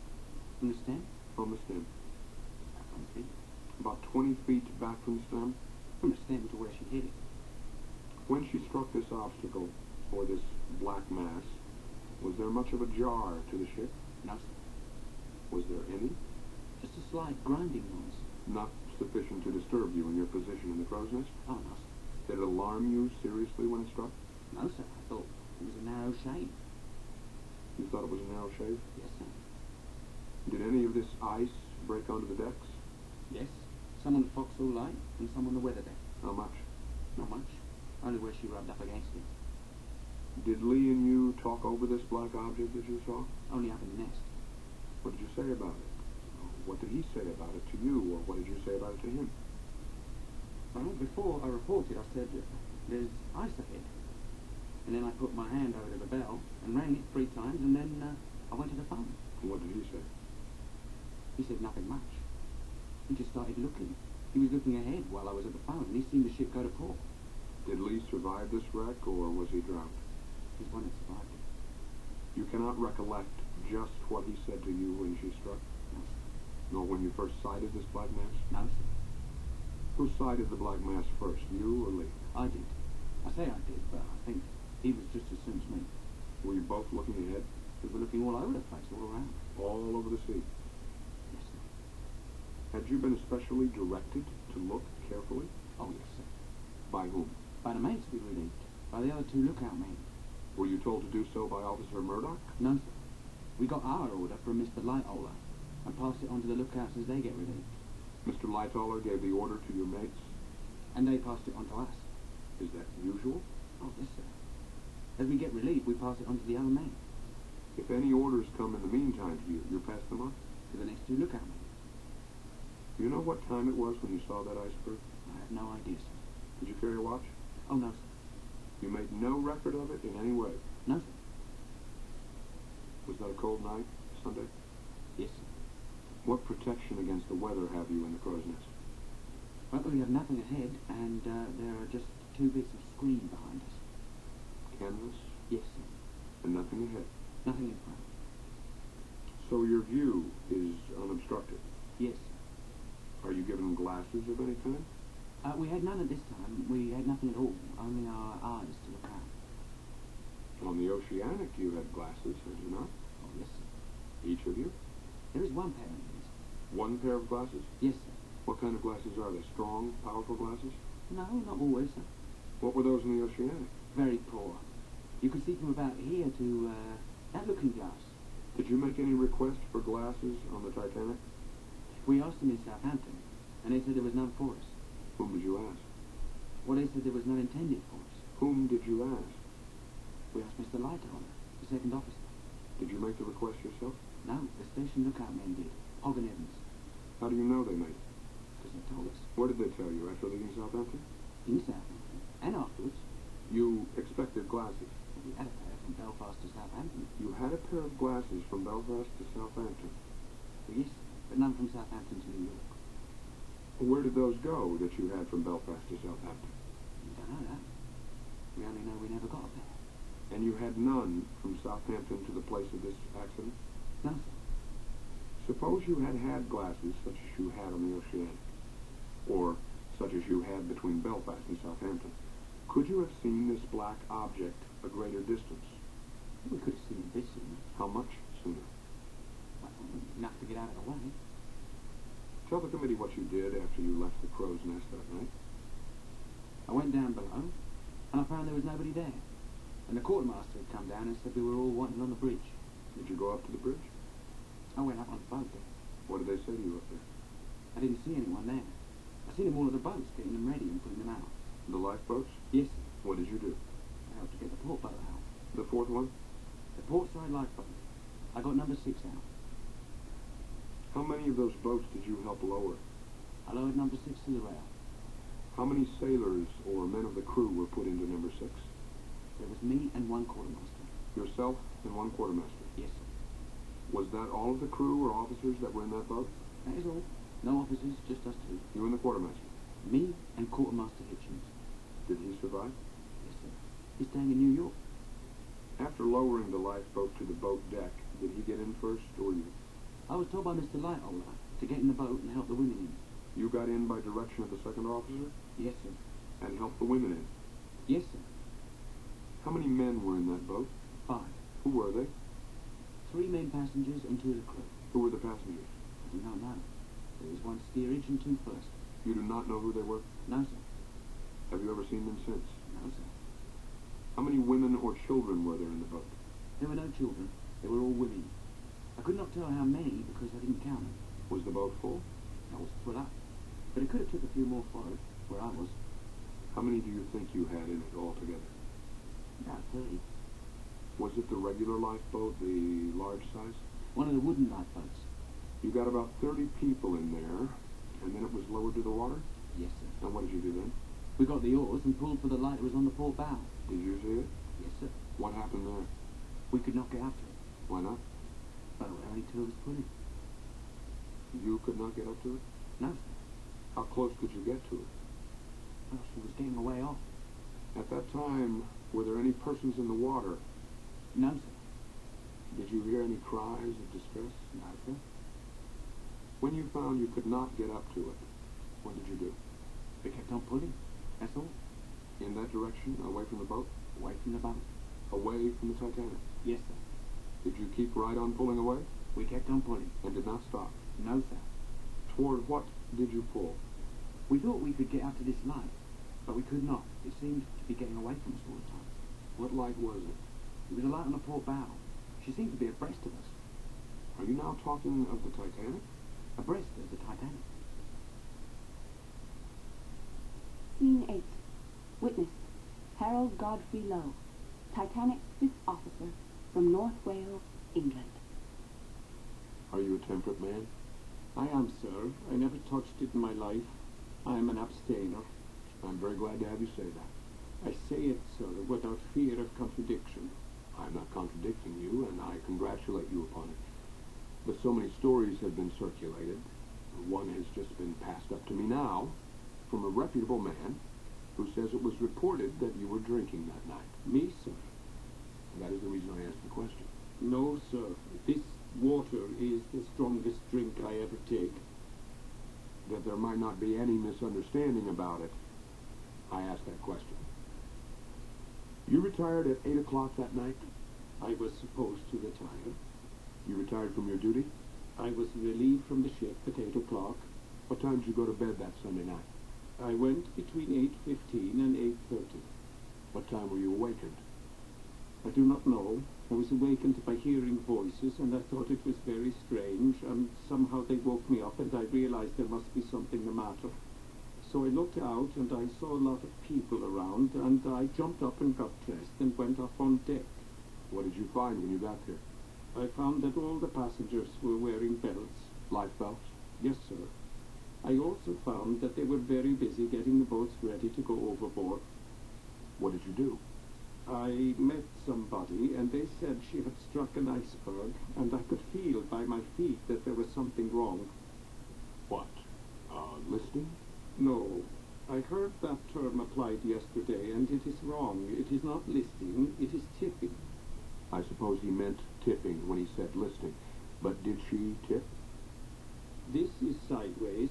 From the stem? From the stem. About 20 feet. About 20 feet back from the stem? From the stem to where she hit it. When she struck this obstacle, or this black mass, was there much of a jar to the ship? No, sir. Was there any? Just a slight grinding noise. Not sufficient to disturb you in your position in the crow's nest? Oh, no, sir. Did it alarm you seriously when it struck? No, sir. I thought it was a narrow shave. You thought it was a narrow shave? Yes, sir. Did any of this ice break onto the decks? Yes. Some on the forecastle light and some on the weather deck. How much? Not much. Only where she rubbed up against it. Did Lee and you talk over this black object that you saw? Only up in the nest. What did you say about it? What did he say about it to you, or what did you say about it to him? Well, before I reported, I said, there's ice ahead. And then I put my hand over the bell and rang it 3 times, and then I went to the phone. And what did he say? He said nothing much. He just started looking. He was looking ahead while I was at the phone, and he seen the ship go to port. Did Lee survive this wreck, or was he drowned? He's one that survived it. You cannot recollect just what he said to you when she struck? No, sir. Nor when you first sighted this black mass? No, sir. Who sighted the black mass first, you or Lee? I did. I say I did, but I think he was just as soon as me. Were you both looking ahead? We were looking all over the place, all around. All over the sea? Yes, sir. Had you been especially directed to look carefully? Oh, yes, sir. By whom? By the mates we relieved. By the other 2 lookout men. Were you told to do so by Officer Murdoch? No, sir. We got our order from Mr. Lightoller and passed it on to the lookouts as they get relieved. Mr. Lightoller gave the order to your mates? And they passed it on to us. Is that usual? Oh, yes, sir. As we get relieved, we pass it on to the other men. If any orders come in the meantime to you, you pass them on? To the next 2 lookout men. Do you know what time it was when you saw that iceberg? I have no idea, sir. Did you carry a watch? Oh, no, sir. You made no record of it in any way? No, sir. Was that a cold night, Sunday? Yes, sir. What protection against the weather have you in the crow's nest? Well, we have nothing ahead, and there are just 2 bits of screen behind us. Canvas? Yes, sir. And nothing ahead? Nothing in front. So your view is unobstructed? Yes, sir. Are you given glasses of any kind? We had none at this time. We had nothing at all. Only our eyes to look out. On the Oceanic you had glasses, had you not? Oh, yes, sir. Each of you? There is 1 pair of these. 1 pair of glasses? Yes, sir. What kind of glasses are they? Strong, powerful glasses? No, not always, sir. What were those in the Oceanic? Very poor. You could see from about here to that looking glass. Did you make any request for glasses on the Titanic? We asked them in Southampton, and they said there was none for us. Whom did you ask? Well, they said there was none intended for us. Whom did you ask? We asked Mr. Lightoller, the second officer. Did you make the request yourself? No, the station lookout men did. Hogg and Evans. How do you know they made it? Because they told us. What did they tell you after leaving Southampton? In Southampton. And afterwards. You expected glasses. We had a pair from Belfast to Southampton. You had a pair of glasses from Belfast to Southampton. Yes, but none from Southampton to New York. Where did those go that you had from Belfast to Southampton? We don't know that. We only know we never got there. And you had none from Southampton to the place of this accident? No, sir. Suppose you had glasses such as you had on the Oceanic, or such as you had between Belfast and Southampton. Could you have seen this black object a greater distance? We could have seen it a bit sooner. How much sooner? Well, enough to get out of the way. Tell the committee what you did after you left the crow's nest that night. I went down below, and I found there was nobody there. And the quartermaster had come down and said we were all wanted on the bridge. Did you go up to the bridge? I went up on the boat there. What did they say to you up there? I didn't see anyone there. I seen them all at the boats, getting them ready and putting them out. The lifeboats? Yes, sir. What did you do? I helped to get the port boat out. The fourth one? The port side lifeboat. I got number 6 out. How many of those boats did you help lower? I lowered number 6 to the rail. How many sailors or men of the crew were put into number 6? There was me and one quartermaster. Yourself and one quartermaster? Yes, sir. Was that all of the crew or officers that were in that boat? That is all. No officers, just us two. You and the quartermaster? Me and Quartermaster Hitchens. Did he survive? Yes, sir. He's staying in New York. After lowering the lifeboat to the boat deck, did he get in first or you? I was told by Mr. Lightoller to get in the boat and help the women in. You got in by direction of the second officer? Yes, sir. And helped the women in? Yes, sir. How many men were in that boat? 5. Who were they? 3 main passengers and 2 of the crew. Who were the passengers? I do not know. There was 1 steerage and 2 first. You do not know who they were? No, sir. Have you ever seen them since? No, sir. How many women or children were there in the boat? There were no children. They were all women. I could not tell how many because I didn't count them. Was the boat full? I was full up. But it could have took a few more for it, where I was. How many do you think you had in it altogether? About 30. Was it the regular lifeboat, the large size? One of the wooden lifeboats. You got about 30 people in there, and then it was lowered to the water? Yes, sir. And what did you do then? We got the oars and pulled for the light that was on the port bow. Did you see it? Yes, sir. What happened there? We could not get up to it. Why not? But there were only 2 of us pulling. You could not get up to it? No, sir. How close could you get to it? Well, she was getting away off. At that time, were there any persons in the water? No, sir. Did you hear any cries of distress? No, sir. When you found you could not get up to it, what did you do? We kept on pulling. That's all. In that direction, away from the boat? Away from the boat. Away from the Titanic? Yes, sir. Did you keep right on pulling away? We kept on pulling. And did not stop? No, sir. Toward what did you pull? We thought we could get out to this light, but we could not. It seemed to be getting away from us all the time. What light was it? It was a light on the port bow. She seemed to be abreast of us. Are you now talking of the Titanic? Abreast of the Titanic. Scene 8. Witness, Harold Godfrey Lowe, Titanic's 5th officer, from North Wales, England. Are you a temperate man? I am, sir. I never touched it in my life. I am an abstainer. I'm very glad to have you say that. I say it, sir, without fear of contradiction. I'm not contradicting you, and I congratulate you upon it. But so many stories have been circulated. One has just been passed up to me now from a reputable man who says it was reported that you were drinking that night. Me, sir? That is the reason I asked the question. No, sir. This water is the strongest drink I ever take. That there might not be any misunderstanding about it, I asked that question. You retired at 8 o'clock that night? I was supposed to retire. You retired from your duty? I was relieved from the ship at 8 o'clock. What time did you go to bed that Sunday night? I went between 8:15 and 8:30. What time were you awakened? I do not know. I was awakened by hearing voices, and I thought it was very strange, and somehow they woke me up, and I realized there must be something the matter. So I looked out, and I saw a lot of people around, and I jumped up and got dressed and went up on deck. What did you find when you got there? I found that all the passengers were wearing belts. Life belts? Yes, sir. I also found that they were very busy getting the boats ready to go overboard. What did you do? I met somebody, and they said she had struck an iceberg, and I could feel by my feet that there was something wrong. What? Listing? No. I heard that term applied yesterday, and it is wrong. It is not listing, it is tipping. I suppose he meant tipping when he said listing. But did she tip? This is sideways.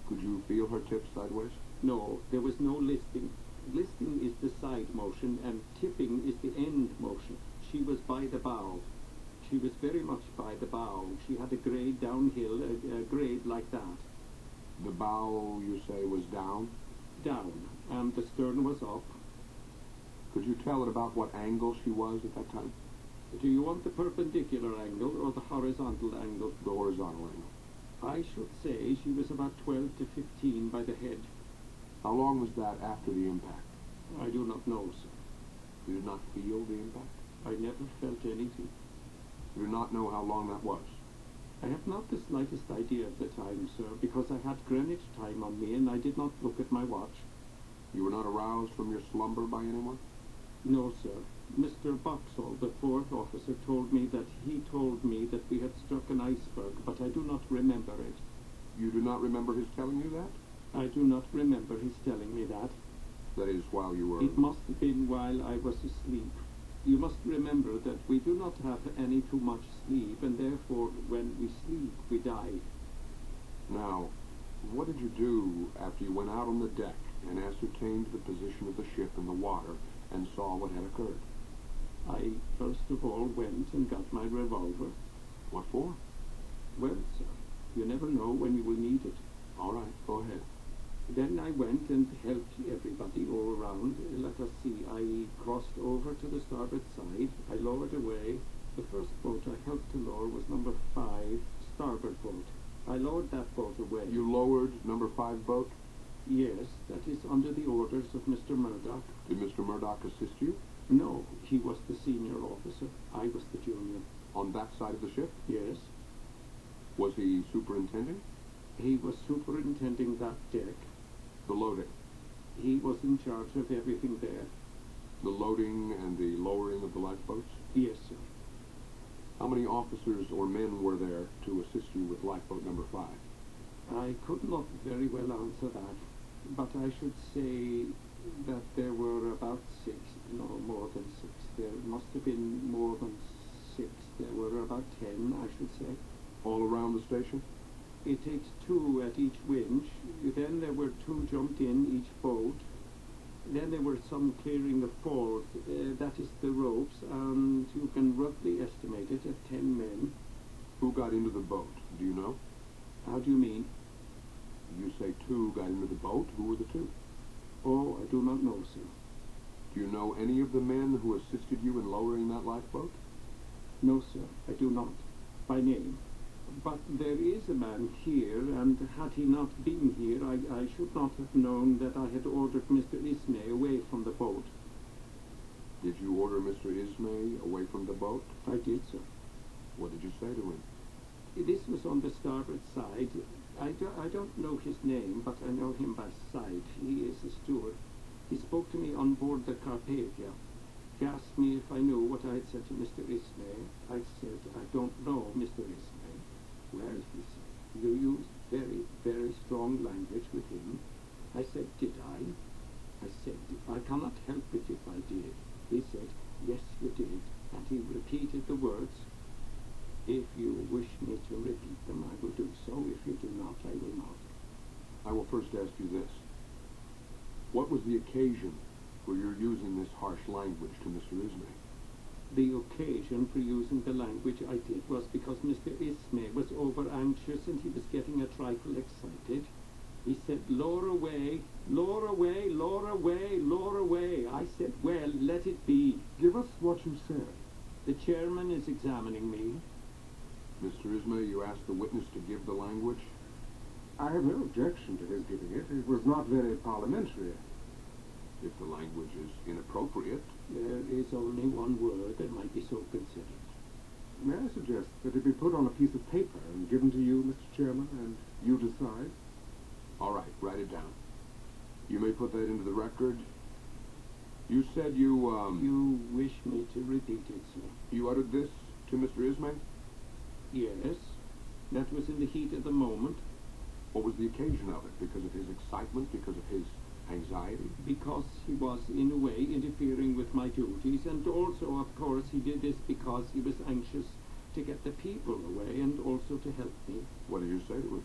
Could you feel her tip sideways? No, there was no listing. Listing is the side motion, and tipping is the end motion. She was by the bow. She was very much by the bow. She had a grade downhill, a grade like that. The bow, you say, was down? Down, and the stern was up. Could you tell at about what angle she was at that time? Do you want the perpendicular angle or the horizontal angle? The horizontal angle. I should say she was about 12 to 15 by the head. How long was that after the impact? I do not know, sir. You did not feel the impact? I never felt anything. You do not know how long that was? I have not the slightest idea of the time, sir, because I had Greenwich time on me and I did not look at my watch. You were not aroused from your slumber by anyone? No, sir. Mr. Boxall, the fourth officer, told me that we had struck an iceberg, but I do not remember it. You do not remember his telling you that? I do not remember his telling me that. That is, while you were... It must have been while I was asleep. You must remember that we do not have any too much sleep, and therefore, when we sleep, we die. Now, what did you do after you went out on the deck and ascertained the position of the ship in the water and saw what had occurred? I first of all went and got my revolver. What for? Well, sir, you never know when you will need it. All right, go ahead. Then I went and helped everybody all around. Let us see, I crossed over to the starboard side. I lowered away. The first boat I helped to lower was number 5, starboard boat. I lowered that boat away. You lowered number 5 boat? Yes, that is under the orders of Mr. Murdoch. Did Mr. Murdoch assist you? No, he was the senior officer. I was the junior. On that side of the ship? Yes. Was he superintending? He was superintending that deck. The loading? He was in charge of everything there. The loading and the lowering of the lifeboats? Yes, sir. How many officers or men were there to assist you with lifeboat number 5? I could not very well answer that, but I should say that there were about 6, no, more than 6. There must have been more than 6. There were about 10, I should say. All around the station? It takes 2 at each winch. Then there were 2 jumped in each boat. Then there were some clearing the falls. That is the ropes, and you can roughly estimate it at 10 men. Who got into the boat? Do you know? How do you mean? You say 2 got into the boat. Who were the 2? Oh, I do not know, sir. Do you know any of the men who assisted you in lowering that lifeboat? No, sir, I do not, by name. But there is a man here, and had he not been here, I should not have known that I had ordered Mr. Ismay away from the boat. Did you order Mr. Ismay away from the boat? I did, sir. What did you say to him? This was on the starboard side. I don't know his name, but I know him by sight. He is a steward. He spoke to me on board the Carpathia. He asked me if I knew what I had said to Mr. Ismay. I said, I don't know Mr. Ismay. Well, he said, you used very, very strong language with him. I said, did I? I said, I cannot help it if I did. He said, yes, you did. And he repeated the words. If you wish me to repeat them, I will do so. If you do not, I will not. I will first ask you this. What was the occasion for your using this harsh language to Mr. Ismay? The occasion for using the language I did was because Mr. Ismay was over-anxious and he was getting a trifle excited. He said, lower away, lower away, lower away, lower away. I said, well, let it be. Give us what you said. The chairman is examining me. Mr. Ismay, you asked the witness to give the language? I have no objection to his giving it. It was not very parliamentary. If the language is inappropriate. There is only one word that might be so considered. May I suggest that it be put on a piece of paper and given to you, Mr. Chairman, and you decide? All right, write it down. You may put that into the record. You said you wish me to repeat it, sir? You uttered this to Mr. Ismay? Yes. That was in the heat of the moment. What was the occasion of it? Because of his excitement? Because of his anxiety? Because he was, in a way, interfering with my duties, and also, of course, he did this because he was anxious to get the people away and also to help me. What did you say to him?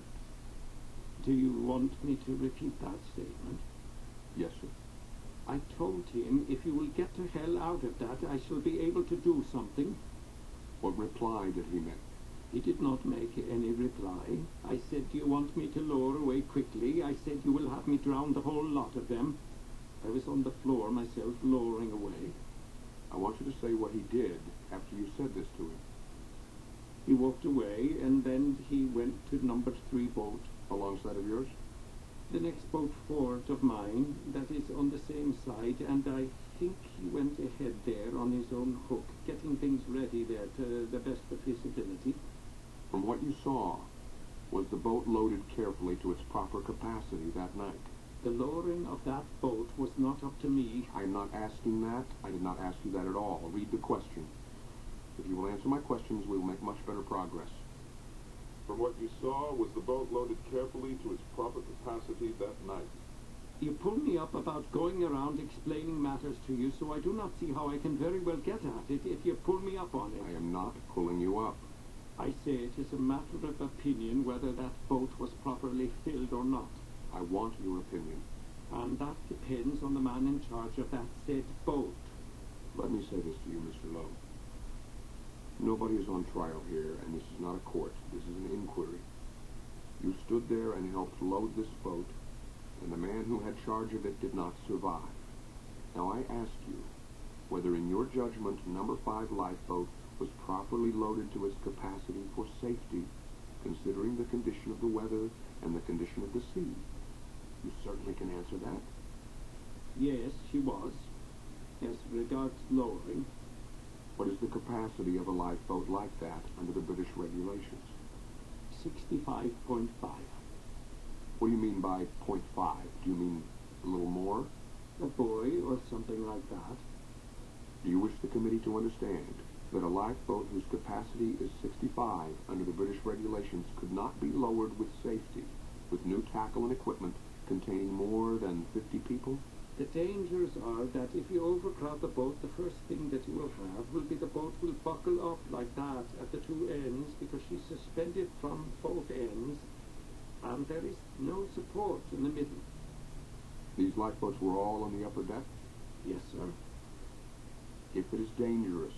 Do you want me to repeat that statement? Yes, sir. I told him, if you will get to hell out of that, I shall be able to do something. What reply did he make? He did not make any reply. I said, do you want me to lower away quickly? I said, you will have me drown the whole lot of them. I was on the floor myself, lowering away. I want you to say what he did after you said this to him. He walked away, and then he went to number 3 boat. Alongside of yours? The next boat forward of mine, that is on the same side, and I think he went ahead there on his own hook, getting things ready there to the best of his ability. From what you saw, was the boat loaded carefully to its proper capacity that night? The lowering of that boat was not up to me. I am not asking that. I did not ask you that at all. Read the question. If you will answer my questions, we will make much better progress. From what you saw, was the boat loaded carefully to its proper capacity that night? You pull me up about going around explaining matters to you, so I do not see how I can very well get at it if you pull me up on it. I am not pulling you up. I say it is a matter of opinion whether that boat was properly filled or not. I want your opinion. And that depends on the man in charge of that said boat. Let me say this to you, Mr. Lowe. Nobody is on trial here, and this is not a court. This is an inquiry. You stood there and helped load this boat, and the man who had charge of it did not survive. Now I ask you whether in your judgment number 5 lifeboat was properly loaded to its capacity for safety, considering the condition of the weather and the condition of the sea. You certainly can answer that. Yes, she was. As regards lowering. What is the capacity of a lifeboat like that under the British regulations? 65.5. What do you mean by 0.5? Do you mean a little more? A buoy or something like that. Do you wish the committee to understand that a lifeboat whose capacity is 65 under the British regulations could not be lowered with safety, with new tackle and equipment containing more than 50 people? The dangers are that if you overcrowd the boat, the first thing that you will have will be the boat will buckle up like that at the 2 ends because she's suspended from both ends, and there is no support in the middle. These lifeboats were all on the upper deck? Yes, sir. If it is dangerous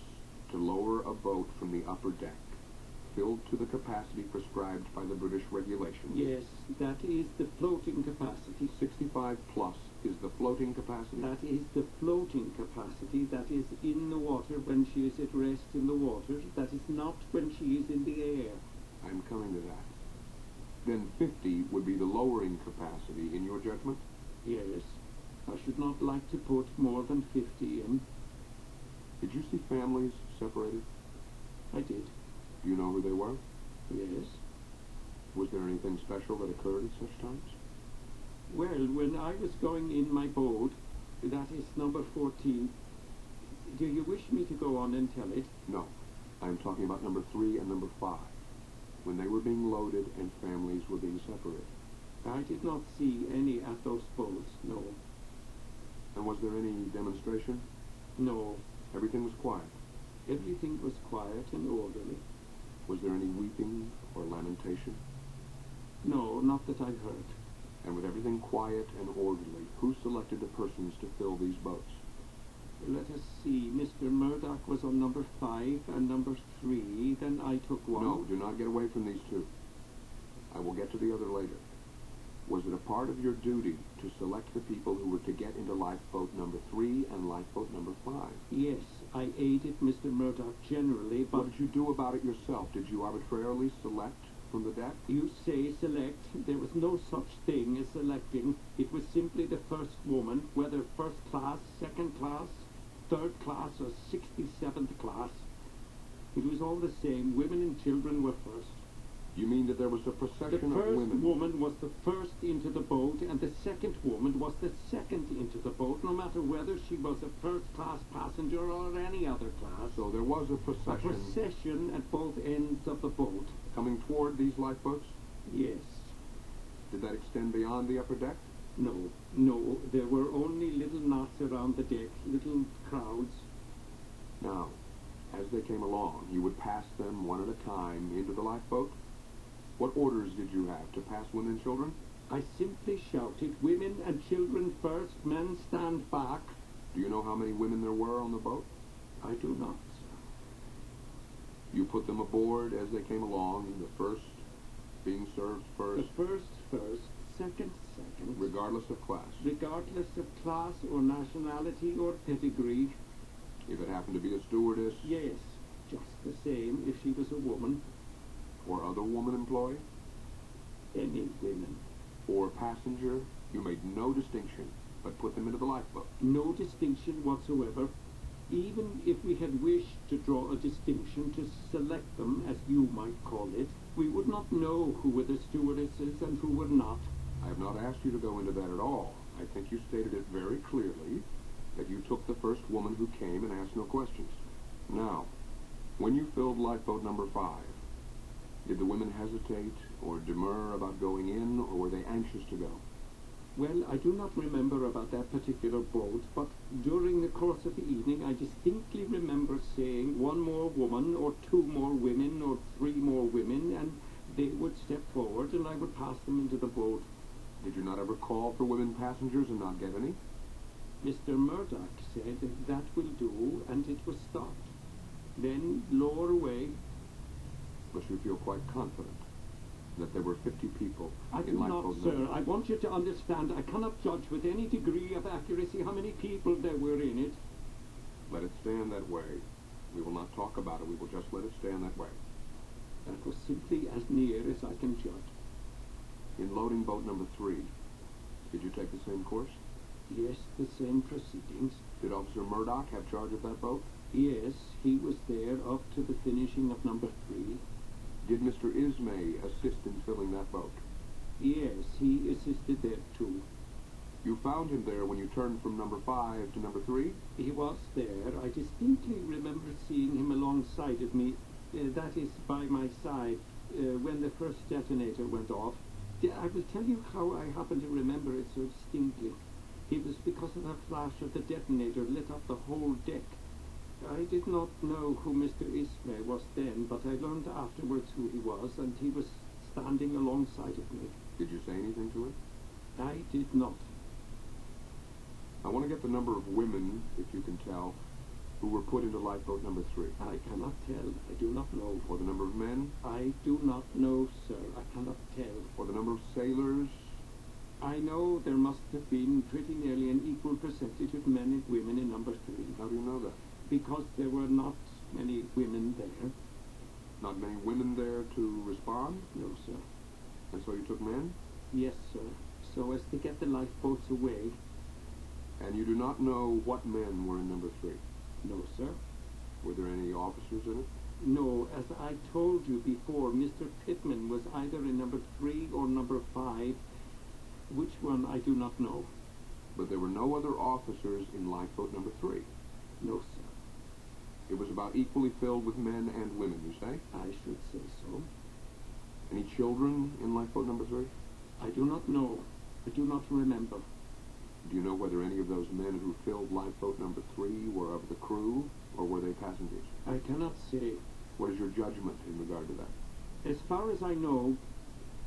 to lower a boat from the upper deck, filled to the capacity prescribed by the British regulations... Yes, that is the floating capacity. 65 plus is the floating capacity? That is the floating capacity that is in the water when she is at rest in the water. That is not when she is in the air. I'm coming to that. Then 50 would be the lowering capacity in your judgment? Yes. I should not like to put more than 50 in. Did you see families separated? I did. Do you know who they were? Yes. Was there anything special that occurred at such times? Well, when I was going in my boat, that is number 14, do you wish me to go on and tell it? No. I'm talking about number 3 and number 5, when they were being loaded and families were being separated. I did not see any at those boats, no. And was there any demonstration? No. Everything was quiet? Everything was quiet and orderly. Was there any weeping or lamentation? No, not that I heard. And with everything quiet and orderly, who selected the persons to fill these boats? Let us see. Mr. Murdoch was on number 5 and number 3. Then I took one. No, do not get away from these two. I will get to the other later. Was it a part of your duty to select the people who were to get into lifeboat number 3 and lifeboat number 5? Yes, I aided Mr. Murdoch generally, but... What did you do about it yourself? Did you arbitrarily select from the deck? You say select. There was no such thing as selecting. It was simply the first woman, whether first class, second class, third class, or 67th class. It was all the same. Women and children were first. You mean that there was a procession of women? The first woman was the first into the boat, and the second woman was the second into the boat, no matter whether she was a first-class passenger or any other class. So there was a procession... A procession at both ends of the boat. Coming toward these lifeboats? Yes. Did that extend beyond the upper deck? No. There were only little knots around the deck, little crowds. Now, as they came along, you would pass them one at a time into the lifeboat? What orders did you have? To pass women and children? I simply shouted, women and children first, men stand back. Do you know how many women there were on the boat? I do not, sir. You put them aboard as they came along, the first being served first? The first, second. Regardless of class? Regardless of class or nationality or pedigree. If it happened to be a stewardess? Yes, just the same if she was a woman. Or other woman employee? Any women. Or passenger? You made no distinction, but put them into the lifeboat? No distinction whatsoever. Even if we had wished to draw a distinction, to select them, as you might call it, we would not know who were the stewardesses and who were not. I have not asked you to go into that at all. I think you stated it very clearly that you took the first woman who came and asked no questions. Now, when you filled lifeboat number 5, did the women hesitate or demur about going in, or were they anxious to go? Well, I do not remember about that particular boat, but during the course of the evening I distinctly remember saying one more woman, or 2 more women, or 3 more women, and they would step forward and I would pass them into the boat. Did you not ever call for women passengers and not get any? Mr. Murdoch said, that will do, and it was stopped. Then lower away. But you feel quite confident that there were 50 people I do in lifeboat not, number? sir. I want you to understand, I cannot judge with any degree of accuracy how many people there were in it. Let it stand that way. We will not talk about it. We will just let it stand that way. That was simply as near as I can judge. In loading boat number 3, did you take the same course? Yes, the same proceedings. Did Officer Murdoch have charge of that boat? Yes, he was there up to the finishing of number 3. Did Mr. Ismay assist in filling that boat? Yes, he assisted there too. You found him there when you turned from number 5 to number 3? He was there. I distinctly remember seeing him alongside of me, that is, by my side, when the first detonator went off. I will tell you how I happen to remember it so distinctly. It was because of the flash of the detonator lit up the whole deck. I did not know who Mr. Ismay was then, but I learned afterwards who he was, and he was standing alongside of me. Did you say anything to him? I did not. I want to get the number of women, if you can tell, who were put into lifeboat number 3. I cannot tell. I do not know. Or the number of men? I do not know, sir. I cannot tell. Or the number of sailors? I know there must have been pretty nearly an equal percentage of men and women in number 3. How do you know that? Because there were not many women there. Not many women there to respond? No, sir. And so you took men? Yes, sir. So as to get the lifeboats away. And you do not know what men were in number 3? No, sir. Were there any officers in it? No, as I told you before, Mr. Pittman was either in number 3 or number 5. Which one, I do not know. But there were no other officers in lifeboat number 3? No, sir. It was about equally filled with men and women, you say? I should say so. Any children in lifeboat number 3? I do not know. I do not remember. Do you know whether any of those men who filled lifeboat number 3 were of the crew, or were they passengers? I cannot say. What is your judgment in regard to that? As far as I know,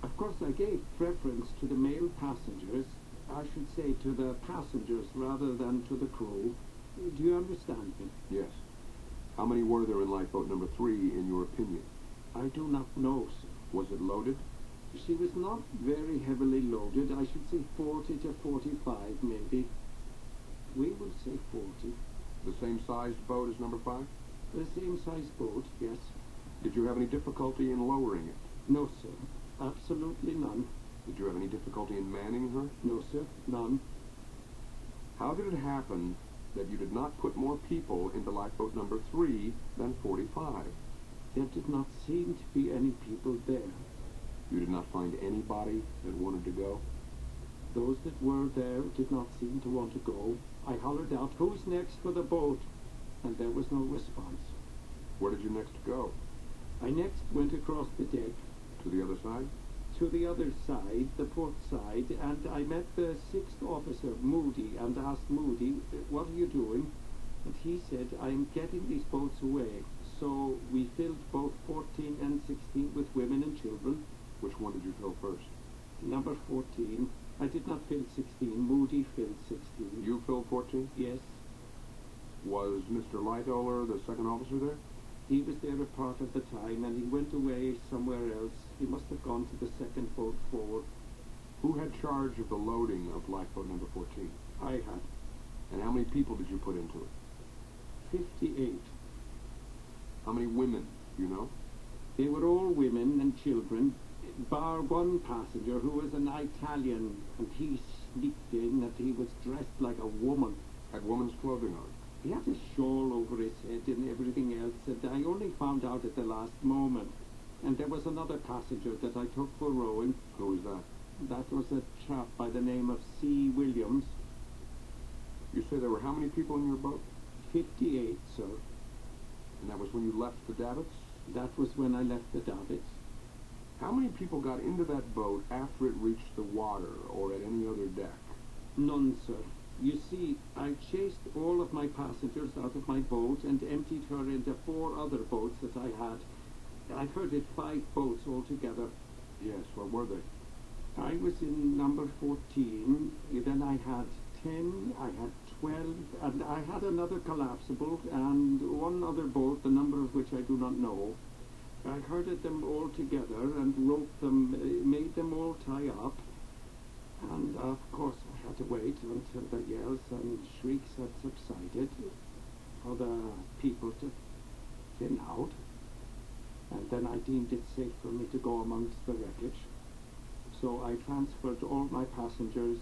of course I gave preference to the male passengers. I should say to the passengers rather than to the crew. Do you understand me? Yes. How many were there in lifeboat number 3, in your opinion? I do not know, sir. Was it loaded? She was not very heavily loaded. I should say 40 to 45, maybe. We will say 40. The same sized boat as number 5? The same size boat, yes. Did you have any difficulty in lowering it? No, sir. Absolutely none. Did you have any difficulty in manning her? No, sir. None. How did it happen that you did not put more people into lifeboat number 3 than 45? There did not seem to be any people there. You did not find anybody that wanted to go? Those that were there did not seem to want to go. I hollered out, "Who's next for the boat?" And there was no response. Where did you next go? I next went across the deck. To the other side? To the other side, the port side, and I met the 6th officer, Moody, and asked Moody, "What are you doing?" And he said, "I'm getting these boats away." So we filled both 14 and 16 with women and children. Which one did you fill first? Number 14. I did not fill 16. Moody filled 16. You filled 14? Yes. Was Mr. Lightoller the second officer there? He was there a part of the time, and he went away somewhere else. He must have gone to the second boat forward. Who had charge of the loading of lifeboat number 14? I had. And how many people did you put into it? 58. How many women, do you know? They were all women and children, bar one passenger who was an Italian, and he sneaked in that he was dressed like a woman. Had woman's clothing on? He had a shawl over his head and everything else, and I only found out at the last moment. And there was another passenger that I took for rowing. Who was that? That was a chap by the name of C. Williams. You say there were how many people in your boat? 58, sir. And that was when you left the davits? That was when I left the davits. How many people got into that boat after it reached the water or at any other deck? None, sir. You see, I chased all of my passengers out of my boat and emptied her into 4 other boats that I had. I herded 5 boats altogether. Yes, what were they? I was in number 14, then I had 10, I had 12, and I had another collapsible, and one other boat, the number of which I do not know. I herded them all together and roped them, made them all tie up. And of course I had to wait until the yells and shrieks had subsided for the people to thin out. And then I deemed it safe for me to go amongst the wreckage. So I transferred all my passengers,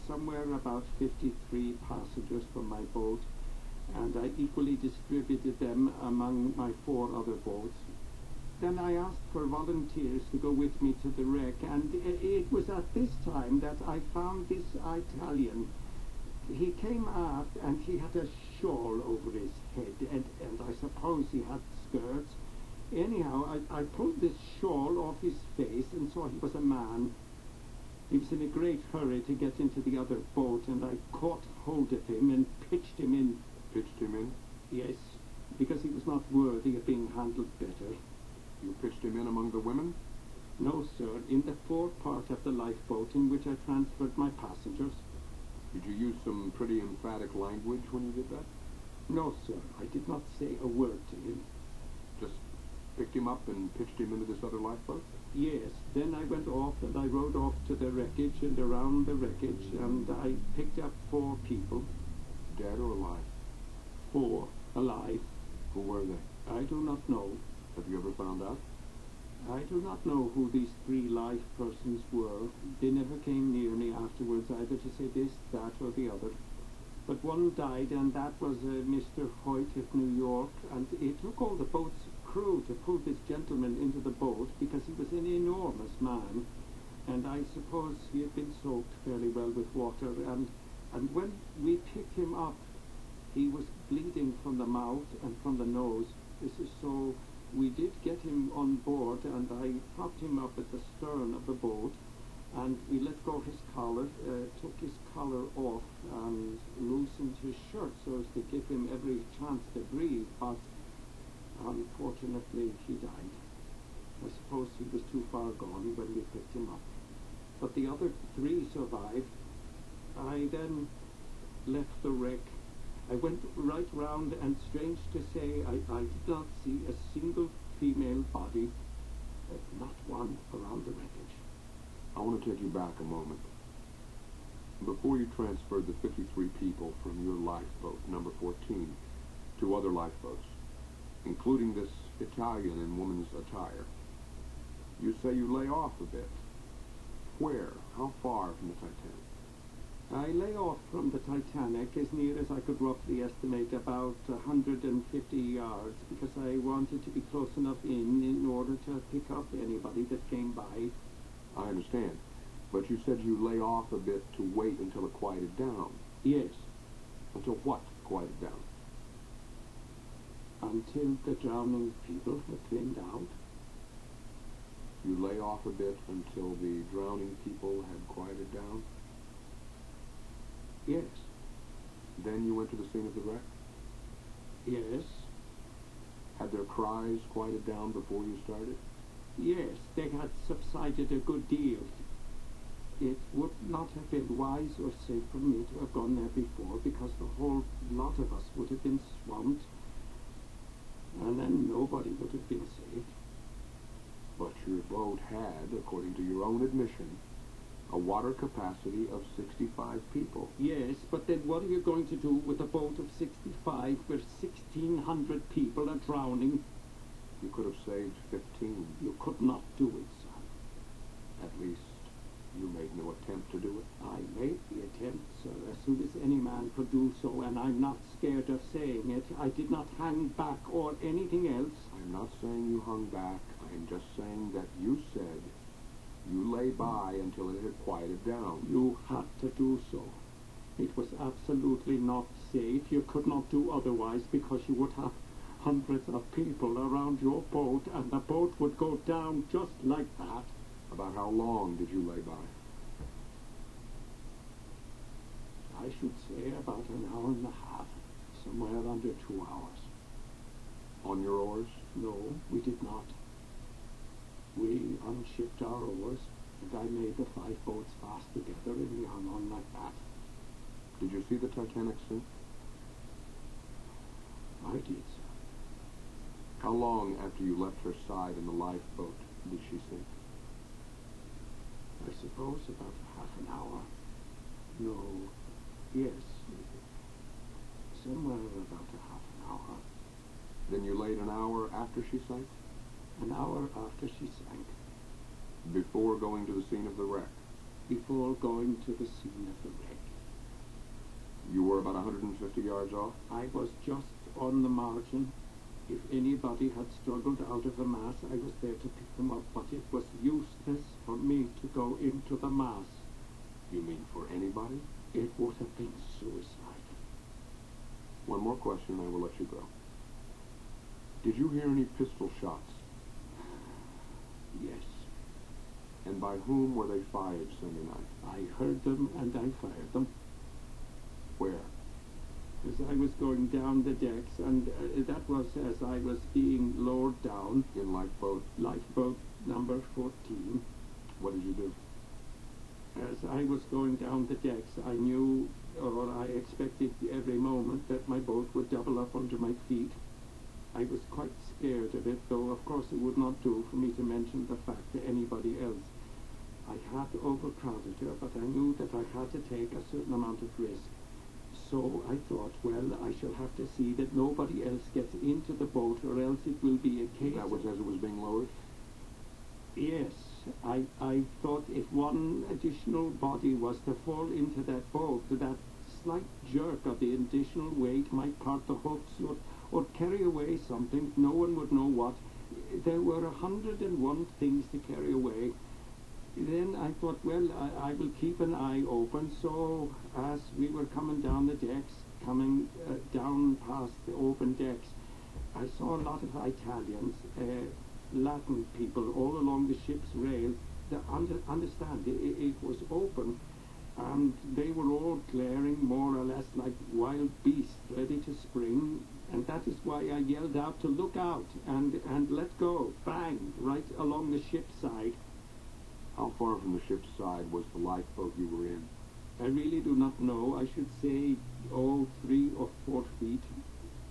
somewhere about 53 passengers from my boat, and I equally distributed them among my 4 other boats. Then I asked for volunteers to go with me to the wreck, and it was at this time that I found this Italian. He came aft, and he had a shawl over his head, and I suppose he had skirts. Anyhow, I pulled this shawl off his face and saw he was a man. He was in a great hurry to get into the other boat, and I caught hold of him and pitched him in. Pitched him in? Yes, because he was not worthy of being handled better. You pitched him in among the women? No, sir, in the fore part of the lifeboat in which I transferred my passengers. Did you use some pretty emphatic language when you did that? No, sir, I did not say a word to him. Just picked him up and pitched him into this other lifeboat? Yes, then I went off and I rowed off to the wreckage and around the wreckage, and I picked up 4 people. Dead or alive? 4 alive. Who were they? I do not know. Have you ever found out? I do not know who these 3 live persons were. They never came near me afterwards either to say this, that, or the other. But one died, and that was Mr. Hoyt of New York, and it took all the boat's crew to pull this gentleman into the boat because he was an enormous man, and I suppose he had been soaked fairly well with water, and when we picked him up, he was bleeding from the mouth and from the nose. So we did get him on board, and I propped him up at the stern of the boat, and we let go his collar, took his collar off, and loosened his shirt so as to give him every chance to breathe, but unfortunately he died. I suppose he was too far gone when we picked him up. But the other 3 survived. I then left the wreck. I went right round, and strange to say, I did not see a single female body. but not one around the wreckage. I want to take you back a moment. Before you transferred the 53 people from your lifeboat, number 14, to other lifeboats, including this Italian in woman's attire, you say you lay off a bit. Where? How far from the Titanic? I lay off from the Titanic as near as I could roughly estimate, about 150 yards, because I wanted to be close enough in order to pick up anybody that came by. I understand. But you said you lay off a bit to wait until it quieted down. Yes. Until what quieted down? Until the drowning people had thinned out. You lay off a bit until the drowning people had quieted down? Yes. Then you went to the scene of the wreck? Yes. Had their cries quieted down before you started? Yes, they had subsided a good deal. It would not have been wise or safe for me to have gone there before, because the whole lot of us would have been swamped, and then nobody would have been saved. But your boat had, according to your own admission, a water capacity of 65 people. Yes, but then what are you going to do with a boat of 65 where 1,600 people are drowning? You could have saved 15. You could not do it, sir. At least you made no attempt to do it. I made the attempt, sir, as soon as any man could do so, and I'm not scared of saying it. I did not hang back or anything else. I'm not saying you hung back. I am just saying that you said you lay by until it had quieted down. You had to do so. It was absolutely not safe. You could not do otherwise, because you would have hundreds of people around your boat, and the boat would go down just like that. About how long did you lay by? I should say about an hour and a half, somewhere under 2 hours. On your oars? No, we did not. We unshipped our oars, and I made the 5 boats fast together, and we hung on like that. Did you see the Titanic sink? I did, sir. How long after you left her side in the lifeboat did she sink? I suppose about half an hour. No, yes, somewhere about a half an hour. Then you laid an hour after she sank? An hour after she sank. Before going to the scene of the wreck? Before going to the scene of the wreck. You were about 150 yards off? I was just on the margin. If anybody had struggled out of the mass, I was there to pick them up, but it was useless for me to go into the mass. You mean for anybody? It would have been suicide. One more question, I will let you go. Did you hear any pistol shots? Yes. And by whom were they fired Sunday night? I heard them and I fired them. Where? As I was going down the decks, and that was as I was being lowered down. In lifeboat? Lifeboat number 14. What did you do? As I was going down the decks, I knew, or I expected every moment, that my boat would double up under my feet. I was quite scared of it, though of course it would not do for me to mention the fact to anybody else. I had overcrowded her, but I knew that I had to take a certain amount of risk. So I thought, well, I shall have to see that nobody else gets into the boat, or else it will be a case. That was as it was being lowered? Yes. I thought if one additional body was to fall into that boat, that slight jerk of the additional weight might part the hooks or carry away something. No one would know what. There were 101 things to carry away. Then I thought, well, I will keep an eye open. So as we were coming down the decks, coming down past the open decks, I saw a lot of Italians, Latin people, all along the ship's rail. Understand, it was open, and they were all glaring more or less like wild beasts ready to spring. And that is why I yelled out to look out and let go. Bang! Right along the ship's side. How far from the ship's side was the lifeboat you were in? I really do not know. I should say, 3 or 4 feet.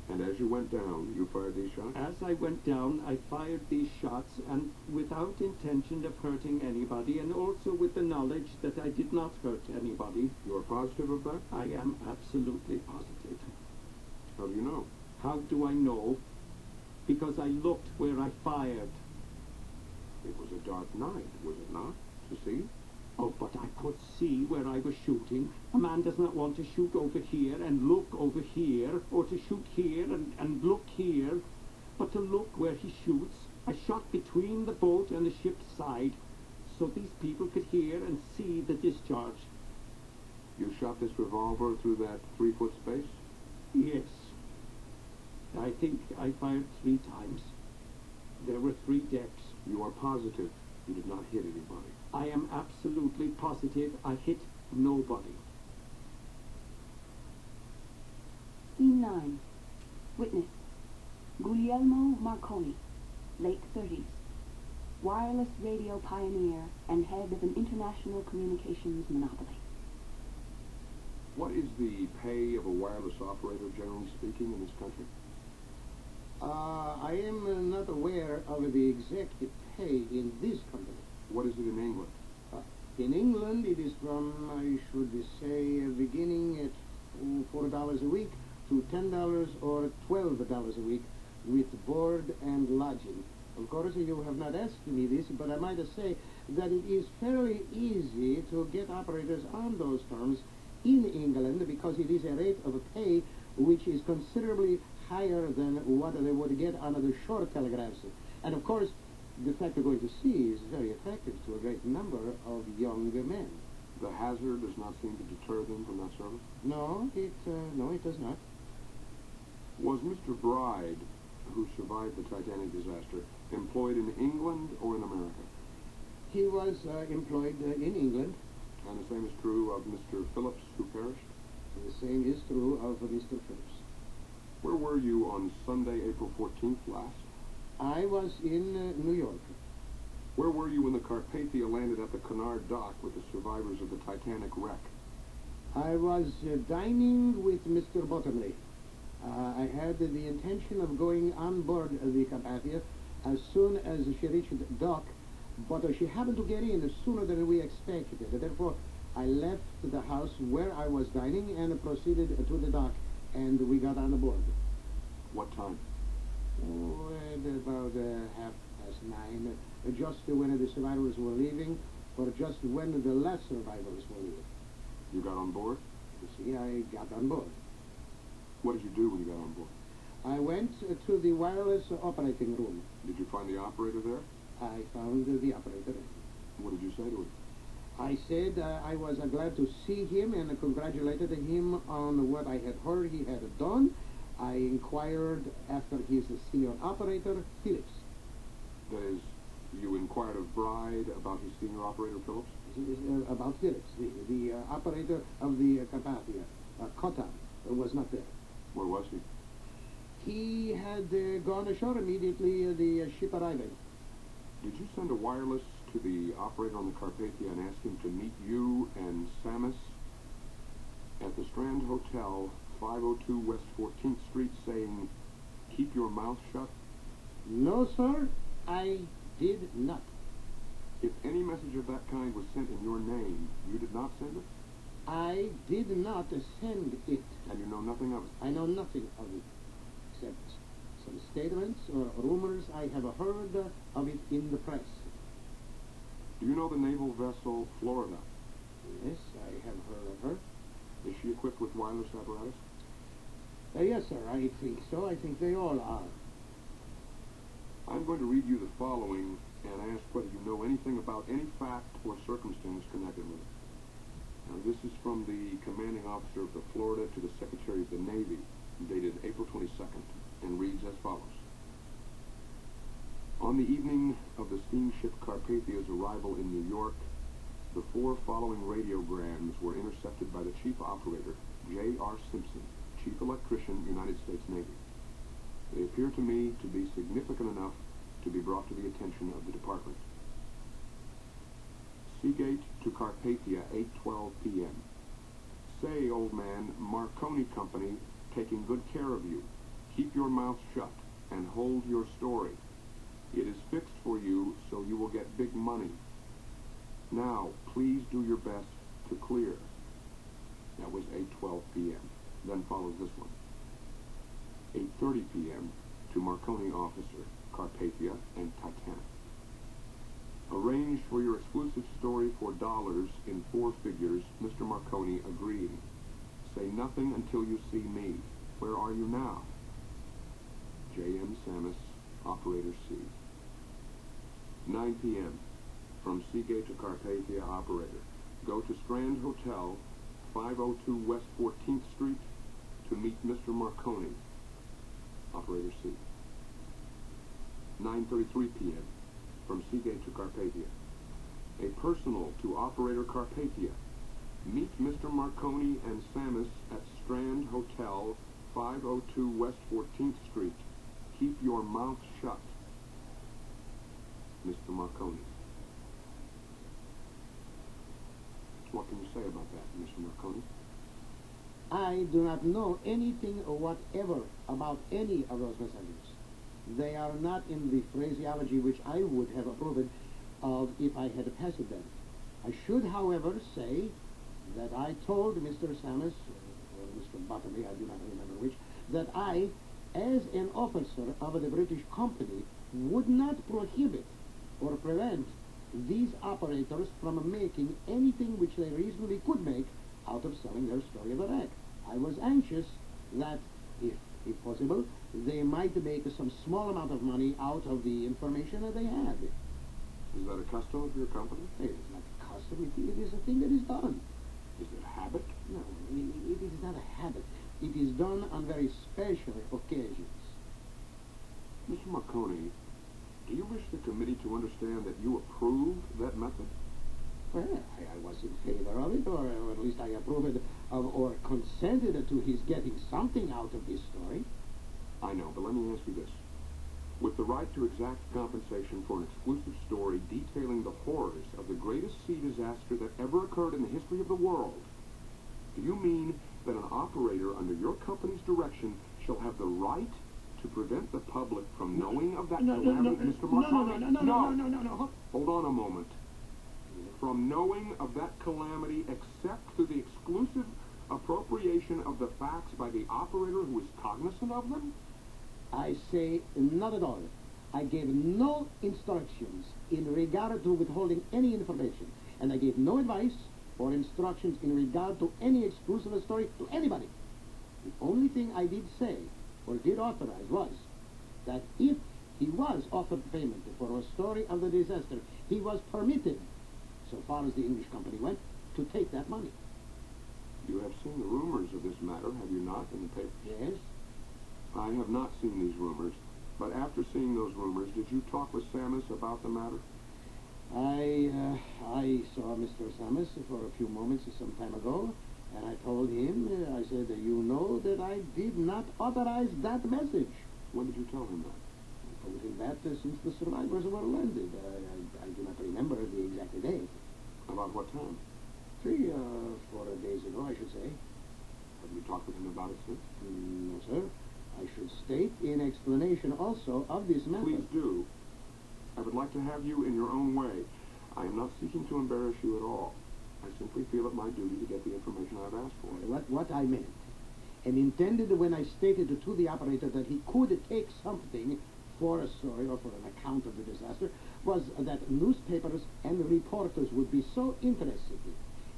And as you went down, you fired these shots? As I went down, I fired these shots, and without intention of hurting anybody, and also with the knowledge that I did not hurt anybody. You are positive of that? I am absolutely positive. How do you know? How do I know? Because I looked where I fired. It was a dark night, was it not? To see? Oh, but I could see where I was shooting. A man does not want to shoot over here and look over here, or to shoot here and look here, but to look where he shoots. I shot between the boat and the ship's side, so these people could hear and see the discharge. You shot this revolver through that 3-foot space? Yes. I think I fired 3 times. There were 3 decks. You are positive you did not hit anybody? I am absolutely positive I hit nobody. Scene 9. Witness. Guglielmo Marconi, late 30s. Wireless radio pioneer and head of an international communications monopoly. What is the pay of a wireless operator, generally speaking, in this country? I am not aware of the exact pay in this company. What is it in England? In England, it is from, I should say, beginning at $4 a week to $10 or $12 a week with board and lodging. Of course, you have not asked me this, but I might say that it is fairly easy to get operators on those terms in England because it is a rate of pay which is considerably higher than what they would get on the short telegraphs. And of course, the fact of going to sea is very attractive to a great number of young men. The hazard does not seem to deter them from that service? No, it does not. Was Mr. Bride, who survived the Titanic disaster, employed in England or in America? He was employed in England. And the same is true of Mr. Phillips, who perished? The same is true of Mr. Phillips. Where were you on Sunday, April 14th last? I was in New York. Where were you when the Carpathia landed at the Cunard dock with the survivors of the Titanic wreck? I was dining with Mr. Bottomley. I had the intention of going on board the Carpathia as soon as she reached dock, but she happened to get in sooner than we expected. Therefore, I left the house where I was dining and proceeded to the dock, and we got on board. What time? Oh, at about 9:30, just when the survivors were leaving, or just when the last survivors were leaving. You got on board? You see, I got on board. What did you do when you got on board? I went to the wireless operating room. Did you find the operator there? I found the operator. What did you say to him? I said I was glad to see him and congratulated him on what I had heard he had done. I inquired after his senior operator, Phillips. That is, you inquired of Bride about his senior operator, Phillips? About Phillips, the operator of the Carpathia. Cotton was not there. Where was he? He had gone ashore immediately the ship arriving. Did you send a wireless to the operator on the Carpathia and ask him to meet you and Samus at the Strand Hotel, 502 West 14th Street, saying, "Keep your mouth shut"? No, sir, I did not. If any message of that kind was sent in your name, you did not send it? I did not send it. And you know nothing of it? I know nothing of it, except some statements or rumors I have heard of it in the press. Do you know the naval vessel Florida? Yes, I have heard of her. Is she equipped with wireless apparatus? Yes, sir, I think so. I think they all are. I'm going to read you the following and ask whether you know anything about any fact or circumstance connected with it. Now, this is from the commanding officer of the Florida to the Secretary of the Navy, dated April 22nd, and reads as follows. On the evening of the steamship Carpathia's arrival in New York, the 4 following radiograms were intercepted by the chief operator, J.R. Simpson, Chief Electrician, United States Navy. They appear to me to be significant enough to be brought to the attention of the department. Seagate to Carpathia, 8:12 p.m. Say, old man, Marconi Company taking good care of you. Keep your mouth shut and hold your story. It is fixed for you, so you will get big money. Now, please do your best to clear. That was 8:12 p.m. Then follows this one. 8:30 p.m. to Marconi officer, Carpathia and Titanic. Arranged for your exclusive story for dollars in 4 figures, Mr. Marconi agreed. Say nothing until you see me. Where are you now? J.M. Samus, Operator C. 9 p.m. From Seagate to Carpathia, Operator. Go to Strand Hotel, 502 West 14th Street, to meet Mr. Marconi. Operator C. 9:33 p.m. From Seagate to Carpathia. A personal to Operator Carpathia. Meet Mr. Marconi and Samus at Strand Hotel, 502 West 14th Street. Keep your mouth shut. Mr. Marconi. What can you say about that, Mr. Marconi? I do not know anything whatever about any of those messages. They are not in the phraseology which I would have approved of if I had passed them. I should, however, say that I told Mr. Samus, or Mr. Bottomley, I do not remember which, that I, as an officer of the British company, would not prohibit or prevent these operators from making anything which they reasonably could make out of selling their story of the wreck. I was anxious that, if possible, they might make some small amount of money out of the information that they had. Is that a custom of your company? It is not a custom. It is a thing that is done. Is it a habit? No, it is not a habit. It is done on very special occasions. Mr. Marconi, do you wish the committee to understand that you approved that method? Well, I was in favor of it, or at least I approved of or consented to his getting something out of this story. I know, but let me ask you this. With the right to exact compensation for an exclusive story detailing the horrors of the greatest sea disaster that ever occurred in the history of the world, do you mean that an operator under your company's direction shall have the right to prevent the public from knowing of that calamity, Mr. Marconi? No. Hold on a moment. From knowing of that calamity except through the exclusive appropriation of the facts by the operator who is cognizant of them? I say not at all. I gave no instructions in regard to withholding any information, and I gave no advice or instructions in regard to any exclusive story to anybody. The only thing I did say or did authorize was that if he was offered payment for a story of the disaster, he was permitted, so far as the English company went, to take that money. You have seen the rumors of this matter, have you not, in the paper? Yes. I have not seen these rumors, but after seeing those rumors, did you talk with Samus about the matter? I saw Mr. Samus for a few moments some time ago, and I told him, I said, you know that I did not authorize that message. When did you tell him that? I told him that since the survivors were landed. I do not remember the exact date. About what time? 4 days ago, I should say. Have you talked with him about it since? No, sir. I should state in explanation also of this matter. Please do. I would like to have you in your own way. I am not seeking to embarrass you at all. I simply feel it my duty to get the information I've asked for. What I meant, and intended when I stated to the operator that he could take something for a story or for an account of the disaster, was that newspapers and reporters would be so interested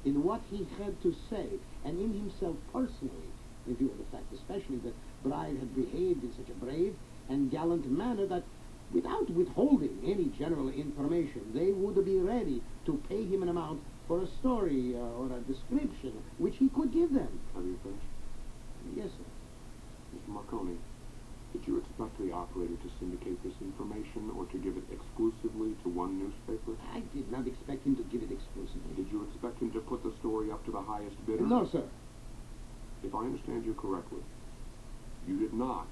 in what he had to say, and in himself personally, in view of the fact especially that Bride had behaved in such a brave and gallant manner that without withholding any general information, they would be ready to pay him an amount for a story or a description which he could give them. Have you finished? Yes, sir. Mr. Marconi, did you expect the operator to syndicate this information or to give it exclusively to one newspaper? I did not expect him to give it exclusively. Did you expect him to put the story up to the highest bidder? No, sir. If I understand you correctly, you did not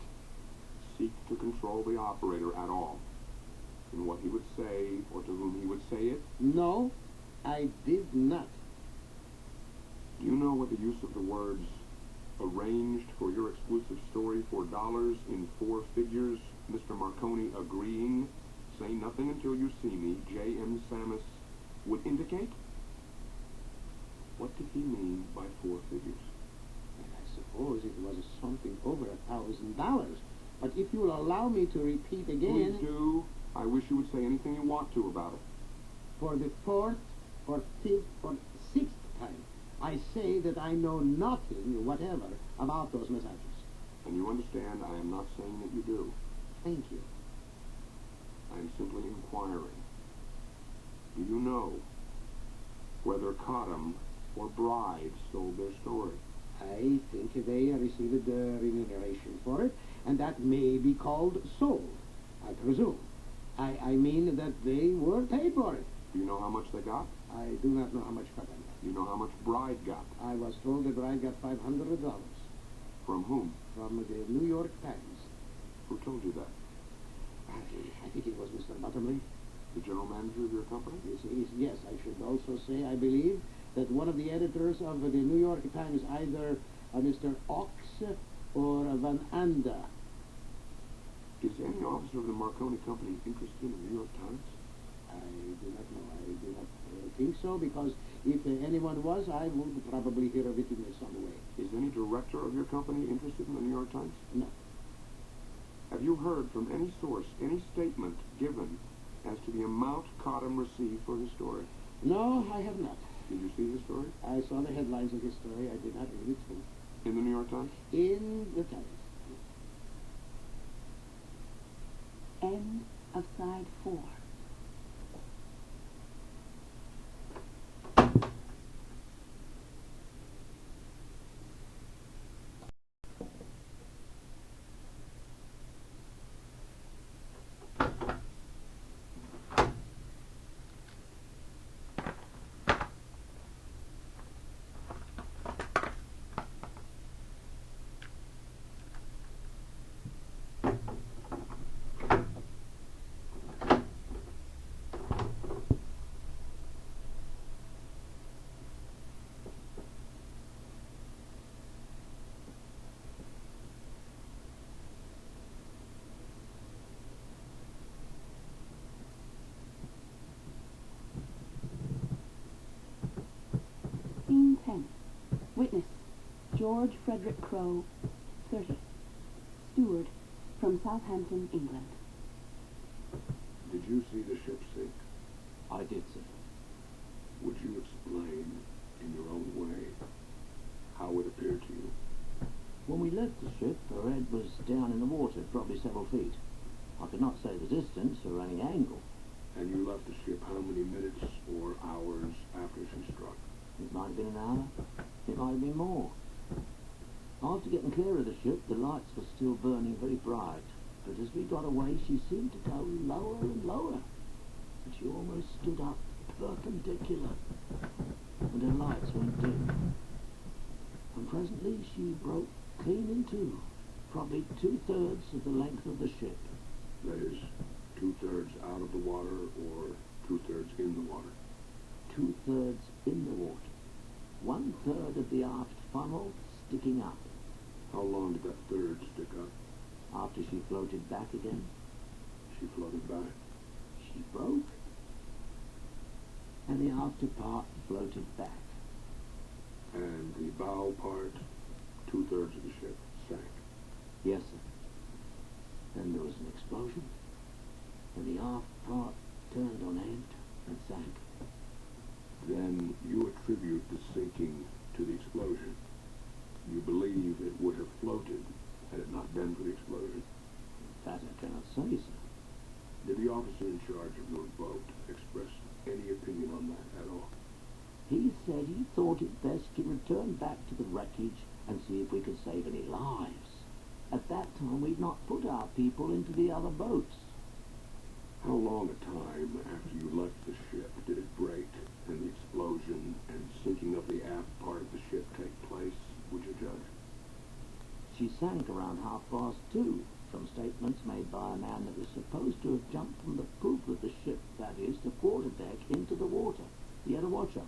seek to control the operator at all in what he would say or to whom he would say it? No, I did not. Do you know what the use of the words arranged for your exclusive story for dollars in 4 figures, Mr. Marconi agreeing, say nothing until you see me, J.M. Sammis, would indicate? What did he mean by 4 figures? I suppose it was something over $1,000. But if you'll allow me to repeat again... Please do. I wish you would say anything you want to about it. For the 4th, or 5th, or 6th time, I say that I know nothing whatever about those messages. And you understand I am not saying that you do. Thank you. I am simply inquiring. Do you know whether Cottam or Bride sold their story? I think they received remuneration for it, and that may be called sold, I presume. I mean that they were paid for it. Do you know how much they got? I do not know how much Cottam got. Do you know how much Bride got? I was told that Bride got $500. From whom? From the New York Times. Who told you that? I think it was Mr. Butterley. The general manager of your company? Yes, I should also say, I believe, that one of the editors of the New York Times, either Mr. Ox or Van Anda. Is any officer of the Marconi Company interested in the New York Times? I do not know. I do not think so, because if anyone was, I would probably hear of it in some way. Is any director of your company interested in the New York Times? No. Have you heard from any source, any statement given as to the amount Cottam received for his story? No, I have not. Did you see his story? I saw the headlines of his story. I did not read it through. In the New York Times? In the Times. End of side 4. Scene 10. Witness, George Frederick Crowe, 30. Steward, from Southampton, England. Did you see the ship sink? I did, sir. Would you explain, in your own way, how it appeared to you? When we left the ship, her head was down in the water, probably several feet. I could not say the distance or any angle. And you left the ship how many minutes or hours after she struck? It might have been an hour. It might have been more. After getting clear of the ship, the lights were still burning very bright. But as we got away, she seemed to go lower and lower. And she almost stood up perpendicular. And her lights went dim. And presently she broke clean in two. Probably 2/3 of the length of the ship. That is, 2/3 out of the water or 2/3 in the water? 2/3 in the water. 1/3 of the aft funnel sticking up. How long did that third stick up? After she floated back again, She floated back. she broke. And the after part floated back. And the bow part, 2/3 of the ship, sank. Yes, sir. Then there was an explosion, and the aft part turned on end and sank. Then you attribute the sinking to the explosion. You believe it would have floated had it not been for the explosion. That I cannot say, sir. Did the officer in charge of your boat express any opinion on that at all? He said he thought it best to return back to the wreckage and see if we could save any lives. At that time, we'd not put our people into the other boats. How long a time after you left the ship did it break and the explosion and sinking of the aft part of the ship take place, would you judge? She sank around 2:30, from statements made by a man that was supposed to have jumped from the poop of the ship, that is, the quarterdeck, into the water. He had a watch on.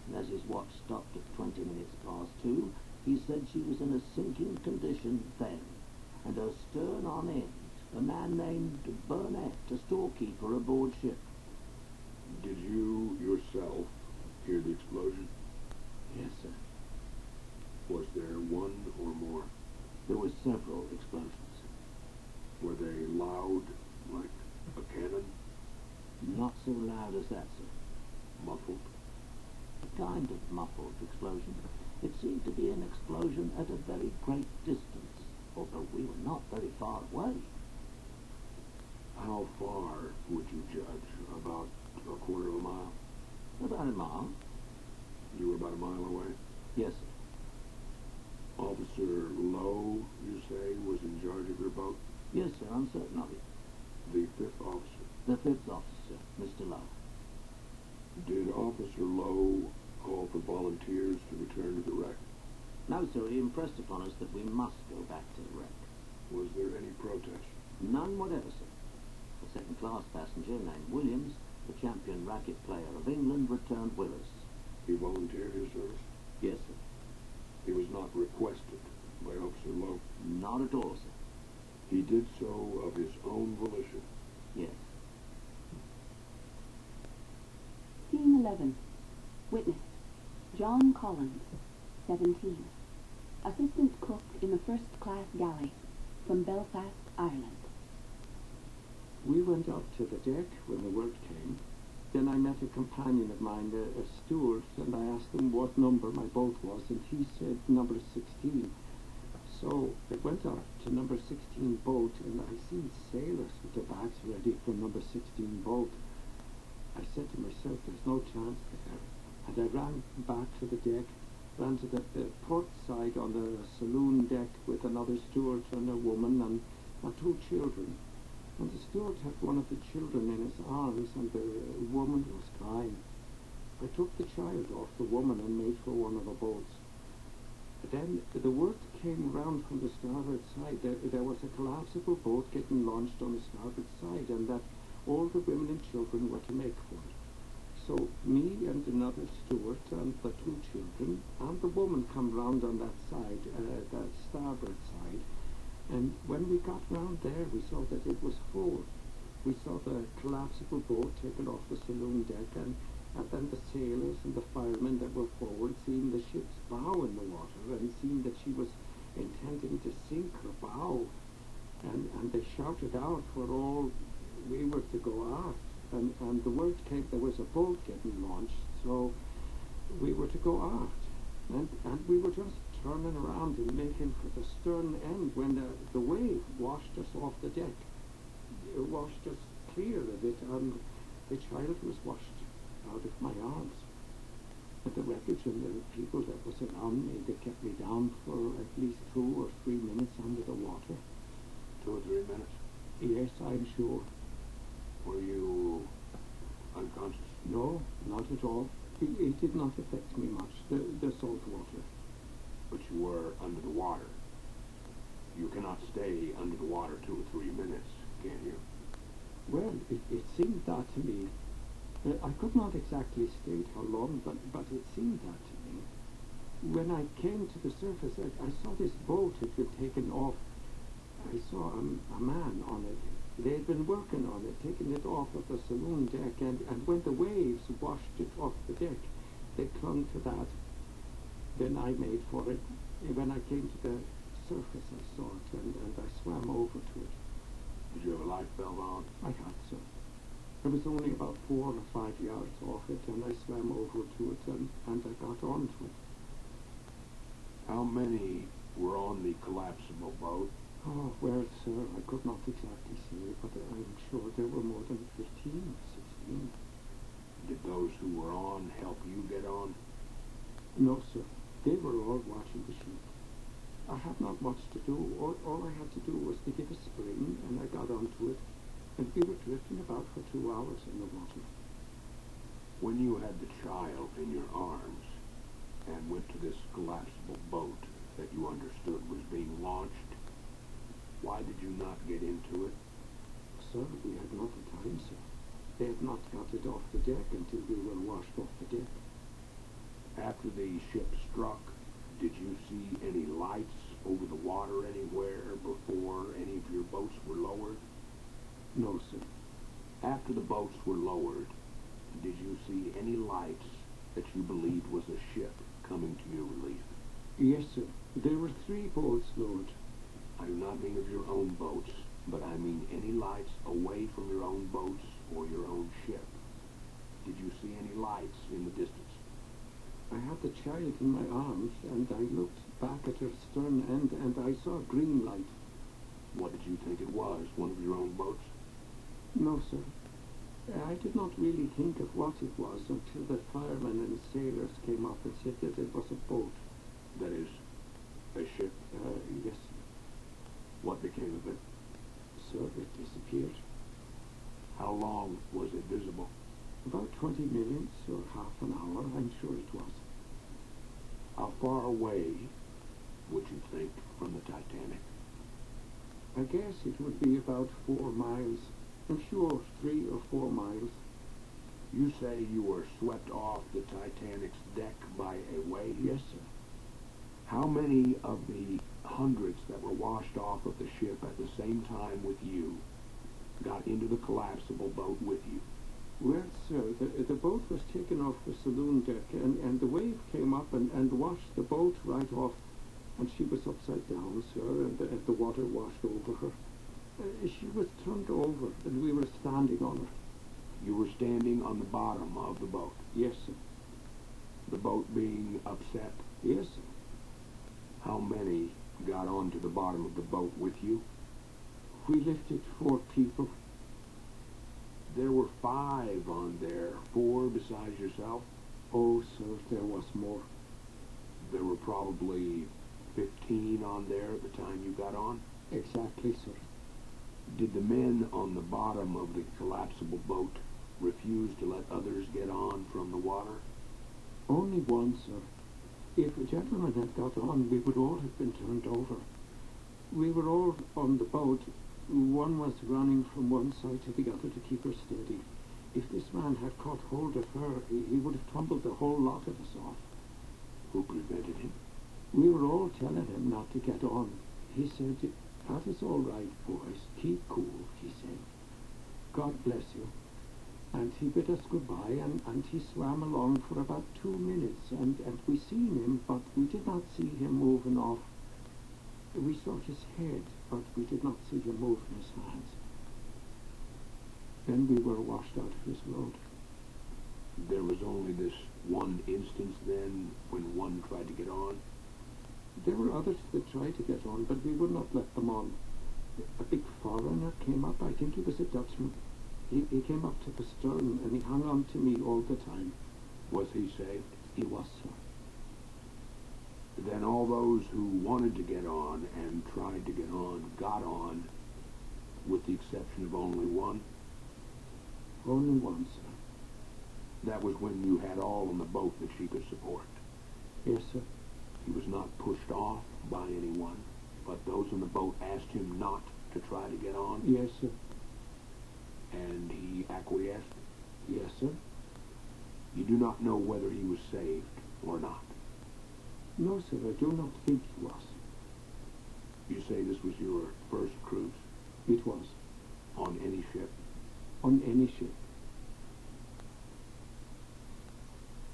And as his watch stopped at 20 minutes past 2, he said she was in a sinking condition then, and her stern on end. A man named Burnett, a storekeeper aboard ship. Did you yourself hear the explosion? Yes, sir. Was there one or more? There were several explosions. Were they loud, like a cannon? Not so loud as that, sir. Muffled? A kind of muffled explosion. It seemed to be an explosion at a very great distance, although we were not very far away. How far would you judge? About a quarter of a mile? About a mile. You were about a mile away? Yes, sir. Officer Lowe, you say, was in charge of your boat? Yes, sir, I'm certain of it. The fifth officer? The fifth officer, Mr. Lowe. Did Officer Lowe call for volunteers to return to the wreck? No, sir, he impressed upon us that we must go back to the wreck. Was there any protest? None whatever, sir. A second-class passenger named Williams, the champion racket player of England, returned with us. He volunteered his service? Yes, sir. He was not requested by Officer Lowe? Not at all, sir. He did so of his own volition? Yes. Scene 11. Witness, John Collins, 17. Assistant cook in the first-class galley, from Belfast, Ireland. We went up to the deck when the word came. Then I met a companion of mine, a steward, and I asked him what number my boat was, and he said number 16. So I went up to number 16 boat, and I seen sailors with their bags ready for number 16 boat. I said to myself, there's no chance there. And I ran back to the deck, ran to the port side on the saloon deck with another steward and a woman and my two children. And the steward had one of the children in his arms, and the woman was crying. I took the child off the woman and made for one of the boats. But then the word came round from the starboard side. There was a collapsible boat getting launched on the starboard side, and that all the women and children were to make for it. So me and another steward and the two children and the woman come round on that side, that starboard side. And when we got round there, we saw that it was full. We saw the collapsible boat taken off the saloon deck, and then the sailors and the firemen that were forward, seeing the ship's bow in the water, and seeing that she was intending to sink her bow. And they shouted out for all we were to go aft. And the word came there was a boat getting launched, so we were to go aft. And we were just turning around and making for the stern end when the wave washed us off the deck. It washed us clear of it, and the child was washed out of my arms. But the wreckage and the people that was around me, they kept me down for at least 2 or 3 minutes under the water. 2 or 3 minutes? Yes, I'm sure. Were you unconscious? No, not at all. It did not affect me much, the salt water. But you were under the water. You cannot stay under the water 2 or 3 minutes, can you? Well, it seemed that to me. I could not exactly state how long, but it seemed that to me. When I came to the surface, I saw this boat had been taken off. I saw a man on it. They had been working on it, taking it off of the saloon deck, and when the waves washed it off the deck, they clung to that. Then I made for it. When I came to the surface, I saw it, and I swam over to it. Did you have a life belt on? I had, sir. I was only about 4 or 5 yards off it, and I swam over to it, and I got onto it. How many were on the collapsible boat? Oh, well, sir, I could not exactly say, but I'm sure there were more than 15 or 16. Did those who were on help you get on? No, sir. They were all watching the ship. I had not much to do. All I had to do was to give a spring, and I got onto it, and we were drifting about for 2 hours in the water. When you had the child in your arms and went to this collapsible boat that you understood was being launched, why did you not get into it? Sir, we had not the time, sir. They had not got it off the deck until we were washed off the deck. After the ship struck, Did you see any lights over the water anywhere before any of your boats were lowered? No, sir. After the boats were lowered, did you see any lights that you believed was a ship coming to your relief? Yes, sir. There were 3 boats lowered. I do not mean of your own boats, but I mean any lights away from your own boats or your own ship. Did you see any lights in the distance? I had the child in my arms, and I looked back at her stern end, and I saw a green light. What did you think it was? One of your own boats? No, sir. I did not really think of what it was until the firemen and sailors came up and said that it was a boat. That is, a ship? Yes, sir. What became of it? Sir, it disappeared. How long was it visible? About 20 minutes or half an hour, I'm sure it was. How far away would you think from the Titanic? I guess it would be about 4 miles. I'm sure 3 or 4 miles. You say you were swept off the Titanic's deck by a wave? Yes, sir. How many of the hundreds that were washed off of the ship at the same time with you got into the collapsible boat with you? Well, sir, the boat was taken off the saloon deck, and the wave came up and washed the boat right off, and she was upside down, sir, and the water washed over her. She was turned over, and we were standing on her. You were standing on the bottom of the boat? Yes, sir. The boat being upset? Yes, sir. How many got onto the bottom of the boat with you? We lifted 4 people. There were 5 on there. 4 besides yourself? Oh, sir, there was more. There were probably 15 on there at the time you got on? Exactly, sir. Did the men on the bottom of the collapsible boat refuse to let others get on from the water? Only one, sir. If a gentleman had got on, we would all have been turned over. We were all on the boat. One was running from one side to the other to keep her steady. If this man had caught hold of her, he would have tumbled the whole lot of us off. Who prevented him? We were all telling him not to get on. He said, "That is all right, boys. Keep cool," he said. "God bless you." And he bid us goodbye, and he swam along for about 2 minutes, and we seen him, but we did not see him moving off. We saw his head, but we did not see him moving his hands. Then we were washed out of his road. There was only this one instance then when one tried to get on? There were others that tried to get on, but we would not let them on. A big foreigner came up. I think he was a Dutchman. He came up to the stern, and he hung on to me all the time. Was he saved? He was, sir. Then all those who wanted to get on and tried to get on got on, with the exception of only one? Only one, sir. That was when you had all on the boat that she could support? Yes, sir. He was not pushed off by anyone, but those on the boat asked him not to try to get on? Yes, sir. And he acquiesced? Yes, sir. You do not know whether he was saved or not? No, sir, I do not think he was. You say this was your first cruise? It was. On any ship? On any ship.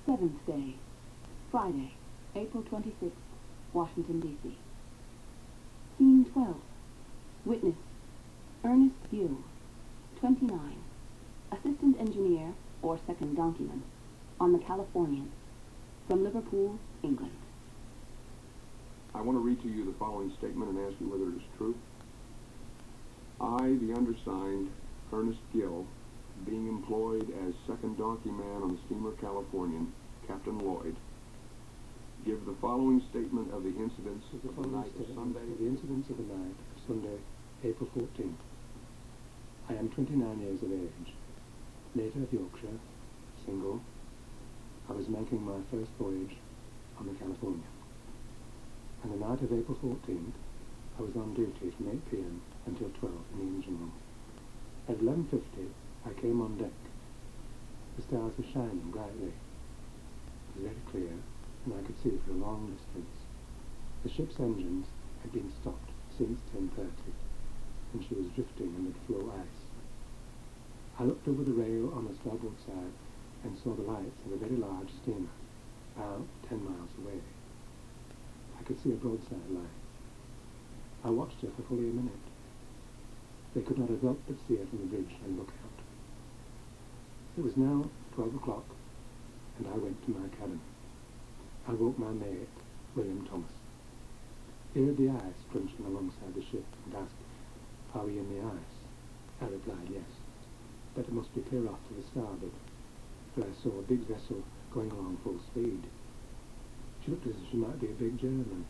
7th day, Friday, April 26th, Washington, D.C. Scene 12. Witness, Ernest Gill, 29, assistant engineer or second donkeyman, on the Californian, from Liverpool, England. I want to read to you the following statement and ask you whether it is true. I, the undersigned, Ernest Gill, being employed as second donkey man on the steamer Californian, Captain Lloyd, give the following statement of the incidents of the night of Sunday. The incidents of the night of Sunday, April 14th. I am 29 years of age, native of Yorkshire, single. I was making my first voyage on the Californian. On the night of April 14th, I was on duty from 8 p.m. until 12 in the engine room. At 11:50, I came on deck. The stars were shining brightly. It was very clear, and I could see for a long distance. The ship's engines had been stopped since 10:30, and she was drifting amid floe ice. I looked over the rail on the starboard side and saw the lights of a very large steamer, about 10 miles away. I could see a broadside line. I watched her for fully a minute. They could not have helped but see her from the bridge and look out. It was now 12 o'clock, and I went to my cabin. I woke my mate, William Thomas. He heard the ice crunching alongside the ship and asked, "Are we in the ice?" I replied, "Yes, but it must be clear off to the starboard," for I saw a big vessel going along full speed. She looked as if she might be a big German.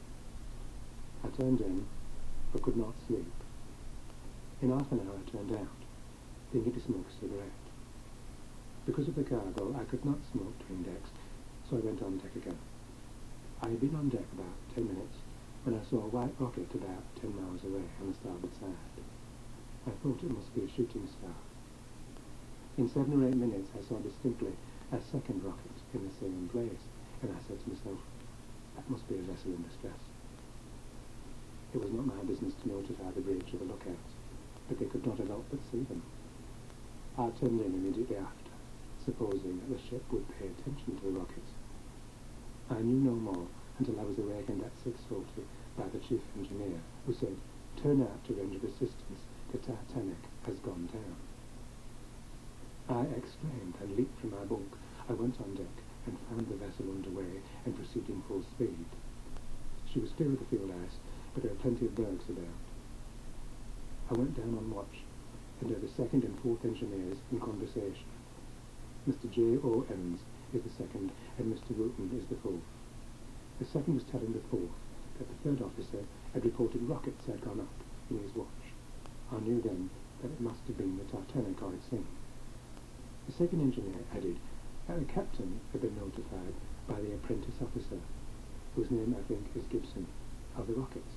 I turned in, but could not sleep. In half an hour I turned out, thinking to smoke a cigarette. Because of the cargo, I could not smoke between decks, so I went on deck again. I had been on deck about 10 minutes when I saw a white rocket about 10 miles away on the starboard side. I thought it must be a shooting star. In 7 or 8 minutes I saw distinctly a second rocket in the same place, and I said to myself, that must be a vessel in distress. It was not my business to notify the bridge or the lookouts, but they could not have helped but see them. I turned in immediately after, supposing that the ship would pay attention to the rockets. I knew no more until I was awakened at 6:40 by the chief engineer, who said, "Turn out to render assistance. The Titanic has gone down." I exclaimed and leaped from my bunk. I went on deck and found the vessel underway and proceeding full speed. She was clear of the field ice, but there were plenty of bergs about. I went down on watch and heard the second and fourth engineers in conversation. Mr. J.O. Evans is the second and Mr. Wooten is the fourth. The second was telling the fourth that the third officer had reported rockets had gone up in his watch. I knew then that it must have been the Titanic I had seen. The second engineer added that the captain had been notified by the apprentice officer, whose name I think is Gibson, of the rockets.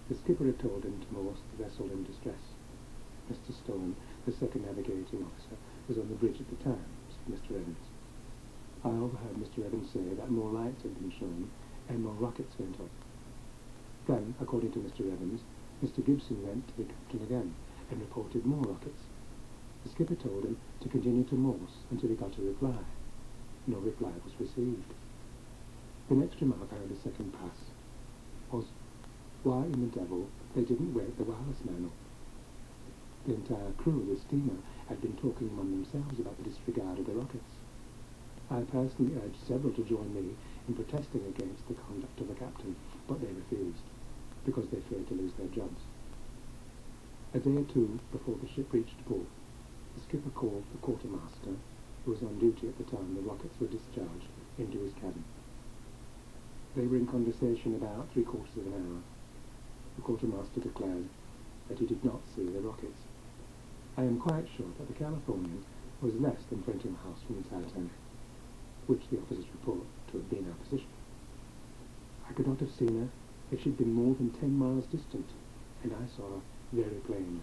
The skipper had told him to moor the vessel in distress. Mr. Stone, the second navigating officer, was on the bridge at the time, said Mr. Evans. I overheard Mr. Evans say that more lights had been shown and more rockets went up. Then, according to Mr. Evans, Mr. Gibson went to the captain again and reported more rockets. The skipper told him to continue to Morse until he got a reply. No reply was received. The next remark I heard a second pass was, why in the devil they didn't wake the wireless man up. The entire crew of the steamer had been talking among themselves about the disregard of the rockets. I personally urged several to join me in protesting against the conduct of the captain, but they refused, because they feared to lose their jobs. A day or two before the ship reached port, the skipper called the quartermaster, who was on duty at the time the rockets were discharged, into his cabin. They were in conversation about 3/4 of an hour. The quartermaster declared that he did not see the rockets. I am quite sure that the Californian was less than 20 miles from the Titanic, which the officers report to have been our position. I could not have seen her if she'd been more than 10 miles distant, and I saw her very plainly.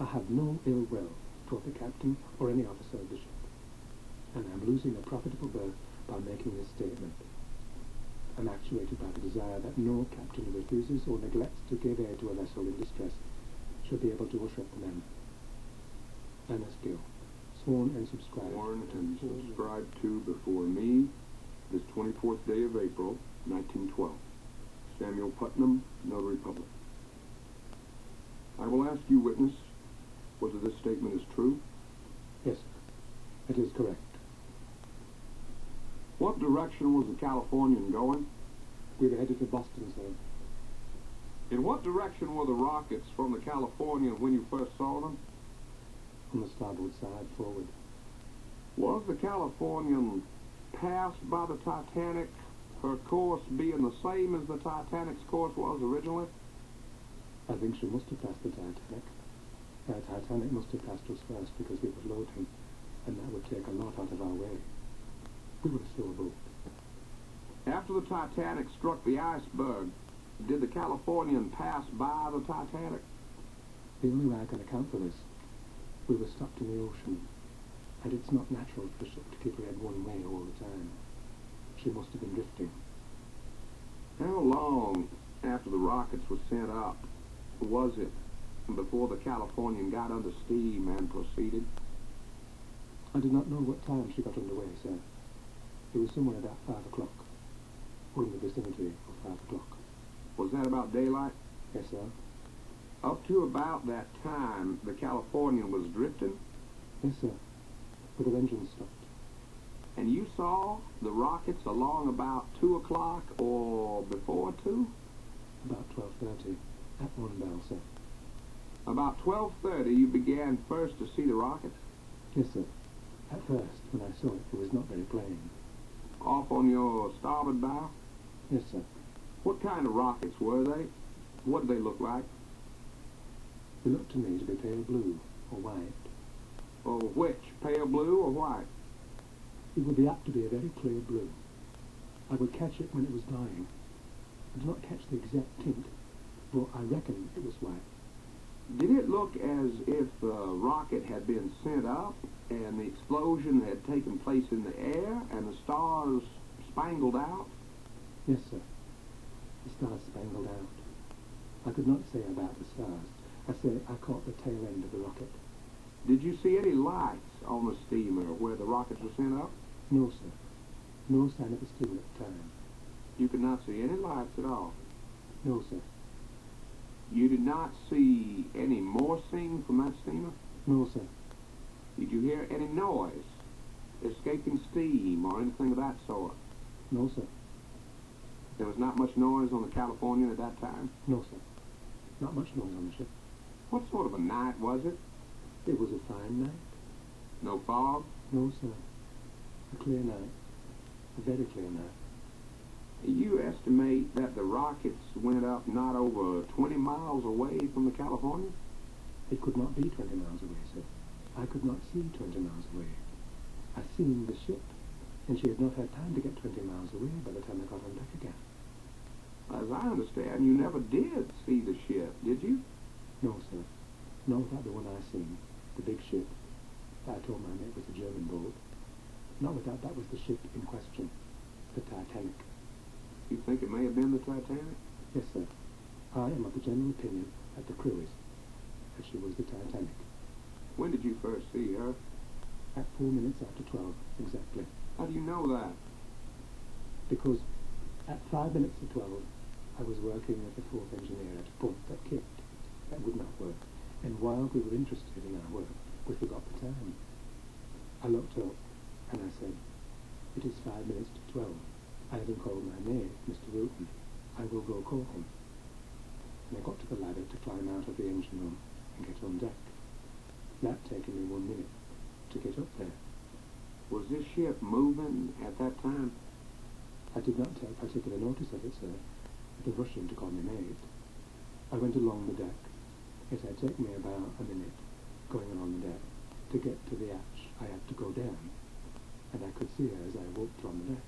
I have no ill will toward the captain or any officer of the ship, and I am losing a profitable berth by making this statement. I am actuated by the desire that no captain who refuses or neglects to give aid to a vessel in distress should be able to usher up the men. Ernest Gill, sworn and subscribed. Sworn and subscribed to before me this 24th day of April, 1912. Samuel Putnam, Notary Public. I will ask you, witness, whether this statement is true? Yes, sir. It is correct. What direction was the Californian going? We were headed for Boston, sir. In what direction were the rockets from the Californian when you first saw them? On the starboard side, forward. Was the Californian passed by the Titanic, her course being the same as the Titanic's course was originally? I think she must have passed the Titanic. The Titanic must have passed us first because we were floating, and that would take a lot out of our way. We were a slow boat. After the Titanic struck the iceberg, did the Californian pass by the Titanic? The only way I can account for this, we were stopped in the ocean, and it's not natural for the ship to keep her head one way all the time. She must have been drifting. How long after the rockets were sent up was it before the Californian got under steam and proceeded? I do not know what time she got underway, sir. It was somewhere about 5 o'clock, or in the vicinity of 5 o'clock. Was that about daylight? Yes, sir. Up to about that time, the Californian was drifting? Yes, sir. But her engine stopped. And you saw the rockets along about 2 o'clock or before 2? About 12:30, at one bell, sir. About 12:30 you began first to see the rockets? Yes, sir. At first, when I saw it, it was not very plain. Off on your starboard bow? Yes, sir. What kind of rockets were they? What did they look like? They looked to me to be pale blue or white. Or which? Pale blue or white? It would be apt to be a very clear blue. I would catch it when it was dying. I did not catch the exact tint, but I reckon it was white. Did it look as if the rocket had been sent up and the explosion had taken place in the air and the stars spangled out? Yes, sir. The stars spangled out. I could not say about the stars. I say I caught the tail end of the rocket. Did you see any lights on the steamer where the rockets were sent up? No, sir. No sign of the steamer at the time. You could not see any lights at all? No, sir. You did not see any Morsing from that steamer? No, sir. Did you hear any noise? Escaping steam or anything of that sort? No, sir. There was not much noise on the Californian at that time? No, sir. Not much noise on the ship. What sort of a night was it? It was a fine night. No fog? No, sir. A clear night. A very clear night. You estimate that the rockets went up not over 20 miles away from the Californian? It could not be 20 miles away, sir. I could not see 20 miles away. I seen the ship, and she had not had time to get 20 miles away by the time I got on deck again. As I understand, you never did see the ship, did you? No, sir. Not without the one I seen, the big ship. That I told my mate was a German boat. Not without that was the ship in question, the Titanic. You think it may have been the Titanic? Yes, sir. I am of the general opinion that the crew is that she was the Titanic. When did you first see her? At 4 minutes after 12, exactly. How do you know that? Because at 5 minutes to 12, I was working with the fourth engineer at a point that kicked, that would not work. And while we were interested in our work, we forgot the time. I looked up, and I said, "It is 5 minutes to 12. I haven't called my mate, Mr. Wooten. I will go call him." And I got to the ladder to climb out of the engine room and get on deck. That taking me 1 minute to get up there. Was this ship moving at that time? I did not take particular notice of it, sir, the rushing to call me mate. I went along the deck. It had taken me about a minute, going along the deck. To get to the hatch, I had to go down, and I could see her as I walked on the deck.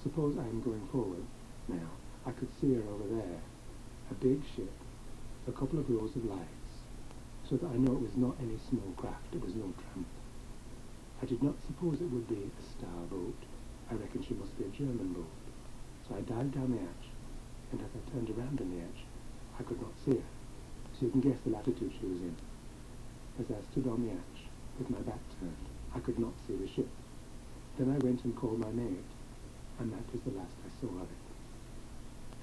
Suppose I am going forward now. I could see her over there, a big ship, a couple of rows of lights, so that I know it was not any small craft, it was no tramp. I did not suppose it would be a star boat. I reckon she must be a German boat. So I dived down the hatch, and as I turned around in the hatch, I could not see her, so you can guess the latitude she was in. As I stood on the hatch, with my back turned, I could not see the ship. Then I went and called my mate, and that is the last I saw of it.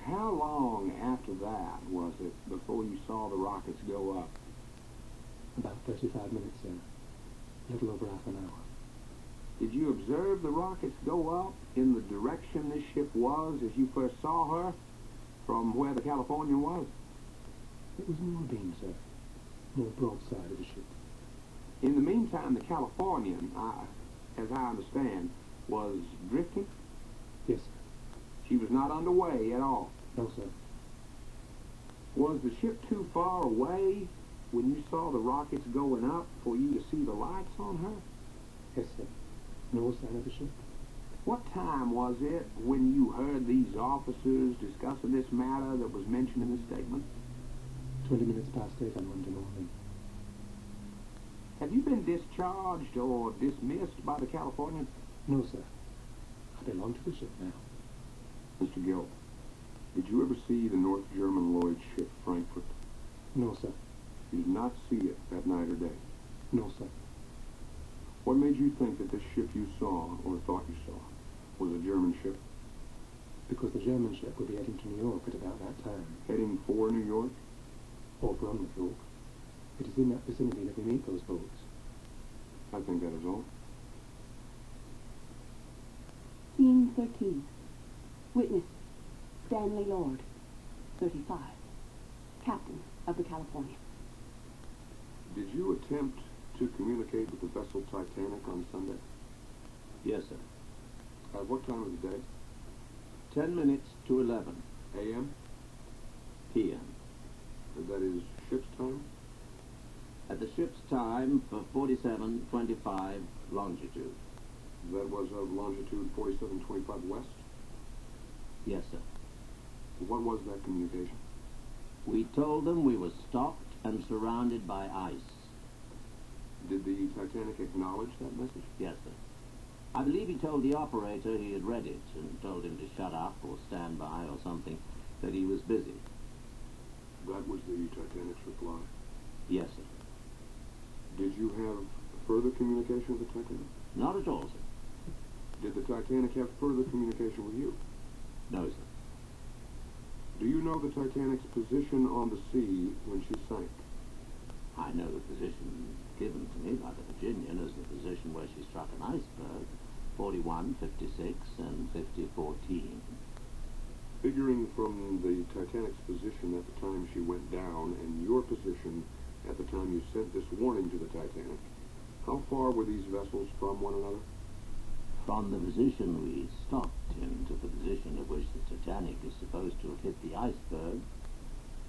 How long after that was it before you saw the rockets go up? About 35 minutes, sir. A little over half an hour. Did you observe the rockets go up in the direction this ship was as you first saw her, from where the California was? It was more beam, sir. More broadside of the ship. In the meantime, the Californian, as I understand, was drifting? Yes, sir. She was not underway at all? No, sir. Was the ship too far away when you saw the rockets going up for you to see the lights on her? Yes, sir. No sign of the ship. What time was it when you heard these officers discussing this matter that was mentioned in the statement? 20 minutes past 8 on Monday morning. Have you been discharged or dismissed by the Californian? No, sir. I belong to the ship now. Mr. Gill, Did you ever see the North German Lloyd ship Frankfurt? No, sir. You did not see it that night or day. No, sir. What made you think that this ship you saw, or thought you saw, was a German ship? Because the German ship would be heading to New York at about that time. Heading for New York? Or from New York. It is in that vicinity that we meet those boats. I think that is all. Scene 13. Witness, Stanley Lord, 35. Captain of the California. Did you attempt to communicate with the vessel Titanic on Sunday? Yes, sir. At what time of the day? 10 minutes to 11 A.M.? p.m. That is ship's time? At the ship's time for 4725 longitude. That was of longitude 4725 west? Yes, sir. What was that communication? We told them we were stopped and surrounded by ice. Did the Titanic acknowledge that message? Yes, sir. I believe he told the operator he had read it and told him to shut up or stand by or something, that he was busy. That was the Titanic's reply? Yes, sir. Did you have further communication with the Titanic? Not at all, sir. Did the Titanic have further communication with you? No, sir. Do you know the Titanic's position on the sea when she sank? I know the position given to me by the Virginian as the position where she struck an iceberg, 41, 56, and 5014. Figuring from the Titanic's position at the time she went down and your position at the time you sent this warning to the Titanic, how far were these vessels from one another? From the position we stopped in to the position at which the Titanic is supposed to have hit the iceberg,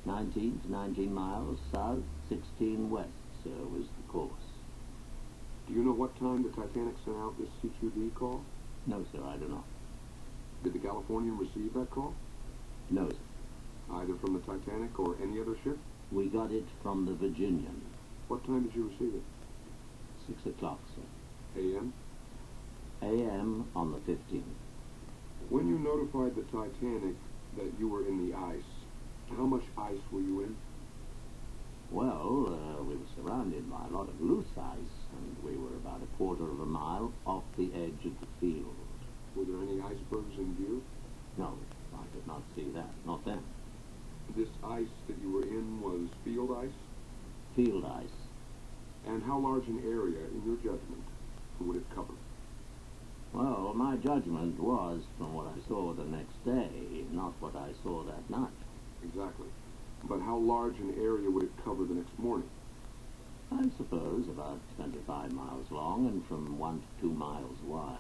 19 to 19 miles south, 16 west, sir, was the course. Do you know what time the Titanic sent out this CQD call? No, sir, I do not. Did the Californian receive that call? No, sir. Either from the Titanic or any other ship? We got it from the Virginian. What time did you receive it? 6 o'clock, sir. A.M.? A.M. on the 15th. When you notified the Titanic that you were in the ice, how much ice were you in? Well, we were surrounded by a lot of loose ice, and we were about a quarter of a mile off the edge of the field. Were there any icebergs in view? No, I did not see that. Not then. This ice that you were in was field ice? Field ice. And how large an area, in your judgment, would it cover? Well, my judgment was from what I saw the next day, not what I saw that night. Exactly. But how large an area would it cover the next morning? I suppose about 25 miles long and from 1 to 2 miles wide.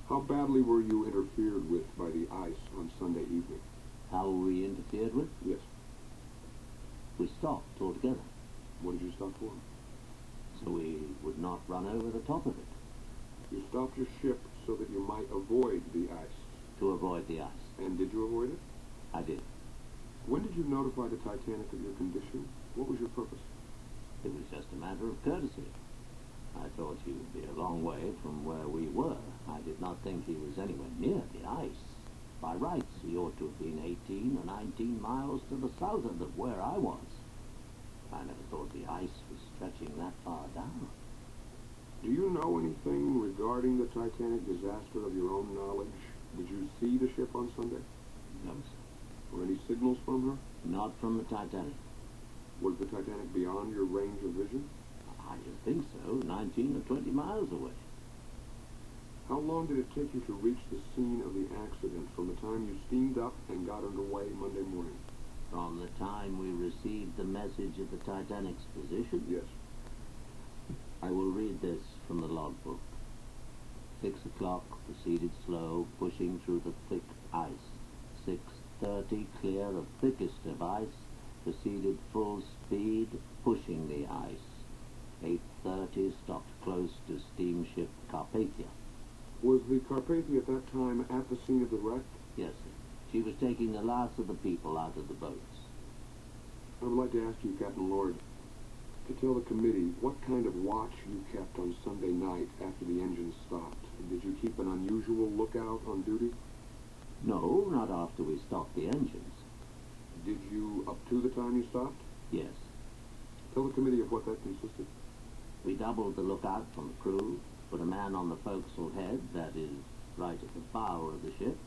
How badly were you interfered with by the ice on Sunday evening? How were we interfered with? Yes. We stopped altogether. What did you stop for? So we would not run over the top of it. You stopped your ship so that you might avoid the ice. To avoid the ice. And did you avoid it? I did. When did you notify the Titanic of your condition? What was your purpose? It was just a matter of courtesy. I thought he would be a long way from where we were. I did not think he was anywhere near the ice. By rights, he ought to have been 18 or 19 miles to the southward of where I was. I never thought the ice was stretching that far down. Do you know anything regarding the Titanic disaster of your own knowledge? Did you see the ship on Sunday? No, sir. Were any signals from her? Not from the Titanic. Was the Titanic beyond your range of vision? I should think so, 19 or 20 miles away. How long did it take you to reach the scene of the accident from the time you steamed up and got underway Monday morning? From the time we received the message of the Titanic's position? Yes. I will read this from the logbook. 6 o'clock, proceeded slow, pushing through the thick ice. 6:30, clear of thickest of ice, proceeded full speed, pushing the ice. 8:30, stopped close to steamship Carpathia. Was the Carpathia at that time at the scene of the wreck? Yes, sir. She was taking the last of the people out of the boats. I would like to ask you, Captain Lord, to tell the committee what kind of watch you kept on Sunday night after the engine stopped. Did you keep an unusual lookout on duty? No, not after we stopped the engines. Did you up to the time you stopped? Yes. Tell the committee of what that consisted. We doubled the lookout from the crew, put a man on the forecastle head, that is, right at the bow of the ship,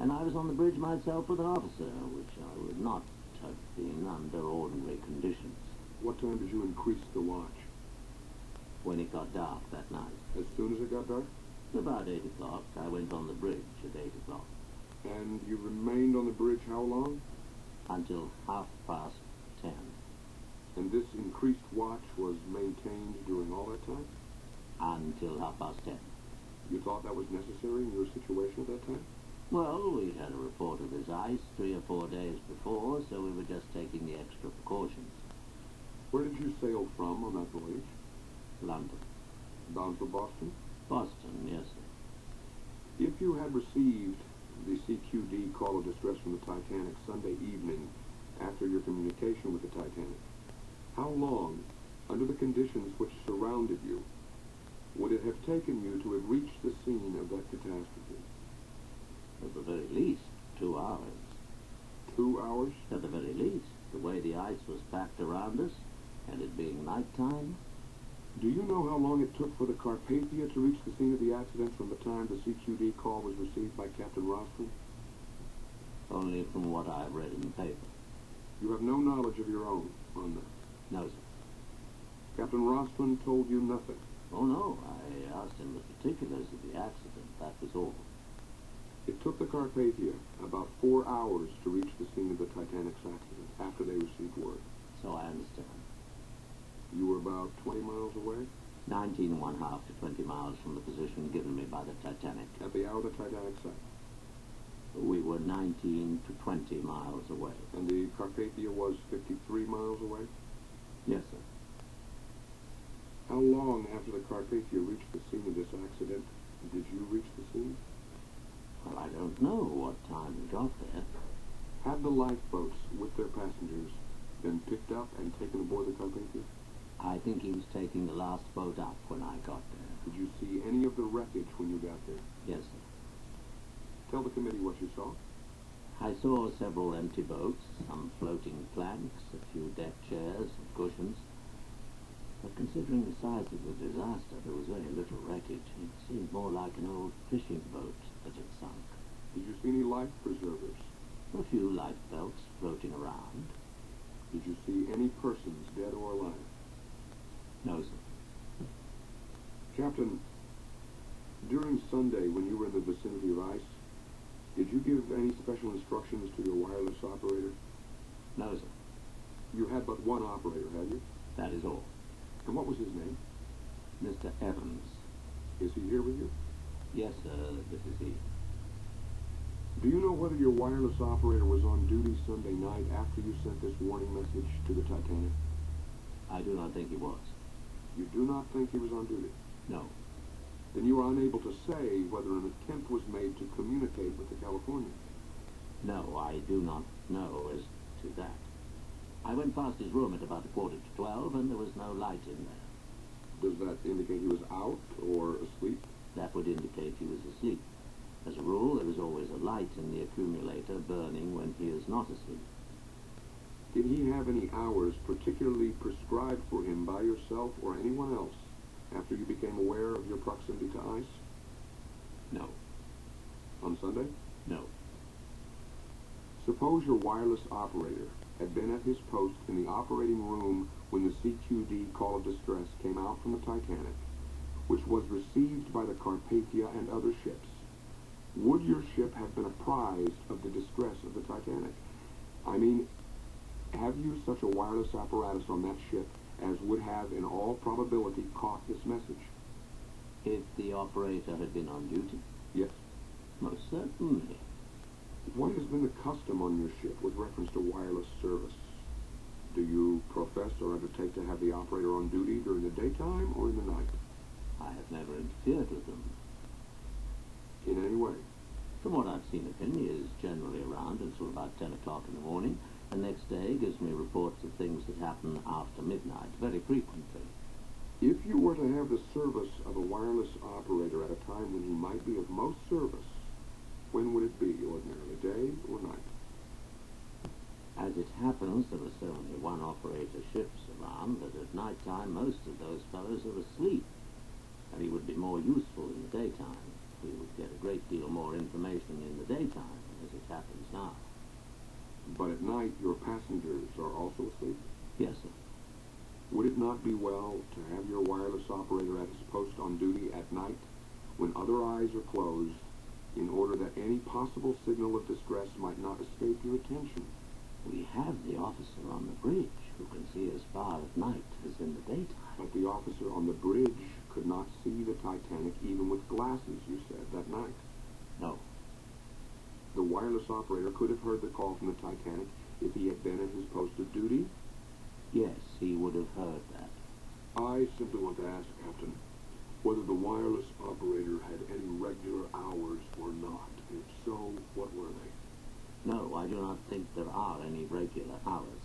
and I was on the bridge myself with an officer, which I would not have been under ordinary conditions. What time did you increase the watch? When it got dark that night. As soon as it got dark? About 8 o'clock. I went on the bridge at 8 o'clock. And you remained on the bridge how long? Until 10:30. And this increased watch was maintained during all that time? Until 10:30. You thought that was necessary in your situation at that time? Well, we'd had a report of this ice 3 or 4 days before, so we were just taking the extra precautions. Where did you sail from on that voyage? London. Bound for Boston? Boston, yes, sir. If you had received the CQD call of distress from the Titanic Sunday evening after your communication with the Titanic, how long, under the conditions which surrounded you, would it have taken you to have reached the scene of that catastrophe? At the very least, 2 hours. 2 hours? At the very least, the way the ice was packed around us, and it being night time. Do you know how long it took for the Carpathia to reach the scene of the accident from the time the CQD call was received by Captain Rostron? Only from what I've read in the paper. You have no knowledge of your own on that? No, sir. Captain Rostron told you nothing? Oh, no. I asked him the particulars of the accident. That was all. It took the Carpathia about 4 hours to reach the scene of the Titanic's accident after they received word. So I understand. You were about 20 miles away? 19½ to 20 miles from the position given me by the Titanic. At the hour the Titanic sank? We were 19 to 20 miles away. And the Carpathia was 53 miles away? Yes, sir. How long after the Carpathia reached the scene of this accident did you reach the scene? Well, I don't know what time we got there. Had the lifeboats with their passengers been picked up and taken aboard the Carpathia? I think he was taking the last boat up when I got there. Did you see any of the wreckage when you got there? Yes, sir. Tell the committee what you saw. I saw several empty boats, some floating planks, a few deck chairs and cushions. But considering the size of the disaster, there was very little wreckage. It seemed more like an old fishing boat that had sunk. Did you see any life preservers? A few lifebelts floating around. Did you see any persons, dead or alive? No, sir. Captain, during Sunday when you were in the vicinity of ice, did you give any special instructions to your wireless operator? No, sir. You had but one operator, had you? That is all. And what was his name? Mr. Evans. Is he here with you? Yes, sir, this is he. Do you know whether your wireless operator was on duty Sunday night after you sent this warning message to the Titanic? I do not think he was. You do not think he was on duty? No. Then you are unable to say whether an attempt was made to communicate with the Californians? No, I do not know as to that. I went past his room at about 11:45, and there was no light in there. Does that indicate he was out or asleep? That would indicate he was asleep. As a rule, there is always a light in the accumulator burning when he is not asleep. Did he have any hours particularly prescribed for him by yourself or anyone else after you became aware of your proximity to ice? No. On Sunday? No. Suppose your wireless operator had been at his post in the operating room when the CQD call of distress came out from the Titanic, which was received by the Carpathia and other ships. Would your ship have been apprised of the distress of the Titanic? I mean, have you such a wireless apparatus on that ship as would have, in all probability, caught this message? If the operator had been on duty? Yes. Most certainly. What has been the custom on your ship with reference to wireless service? Do you profess or undertake to have the operator on duty during the daytime or in the night? I have never interfered with them. In any way? From what I've seen of him, he is generally around until about 10 o'clock in the morning, and next day gives me reports of things that happen after midnight, very frequently. If you were to have the service of a wireless operator at a time when he might be of most service, When would it be, ordinarily, day or night? As it happens, there are so only one operator ships around that at night time most of those fellows are asleep, and he would be more useful in the daytime. We would get a great deal more information in the daytime, as it happens now. But at night, your passengers are also asleep? Yes, sir. Would it not be well to have your wireless operator at his post on duty at night, when other eyes are closed, in order that any possible signal of distress might not escape your attention? We have the officer on the bridge who can see as far at night as in the daytime. But the officer on the bridge could not see the Titanic even with glasses, you said, that night. No. The wireless operator could have heard the call from the Titanic if he had been at his post of duty? Yes, he would have heard that. I simply want to ask, Captain, whether the wireless operator had any regular hours or not. If so, what were they? No, I do not think there are any regular hours.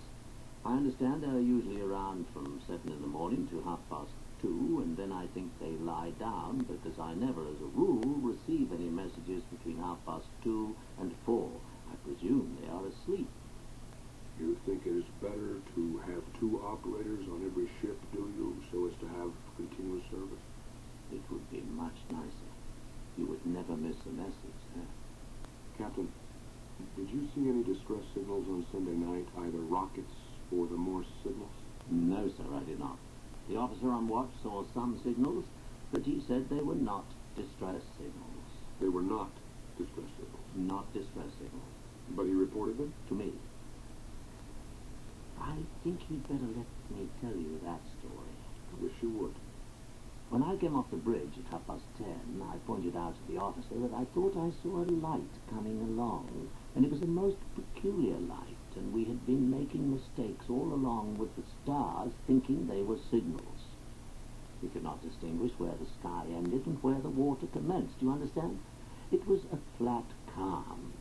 I understand they are usually around from 7 in the morning to 2:30, and then I think they lie down, because I never, as a rule, receive any messages between 2:30 and 4. I presume they are asleep. You think it is better to have 2 operators on every ship, do you, so as to have continuous service? It would be much nicer. You would never miss a message, eh? Captain, did you see any distress signals on Sunday night, either rockets or the Morse signals? No, sir, I did not. The officer on watch saw some signals, but he said they were not distress signals. They were not distress signals? Not distress signals. But he reported them? To me. I think you'd better let me tell you that story. I wish you would. When I came off the bridge at 10:30, I pointed out to the officer that I thought I saw a light coming along, and it was a most peculiar light, and we had been making mistakes all along with the stars, thinking they were signals. We could not distinguish where the sky ended and where the water commenced, do you understand? It was a flat calm.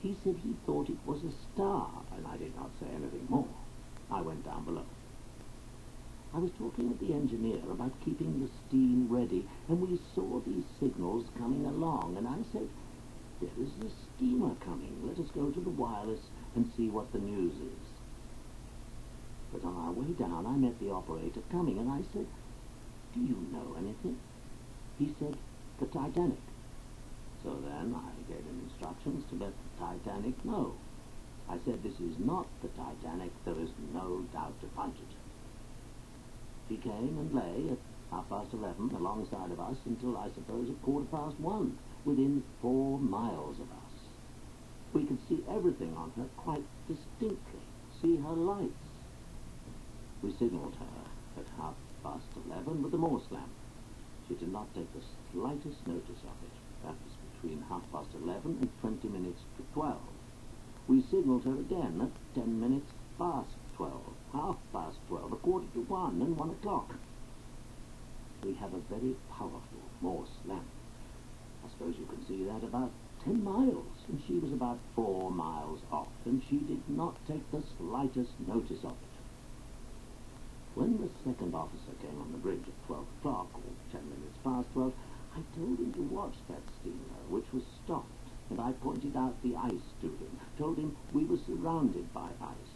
He said he thought it was a star, and I did not say anything more. I went down below. I was talking with the engineer about keeping the steam ready, and we saw these signals coming along, and I said, "There is a steamer coming. Let us go to the wireless and see what the news is." But on our way down, I met the operator coming, and I said, "Do you know anything?" He said, "The Titanic." So then I gave him instructions to let the Titanic know. I said, "This is not the Titanic. There is no doubt about it." He came and lay at 11:30 alongside of us until, I suppose, at 1:15, within 4 miles of us. We could see everything on her quite distinctly, see her lights. We signaled her at 11:30 with the Morse lamp. She did not take the slightest notice of it. That was between 11:30 and 20 minutes to 12. We signaled her again at 10 minutes past 12, 12:30, 1:45, and 1 o'clock. We have a very powerful Morse lamp. I suppose you can see that about 10 miles, and she was about 4 miles off, and she did not take the slightest notice of it. When the second officer came on the bridge at 12 o'clock, or 10 minutes past 12, I told him to watch that steamer, which was stopped, and I pointed out the ice to him, told him we were surrounded by ice,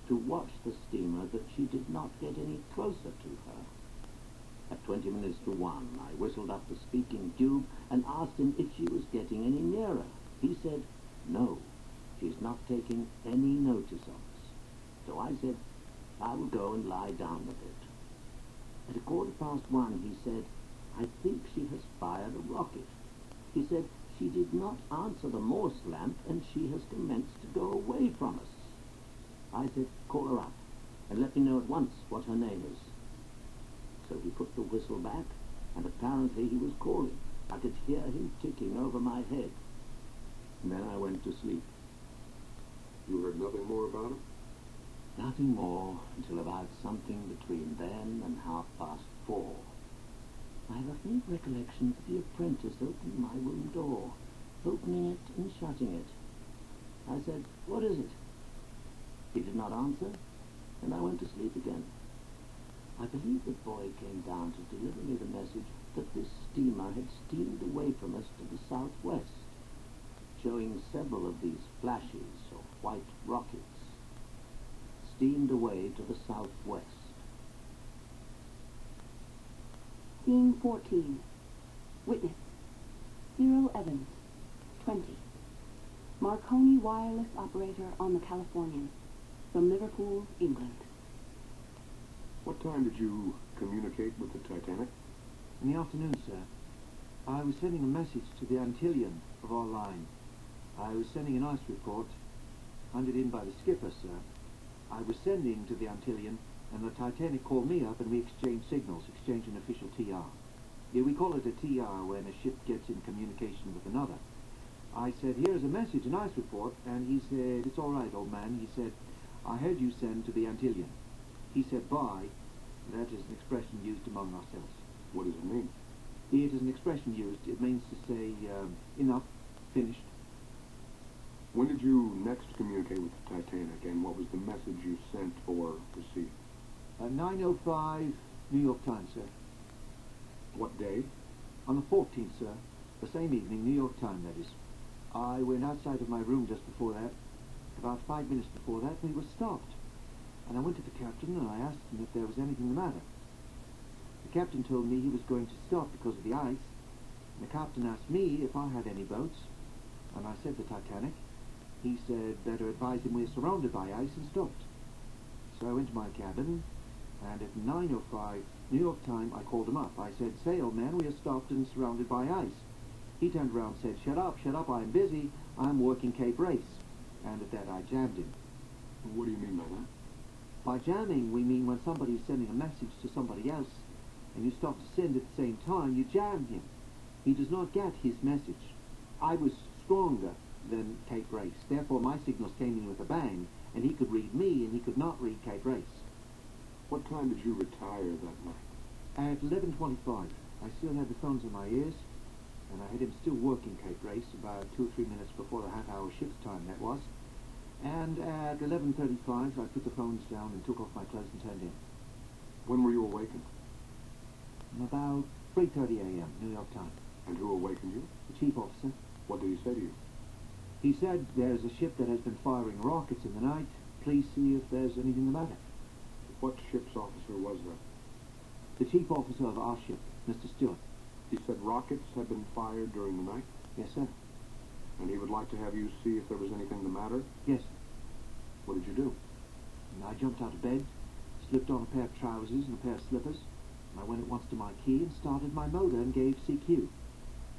to watch the steamer, that she did not get any closer to her. At 20 minutes to 1, I whistled up the speaking tube and asked him if she was getting any nearer. He said, "No, she's not taking any notice of us." So I said, I will go and lie down a bit. At 1:15, he said, "I think she has fired a rocket." He said she did not answer the Morse lamp, and she has commenced to go away from us. I said, "Call her up, and let me know at once what her name is." So he put the whistle back, and apparently he was calling. I could hear him ticking over my head. And then I went to sleep. You heard nothing more about her? Nothing more until about something between then and 4:30. I have a faint recollection of the apprentice opening my room door, opening it and shutting it. I said, "What is it?" He did not answer, and I went to sleep again. I believe the boy came down to deliver me the message that this steamer had steamed away from us to the southwest, showing several of these flashes of white rockets, steamed away to the southwest. Scene 14. Witness: Cyril Evans, 20. Marconi wireless operator on the Californian, from Liverpool, England. What time did you communicate with the Titanic? In the afternoon, sir. I was sending a message to the Antillian of our line. I was sending an ice report, handed in by the skipper, sir. I was sending to the Antillian, and the Titanic called me up and we exchanged signals, exchanged an official TR. Yeah, we call it a TR when a ship gets in communication with another. I said, here's a message, an ice report, and he said, it's all right, old man. He said, I heard you send to the Antillian. He said, bye. That is an expression used among ourselves. What does it mean? It is an expression used. It means to say, enough, finished. When did you next communicate with the Titanic, and what was the message you sent or received? 9:05, New York time, sir. What day? On the 14th, sir. The same evening, New York time, that is. I went outside of my room just before that. About 5 minutes before that, we were stopped. And I went to the captain and I asked him if there was anything the matter. The captain told me he was going to stop because of the ice. And the captain asked me if I had any boats. And I said the Titanic. He said better advise him we're surrounded by ice, and stopped. So I went to my cabin, and at 9:05 New York time I called him up. I said, say old man, we are stopped and surrounded by ice. He turned around and said, shut up, I'm busy, I'm working Cape Race. And at that I jammed him. What do you mean by that? By jamming, we mean when somebody is sending a message to somebody else, and you stop to send at the same time, you jam him. He does not get his message. I was stronger than Cape Race, therefore my signals came in with a bang, and he could read me, and he could not read Cape Race. What time did you retire that night? At 11:25, I still had the phones in my ears, and I had him still working Cape Race about 2 or 3 minutes before the half-hour ship's time that was. And at 11:35, I put the phones down and took off my clothes and turned in. When were you awakened? About 3:30 a.m., New York time. And who awakened you? The chief officer. What did he say to you? He said, there's a ship that has been firing rockets in the night. Please see if there's anything the matter. What ship's officer was that? The chief officer of our ship, Mr. Stewart. He said rockets had been fired during the night? Yes, sir. And he would like to have you see if there was anything the matter? Yes. What did you do? And I jumped out of bed, slipped on a pair of trousers and a pair of slippers, and I went at once to my key and started my motor and gave CQ.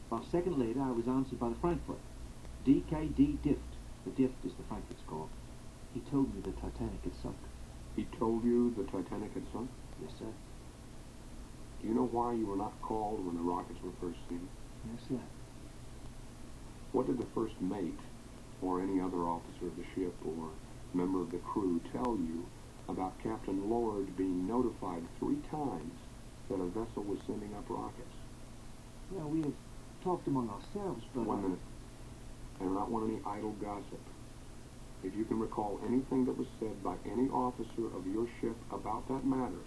About a second later, I was answered by the Frankfurt. DKD Dift. The Dift is the Frankfurt's call. He told me the Titanic had sunk. He told you the Titanic had sunk? Yes, sir. Do you know why you were not called when the rockets were first seen? Yes, sir. What did the first mate, or any other officer of the ship, or member of the crew, tell you about Captain Lord being notified 3 times that a vessel was sending up rockets? Well, we have talked among ourselves, but... 1 minute. I do not want any idle gossip. If you can recall anything that was said by any officer of your ship about that matter,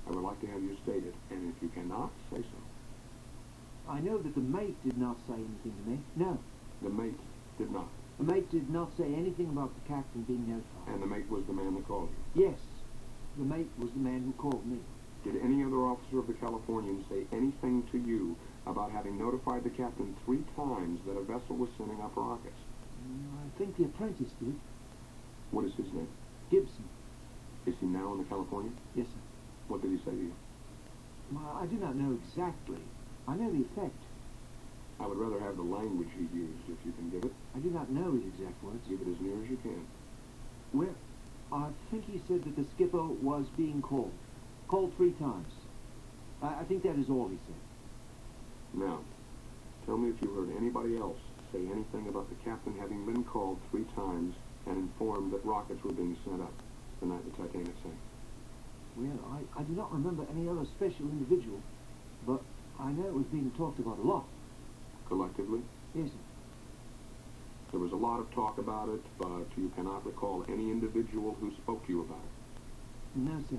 I would like to have you state it, and if you cannot, say so. I know that the mate did not say anything to me. No. The mate did not. The mate did not say anything about the captain being notified. And the mate was the man that called you? Yes. The mate was the man who called me. Did any other officer of the Californian say anything to you about having notified the captain 3 times that a vessel was sending up rockets? I think the apprentice did. What is his name? Gibson. Is he now in the Californian? Yes, sir. What did he say to you? Well, I do not know exactly. I know the effect. I would rather have the language he used, if you can give it. I do not know his exact words. Give it as near as you can. Well, I think he said that the skipper was being called. Called 3 times. I think that is all he said. Now, tell me if you heard anybody else say anything about the captain having been called 3 times and informed that rockets were being sent up the night the Titanic sank. Well, I do not remember any other special individual, but I know it was being talked about a lot. Collectively? Yes, sir. There was a lot of talk about it, but you cannot recall any individual who spoke to you about it? No, sir.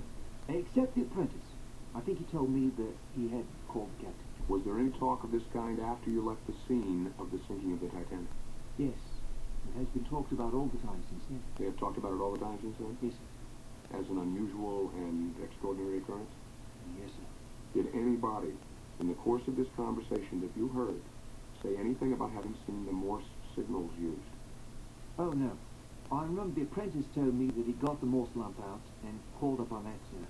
Except the apprentice. I think he told me that he had called the captain. Was there any talk of this kind after you left the scene of the sinking of the Titanic? Yes. talked about all the time since then. They have talked about it all the time since then? Yes, sir. As an unusual and extraordinary occurrence? Yes, sir. Did anybody, in the course of this conversation that you heard, say anything about having seen the Morse signals used? Oh, no. I remember the apprentice told me that he got the Morse lamp out and called up on that, sir.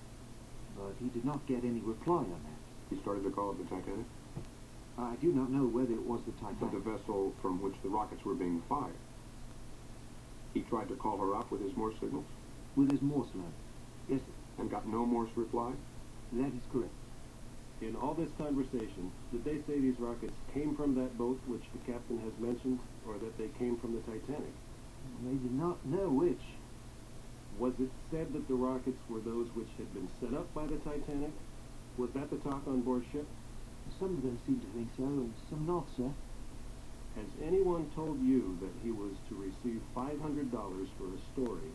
But he did not get any reply on that. He started to call it the Titanic? I do not know whether it was the But Titanic. the vessel from which the rockets were being fired. He tried to call her up with his Morse signals? With his Morse lamp. Yes, sir. And got no Morse reply? That is correct. In all this conversation, did they say these rockets came from that boat which the captain has mentioned, or that they came from the Titanic? They did not know which. Was it said that the rockets were those which had been set up by the Titanic? Was that the talk on board ship? Some of them seem to think so, and some not, sir. Has anyone told you that he was to receive $500 for a story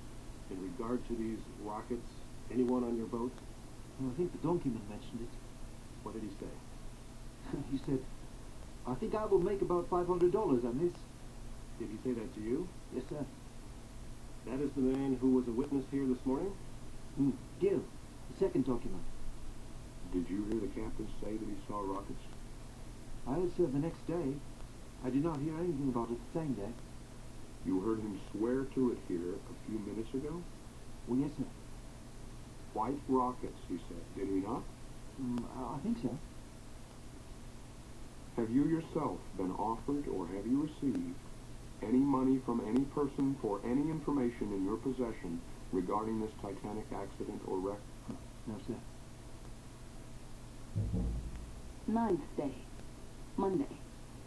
in regard to these rockets? Anyone on your boat? Well, I think the donkeyman mentioned it. What did he say? He said, I think I will make about $500 on this. Did he say that to you? Yes, sir. That is the man who was a witness here this morning? Gil, the second document. Did you hear the captain say that he saw rockets? I heard, sir, the next day. I did not hear anything about it the same day. You heard him swear to it here a few minutes ago? Well, yes, sir. White rockets, he said. Did he not? I think so. Have you yourself been offered or have you received any money from any person for any information in your possession regarding this Titanic accident or wreck? No, sir. 9th day, Monday,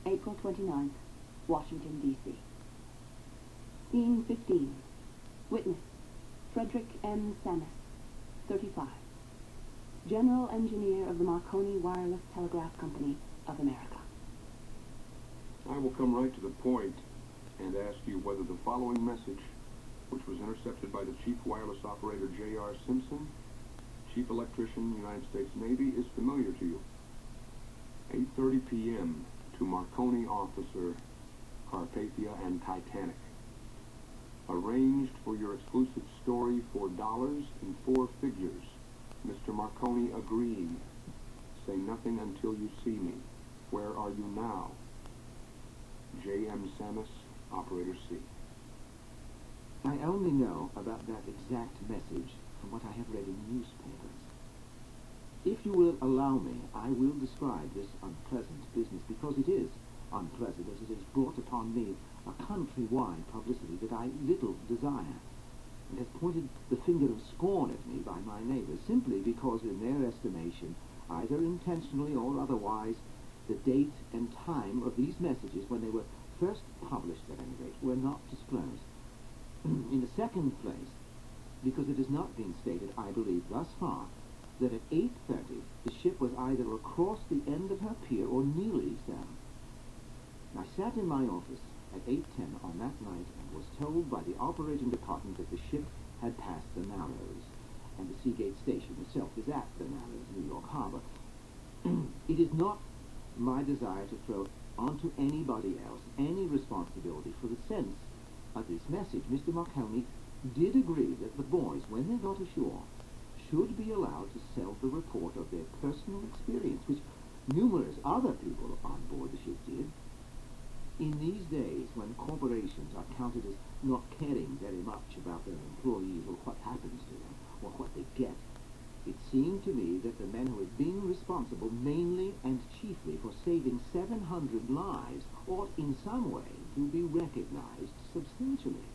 April 29th, Washington, D.C. Scene 15. Witness, Frederick M. Samus, 35. General Engineer of the Marconi Wireless Telegraph Company of America. I will come right to the point and ask you whether the following message, which was intercepted by the Chief Wireless Operator J.R. Simpson, Chief Electrician, United States Navy, is familiar to you. 8:30 p.m. to Marconi Officer, Carpathia and Titanic. Arranged for your exclusive story for dollars in 4 figures. Mr. Marconi agreed. Say nothing until you see me. Where are you now? J.M. Samus, Operator C. I only know about that exact message from what I have read in the newspapers. If you will allow me, I will describe this unpleasant business, because it is unpleasant, as it has brought upon me a country-wide publicity that I little desire, and has pointed the finger of scorn at me by my neighbors, simply because in their estimation, either intentionally or otherwise, the date and time of these messages, when they were first published at any rate, were not disclosed. In the second place, because it has not been stated, I believe, thus far, that at 8:30 the ship was either across the end of her pier or nearly so. I sat in my office at 8:10 on that night and was told by the operating department that the ship had passed the Narrows, and the Seagate station itself is at the Narrows, New York Harbor. It is not my desire to throw onto anybody else any responsibility for the sense of this message. Mr. Marconi did agree that the boys, when they got ashore, should be allowed to sell the report of their personal experience, which numerous other people on board the ship did. In these days, when corporations are counted as not caring very much about their employees or what happens to them, or what they get, it seemed to me that the men who had been responsible mainly and chiefly for saving 700 lives ought in some way to be recognized substantially.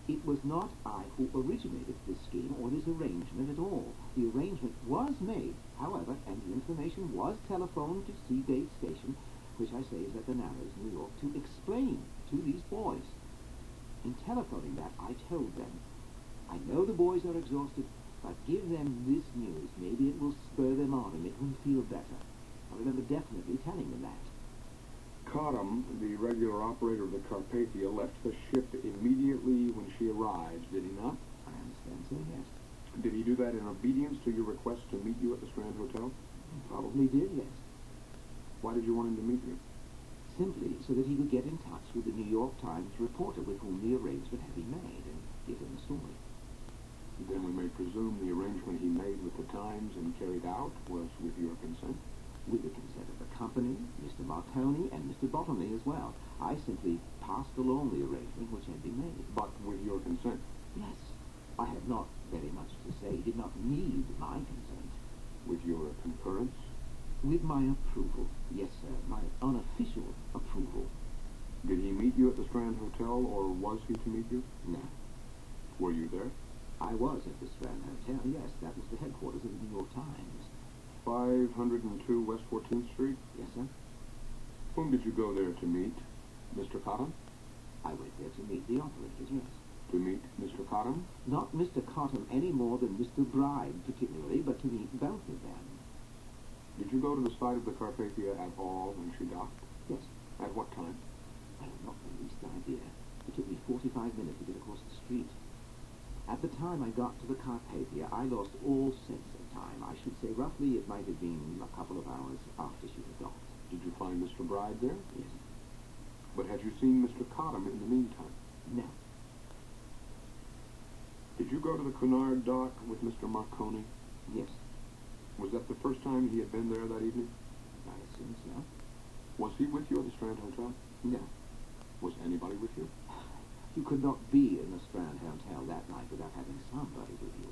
It was not I who originated this scheme or this arrangement at all. The arrangement was made, however, and the information was telephoned to Seagate Station, which I say is at the Narrows, New York, to explain to these boys. In telephoning that, I told them, I know the boys are exhausted, but give them this news. Maybe it will spur them on and make them feel better. I remember definitely telling them that. Cottam, the regular operator of the Carpathia, left the ship immediately when she arrived, did he not? I understand so, yes. Did he do that in obedience to your request to meet you at the Strand Hotel? He probably did, yes. Why did you want him to meet you? simply so that he could get in touch with the New York Times reporter with whom the arrangement had been made and give him the story. Then we may presume the arrangement he made with the Times and carried out was with your consent? With the consent of the company, Mr. Marconi, and Mr. Bottomley as well. I simply passed along the arrangement which had been made. But with your consent? Yes. I have not very much to say. He did not need my consent. With your concurrence? With my approval. Yes, sir. My unofficial approval. Did he meet you at the Strand Hotel, or was he to meet you? No. Were you there? I was at the Strand Hotel, yes. That was the headquarters of the New York Times. 502 West 14th Street? Yes, sir. Whom did you go there to meet? Mr. Cottam? I went there to meet the operators, yes. To meet Mr. Cottam? Not Mr. Cottam any more than Mr. Bride, particularly, but to meet both of them. Did you go to the side of the Carpathia at all when she docked? Yes. At what time? I have not the least idea. It took me 45 minutes to get across the street. At the time I got to the Carpathia, I lost all sense of time. I should say roughly it might have been a couple of hours after she had docked. Did you find Mr. Bride there? Yes. But had you seen Mr. Cottam in the meantime? No. Did you go to the Cunard dock with Mr. Marconi? Yes. Was that the first time he had been there that evening? I assume so. Was he with you at the Strand Hotel? No. Was anybody with you? You could not be in the Strand Hotel that night without having somebody with you.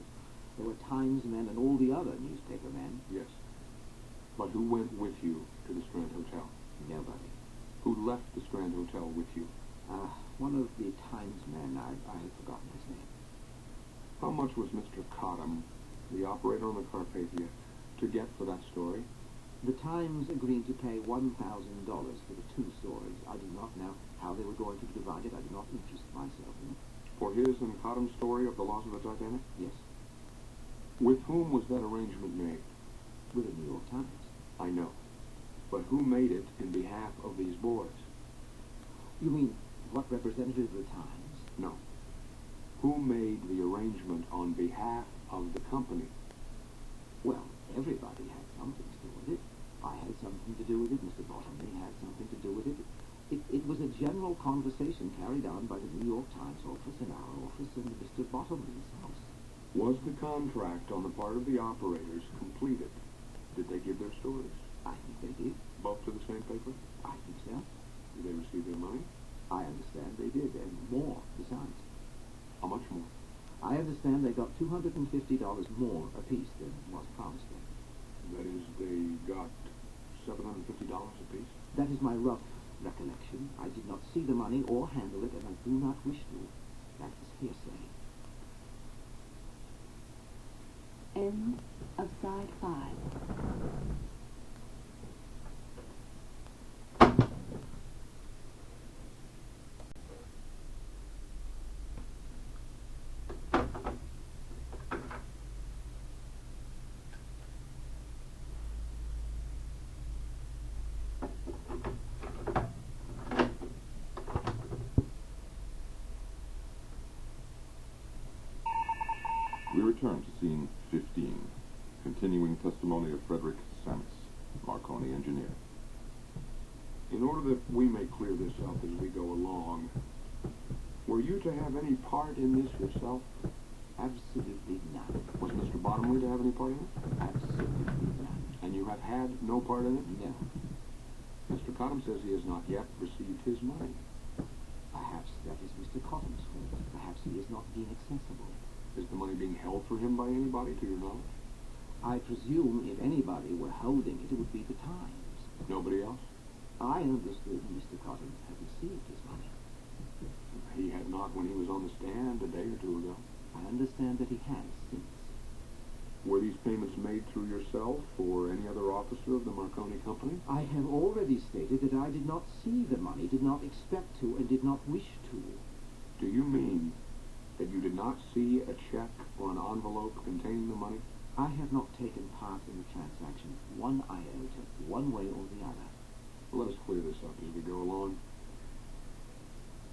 There were Times men and all the other newspaper men. Yes. But who went with you to the Strand Hotel? Nobody. Who left the Strand Hotel with you? One of the Times men. I have forgotten his name. How much was Mr. Cottam, the operator on the Carpathia, to get for that story? The Times agreed to pay $1,000 for the two stories. I do not know how they were going to divide it. I did not interest myself in it. For his and Cottam's story of the loss of the Titanic? Yes. With whom was that arrangement made? With the New York Times. I know. But who made it in behalf of these boys? You mean, what representative of the Times? No. Who made the arrangement on behalf of the company? Well, everybody had something to do with it. I had something to do with it. Mr. Bottomley had something to do with it. It was a general conversation carried on by the New York Times office and our office and Mr. Bottomley's house. Was the contract on the part of the operators completed? Did they give their stories? I think they did. Both to the same paper? I think so. Did they receive their money? I understand they did, and more besides. How much more? I understand they got $250 more apiece than was promised them. That is, they got $750 apiece? That is my rough recollection. I did not see the money or handle it, and I do not wish to. That is hearsay. End of side 5. We return to scene 15, continuing testimony of Frederick Samis, Marconi engineer. In order that we may clear this up as we go along, were you to have any part in this yourself? Absolutely none. Was Mr. Bottomley to have any part in it? Absolutely none. And you have had no part in it? No. Mr. Cottam says he has not yet received his money. Perhaps that is Mr. Cottam's fault. Perhaps he is not being accessible. Is the money being held for him by anybody, to your knowledge? I presume if anybody were holding it, it would be the Times. Nobody else? I understood Mr. Cottam had received his money. He had not when he was on the stand a day or two ago. I understand that he has since. Were these payments made through yourself or any other officer of the Marconi Company? I have already stated that I did not see the money, did not expect to, and did not wish to. Do you mean that you did not see a check or an envelope containing the money? I have not taken part in the transaction one iota, one way or the other. Well, let us clear this up as we go along.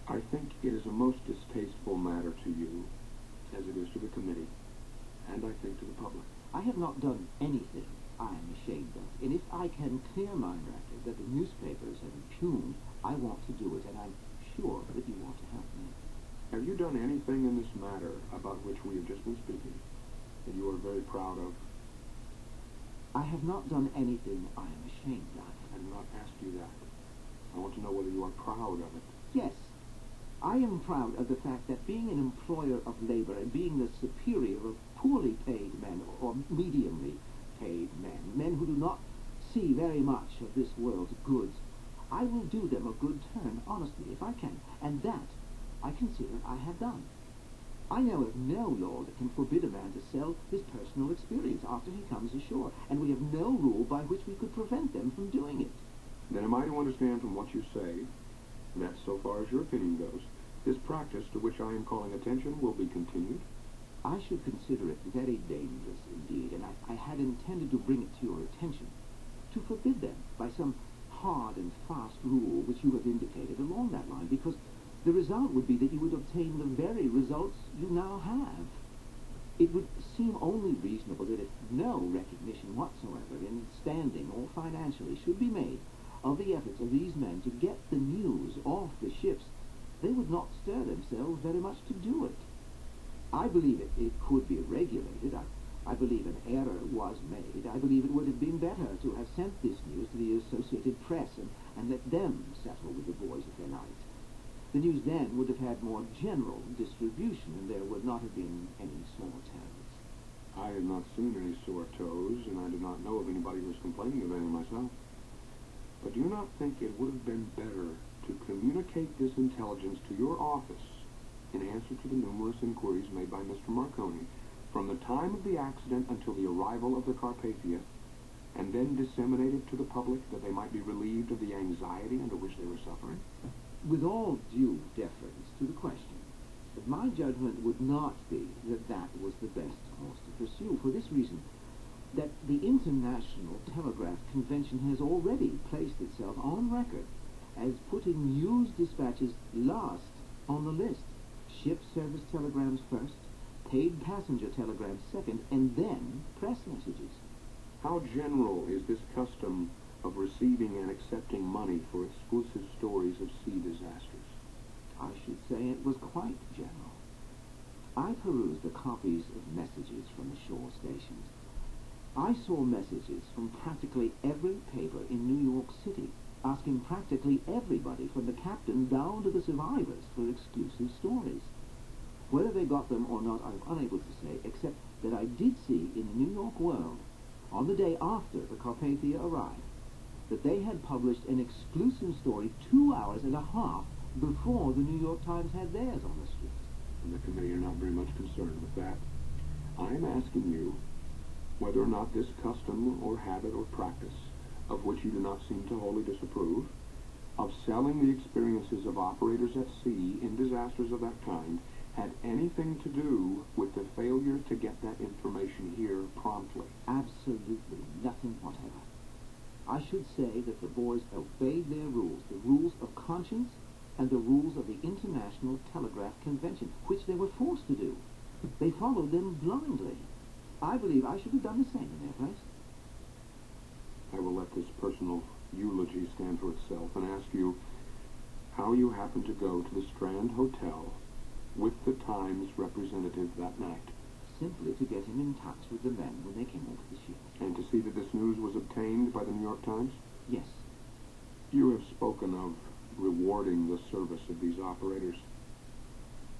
I think it is a most distasteful matter to you, as it is to the committee, and I think to the public. I have not done anything I am ashamed of. And if I can clear my record that the newspapers have impugned, I want to do it, and I'm sure that you want to help me. Have you done anything in this matter about which we have just been speaking that you are very proud of? I have not done anything I am ashamed of. I did not ask you that. I want to know whether you are proud of it. Yes, I am proud of the fact that being an employer of labor and being the superior of poorly paid men or mediumly paid men who do not see very much of this world's goods, I will do them a good turn, honestly, if I can, and that I consider I have done. I know of no law that can forbid a man to sell his personal experience after he comes ashore, and we have no rule by which we could prevent them from doing it. Then am I to understand from what you say that, so far as your opinion goes, this practice to which I am calling attention will be continued? I should consider it very dangerous indeed, and I had intended to bring it to your attention, to forbid them by some hard and fast rule which you have indicated along that line, because the result would be that you would obtain the very results you now have. It would seem only reasonable that if no recognition whatsoever in standing or financially should be made of the efforts of these men to get the news off the ships, they would not stir themselves very much to do it. I believe it could be regulated. I believe an error was made. I believe it would have been better to have sent this news to the Associated Press and let them settle with the boys if they liked. The news then would have had more general distribution, and there would not have been any sore toes. I have not seen any sore toes, and I do not know of anybody who was complaining of any myself. But do you not think it would have been better to communicate this intelligence to your office in answer to the numerous inquiries made by Mr. Marconi from the time of the accident until the arrival of the Carpathia, and then disseminate it to the public that they might be relieved of the anxiety under which they were suffering? With all due deference to the question, but my judgment would not be that that was the best course to pursue, for this reason, that the International Telegraph Convention has already placed itself on record as putting news dispatches last on the list. Ship service telegrams first, paid passenger telegrams second, and then press messages. How general is this custom of receiving and accepting money for exclusive stories of sea disasters? I should say it was quite general. I perused the copies of messages from the shore stations. I saw messages from practically every paper in New York City, asking practically everybody from the captain down to the survivors for exclusive stories. Whether they got them or not, I'm unable to say, except that I did see in the New York World, on the day after the Carpathia arrived, that they had published an exclusive story 2 hours and a half before the New York Times had theirs on the street. And the committee are not very much concerned with that. I am asking you whether or not this custom or habit or practice, of which you do not seem to wholly disapprove, of selling the experiences of operators at sea in disasters of that kind, had anything to do with the failure to get that information here promptly. Absolutely nothing whatever. I should say that the boys obeyed their rules, the rules of conscience and the rules of the International Telegraph Convention, which they were forced to do. They followed them blindly. I believe I should have done the same in their place. I will let this personal eulogy stand for itself and ask you how you happened to go to the Strand Hotel with the Times representative that night. Simply to get him in touch with the men when they came over the ship. And to see that this news was obtained by the New York Times? Yes. You have spoken of rewarding the service of these operators.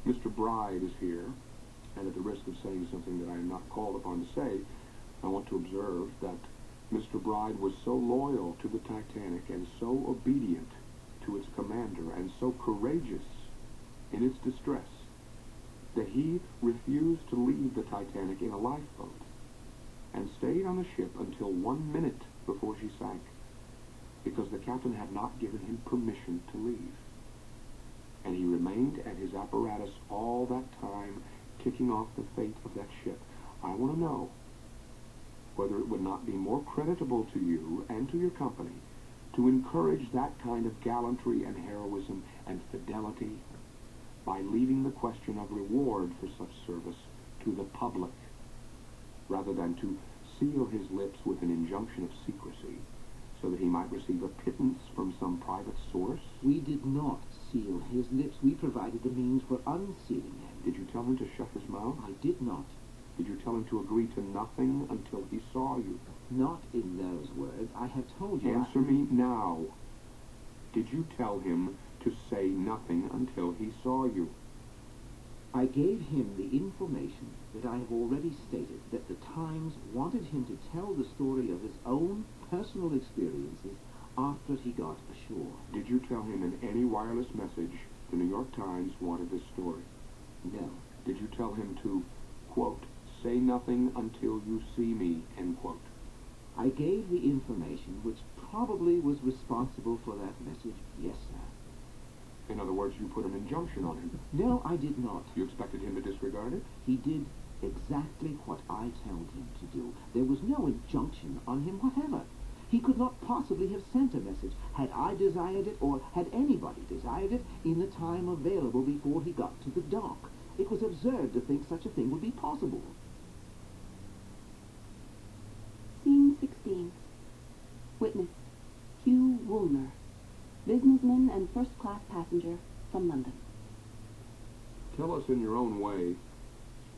Mr. Bride is here, and at the risk of saying something that I am not called upon to say, I want to observe that Mr. Bride was so loyal to the Titanic and so obedient to its commander and so courageous in its distress that he refused to leave the Titanic in a lifeboat and stayed on the ship until 1 minute before she sank, because the captain had not given him permission to leave. And he remained at his apparatus all that time, ticking off the fate of that ship. I want to know whether it would not be more creditable to you and to your company to encourage that kind of gallantry and heroism and fidelity by leaving the question of reward for such service to the public, rather than to seal his lips with an injunction of secrecy so that he might receive a pittance from some private source? We did not seal his lips. We provided the means for unsealing him. Did you tell him to shut his mouth? I did not. Did you tell him to agree to nothing until he saw you? Not in those words. I have told you. Answer me now. Did you tell him to say nothing until he saw you? I gave him the information that I have already stated, that the Times wanted him to tell the story of his own personal experiences after he got ashore. Did you tell him in any wireless message the New York Times wanted this story? No. Did you tell him to, quote, say nothing until you see me, end quote? I gave the information which probably was responsible for that message, yes, sir. In other words, you put an injunction on him. No, I did not. You expected him to disregard it? He did exactly what I told him to do. There was no injunction on him whatever. He could not possibly have sent a message, had I desired it or had anybody desired it, in the time available before he got to the dock. It was absurd to think such a thing would be possible. Scene 16. Witness, Hugh Woolner, businessman and first-class passenger from London. Tell us in your own way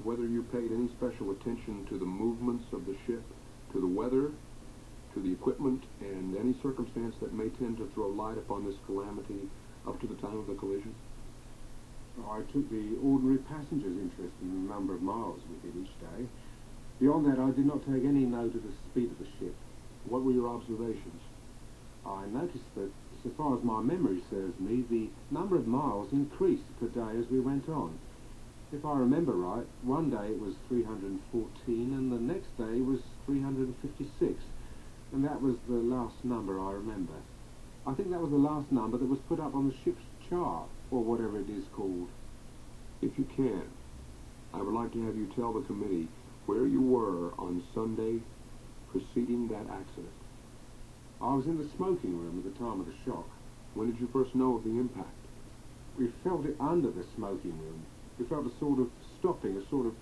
whether you paid any special attention to the movements of the ship, to the weather, to the equipment, and any circumstance that may tend to throw light upon this calamity up to the time of the collision? I took the ordinary passenger's interest in the number of miles we did each day. Beyond that, I did not take any note of the speed of the ship. What were your observations? I noticed that, so far as my memory serves me, the number of miles increased per day as we went on. If I remember right, one day it was 314 and the next day was 356, and that was the last number I remember. I think that was the last number that was put up on the ship's chart, or whatever it is called. If you can, I would like to have you tell the committee where you were on Sunday preceding that accident. I was in the smoking room at the time of the shock. When did you first know of the impact? We felt it under the smoking room. We felt a sort of stopping, a sort of,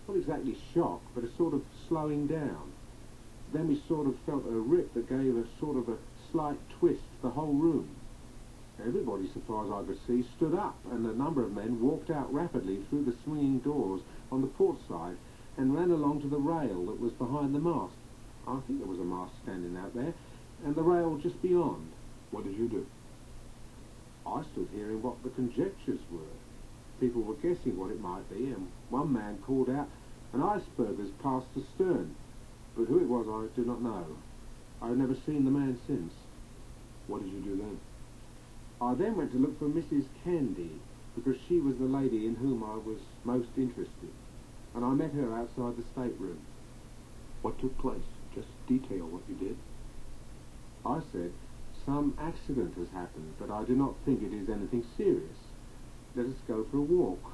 not exactly shock, but a sort of slowing down. Then we sort of felt a rip that gave a sort of a slight twist to the whole room. Everybody, so far as I could see, stood up, and a number of men walked out rapidly through the swinging doors on the port side and ran along to the rail that was behind the mast. I think there was a mast standing out there, and the rail just beyond. What did you do? I stood hearing what the conjectures were. People were guessing what it might be, and one man called out, "An iceberg has passed astern," but who it was I do not know. I have never seen the man since. What did you do then? I then went to look for Mrs. Candy, because she was the lady in whom I was most interested, and I met her outside the stateroom. What took place? Just detail what you did. I said, "Some accident has happened, but I do not think it is anything serious. Let us go for a walk."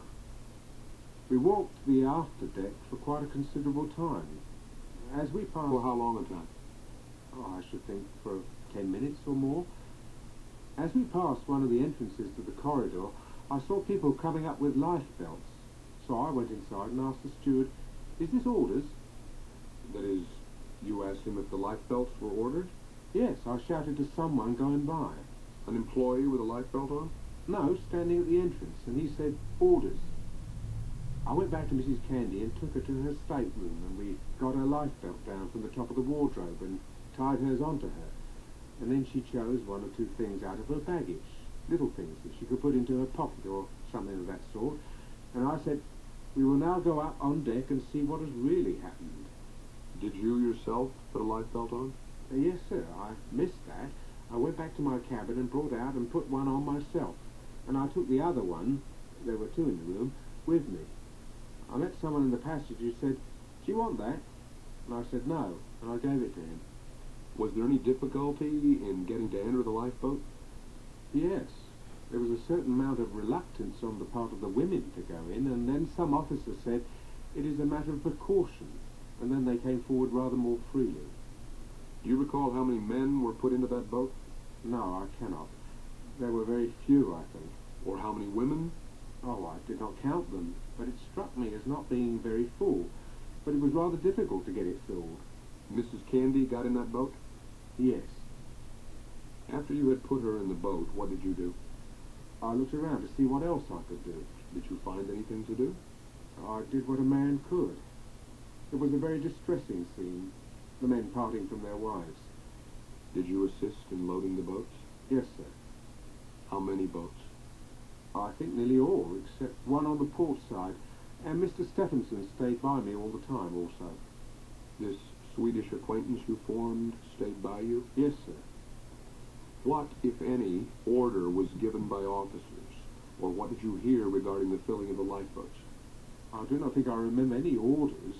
We walked the after deck for quite a considerable time. As we passed... For how long a time? I should think for 10 minutes or more. As we passed one of the entrances to the corridor, I saw people coming up with life belts. So I went inside and asked the steward, "Is this orders?" That is, you asked him if the life belts were ordered? Yes, I shouted to someone going by. An employee with a life belt on? No, standing at the entrance, and he said, "Orders." I went back to Mrs. Candy and took her to her stateroom, and we got her life belt down from the top of the wardrobe and tied hers onto her. And then she chose one or two things out of her baggage, little things that she could put into her pocket or something of that sort. And I said, "We will now go up on deck and see what has really happened." Did you yourself put a life belt on? Yes, sir, I missed that. I went back to my cabin and brought out and put one on myself. And I took the other one, there were two in the room, with me. I met someone in the passage who said, "Do you want that?" And I said no, and I gave it to him. Was there any difficulty in getting to enter the lifeboat? Yes. There was a certain amount of reluctance on the part of the women to go in, and then some officer said, "It is a matter of precaution," and then they came forward rather more freely. Do you recall how many men were put into that boat? No, I cannot. There were very few, I think. Or how many women? Oh, I did not count them, but it struck me as not being very full. But it was rather difficult to get it filled. Mrs. Candy got in that boat? Yes. After you had put her in the boat, what did you do? I looked around to see what else I could do. Did you find anything to do? I did what a man could. It was a very distressing scene, the men parting from their wives. Did you assist in loading the boats? Yes, sir. How many boats? I think nearly all, except one on the port side, and Mr. Stephenson stayed by me all the time also. This Swedish acquaintance you formed stayed by you? Yes, sir. What, if any, order was given by officers, or what did you hear regarding the filling of the lifeboats? I do not think I remember any orders.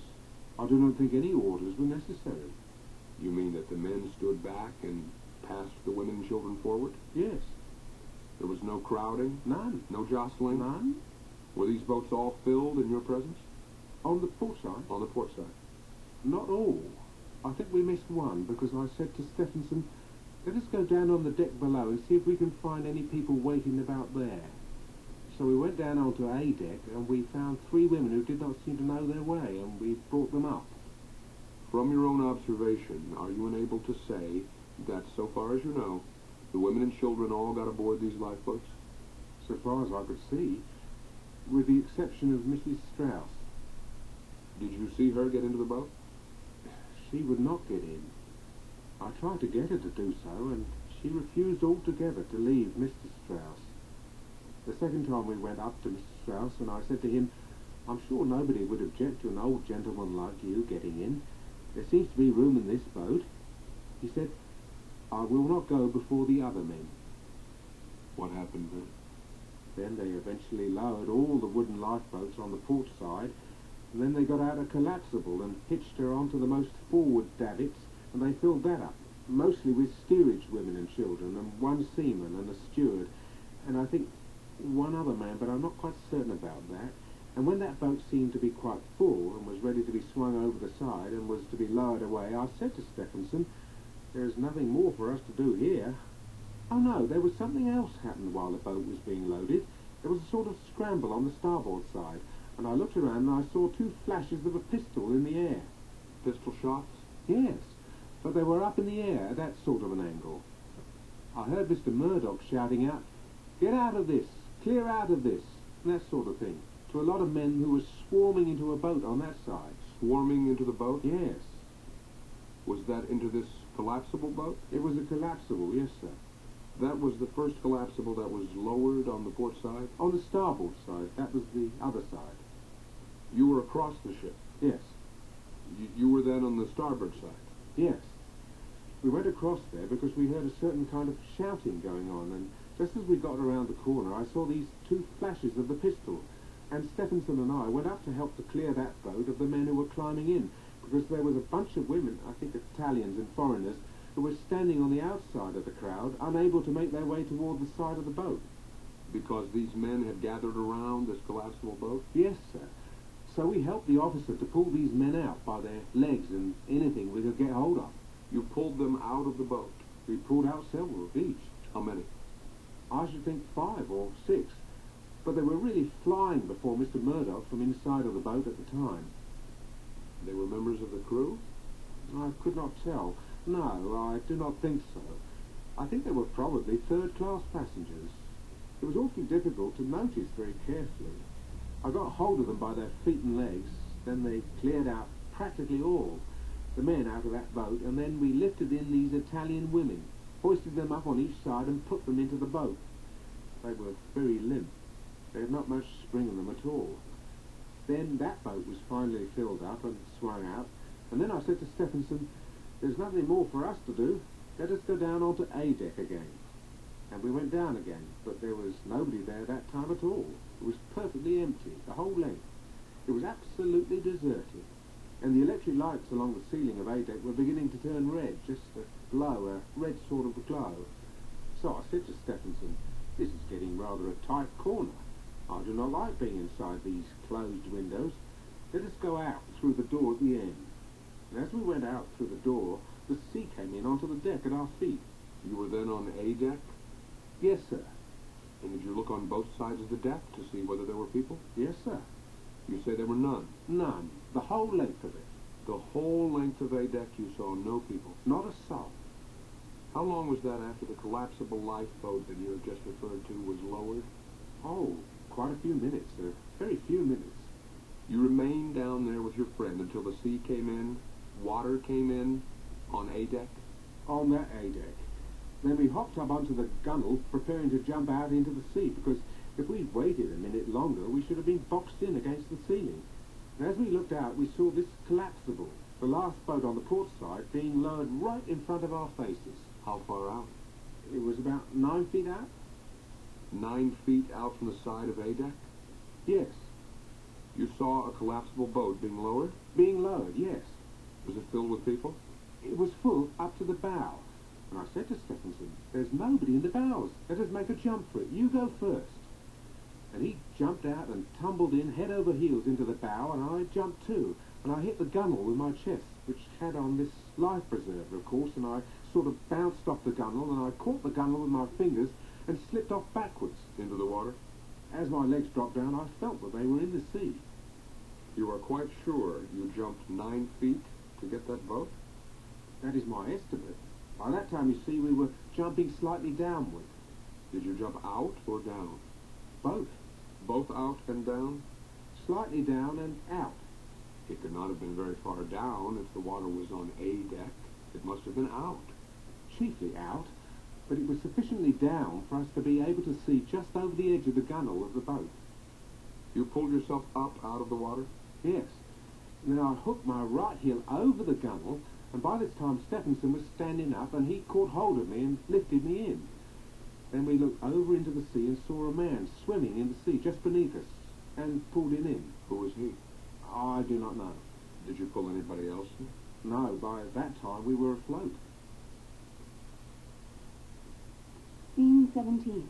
I do not think any orders were necessary. You mean that the men stood back and passed the women and children forward? Yes. There was no crowding? None. No jostling? None. Were these boats all filled in your presence? On the port side? On the port side. Not all. I think we missed one, because I said to Stephenson, let us go down on the deck below and see if we can find any people waiting about there. So we went down onto A deck, and we found 3 women who did not seem to know their way, and we brought them up. From your own observation, are you unable to say that, so far as you know, the women and children all got aboard these lifeboats? So far as I could see, with the exception of Mrs. Strauss. Did you see her get into the boat? She would not get in. I tried to get her to do so, and she refused altogether to leave Mr. Strauss. The second time we went up to Mr. Strauss, and I said to him, I'm sure nobody would object to an old gentleman like you getting in. There seems to be room in this boat. He said, I will not go before the other men. What happened then? Then they eventually lowered all the wooden lifeboats on the port side, and then they got out a collapsible and hitched her onto the most forward davits, and they filled that up, mostly with steerage women and children, and one seaman and a steward, and I think one other man, but I'm not quite certain about that. And when that boat seemed to be quite full and was ready to be swung over the side and was to be lowered away, I said to Stephenson, there's nothing more for us to do here. Oh no, there was something else happened while the boat was being loaded. There was a sort of scramble on the starboard side, and I looked around and I saw 2 flashes of a pistol in the air. Pistol shots? Yes, but they were up in the air at that sort of an angle. I heard Mr. Murdoch shouting out, get out of this, clear out of this, and that sort of thing, to a lot of men who were swarming into a boat on that side. Swarming into the boat? Yes. Was that into this collapsible boat? It was a collapsible, yes, sir. That was the first collapsible that was lowered on the port side? On the starboard side. That was the other side. You were across the ship? Yes. You were then on the starboard side? Yes. We went across there because we heard a certain kind of shouting going on, and just as we got around the corner, I saw these 2 flashes of the pistol, and Stephenson and I went up to help to clear that boat of the men who were climbing in, because there was a bunch of women, I think Italians and foreigners, who were standing on the outside of the crowd, unable to make their way toward the side of the boat. Because these men had gathered around this collapsible boat? Yes, sir. So we helped the officer to pull these men out by their legs and anything we could get hold of. You pulled them out of the boat? We pulled out several of each. How many? I should think 5 or 6. But they were really flying before Mr. Murdoch from inside of the boat at the time. They were members of the crew? I could not tell. No, I do not think so. I think they were probably third-class passengers. It was awfully difficult to notice very carefully. I got hold of them by their feet and legs, then they cleared out practically all the men out of that boat, and then we lifted in these Italian women, hoisted them up on each side and put them into the boat. They were very limp. They had not much spring in them at all. Then that boat was finally filled up and swung out, and then I said to Stephenson, there's nothing more for us to do. Let us go down onto A deck again. And we went down again, but there was nobody there that time at all. It was perfectly empty, the whole length. It was absolutely deserted. And the electric lights along the ceiling of A deck were beginning to turn red, just a glow, a red sort of a glow. So I said to Stephenson, this is getting rather a tight corner. I do not like being inside these closed windows. Let us go out through the door at the end. And as we went out through the door, the sea came in onto the deck at our feet. You were then on A deck? Yes, sir. And did you look on both sides of the deck to see whether there were people? Yes, sir. You say there were none? None. The whole length of it. The whole length of A deck you saw no people, not a soul. How long was that after the collapsible lifeboat that you have just referred to was lowered? Oh, quite a few minutes, sir. Very few minutes. You remained down there with your friend until the sea came in, water came in, on A deck? On that A deck. Then we hopped up onto the gunwale, preparing to jump out into the sea, because if we'd waited a minute longer, we should have been boxed in against the ceiling. And as we looked out, we saw this collapsible, the last boat on the port side, being lowered right in front of our faces. How far out? It was about 9 feet out. 9 feet out from the side of A deck? Yes. You saw a collapsible boat being lowered? Being lowered, yes. Was it filled with people? It was full up to the bow. And I said to Stephenson, there's nobody in the bows. Let us make a jump for it. You go first. And he jumped out and tumbled in head over heels into the bow, and I jumped too. And I hit the gunwale with my chest, which had on this life preserver, of course, and I sort of bounced off the gunwale, and I caught the gunwale with my fingers and slipped off backwards. Into the water? As my legs dropped down, I felt that they were in the sea. You are quite sure you jumped 9 feet to get that boat? That is my estimate. By that time, you see, we were jumping slightly downward. Did you jump out or down? Both. Both out and down? Slightly down and out. It could not have been very far down if the water was on A deck. It must have been out. Chiefly out, but it was sufficiently down for us to be able to see just over the edge of the gunwale of the boat. You pulled yourself up out of the water? Yes. And then I hooked my right heel over the gunwale, and by this time Stephenson was standing up, and he caught hold of me and lifted me in. Then we looked over into the sea and saw a man swimming in the sea just beneath us, and pulled him in. Who was he? I do not know. Did you pull anybody else in? No, by that time we were afloat. Scene 17.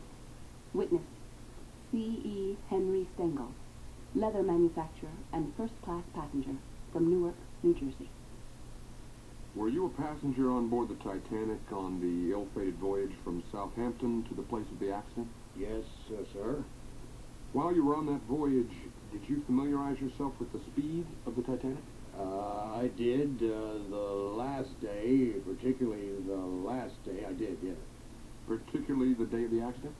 Witness, C.E. Henry Stengel, leather manufacturer and first-class passenger from Newark, New Jersey. Were you a passenger on board the Titanic on the ill-fated voyage from Southampton to the place of the accident? Yes, sir. While you were on that voyage, did you familiarize yourself with the speed of the Titanic? I did. The last day, particularly the last day, I did, yes. Particularly the day of the accident?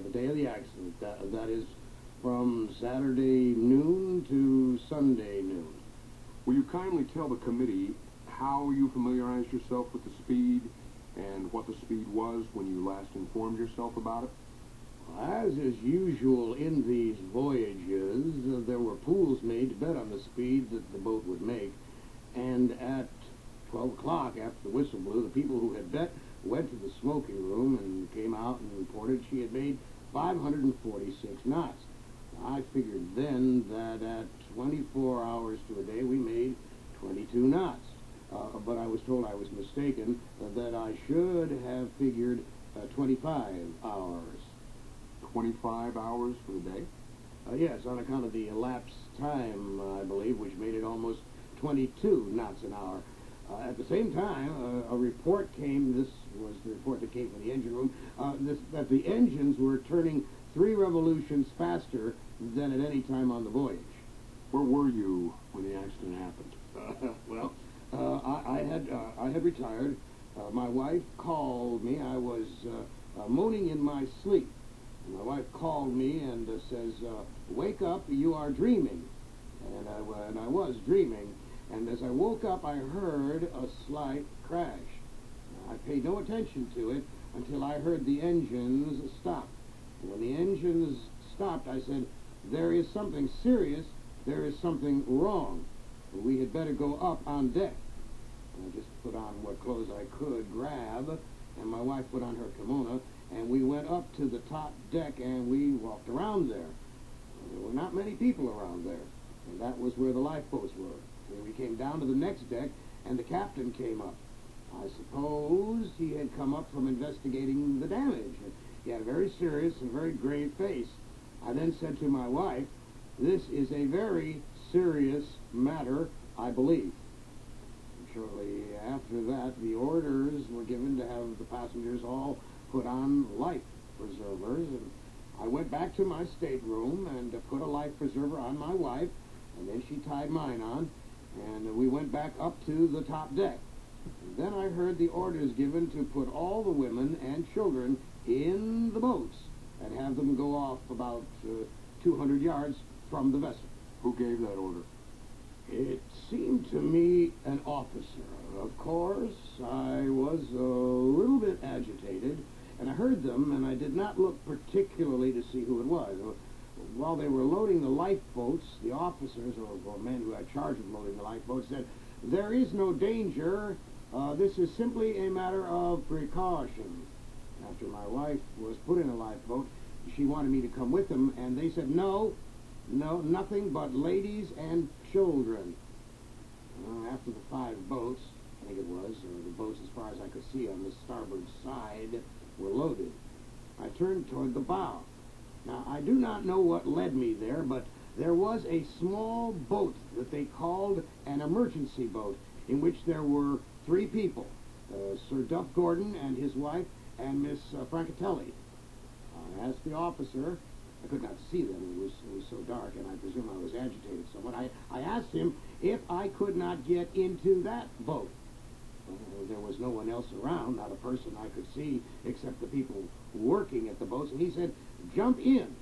The day of the accident. That is from Saturday noon to Sunday noon. Will you kindly tell the committee how you familiarized yourself with the speed and what the speed was when you last informed yourself about it? As is usual in these voyages, there were pools made to bet on the speed that the boat would make, and at 12 o'clock, after the whistle blew, the people who had bet went to the smoking room and came out and reported she had made 546 knots. I figured then that at 24 hours to a day we made 22 knots. But I was told I was mistaken, that I should have figured 25 hours. 25 hours for the day? Yes, on account of the elapsed time, I believe, which made it almost 22 knots an hour. At the same time, a report came, this was the report that came from the engine room, that the engines were turning 3 revolutions faster than at any time on the voyage. Where were you when the accident happened? I had retired. My wife called me. I was moaning in my sleep. My wife called me and says, "Wake up, you are dreaming." And I was dreaming. And as I woke up, I heard a slight crash. I paid no attention to it until I heard the engines stop. And when the engines stopped, I said, "There is something serious. There is something wrong. We had better go up on deck." And I just put on what clothes I could grab, and my wife put on her kimono, and we went up to the top deck, and we walked around there. There were not many people around there, and that was where the lifeboats were. And we came down to the next deck, and the captain came up. I suppose he had come up from investigating the damage. He had a very serious and very grave face. I then said to my wife, "This is a very serious matter, I believe." And shortly after that, the orders were given to have the passengers all put on life preservers, and I went back to my stateroom and put a life preserver on my wife, and then she tied mine on, and we went back up to the top deck. And then I heard the orders given to put all the women and children in the boats and have them go off about 200 yards from the vessel. Who gave that order? It seemed to me an officer. Of course, I was a little bit agitated, and I heard them, and I did not look particularly to see who it was. While they were loading the lifeboats, the officers, or men who had charge of loading the lifeboats, said, "There is no danger. This is simply a matter of precaution." After my wife was put in a lifeboat, she wanted me to come with them, and they said, no, nothing but ladies and children. After the 5 boats, I think it was, or the boats as far as I could see on the starboard side, were loaded, I turned toward the bow. Now, I do not know what led me there, but there was a small boat that they called an emergency boat, in which there were 3 people, Sir Duff Gordon and his wife, and Miss Francatelli. I asked the officer. I could not see them. It was so dark, and I presume I was agitated somewhat. I asked him if I could not get into that boat. There was no one else around, not a person I could see except the people working at the boats, and he said, "Jump in."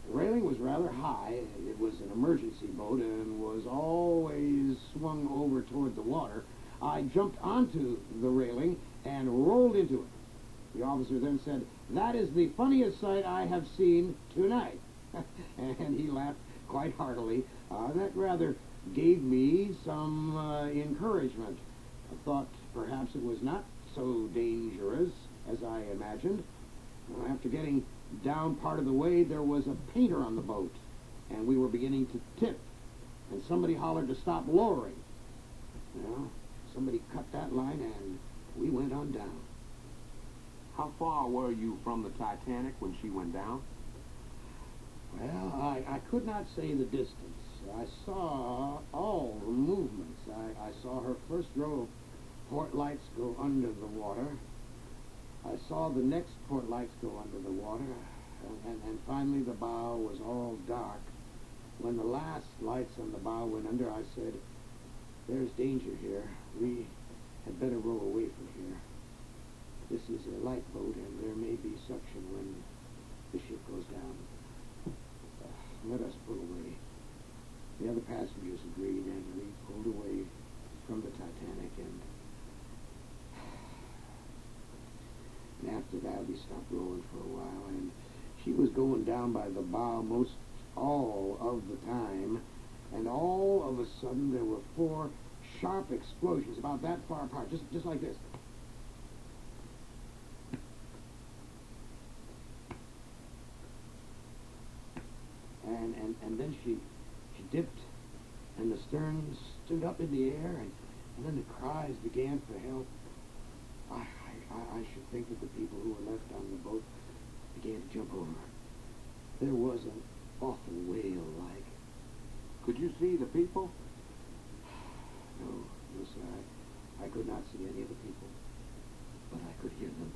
The railing was rather high. It was an emergency boat and was always swung over toward the water. I jumped onto the railing and rolled into it. The officer then said, "That is the funniest sight I have seen tonight." And he laughed quite heartily. That rather gave me some encouragement. I thought perhaps it was not so dangerous as I imagined. After getting down part of the way, there was a painter on the boat, and we were beginning to tip, and somebody hollered to stop lowering. Well, somebody cut that line, and we went on down. How far were you from the Titanic when she went down? Well, I could not say the distance. I saw all the movements. I saw her first row of port lights go under the water. I saw the next port lights go under the water. And finally the bow was all dark. When the last lights on the bow went under, I said, "There's danger here. We had better row away from here. This is a light boat, and there may be suction when the ship goes down. Let us pull away." The other passengers agreed, and we pulled away from the Titanic, and after that we stopped rowing for a while, and she was going down by the bow most all of the time, and all of a sudden there were 4 sharp explosions about that far apart, just like this. And then she dipped, and the stern stood up in the air, and then the cries began for help. I should think that the people who were left on the boat began to jump over. There was an awful wail, like. Could you see the people? No, sir. I could not see any of the people, but I could hear them.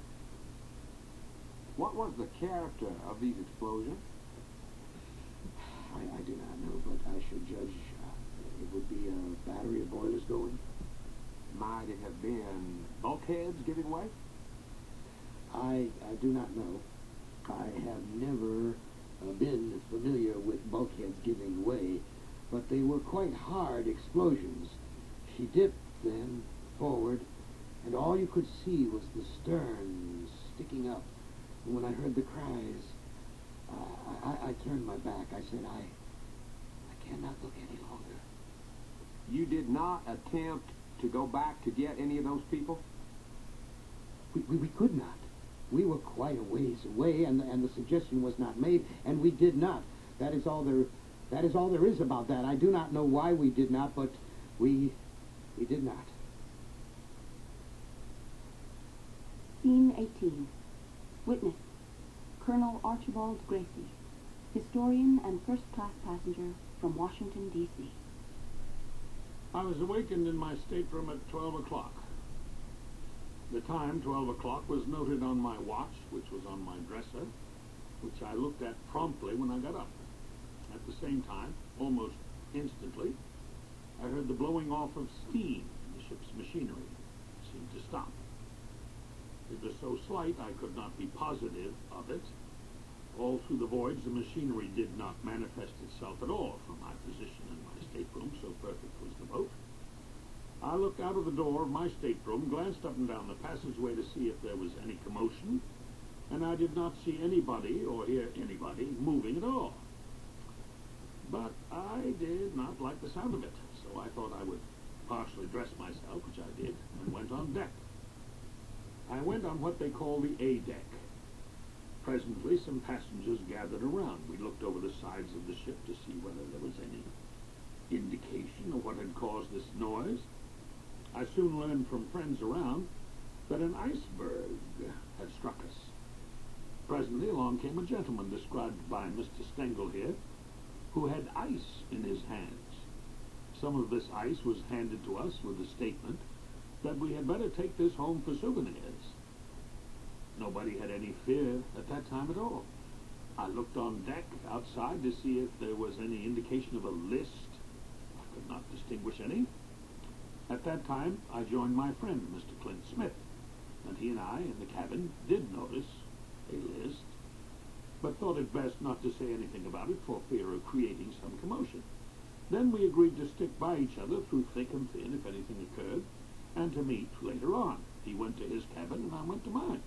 What was the character of these explosions? I do not know, but I should judge it would be a battery of boilers going. Might it have been bulkheads giving way? I do not know. I have never been familiar with bulkheads giving way, but they were quite hard explosions. She dipped then forward, and all you could see was the stern sticking up. And when I heard the cries, I turned my back. I said, I cannot look any longer. You did not attempt to go back to get any of those people? We could not. We were quite a ways away, and the suggestion was not made, and we did not. That is all there is about that. I do not know why we did not, but we did not. Scene 18. Witness, Colonel Archibald Gracie, historian and first-class passenger from Washington, D.C. I was awakened in my stateroom at 12 o'clock. The time, 12 o'clock, was noted on my watch, which was on my dresser, which I looked at promptly when I got up. At the same time, almost instantly, I heard the blowing off of steam in the ship's machinery. It seemed to stop. It was so slight I could not be positive of it. All through the voyage, the machinery did not manifest itself at all from my position in my stateroom, so perfect was the boat. I looked out of the door of my stateroom, glanced up and down the passageway to see if there was any commotion, and I did not see anybody or hear anybody moving at all. But I did not like the sound of it, so I thought I would partially dress myself, which I did, and went on deck. I went on what they call the A deck. Presently, some passengers gathered around. We looked over the sides of the ship to see whether there was any indication of what had caused this noise. I soon learned from friends around that an iceberg had struck us. Presently, along came a gentleman described by Mr. Stengel here, who had ice in his hands. Some of this ice was handed to us with the statement that we had better take this home for souvenirs. Nobody had any fear at that time at all. I looked on deck outside to see if there was any indication of a list. I could not distinguish any. At that time, I joined my friend, Mr. Clint Smith, and he and I, in the cabin, did notice a list, but thought it best not to say anything about it for fear of creating some commotion. Then we agreed to stick by each other through thick and thin if anything occurred, and to meet later on. He went to his cabin and I went to mine.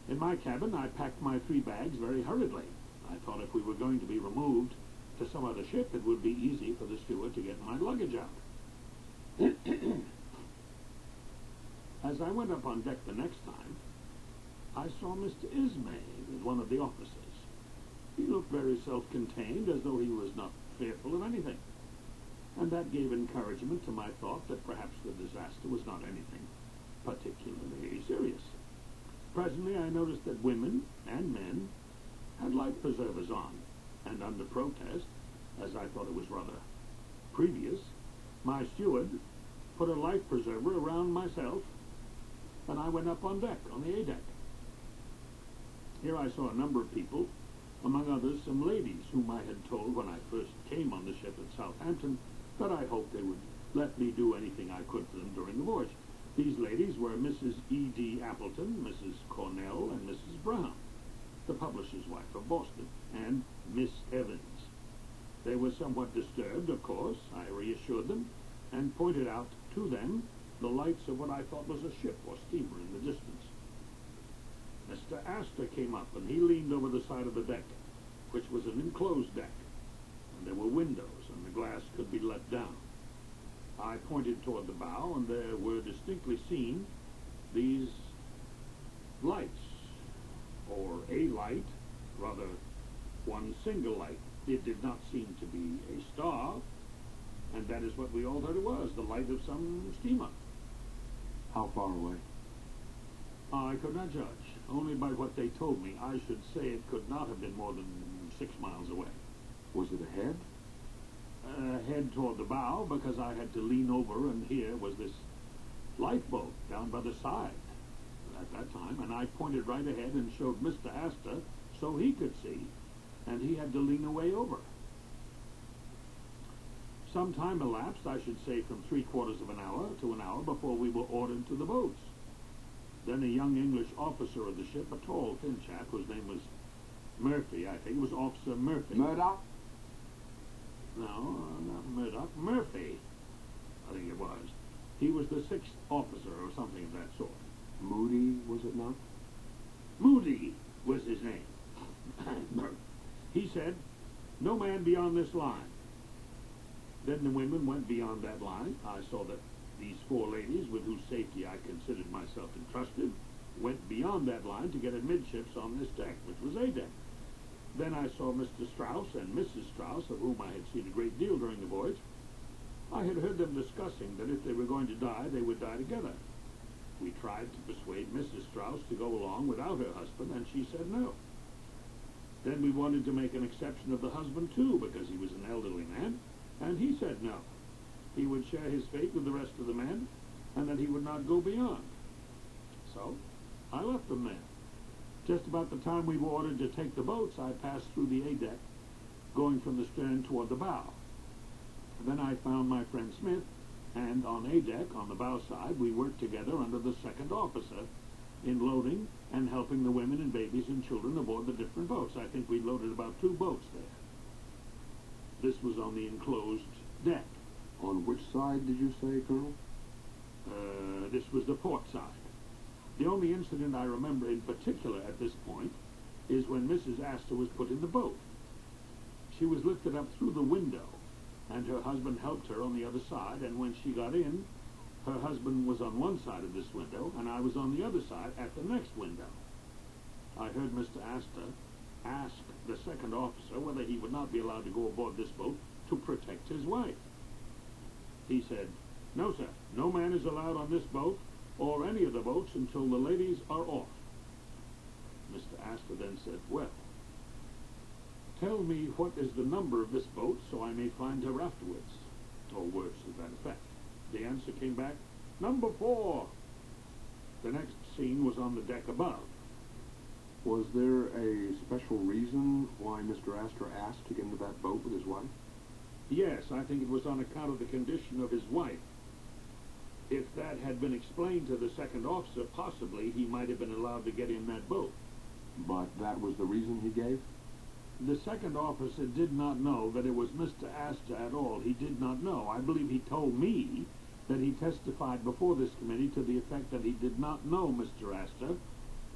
In my cabin, I packed my 3 bags very hurriedly. I thought if we were going to be removed to some other ship, it would be easy for the steward to get my luggage out. As I went up on deck the next time, I saw Mr. Ismay with one of the officers. He looked very self-contained, as though he was not fearful of anything. And that gave encouragement to my thought that perhaps the disaster was not anything particularly serious. Presently, I noticed that women and men had life preservers on, and under protest, as I thought it was rather previous, my steward put a life preserver around myself, and I went up on deck, on the A deck. Here I saw a number of people, among others some ladies whom I had told when I first came on the ship at Southampton that I hoped they would let me do anything I could for them during the voyage. These ladies were Mrs. E.D. Appleton, Mrs. Cornell, and Mrs. Brown, the publisher's wife of Boston, and Miss Evans. They were somewhat disturbed, of course. I reassured them and pointed out to them the lights of what I thought was a ship or steamer in the distance. Mr. Astor came up, and he leaned over the side of the deck, which was an enclosed deck, and there were windows, and the glass could be let down. I pointed toward the bow, and there were distinctly seen these lights, or a light, rather one single light. It did not seem to be a star, and that is what we all thought it was, the light of some steamer. How far away? I could not judge. Only by what they told me, I should say it could not have been more than 6 miles away. Was it ahead? Head toward the bow, because I had to lean over, and here was this lifeboat down by the side at that time, and I pointed right ahead and showed Mr. Astor so he could see, and he had to lean away over. Some time elapsed, I should say from 3/4 of an hour to an hour before we were ordered to the boats. Then a young English officer of the ship, a tall, thin chap, whose name was Murphy, I think. It was Officer Murphy. Murdoch? No, not Murdoch. Murphy, I think it was. He was the 6th officer or something of that sort. Moody, was it not? Moody was his name. He said, "No man beyond this line." Then the women went beyond that line. I saw that these 4 ladies, with whose safety I considered myself entrusted, went beyond that line to get amidships on this deck, which was A deck. Then I saw Mr. Strauss and Mrs. Strauss, of whom I had seen a great deal during the voyage. I had heard them discussing that if they were going to die, they would die together. We tried to persuade Mrs. Strauss to go along without her husband, and she said no. Then we wanted to make an exception of the husband, too, because he was an elderly man, and he said no. He would share his fate with the rest of the men, and that he would not go beyond. So, I left them there. Just about the time we were ordered to take the boats, I passed through the A deck, going from the stern toward the bow. Then I found my friend Smith, and on A deck, on the bow side, we worked together under the second officer in loading and helping the women and babies and children aboard the different boats. I think we loaded about 2 boats there. This was on the enclosed deck. On which side did you say, Colonel? This was the port side. The only incident I remember in particular at this point is when Mrs. Astor was put in the boat. She was lifted up through the window, and her husband helped her on the other side, and when she got in, her husband was on one side of this window, and I was on the other side at the next window. I heard Mr. Astor ask the second officer whether he would not be allowed to go aboard this boat to protect his wife. He said, "No, sir, no man is allowed on this boat or any of the boats until the ladies are off." Mr. Astor then said, "Well, tell me what is the number of this boat so I may find her afterwards," or words to that effect. The answer came back, "Number 4. The next scene was on the deck above. Was there a special reason why Mr. Astor asked to get into that boat with his wife? Yes, I think it was on account of the condition of his wife. If that had been explained to the second officer, possibly he might have been allowed to get in that boat. But that was the reason he gave? The second officer did not know that it was Mr. Astor at all. He did not know. I believe he told me that he testified before this committee to the effect that he did not know Mr. Astor.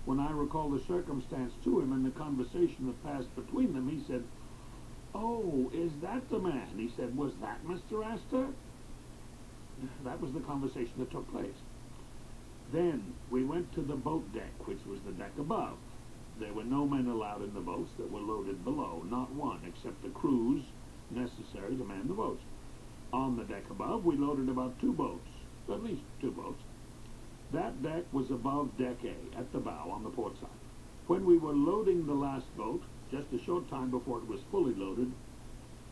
When I recall the circumstance to him and the conversation that passed between them, he said, "Oh, is that the man?" He said, "Was that Mr. Astor?" That was the conversation that took place. Then we went to the boat deck, which was the deck above. There were no men allowed in the boats that were loaded below, not one, except the crews necessary to man the boats. On the deck above, we loaded about 2 boats, at least 2 boats. That deck was above deck A, at the bow on the port side. When we were loading the last boat, just a short time before it was fully loaded,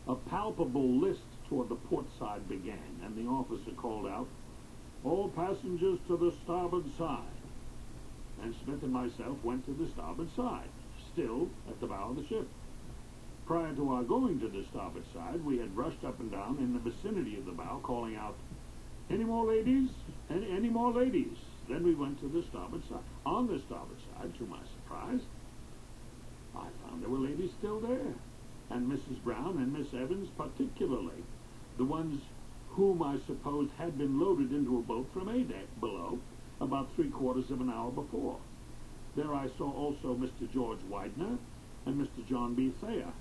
a palpable list toward the port side began, and the officer called out, "All passengers to the starboard side." And Smith and myself went to the starboard side, still at the bow of the ship. Prior to our going to the starboard side, we had rushed up and down in the vicinity of the bow, calling out, "Any more ladies? Any more ladies?" Then we went to the starboard side. On the starboard side, to my surprise, I found there were ladies still there, and Mrs. Brown and Miss Evans particularly, the ones whom I supposed had been loaded into a boat from A deck below about 3/4 of an hour before. There I saw also Mr. George Widener and Mr. John B. Thayer.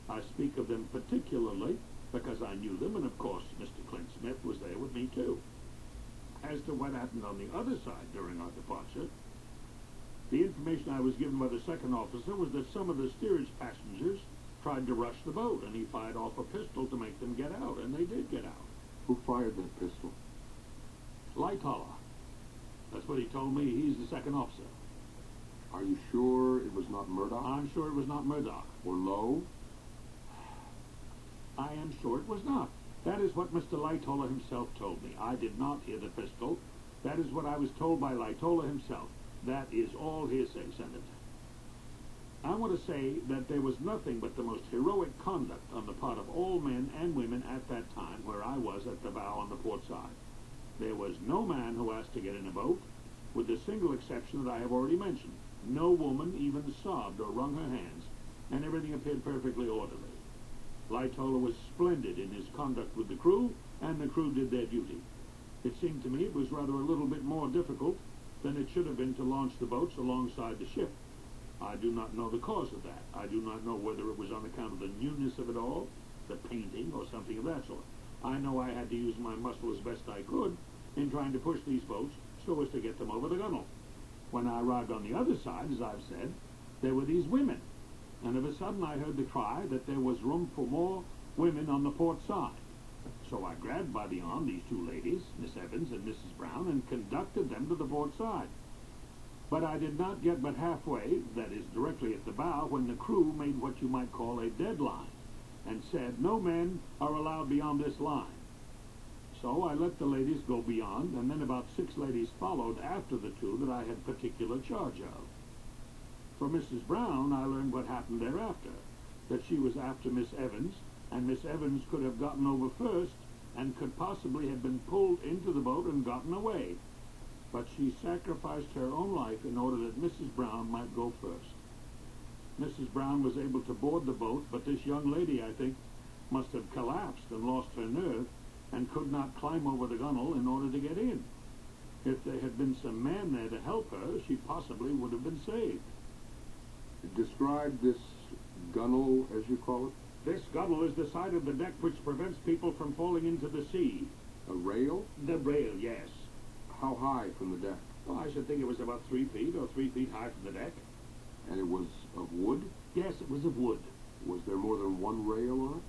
I speak of them particularly because I knew them, and of course Mr. Clint Smith was there with me too. As to what happened on the other side during our departure, the information I was given by the second officer was that some of the steerage passengers tried to rush the boat, and he fired off a pistol to make them get out, and they did get out. Who fired that pistol? Lightoller. That's what he told me. He's the second officer. Are you sure it was not Murdoch? I'm sure it was not Murdoch. Or Lowe? I am sure it was not. That is what Mr. Lightoller himself told me. I did not hear the pistol. That is what I was told by Lightoller himself. That is all hearsay, Senator. I want to say that there was nothing but the most heroic conduct on the part of all men and women at that time where I was at the bow on the port side. There was no man who asked to get in a boat, with the single exception that I have already mentioned. No woman even sobbed or wrung her hands, and everything appeared perfectly orderly. Lightoller was splendid in his conduct with the crew, and the crew did their duty. It seemed to me it was rather a little bit more difficult than it should have been to launch the boats alongside the ship. I do not know the cause of that. I do not know whether it was on account of the newness of it all, the painting, or something of that sort. I know I had to use my muscle as best I could in trying to push these boats so as to get them over the gunwale. When I arrived on the other side, as I've said, there were these women, and of a sudden I heard the cry that there was room for more women on the port side. So I grabbed by the arm these 2 ladies, Miss Evans and Mrs. Brown, and conducted them to the port side. But I did not get but halfway, that is, directly at the bow, when the crew made what you might call a deadline, and said, "No men are allowed beyond this line." So I let the ladies go beyond, and then about 6 ladies followed after the 2 that I had particular charge of. From Mrs. Brown, I learned what happened thereafter, that she was after Miss Evans, and Miss Evans could have gotten over first and could possibly have been pulled into the boat and gotten away. But she sacrificed her own life in order that Mrs. Brown might go first. Mrs. Brown was able to board the boat, but this young lady, I think, must have collapsed and lost her nerve and could not climb over the gunwale in order to get in. If there had been some man there to help her, she possibly would have been saved. Describe this gunwale, as you call it. This gunwale is the side of the deck which prevents people from falling into the sea. A rail? The rail, yes. How high from the deck? Well, I should think it was about 3 feet or 3 feet high from the deck. And it was of wood? Yes, it was of wood. Was there more than one rail on it?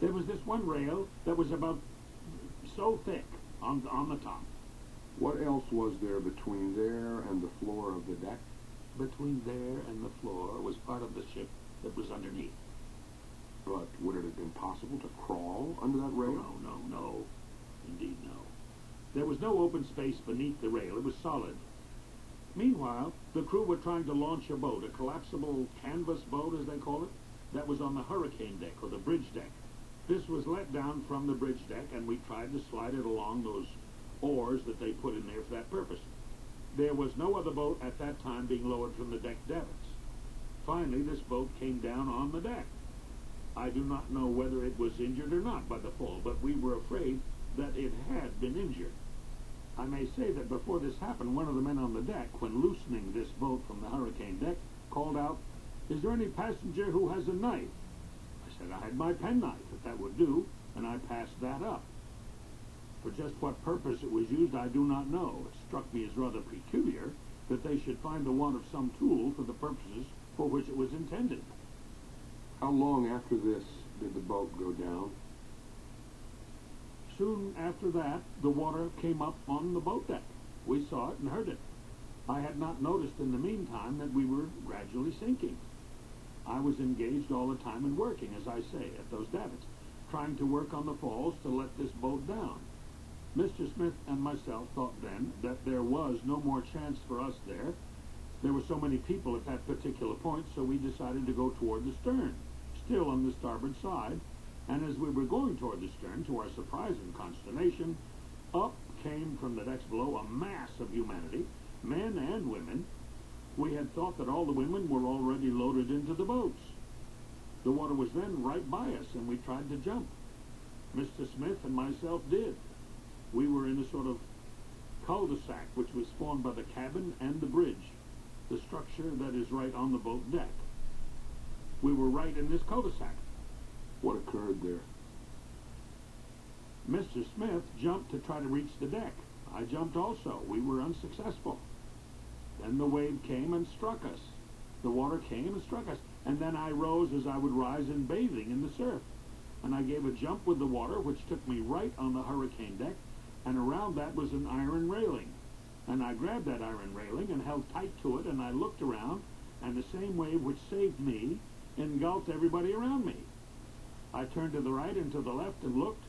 There was this one rail that was about so thick on the top. What else was there between there and the floor of the deck? Between there and the floor was part of the ship that was underneath. But would it have been possible to crawl under that rail? No. Indeed, no. There was no open space beneath the rail. It was solid. Meanwhile, the crew were trying to launch a boat, a collapsible canvas boat, as they call it, that was on the hurricane deck, or the bridge deck. This was let down from the bridge deck, and we tried to slide it along those oars that they put in there for that purpose. There was no other boat at that time being lowered from the deck davits. Finally, this boat came down on the deck. I do not know whether it was injured or not by the fall, but we were afraid that it had been injured. I may say that before this happened, one of the men on the deck, when loosening this boat from the hurricane deck, called out, "Is there any passenger who has a knife?" I said I had my penknife, if that would do, and I passed that up. For just what purpose it was used, I do not know. It struck me as rather peculiar that they should find the want of some tool for the purposes for which it was intended. How long after this did the boat go down? Soon after that, the water came up on the boat deck. We saw it and heard it. I had not noticed in the meantime that we were gradually sinking. I was engaged all the time in working, as I say, at those davits, trying to work on the falls to let this boat down. Mr. Smith and myself thought then that there was no more chance for us there. There were so many people at that particular point, so we decided to go toward the stern, still on the starboard side, and as we were going toward the stern, to our surprise and consternation, up came from the decks below a mass of humanity, men and women. We had thought that all the women were already loaded into the boats. The water was then right by us, and we tried to jump. Mr. Smith and myself did. We were in a sort of cul-de-sac, which was formed by the cabin and the bridge, the structure that is right on the boat deck. We were right in this cul-de-sac. What occurred there? Mr. Smith jumped to try to reach the deck. I jumped also. We were unsuccessful. Then the wave came and struck us. The water came and struck us. And then I rose as I would rise in bathing in the surf. And I gave a jump with the water, which took me right on the hurricane deck, and around that was an iron railing. And I grabbed that iron railing and held tight to it, and I looked around, and the same wave which saved me engulfed everybody around me. I turned to the right and to the left and looked.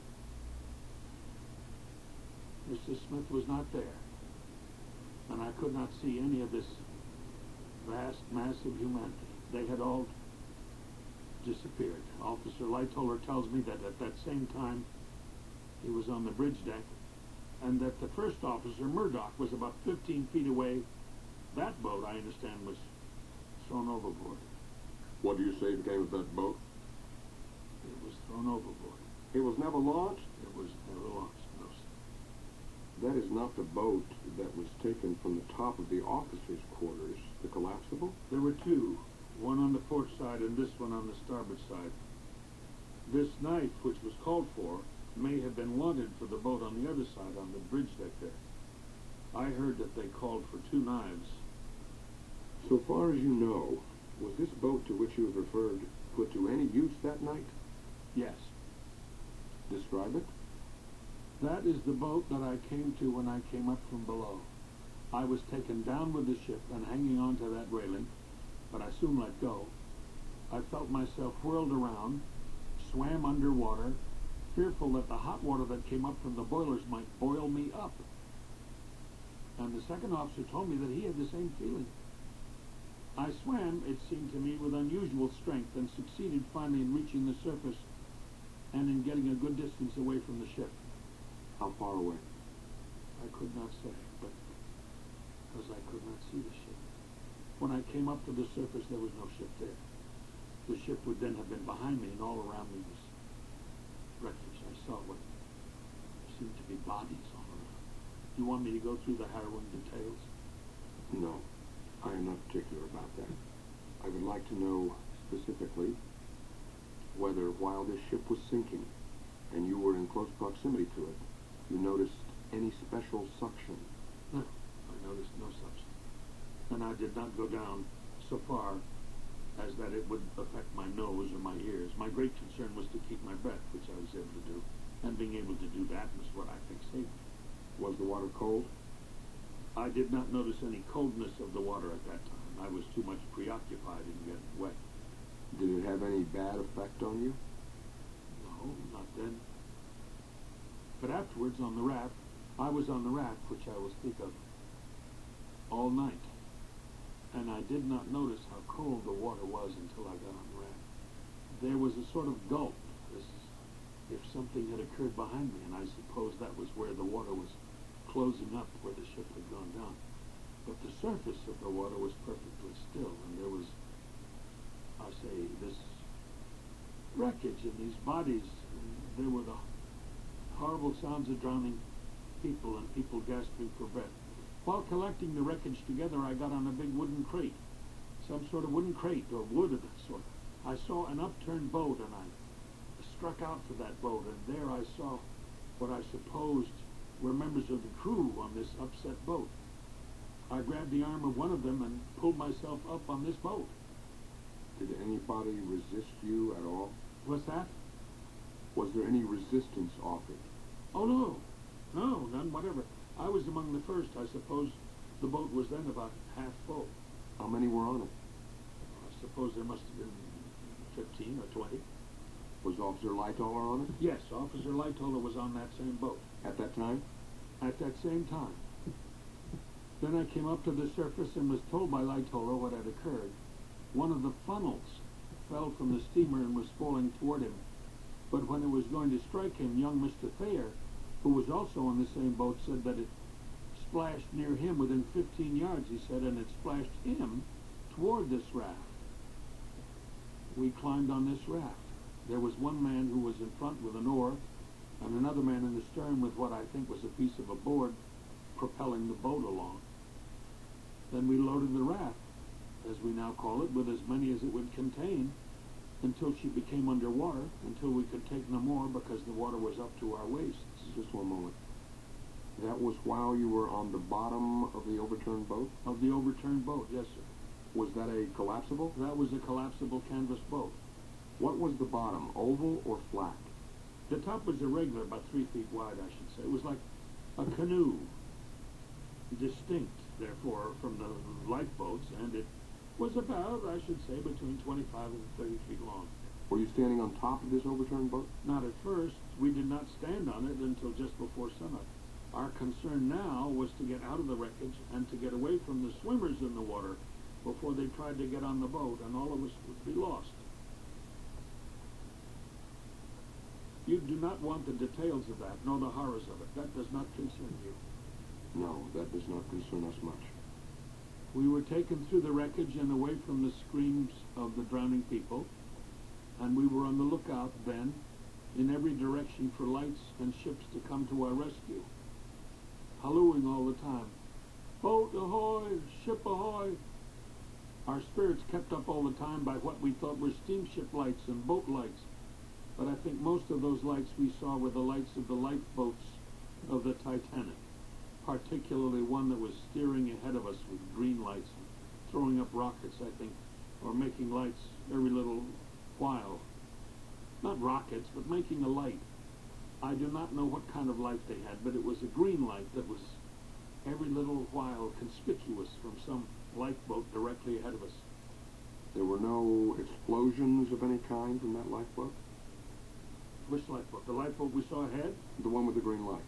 Mr. Smith was not there, and I could not see any of this vast mass of humanity. They had all disappeared. Officer Lightoller tells me that at that same time he was on the bridge deck, and that the first officer, Murdoch, was about 15 feet away. That boat, I understand, was thrown overboard. What do you say became of that boat? It was thrown overboard. It was never launched? It was never launched, no, sir. That is not the boat that was taken from the top of the officers' quarters, the collapsible? There were two, one on the port side and this one on the starboard side. This knife, which was called for, may have been wanted for the boat on the other side, on the bridge deck there. I heard that they called for 2 knives. So far as you know, was this boat to which you have referred put to any use that night? Yes. Describe it. That is the boat that I came to when I came up from below. I was taken down with the ship and hanging on to that railing, but I soon let go. I felt myself whirled around, swam underwater, fearful that the hot water that came up from the boilers might boil me up. And the second officer told me that he had the same feeling. I swam, it seemed to me, with unusual strength and succeeded finally in reaching the surface and in getting a good distance away from the ship. How far away? I could not say, but because I could not see the ship. When I came up to the surface, there was no ship there. The ship would then have been behind me, and all around me was wreckage. I saw what seemed to be bodies all around. Do you want me to go through the harrowing details? No, I am not particular about that. I would like to know specifically whether while this ship was sinking and you were in close proximity to it, you noticed any special suction. No, I noticed no suction. And I did not go down so far as that it would affect my nose or my ears. My great concern was to keep my breath, which I was able to do. And being able to do that was what I think saved me. Was the water cold? I did not notice any coldness of the water at that time. I was too much preoccupied in getting wet. Did it have any bad effect on you? No, not then. But afterwards, on the raft, I was on the raft, which I will speak of, all night. And I did not notice how cold the water was until I got on the raft. There was a sort of gulp, as if something had occurred behind me, and I suppose that was where the water was closing up where the ship had gone down. But the surface of the water was perfectly still, and there was, I say, this wreckage and these bodies. There were the horrible sounds of drowning people and people gasping for breath. While collecting the wreckage together, I got on a big wooden crate, some sort of wooden crate or wood of that sort. I saw an upturned boat, and I struck out for that boat, and there I saw what I supposed were members of the crew on this upset boat. I grabbed the arm of one of them and pulled myself up on this boat. Did anybody resist you at all? What's that? Was there any resistance offered? Oh, no. No, none whatever. I was among the first. I suppose the boat was then about half full. How many were on it? I suppose there must have been 15 or 20. Was Officer Lightoller on it? Yes, Officer Lightoller was on that same boat. At that time? At that same time. Then I came up to the surface and was told by Lightoller what had occurred. One of the funnels fell from the steamer and was falling toward him. But when it was going to strike him, young Mr. Thayer, who was also on the same boat, said that it splashed near him within 15 yards, he said, and it splashed him toward this raft. We climbed on this raft. There was one man who was in front with an oar, and another man in the stern with what I think was a piece of a board propelling the boat along. Then we loaded the raft, as we now call it, with as many as it would contain, until she became underwater, until we could take no more because the water was up to our waists. Just one moment. That was while you were on the bottom of the overturned boat? Of the overturned boat, yes, sir. Was that a collapsible? That was a collapsible canvas boat. What was the bottom, oval or flat? The top was irregular, about 3 feet wide, I should say. It was like a canoe, distinct, therefore, from the lifeboats, and it was about, I should say, between 25 and 30 feet long. Were you standing on top of this overturned boat? Not at first. We did not stand on it until just before sunup. Our concern now was to get out of the wreckage and to get away from the swimmers in the water before they tried to get on the boat, and all of us would be lost. You do not want the details of that, nor the horrors of it. That does not concern you. No, that does not concern us much. We were taken through the wreckage and away from the screams of the drowning people, and we were on the lookout then in every direction for lights and ships to come to our rescue, hallooing all the time, "Boat ahoy! Ship ahoy!" Our spirits kept up all the time by what we thought were steamship lights and boat lights, but I think most of those lights we saw were the lights of the lifeboats of the Titanic, particularly one that was steering ahead of us with green lights and throwing up rockets, I think, or making lights every little while. Not rockets, but making a light. I do not know what kind of light they had, but it was a green light that was every little while conspicuous from some lifeboat directly ahead of us. There were no explosions of any kind from that lifeboat? Which lifeboat? The lifeboat we saw ahead? The one with the green light.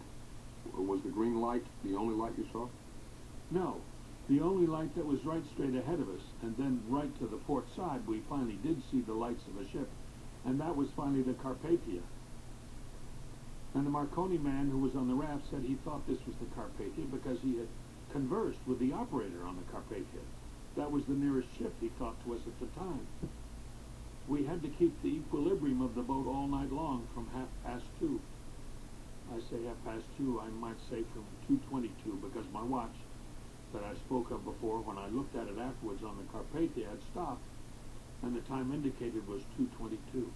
Was the green light the only light you saw? No. The only light that was right straight ahead of us, and then right to the port side, we finally did see the lights of a ship, and that was finally the Carpathia. And the Marconi man who was on the raft said he thought this was the Carpathia because he had conversed with the operator on the Carpathia. That was the nearest ship, he thought, to us at the time. We had to keep the equilibrium of the boat all night long from 2:30. I say 2:30, I might say from 2:22, because my watch that I spoke of before, when I looked at it afterwards on the Carpathia, had stopped, and the time indicated was 2:22.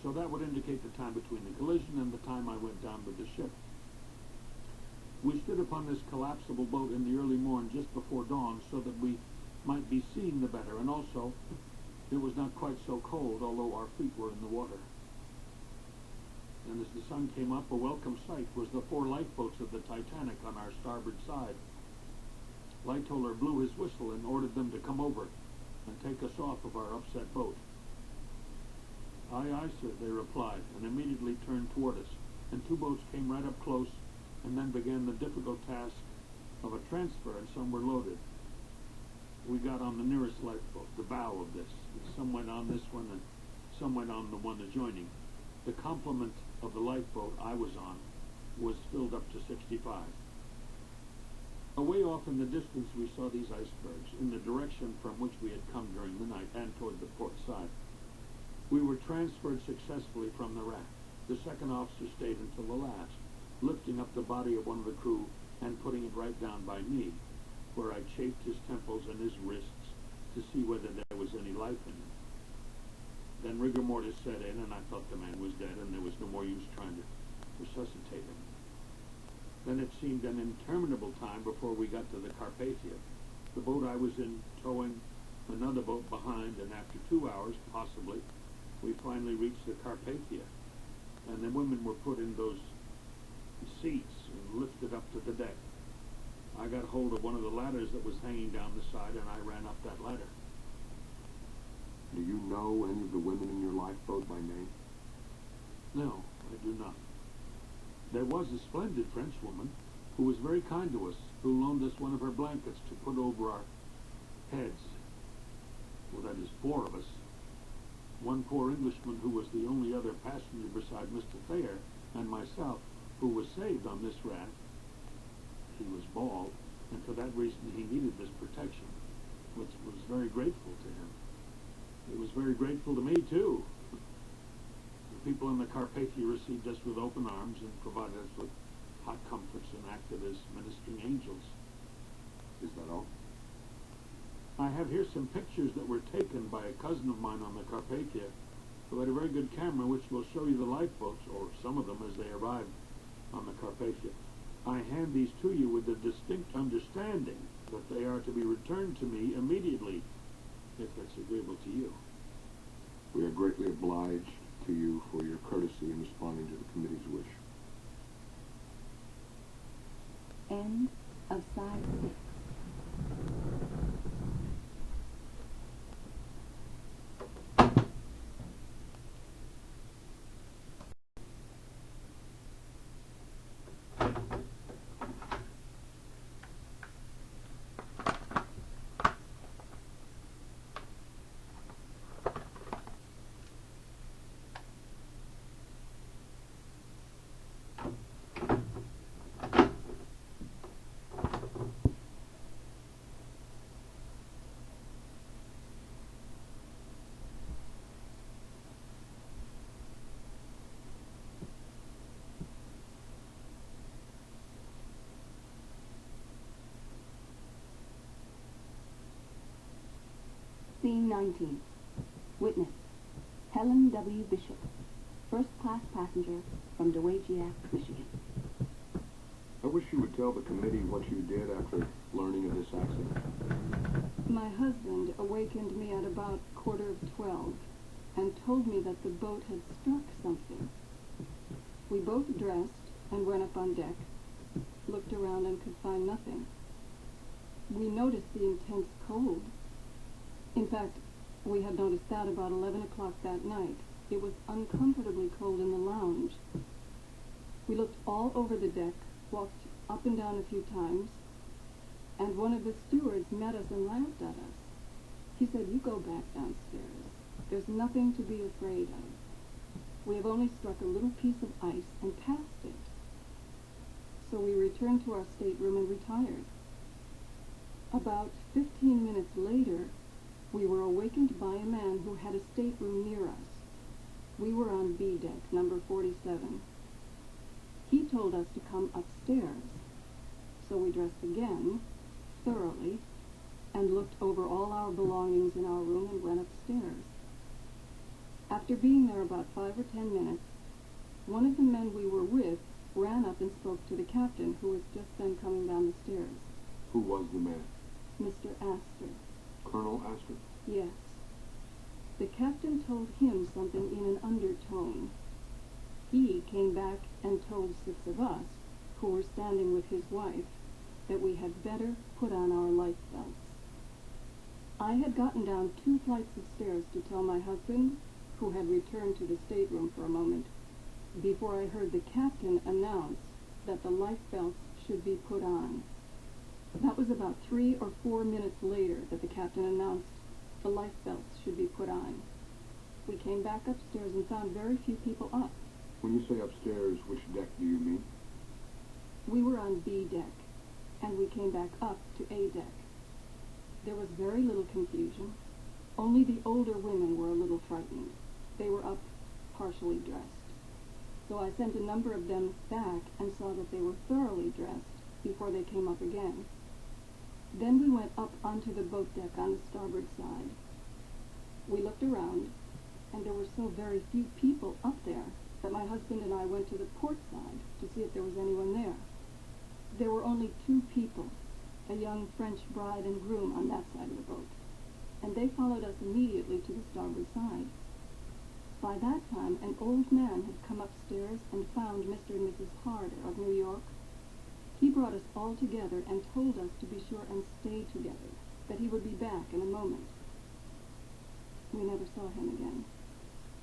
So that would indicate the time between the collision and the time I went down with the ship. We stood upon this collapsible boat in the early morn just before dawn so that we might be seeing the better, and also it was not quite so cold, although our feet were in the water. And as the sun came up, a welcome sight was the 4 lifeboats of the Titanic on our starboard side. Lightoller blew his whistle and ordered them to come over and take us off of our upset boat. "Aye, aye, sir," they replied, and immediately turned toward us, and 2 boats came right up close, and then began the difficult task of a transfer, and some were loaded. We got on the nearest lifeboat, the bow of this, and some went on this one, and some went on the one adjoining. The complement of the lifeboat I was on was filled up to 65. Away off in the distance we saw these icebergs, in the direction from which we had come during the night, and toward the port side. We were transferred successfully from the raft. The second officer stayed until the last, lifting up the body of one of the crew and putting it right down by me, where I chafed his temples and his wrists to see whether there was any life in him. Then rigor mortis set in, and I thought the man was dead, and there was no more use trying to resuscitate him. Then it seemed an interminable time before we got to the Carpathia, the boat I was in towing another boat behind, and after 2 hours, possibly, we finally reached the Carpathia, and the women were put in those seats and lifted up to the deck. I got hold of one of the ladders that was hanging down the side, and I ran up that ladder. Do you know any of the women in your lifeboat by name? No, I do not. There was a splendid Frenchwoman who was very kind to us, who loaned us one of her blankets to put over our heads. Well, that is 4 of us. One poor Englishman who was the only other passenger beside Mr. Thayer and myself, who was saved on this raft. He was bald, and for that reason he needed this protection, which was very grateful to him. It was very grateful to me, too. The people in the Carpathia received us with open arms and provided us with hot comforts and acted as ministering angels. Is that all? I have here some pictures that were taken by a cousin of mine on the Carpathia, who had a very good camera which will show you the lifeboats, or some of them as they arrived on the Carpathia. I hand these to you with the distinct understanding that they are to be returned to me immediately, if that's agreeable to you. We are greatly obliged to you for your courtesy in responding to the committee's wish. End of side 6. Scene 19. Witness, Helen W. Bishop, first-class passenger from Dowagiac, Michigan. I wish you would tell the committee what you did after learning of this accident. My husband awakened me at about 11:15 and told me that the boat had struck something. We both dressed and went up on deck, looked around and could find nothing. We noticed the intense cold. In fact, we had noticed that about 11 o'clock that night. It was uncomfortably cold in the lounge. We looked all over the deck, walked up and down a few times, and one of the stewards met us and laughed at us. He said, "You go back downstairs. There's nothing to be afraid of. We have only struck a little piece of ice and passed it." So we returned to our stateroom and retired. About 15 minutes later, we were awakened by a man who had a stateroom near us. We were on B deck, number 47. He told us to come upstairs. So we dressed again, thoroughly, and looked over all our belongings in our room and went upstairs. After being there about 5 or 10 minutes, one of the men we were with ran up and spoke to the captain, who was just then coming down the stairs. Who was the man? Mr. Astor. Colonel Astor? Yes. The captain told him something in an undertone. He came back and told 6 of us, who were standing with his wife, that we had better put on our life belts. I had gotten down 2 flights of stairs to tell my husband, who had returned to the stateroom for a moment, before I heard the captain announce that the life belts should be put on. That was about 3 or 4 minutes later that the captain announced the life belts should be put on. We came back upstairs and found very few people up. When you say upstairs, which deck do you mean? We were on B deck, and we came back up to A deck. There was very little confusion. Only the older women were a little frightened. They were up partially dressed. So I sent a number of them back and saw that they were thoroughly dressed before they came up again. Then we went up onto the boat deck on the starboard side. We looked around, and there were so very few people up there that my husband and I went to the port side to see if there was anyone there. There were only 2 people, a young French bride and groom on that side of the boat, and they followed us immediately to the starboard side. By that time, an old man had come upstairs and found Mr. and Mrs. Harder of New York. He brought us all together and told us to be sure and stay together, that he would be back in a moment. We never saw him again.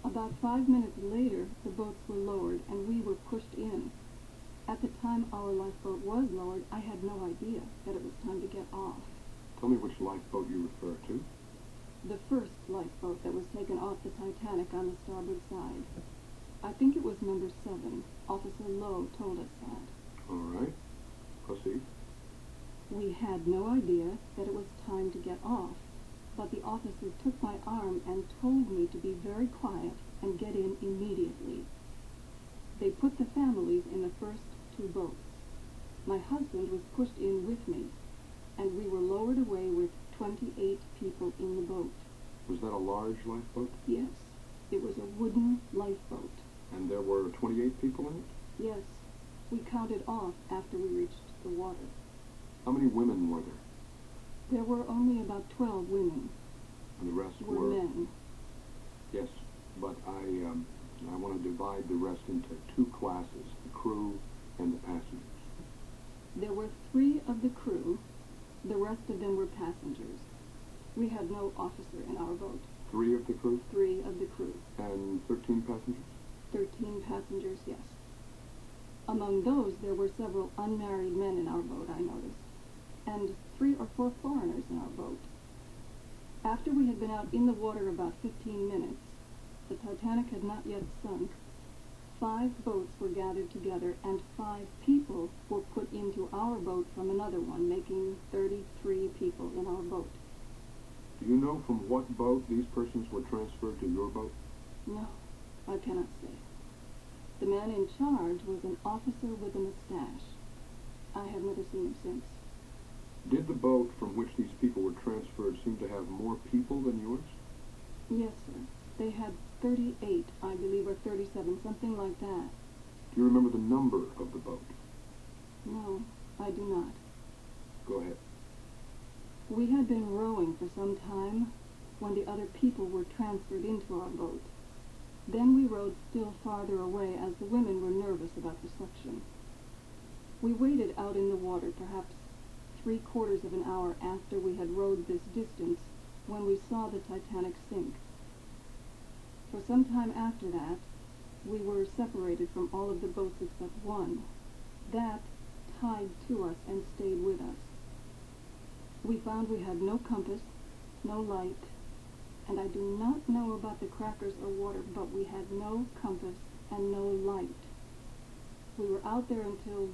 About 5 minutes later, the boats were lowered and we were pushed in. At the time our lifeboat was lowered, I had no idea that it was time to get off. Tell me which lifeboat you refer to. The first lifeboat that was taken off the Titanic on the starboard side. I think it was number 7. Officer Lowe told us that. All right. Proceed. We had no idea that it was time to get off, but the officer took my arm and told me to be very quiet and get in immediately. They put the families in the first 2 boats. My husband was pushed in with me, and we were lowered away with 28 people in the boat. Was that a large lifeboat? Yes, it was a wooden lifeboat. And there were 28 people in it? Yes, we counted off after we reached the water. How many women were there? There were only about 12 women. And the rest were men. Yes, but I want to divide the rest into 2 classes, the crew and the passengers. There were 3 of the crew. The rest of them were passengers. We had no officer in our boat. 3 of the crew? 3 of the crew. And 13 passengers? 13 passengers, yes. Among those, there were several unmarried men in our boat, I noticed, and 3 or 4 foreigners in our boat. After we had been out in the water about 15 minutes, the Titanic had not yet sunk. 5 boats were gathered together, and 5 people were put into our boat from another one, making 33 people in our boat. Do you know from what boat these persons were transferred to your boat? No, I cannot say. The man in charge was an officer with a mustache. I have never seen him since. Did the boat from which these people were transferred seem to have more people than yours? Yes, sir. They had 38, I believe, or 37, something like that. Do you remember the number of the boat? No, I do not. Go ahead. We had been rowing for some time when the other people were transferred into our boat. Then we rowed still farther away as the women were nervous about the suction. We waited out in the water perhaps 3/4 of an hour after we had rowed this distance when we saw the Titanic sink. For some time after that, we were separated from all of the boats except one. That tied to us and stayed with us. We found we had no compass, no light, and I do not know about the crackers or water, but we had no compass and no light. We were out there until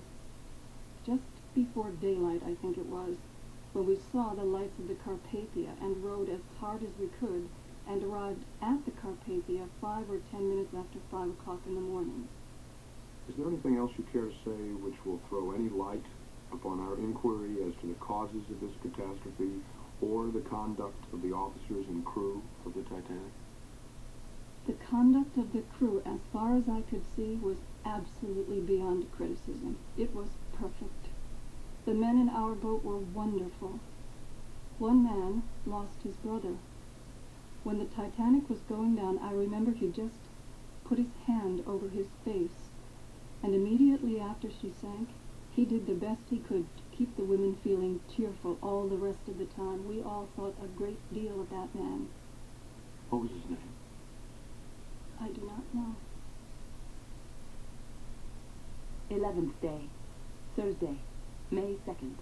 just before daylight, I think it was, when we saw the lights of the Carpathia and rode as hard as we could and arrived at the Carpathia 5 or 10 minutes after 5 o'clock in the morning. Is there anything else you care to say which will throw any light upon our inquiry as to the causes of this catastrophe or the conduct of the officers and crew of the Titanic? The conduct of the crew, as far as I could see, was absolutely beyond criticism. It was perfect. The men in our boat were wonderful. One man lost his brother. When the Titanic was going down, I remember he just put his hand over his face, and immediately after she sank, he did the best he could to keep the women feeling cheerful all the rest of the time. We all thought a great deal of that man. What was his name? I do not know. 11th day, Thursday, May 2nd,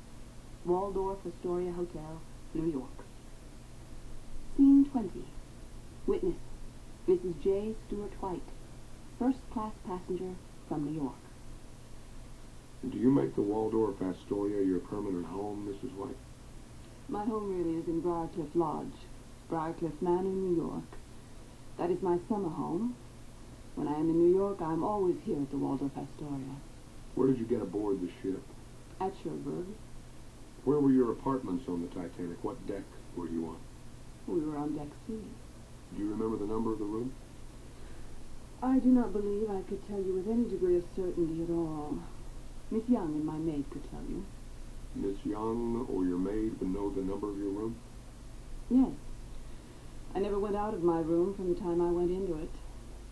Waldorf Astoria Hotel, New York. Scene 20. Witness, Mrs. J. Stewart White, first-class passenger from New York. Do you make the Waldorf Astoria your permanent home, Mrs. White? My home really is in Briarcliff Lodge, Briarcliff Manor, New York. That is my summer home. When I am in New York, I am always here at the Waldorf Astoria. Where did you get aboard the ship? At Cherbourg. Where were your apartments on the Titanic? What deck were you on? We were on deck C. Do you remember the number of the room? I do not believe I could tell you with any degree of certainty at all. Miss Young and my maid could tell you. Miss Young or your maid would know the number of your room? Yes. I never went out of my room from the time I went into it.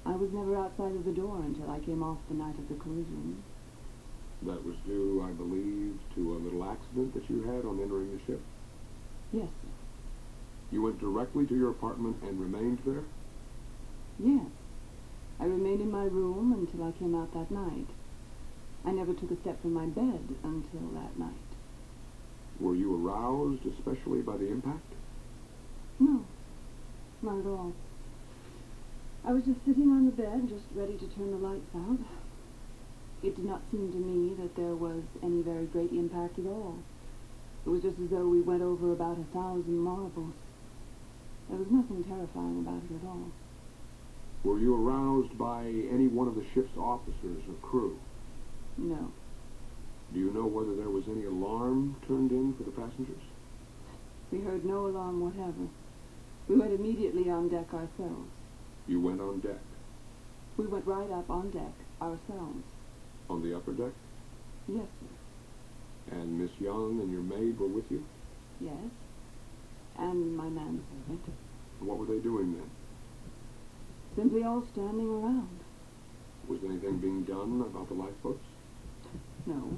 I was never outside of the door until I came off the night of the collision. That was due, I believe, to a little accident that you had on entering the ship? Yes, sir. You went directly to your apartment and remained there? Yes. I remained in my room until I came out that night. I never took a step from my bed until that night. Were you aroused especially by the impact? No, not at all. I was just sitting on the bed, just ready to turn the lights out. It did not seem to me that there was any very great impact at all. It was just as though we went over about 1,000 marbles. There was nothing terrifying about it at all. Were you aroused by any one of the ship's officers or crew? No. Do you know whether there was any alarm turned in for the passengers? We heard no alarm whatever. We went immediately on deck ourselves. You went on deck? We went right up on deck ourselves. On the upper deck? Yes, sir. And Miss Young and your maid were with you? Yes. And my manservant. What were they doing then? Simply all standing around. Was anything being done about the lifeboats? No.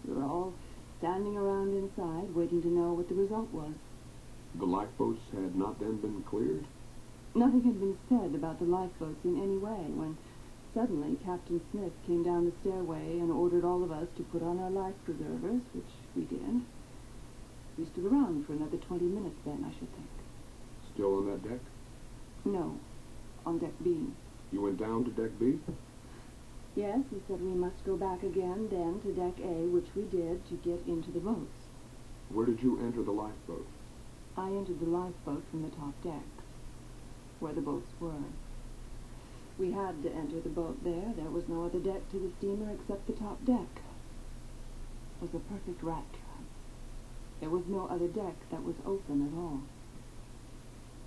We were all standing around inside, waiting to know what the result was. The lifeboats had not then been cleared? Nothing had been said about the lifeboats in any way when suddenly Captain Smith came down the stairway and ordered all of us to put on our life preservers, which we did. We stood around for another 20 minutes then, I should think. Still on that deck? No, on deck B. You went down to deck B? Yes, he said we must go back again then to deck A, which we did, to get into the boats. Where did you enter the lifeboat? I entered the lifeboat from the top deck, where the boats were. We had to enter the boat there. There was no other deck to the steamer except the top deck. It was a perfect rat trap. There was no other deck that was open at all.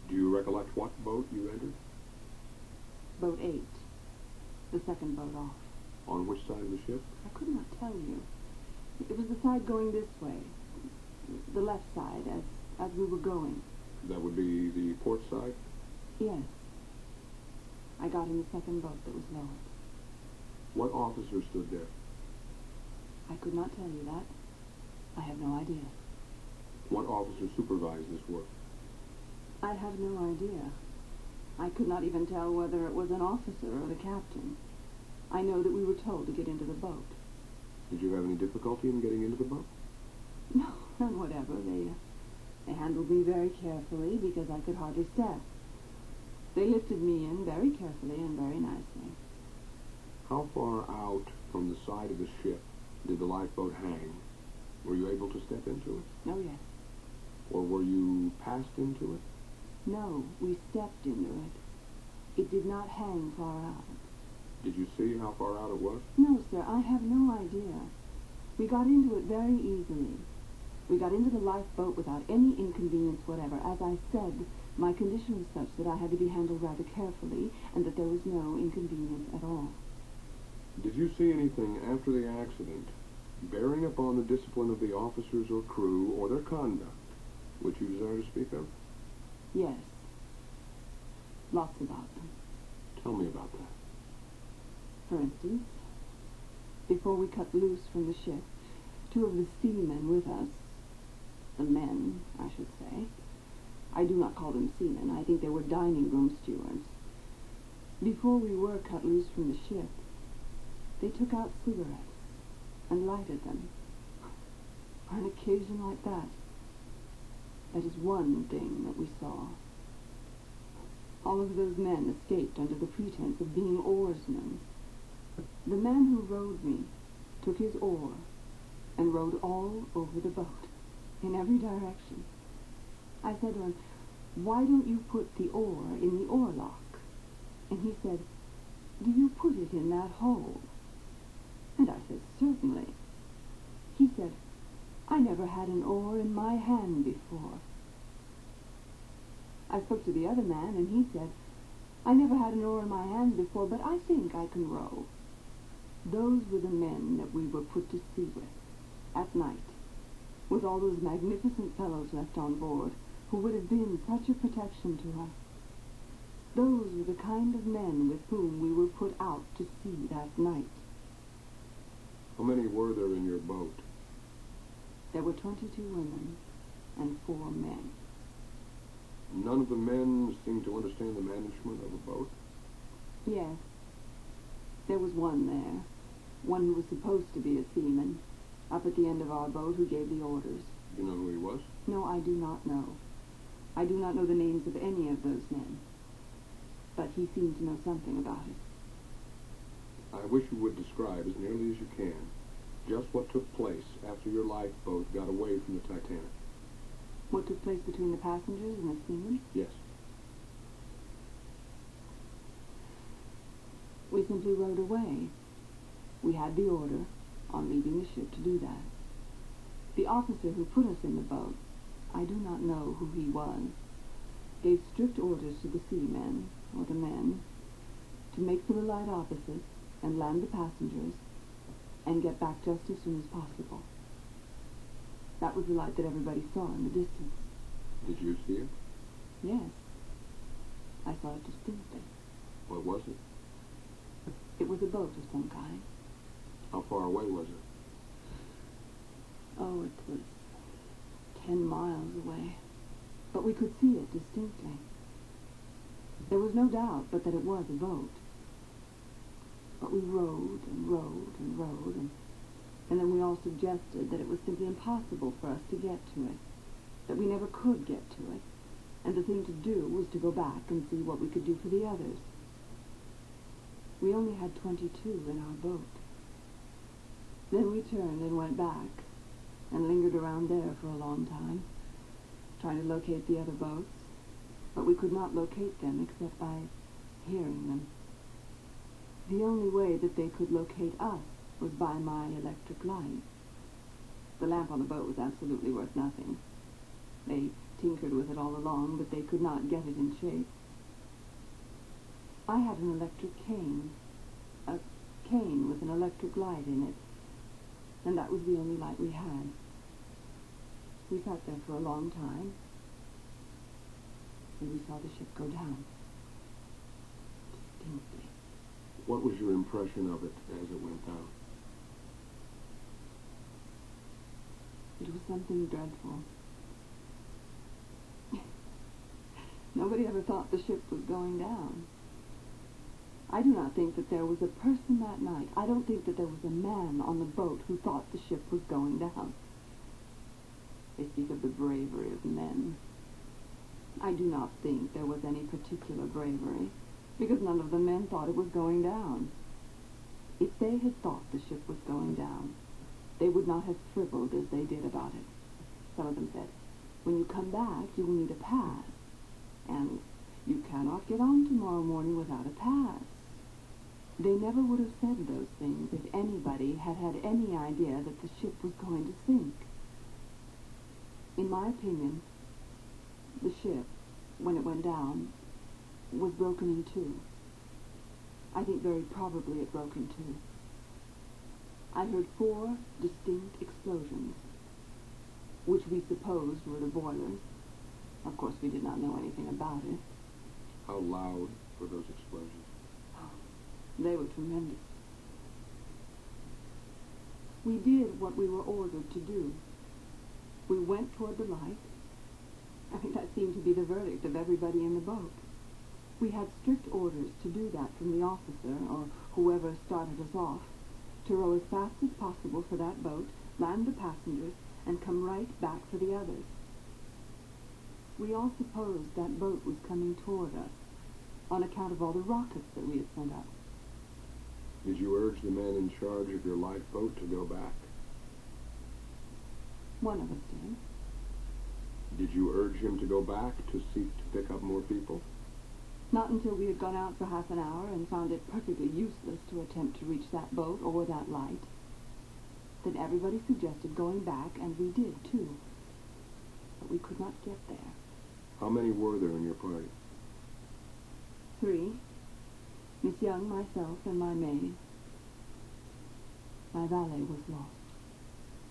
Do you recollect what boat you entered? Boat 8. The second boat off. On which side of the ship? I could not tell you. It was the side going this way. The left side, as we were going. That would be the port side? Yes. I got in the second boat that was lowered. What officer stood there? I could not tell you that. I have no idea. What officer supervised this work? I have no idea. I could not even tell whether it was an officer or the captain. I know that we were told to get into the boat. Did you have any difficulty in getting into the boat? No, None whatever. They handled me very carefully because I could hardly step. They lifted me in very carefully and very nicely. How far out from the side of the ship did the lifeboat hang? Were you able to step into it? Oh, yes. Or were you passed into it? No, we stepped into it. It did not hang far out. Did you see how far out it was? No, sir, I have no idea. We got into it very easily. We got into the lifeboat without any inconvenience whatever. As I said, my condition was such that I had to be handled rather carefully, and that there was no inconvenience at all. Did you see anything after the accident bearing upon the discipline of the officers or crew or their conduct, which you desire to speak of? Yes. Lots about them. Tell me about that. For instance, before we cut loose from the ship, two of the seamen with us, the men, I should say, I do not call them seamen, I think they were dining room stewards. Before we were cut loose from the ship, they took out cigarettes and lighted them. For an occasion like that, that is one thing that we saw. All of those men escaped under the pretense of being oarsmen. The man who rowed me took his oar and rowed all over the boat, in every direction. I said to him, "Why don't you put the oar in the oarlock?" And he said, "Do you put it in that hole?" And I said, "Certainly." He said, "I never had an oar in my hand before." I spoke to the other man, and he said, "I never had an oar in my hand before, but I think I can row." Those were the men that we were put to sea with, at night, with all those magnificent fellows left on board, who would have been such a protection to us. Those were the kind of men with whom we were put out to sea that night. How many were there in your boat? There were 22 women and 4 men. None of the men seemed to understand the management of a boat? Yes. There was one there, one who was supposed to be a seaman, up at the end of our boat, who gave the orders. Do you know who he was? No, I do not know. I do not know the names of any of those men. But he seemed to know something about it. I wish you would describe, as nearly as you can, just what took place after your lifeboat got away from the Titanic. What took place between the passengers and the seamen? Yes. We simply rowed away. We had the order, on leaving the ship, to do that. The officer who put us in the boat, I do not know who he was, gave strict orders to the seamen, or the men, to make for the light opposite and land the passengers and get back just as soon as possible. That was the light that everybody saw in the distance. Did you see it? Yes. I saw it distinctly. What was it? It was a boat of some kind. How far away was it? Oh, it was 10 miles away. But we could see it distinctly. There was no doubt but that it was a boat. But we rowed and rowed and rowed, and then we all suggested that it was simply impossible for us to get to it, that we never could get to it, and the thing to do was to go back and see what we could do for the others. We only had 22 in our boat. Then we turned and went back, and lingered around there for a long time, trying to locate the other boats, but we could not locate them except by hearing them. The only way that they could locate us was by my electric light. The lamp on the boat was absolutely worth nothing. They tinkered with it all along, but they could not get it in shape. I had an electric cane, a cane with an electric light in it, and that was the only light we had. We sat there for a long time, and we saw the ship go down. Distinctly. What was your impression of it as it went down? It was something dreadful. Nobody ever thought the ship was going down. I do not think that there was a person that night, I don't think that there was a man on the boat who thought the ship was going down. They speak of the bravery of men. I do not think there was any particular bravery, because none of the men thought it was going down. If they had thought the ship was going down, they would not have frivoled as they did about it. Some of them said, when you come back, you will need a pass, and you cannot get on tomorrow morning without a pass. They never would have said those things if anybody had had any idea that the ship was going to sink. In my opinion, the ship, when it went down, was broken in two. I think very probably it broke in two. I heard 4 distinct explosions, which we supposed were the boilers. Of course, we did not know anything about it. How loud were those explosions? They were tremendous. We did what we were ordered to do. We went toward the light. I think that seemed to be the verdict of everybody in the boat. We had strict orders to do that from the officer, or whoever started us off, to row as fast as possible for that boat, land the passengers, and come right back for the others. We all supposed that boat was coming toward us, on account of all the rockets that we had sent up. Did you urge the man in charge of your lifeboat to go back? One of us did. Did you urge him to go back to seek to pick up more people? Not until we had gone out for half an hour and found it perfectly useless to attempt to reach that boat or that light. Then everybody suggested going back, and we did, too. But we could not get there. How many were there in your party? 3. Miss Young, myself, and my maid. My valet was lost.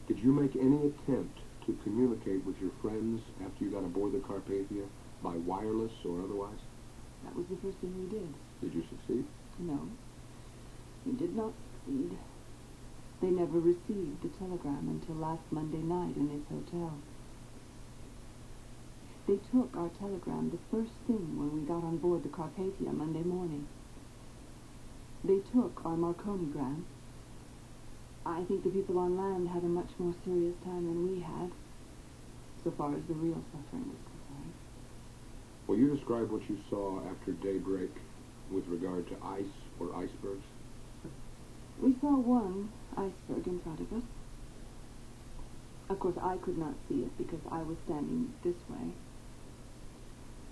Did you make any attempt to communicate with your friends after you got aboard the Carpathia, by wireless or otherwise? That was the first thing we did. Did you succeed? No. We did not succeed. They never received the telegram until last Monday night in this hotel. They took our telegram the first thing when we got on board the Carpathia Monday morning. They took our Marconigram. I think the people on land had a much more serious time than we had, so far as the real suffering was concerned. Will you describe what you saw after daybreak with regard to ice or icebergs? We saw one iceberg in front of us. Of course, I could not see it because I was standing this way.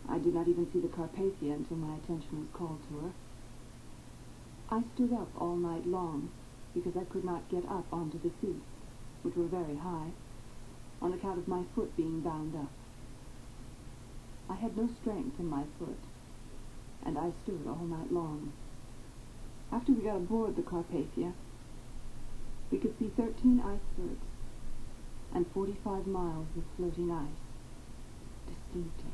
I did not even see the Carpathia until my attention was called to her. I stood up all night long because I could not get up onto the seats, which were very high, on account of my foot being bound up. I had no strength in my foot, and I stood all night long. After we got aboard the Carpathia, we could see 13 icebergs and 45 miles of floating ice, distinctly,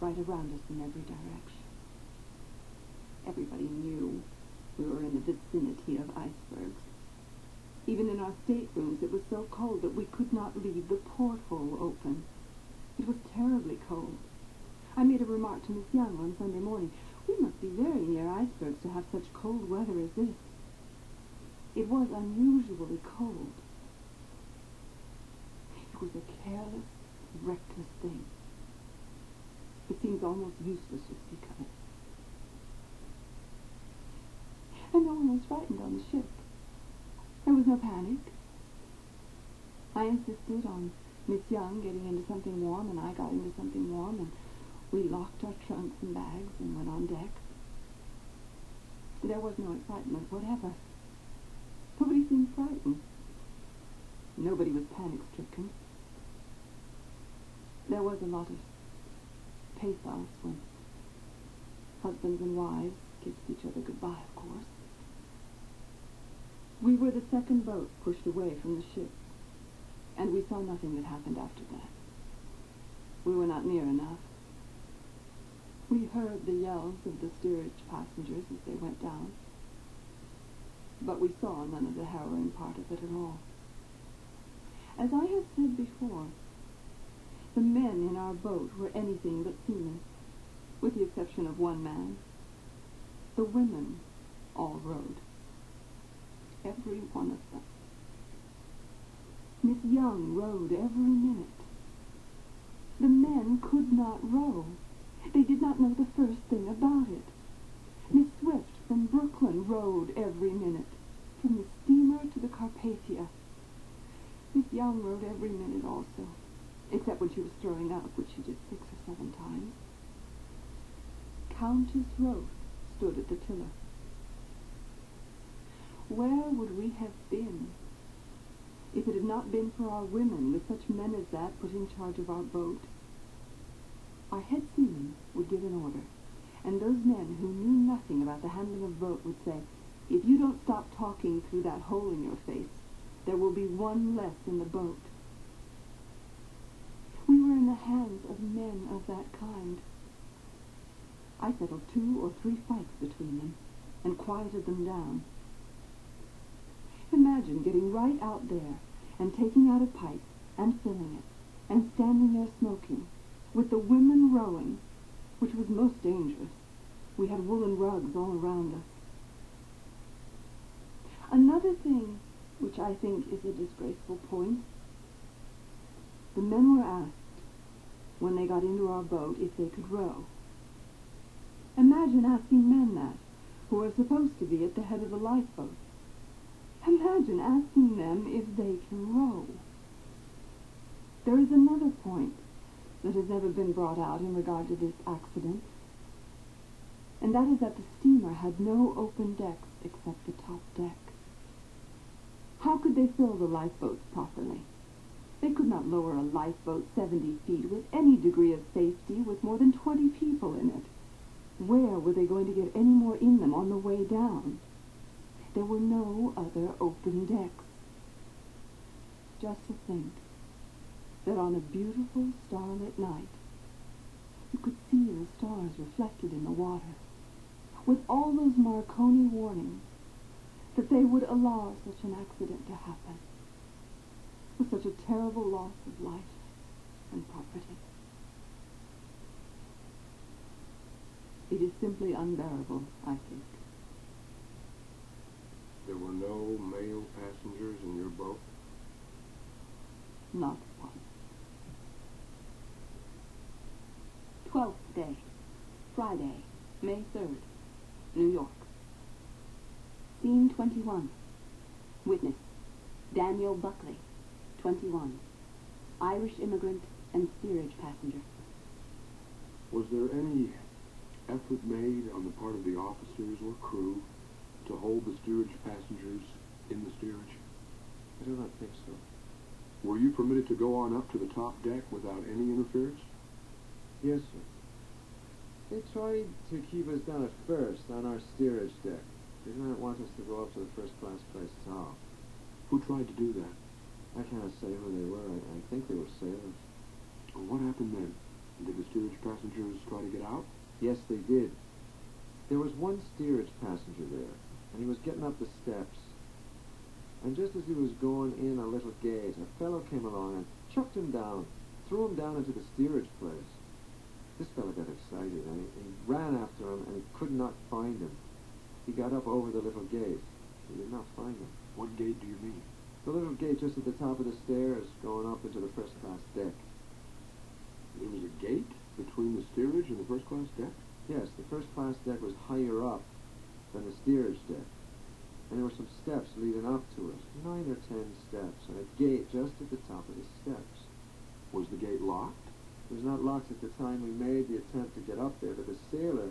right around us in every direction. Everybody knew we were in the vicinity of icebergs. Even in our staterooms, it was so cold that we could not leave the porthole open. It was terribly cold. I made a remark to Miss Young on Sunday morning. We must be very near icebergs to have such cold weather as this. It was unusually cold. It was a careless, reckless thing. It seems almost useless to speak of it. And no one was frightened on the ship. There was no panic. I insisted on Miss Young getting into something warm, and I got into something warm, and we locked our trunks and bags and went on deck. There was no excitement whatever. Nobody seemed frightened. Nobody was panic-stricken. There was a lot of pathos when husbands and wives kissed each other goodbye, of course. We were the second boat pushed away from the ship, and we saw nothing that happened after that. We were not near enough. We heard the yells of the steerage passengers as they went down, but we saw none of the harrowing part of it at all. As I have said before, the men in our boat were anything but seamen, with the exception of one man. The women all rowed. Every one of them. Miss Young rowed every minute. The men could not row. They did not know the first thing about it. Miss Swift from Brooklyn rowed every minute, from the steamer to the Carpathia. Miss Young rowed every minute also, except when she was throwing up, which she did 6 or 7 times. Countess Roth stood at the tiller. Where would we have been if it had not been for our women, with such men as that put in charge of our boat? Our head seaman would give an order, and those men who knew nothing about the handling of a boat would say, "If you don't stop talking through that hole in your face, there will be one less in the boat." We were in the hands of men of that kind. I settled 2 or 3 fights between them, and quieted them down. Imagine getting right out there, and taking out a pipe, and filling it, and standing there smoking, with the women rowing, which was most dangerous. We had woolen rugs all around us. Another thing, which I think is a disgraceful point, the men were asked, when they got into our boat, if they could row. Imagine asking men that, who are supposed to be at the head of the lifeboat. Imagine asking them if they can row. There is another point that has never been brought out in regard to this accident, and that is that the steamer had no open decks except the top deck. How could they fill the lifeboats properly? They could not lower a lifeboat 70 feet with any degree of safety with more than 20 people in it. Where were they going to get any more in them on the way down? There were no other open decks. Just to think that on a beautiful starlit night, you could see the stars reflected in the water, with all those Marconi warnings, that they would allow such an accident to happen, with such a terrible loss of life and property. It is simply unbearable, I think. There were no male passengers in your boat? Not one. 12th day, Friday, May 3rd, New York. Scene 21. Witness, Daniel Buckley, 21. Irish immigrant and steerage passenger. Was there any effort made on the part of the officers or crew to hold the steerage passengers in the steerage? I do not think so. Were you permitted to go on up to the top deck without any interference? Yes, sir. They tried to keep us down at first on our steerage deck. They did not want us to go up to the first-class place at all. Who tried to do that? I cannot say who they were. I think they were sailors. Well, what happened then? Did the steerage passengers try to get out? Yes, they did. There was one steerage passenger there, and he was getting up the steps. And just as he was going in a little gate, a fellow came along and chucked him down, threw him down into the steerage place. This fellow got excited, and he ran after him, and he could not find him. He got up over the little gate. He did not find him. What gate do you mean? The little gate just at the top of the stairs going up into the first-class deck. There was a gate between the steerage and the first-class deck? Yes, the first-class deck was higher up than the steerage deck. And there were some steps leading up to it, 9 or 10 steps, and a gate just at the top of the steps. Was the gate locked? It was not locked at the time we made the attempt to get up there, but the sailor,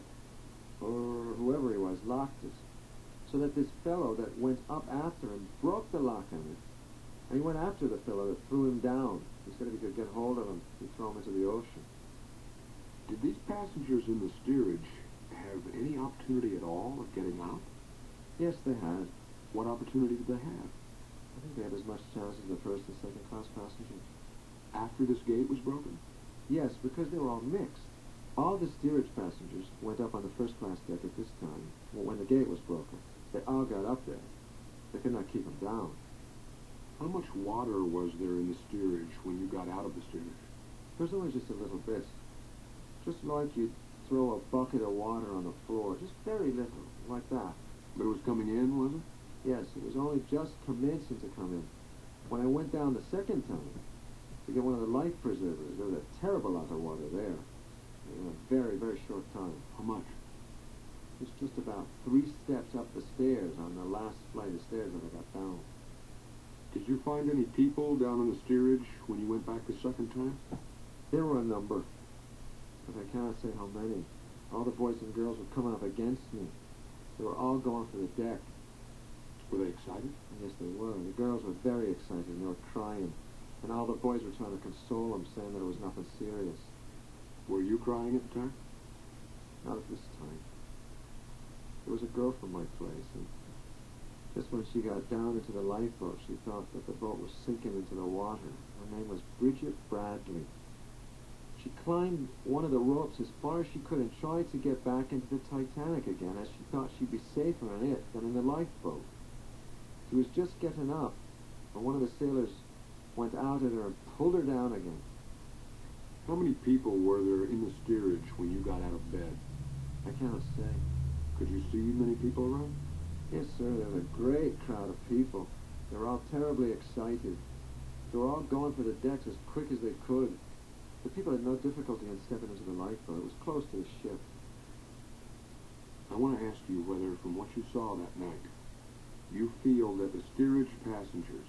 or whoever he was, locked it. So that this fellow that went up after him broke the lock on it. And he went after the fellow that threw him down. He said if he could get hold of him, he'd throw him into the ocean. Did these passengers in the steerage have any opportunity at all of getting out? Yes, they had. What opportunity did they have? I think they had as much chance as the first and second-class passengers. After this gate was broken? Yes, because they were all mixed. All the steerage passengers went up on the first-class deck at this time, when the gate was broken. They all got up there. They could not keep them down. How much water was there in the steerage when you got out of the steerage? There was only just a little bit. Just like you'd throw a bucket of water on the floor. Just very little, like that. But it was coming in, was it? Yes, it was only just commencing to come in. When I went down the second time to get one of the life preservers, there was a terrible lot of water there. In a very, very short time. How much? It's just about 3 steps up the stairs on the last flight of stairs that I got down. Did you find any people down in the steerage when you went back the second time? There were a number, but I cannot say how many. All the boys and girls were coming up against me. They were all going for the deck. Were they excited? Yes, they were. The girls were very excited, and they were crying. And all the boys were trying to console them, saying that it was nothing serious. Were you crying at the time? Not at this time. There was a girl from my place, and just when she got down into the lifeboat, she thought that the boat was sinking into the water. Her name was Bridget Bradley. She climbed one of the ropes as far as she could and tried to get back into the Titanic again, as she thought she'd be safer in it than in the lifeboat. She was just getting up, and one of the sailors went out at her and pulled her down again. How many people were there in the steerage when you got out of bed? I cannot say. Could you see many people around? Yes, sir, there was a great crowd of people. They were all terribly excited. They were all going for the decks as quick as they could. The people had no difficulty in stepping into the lifeboat. It was close to the ship. I want to ask you whether, from what you saw that night, you feel that the steerage passengers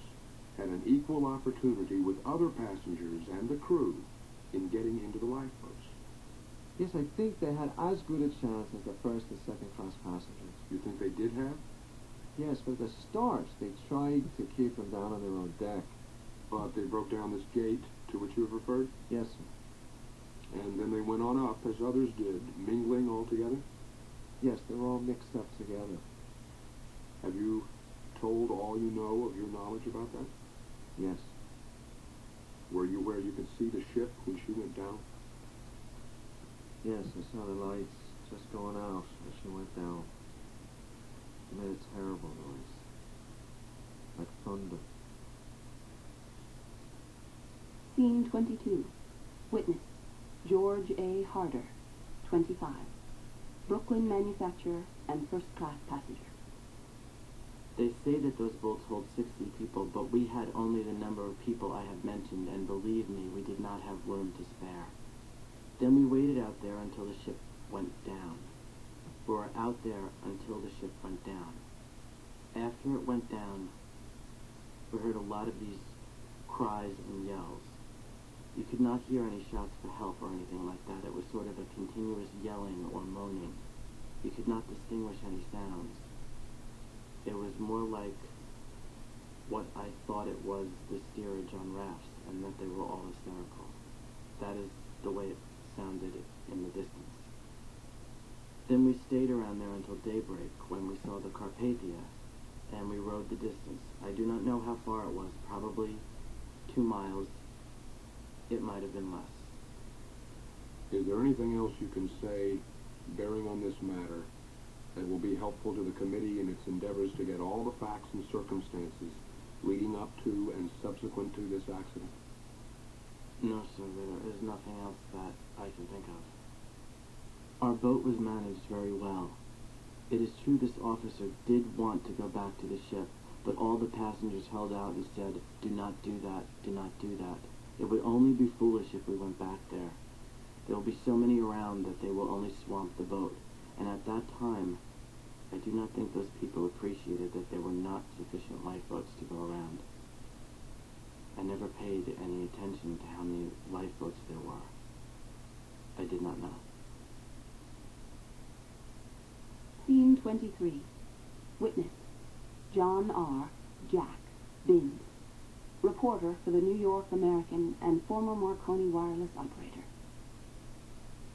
had an equal opportunity with other passengers and the crew in getting into the lifeboats. Yes, I think they had as good a chance as the first and second class passengers. You think they did have? Yes, but at the start, they tried to keep them down on their own deck. But they broke down this gate to which you have referred? Yes, sir. And then they went on up, as others did, mingling all together? Yes, they were all mixed up together. Have you told all you know of your knowledge about that? Yes. Were you where you could see the ship when she went down? Yes, I saw the lights just going out as she went down. It made a terrible noise. Like thunder. Scene 22. Witness, George A. Harder, 25. Brooklyn manufacturer and first-class passenger. They say that those boats hold 60 people, but we had only the number of people I have mentioned, and believe me, we did not have room to spare. Then we waited out there until the ship went down. We were out there until the ship went down. After it went down, we heard a lot of these cries and yells. You could not hear any shouts for help or anything like that. It was sort of a continuous yelling or moaning. You could not distinguish any sounds. It was more like what I thought it was, the steerage on rafts, and that they were all hysterical. That is the way it sounded in the distance. Then we stayed around there until daybreak, when we saw the Carpathia, and we rode the distance. I do not know how far it was, probably 2 miles. It might have been less. Is there anything else you can say, bearing on this matter, that will be helpful to the committee in its endeavors to get all the facts and circumstances leading up to and subsequent to this accident? No, sir, there is nothing else that I can think of. Our boat was managed very well. It is true this officer did want to go back to the ship, but all the passengers held out and said, "Do not do that, do not do that. It would only be foolish if we went back there. There will be so many around that they will only swamp the boat." And at that time, I do not think those people appreciated that there were not sufficient lifeboats to go around. I never paid any attention to how many lifeboats there were. I did not know. Scene 23. Witness, John R. Jack Binns, reporter for the New York American and former Marconi wireless operator.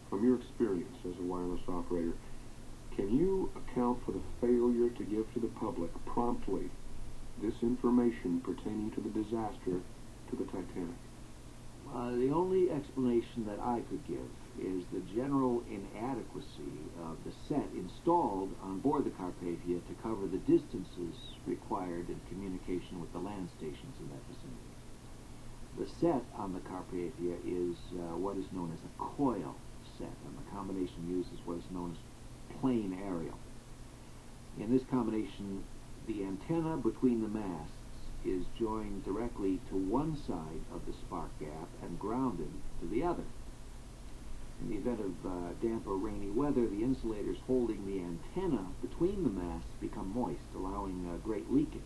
From your experience as a wireless operator, can you account for the failure to give to the public promptly this information pertaining to the disaster to the Titanic? The only explanation that I could give is the general inadequacy of the set installed on board the Carpathia to cover the distances required in communication with the land stations in that vicinity. The set on the Carpathia is what is known as a coil set, and the combination used is what is known as plane aerial. In this combination, the antenna between the masts is joined directly to one side of the spark gap and grounded to the other. In the event of damp or rainy weather, the insulators holding the antenna between the masts become moist, allowing great leakage.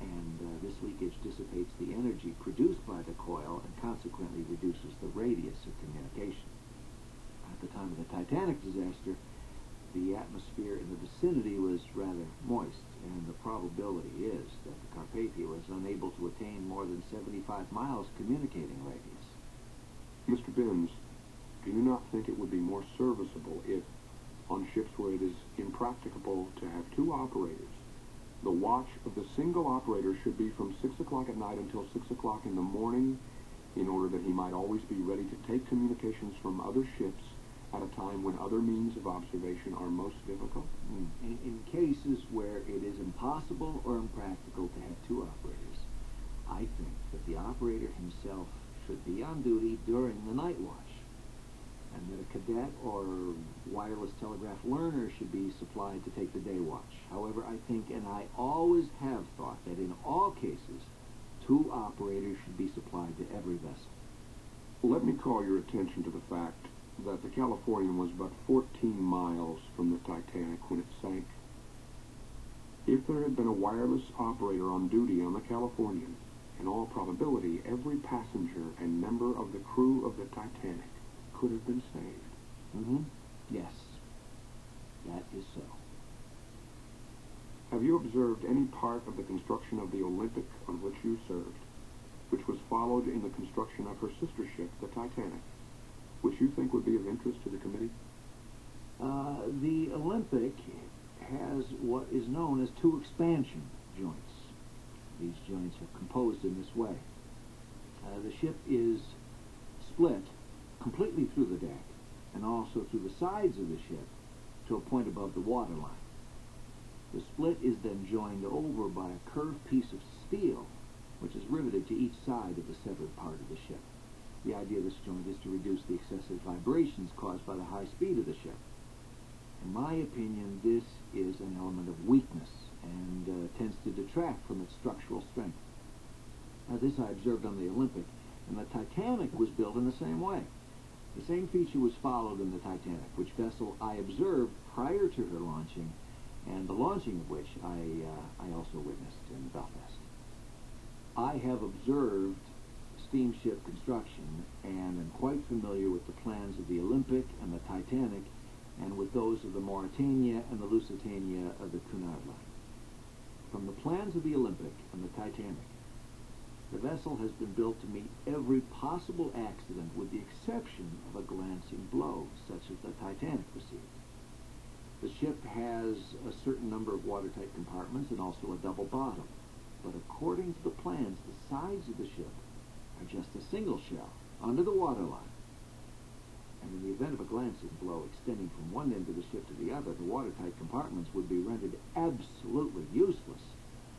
And this leakage dissipates the energy produced by the coil and consequently reduces the radius of communication. At the time of the Titanic disaster, the atmosphere in the vicinity was rather moist, and the probability is that the Carpathia was unable to attain more than 75 miles communicating radius. Mr. Binns, do you not think it would be more serviceable if, on ships where it is impracticable to have two operators, the watch of the single operator should be from 6 o'clock at night until 6 o'clock in the morning, in order that he might always be ready to take communications from other ships at a time when other means of observation are most difficult? In cases where it is impossible or impractical to have two operators, I think that the operator himself should be on duty during the night watch, and that a cadet or wireless telegraph learner should be supplied to take the day watch. However, I think, and I always have thought, that in all cases, two operators should be supplied to every vessel. Let me call your attention to the fact that the Californian was but 14 miles from the Titanic when it sank. If there had been a wireless operator on duty on the Californian, in all probability, every passenger and member of the crew of the Titanic could have been saved. Yes, that is so. Have you observed any part of the construction of the Olympic on which you served, which was followed in the construction of her sister ship, the Titanic, which you think would be of interest to the committee? The Olympic has what is known as two expansion joints. These joints are composed in this way. The ship is split completely through the deck and also through the sides of the ship to a point above the waterline. The split is then joined over by a curved piece of steel which is riveted to each side of the severed part of the ship. The idea of this joint is to reduce the excessive vibrations caused by the high speed of the ship. In my opinion, this is an element of weakness and tends to detract from its structural strength. This I observed on the Olympic, and the Titanic was built in the same way. The same feature was followed in the Titanic, which vessel I observed prior to her launching, and the launching of which I also witnessed in Belfast. I have observed steamship construction and am quite familiar with the plans of the Olympic and the Titanic, and with those of the Mauretania and the Lusitania of the Cunard Line. From the plans of the Olympic and the Titanic, the vessel has been built to meet every possible accident with the exception of a glancing blow, such as the Titanic received. The ship has a certain number of watertight compartments and also a double bottom, but according to the plans, the sides of the ship are just a single shell under the waterline. And in the event of a glancing blow extending from one end of the ship to the other, the watertight compartments would be rendered absolutely useless,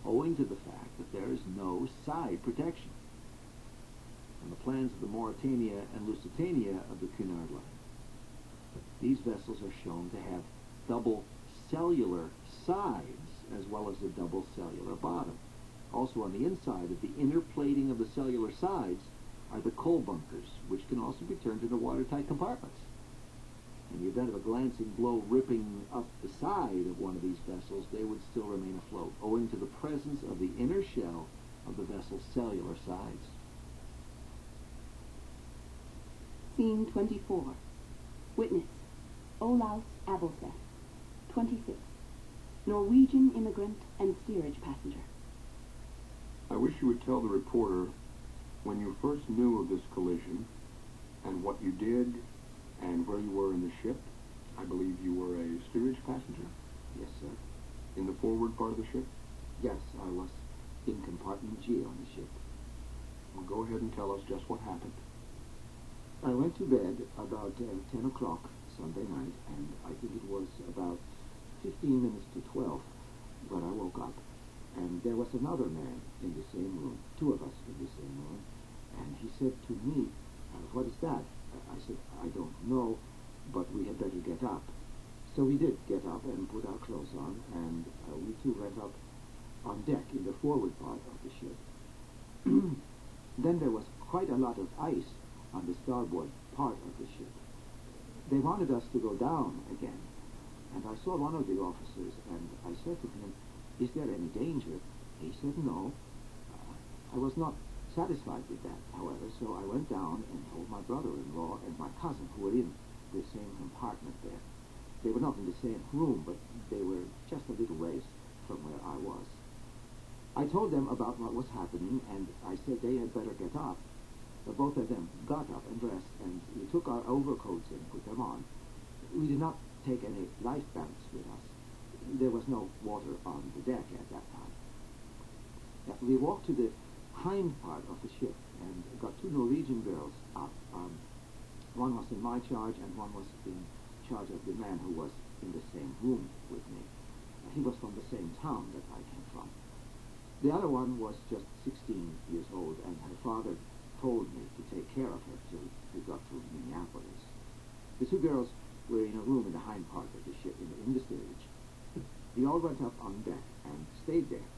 owing to the fact that there is no side protection. On the plans of the Mauretania and Lusitania of the Cunard Line, these vessels are shown to have double cellular sides as well as a double cellular bottom. Also on the inside of the inner plating of the cellular sides are the coal bunkers, which can also be turned into watertight compartments. In the event of a glancing blow ripping up the side of one of these vessels, they would still remain afloat, owing to the presence of the inner shell of the vessel's cellular sides. Scene 24. Witness, Olaus Abelseth, 26, Norwegian immigrant and steerage passenger. I wish you would tell the reporter when you first knew of this collision and what you did and where you were in the ship. I believe you were a steerage passenger? Yes, sir. In the forward part of the ship? Yes, I was in compartment G on the ship. Well, go ahead and tell us just what happened. I went to bed about 10 o'clock Sunday night, and I think it was about 15 minutes to 12 when I woke up. And there was another man in the same room, two of us in the same room, and he said to me, what is that? I said, I don't know, but we had better get up. So we did get up and put our clothes on, and we two went up on deck in the forward part of the ship. Then there was quite a lot of ice on the starboard part of the ship. They wanted us to go down again, and I saw one of the officers, and I said to him, "Is there any danger?" He said no. I was not satisfied with that, however, so I went down and told my brother-in-law and my cousin, who were in the same compartment there. They were not in the same room, but they were just a little ways from where I was. I told them about what was happening, and I said they had better get up. But both of them got up and dressed, and we took our overcoats and put them on. We did not take any life belts with us. There was no water on the deck at that time. We walked to the hind part of the ship and got two Norwegian girls up. One was in my charge, and one was in charge of the man who was in the same room with me. He was from the same town that I came from. The other one was just 16 years old, and her father told me to take care of her till we got to Minneapolis. The two girls were in a room in the hind part of the ship, in the steerage. We all went up on deck and stayed there.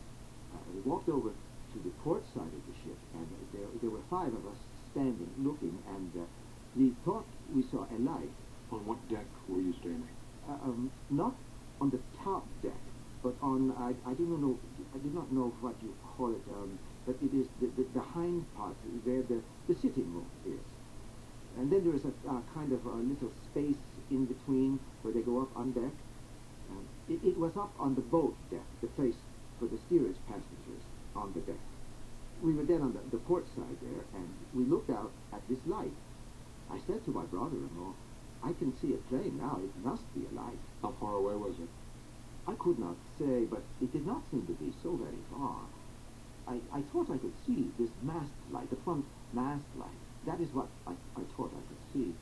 We walked over to the port side of the ship, and there were 5 of us standing, looking, and we thought we saw a light. On what deck were you standing? Not on the top deck, but on, I do not know what you call it, but it is the hind part where the sitting room is. And then there is a kind of a little space in between where they go up on deck. It was up on the boat deck, the place for the steerage passengers on the deck. We were then on the port side there, and we looked out at this light. I said to my brother-in-law, "I can see it plain now. It must be a light." How far away was it? I could not say, but it did not seem to be so very far. I thought I could see this mast light, the front mast light. That is what I thought I could see.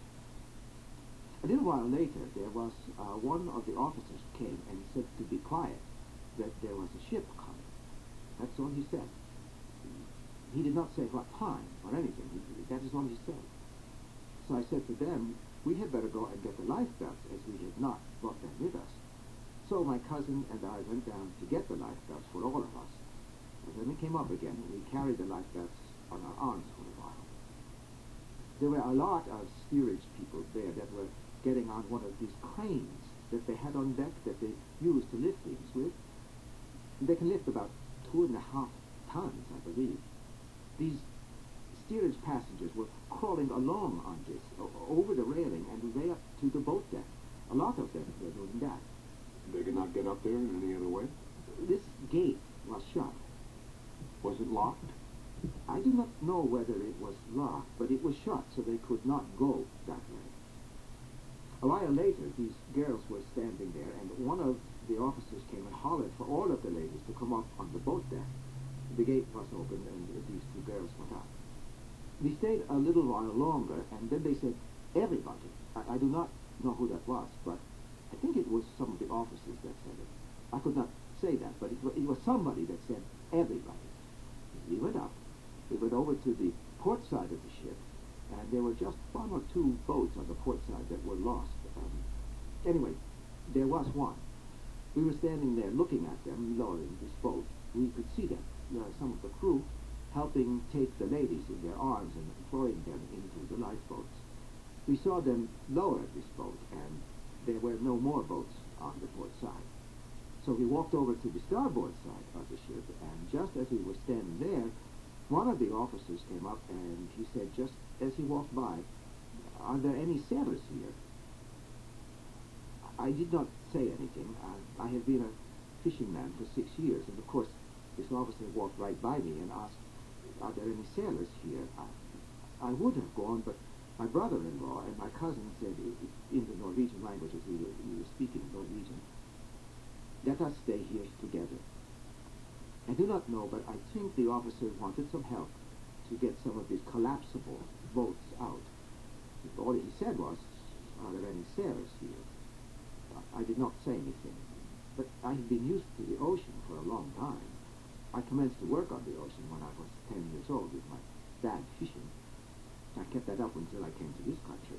A little while later, there was one of the officers came and he said to be quiet, that there was a ship coming. That's all he said. He did not say what time or anything. That is all he said. So I said to them, we had better go and get the life belts, as we had not brought them with us. So my cousin and I went down to get the life belts for all of us. And when we came up again, we carried the life belts on our arms for a while. There were a lot of steerage people there that were getting on one of these cranes that they had on deck that they used to lift things with. They can lift about 2.5 tons, I believe. These steerage passengers were crawling along on this, over the railing and way up to the boat deck. A lot of them were doing that. They could not get up there in any other way? This gate was shut. Was it locked? I do not know whether it was locked, but it was shut, so they could not go that way. A while later, these girls were standing there, and one of the officers came and hollered for all of the ladies to come up on the boat deck. The gate was opened, and these 2 girls went up. We stayed a little while longer, and then they said, everybody. I do not know who that was, but I think it was some of the officers that said it. I could not say that, but it was somebody that said, everybody. We went up. We went over to the port side of the ship, and there were just 1 or 2 boats on the port side that were lost. Anyway, there was one. We were standing there looking at them lowering this boat. We could see them, some of the crew, helping take the ladies in their arms and throwing them into the lifeboats. We saw them lower this boat, and there were no more boats on the port side. So we walked over to the starboard side of the ship, and just as we were standing there, one of the officers came up and he said, just as he walked by, "Are there any sailors here?" I did not say anything. I have been a fishing man for 6 years, and of course this officer walked right by me and asked, "Are there any sailors here?" I would have gone, but my brother-in-law and my cousin said in the Norwegian language, as we were speaking Norwegian, "Let us stay here together." I do not know, but I think the officer wanted some help to get some of these collapsible boats out. All he said was, "Are there any sailors here?" I did not say anything, but I had been used to the ocean for a long time. I commenced to work on the ocean when I was 10 years old with my dad fishing. I kept that up until I came to this country.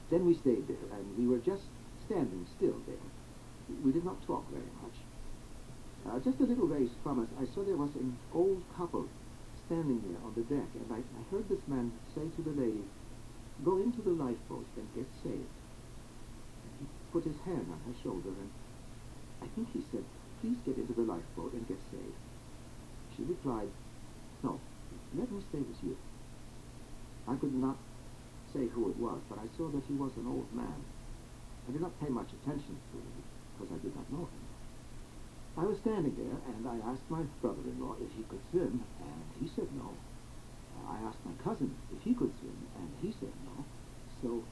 Then we stayed there, and we were just standing still there. We did not talk very much. Just a little ways from us, I saw there was an old couple standing there on the deck, and I heard this man say to the lady, "Go into the lifeboat and get saved." And he put his hand on her shoulder, and I think he said, "Please get into the lifeboat and get saved." She replied, "No, let me stay with you." I could not say who it was, but I saw that he was an old man. I did not pay much attention to him, because I did not know him. I was standing there, and I asked my brother-in-law if he could swim, and he said no. I asked my cousin if he could swim, and he said no. So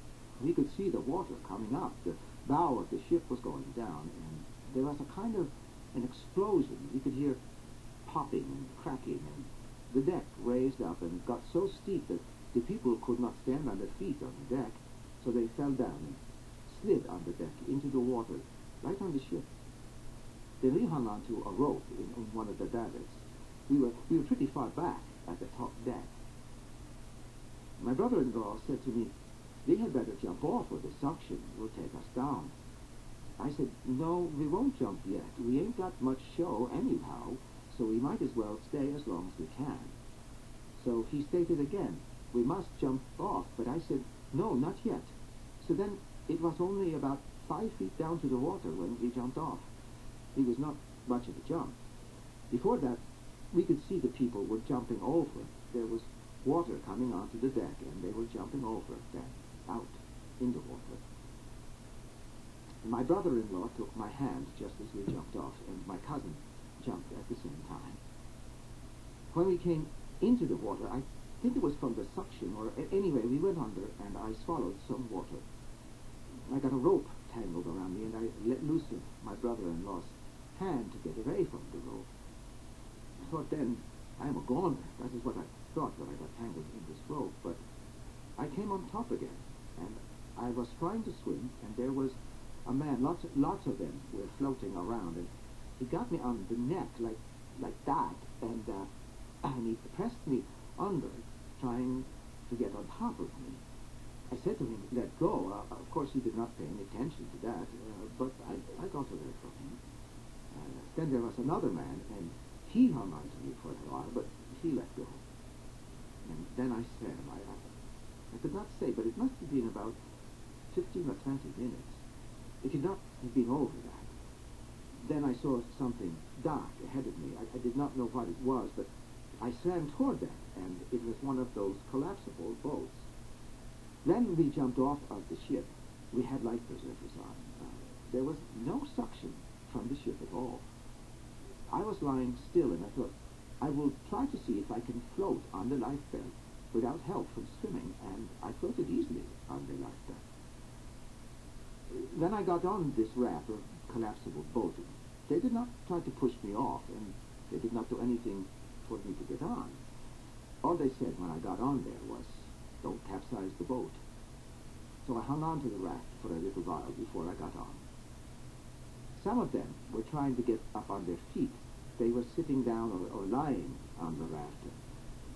we could see the water coming up. The bow of the ship was going down, and there was a kind of an explosion. We could hear popping and cracking, and the deck raised up and got so steep that the people could not stand on their feet on the deck, so they fell down and slid on the deck into the water, right on the ship. Then we hung onto a rope in one of the davits. We were pretty far back at the top deck. My brother-in-law said to me, "We had better jump off, or the suction will take us down." I said, "No, we won't jump yet. We ain't got much show anyhow, so we might as well stay as long as we can." So he stated again, "We must jump off," but I said, "No, not yet." So then it was only about 5 feet down to the water when we jumped off. It was not much of a jump. Before that, we could see the people were jumping over. There was water coming onto the deck, and they were jumping over, then out in the water. My brother-in-law took my hand just as we jumped off, and my cousin jumped at the same time. When we came into the water, I think it was from the suction, or anyway, we went under, and I swallowed some water. I got a rope tangled around me, and I let loose of my brother-in-law's hand to get away from the rope. I thought then, I am a goner. That is what I thought when I got tangled in this rope. But I came on top again, and I was trying to swim, and there was a man, lots of them were floating around, and he got me on the neck like that, and he pressed me under, trying to get on top of me. I said to him, "Let go." Of course, he did not pay any attention to that, but I got away from him. Then there was another man, and he hung on to me for a while, but he let go. And then I swam. I could not say, but it must have been about 15 or 20 minutes. It could not have been over that. Then I saw something dark ahead of me. I did not know what it was, but I swam toward that, and it was one of those collapsible boats. Then we jumped off of the ship. We had life preservers on. There was no suction from the ship at all. I was lying still, and I thought, I will try to see if I can float on the life belt without help from swimming, and I floated easily on the life belt. Then I got on this raft or collapsible boat. They did not try to push me off, and they did not do anything for me to get on. All they said when I got on there was, "Don't capsize the boat." So I hung on to the raft for a little while before I got on. Some of them were trying to get up on their feet. They were sitting down or lying on the raft.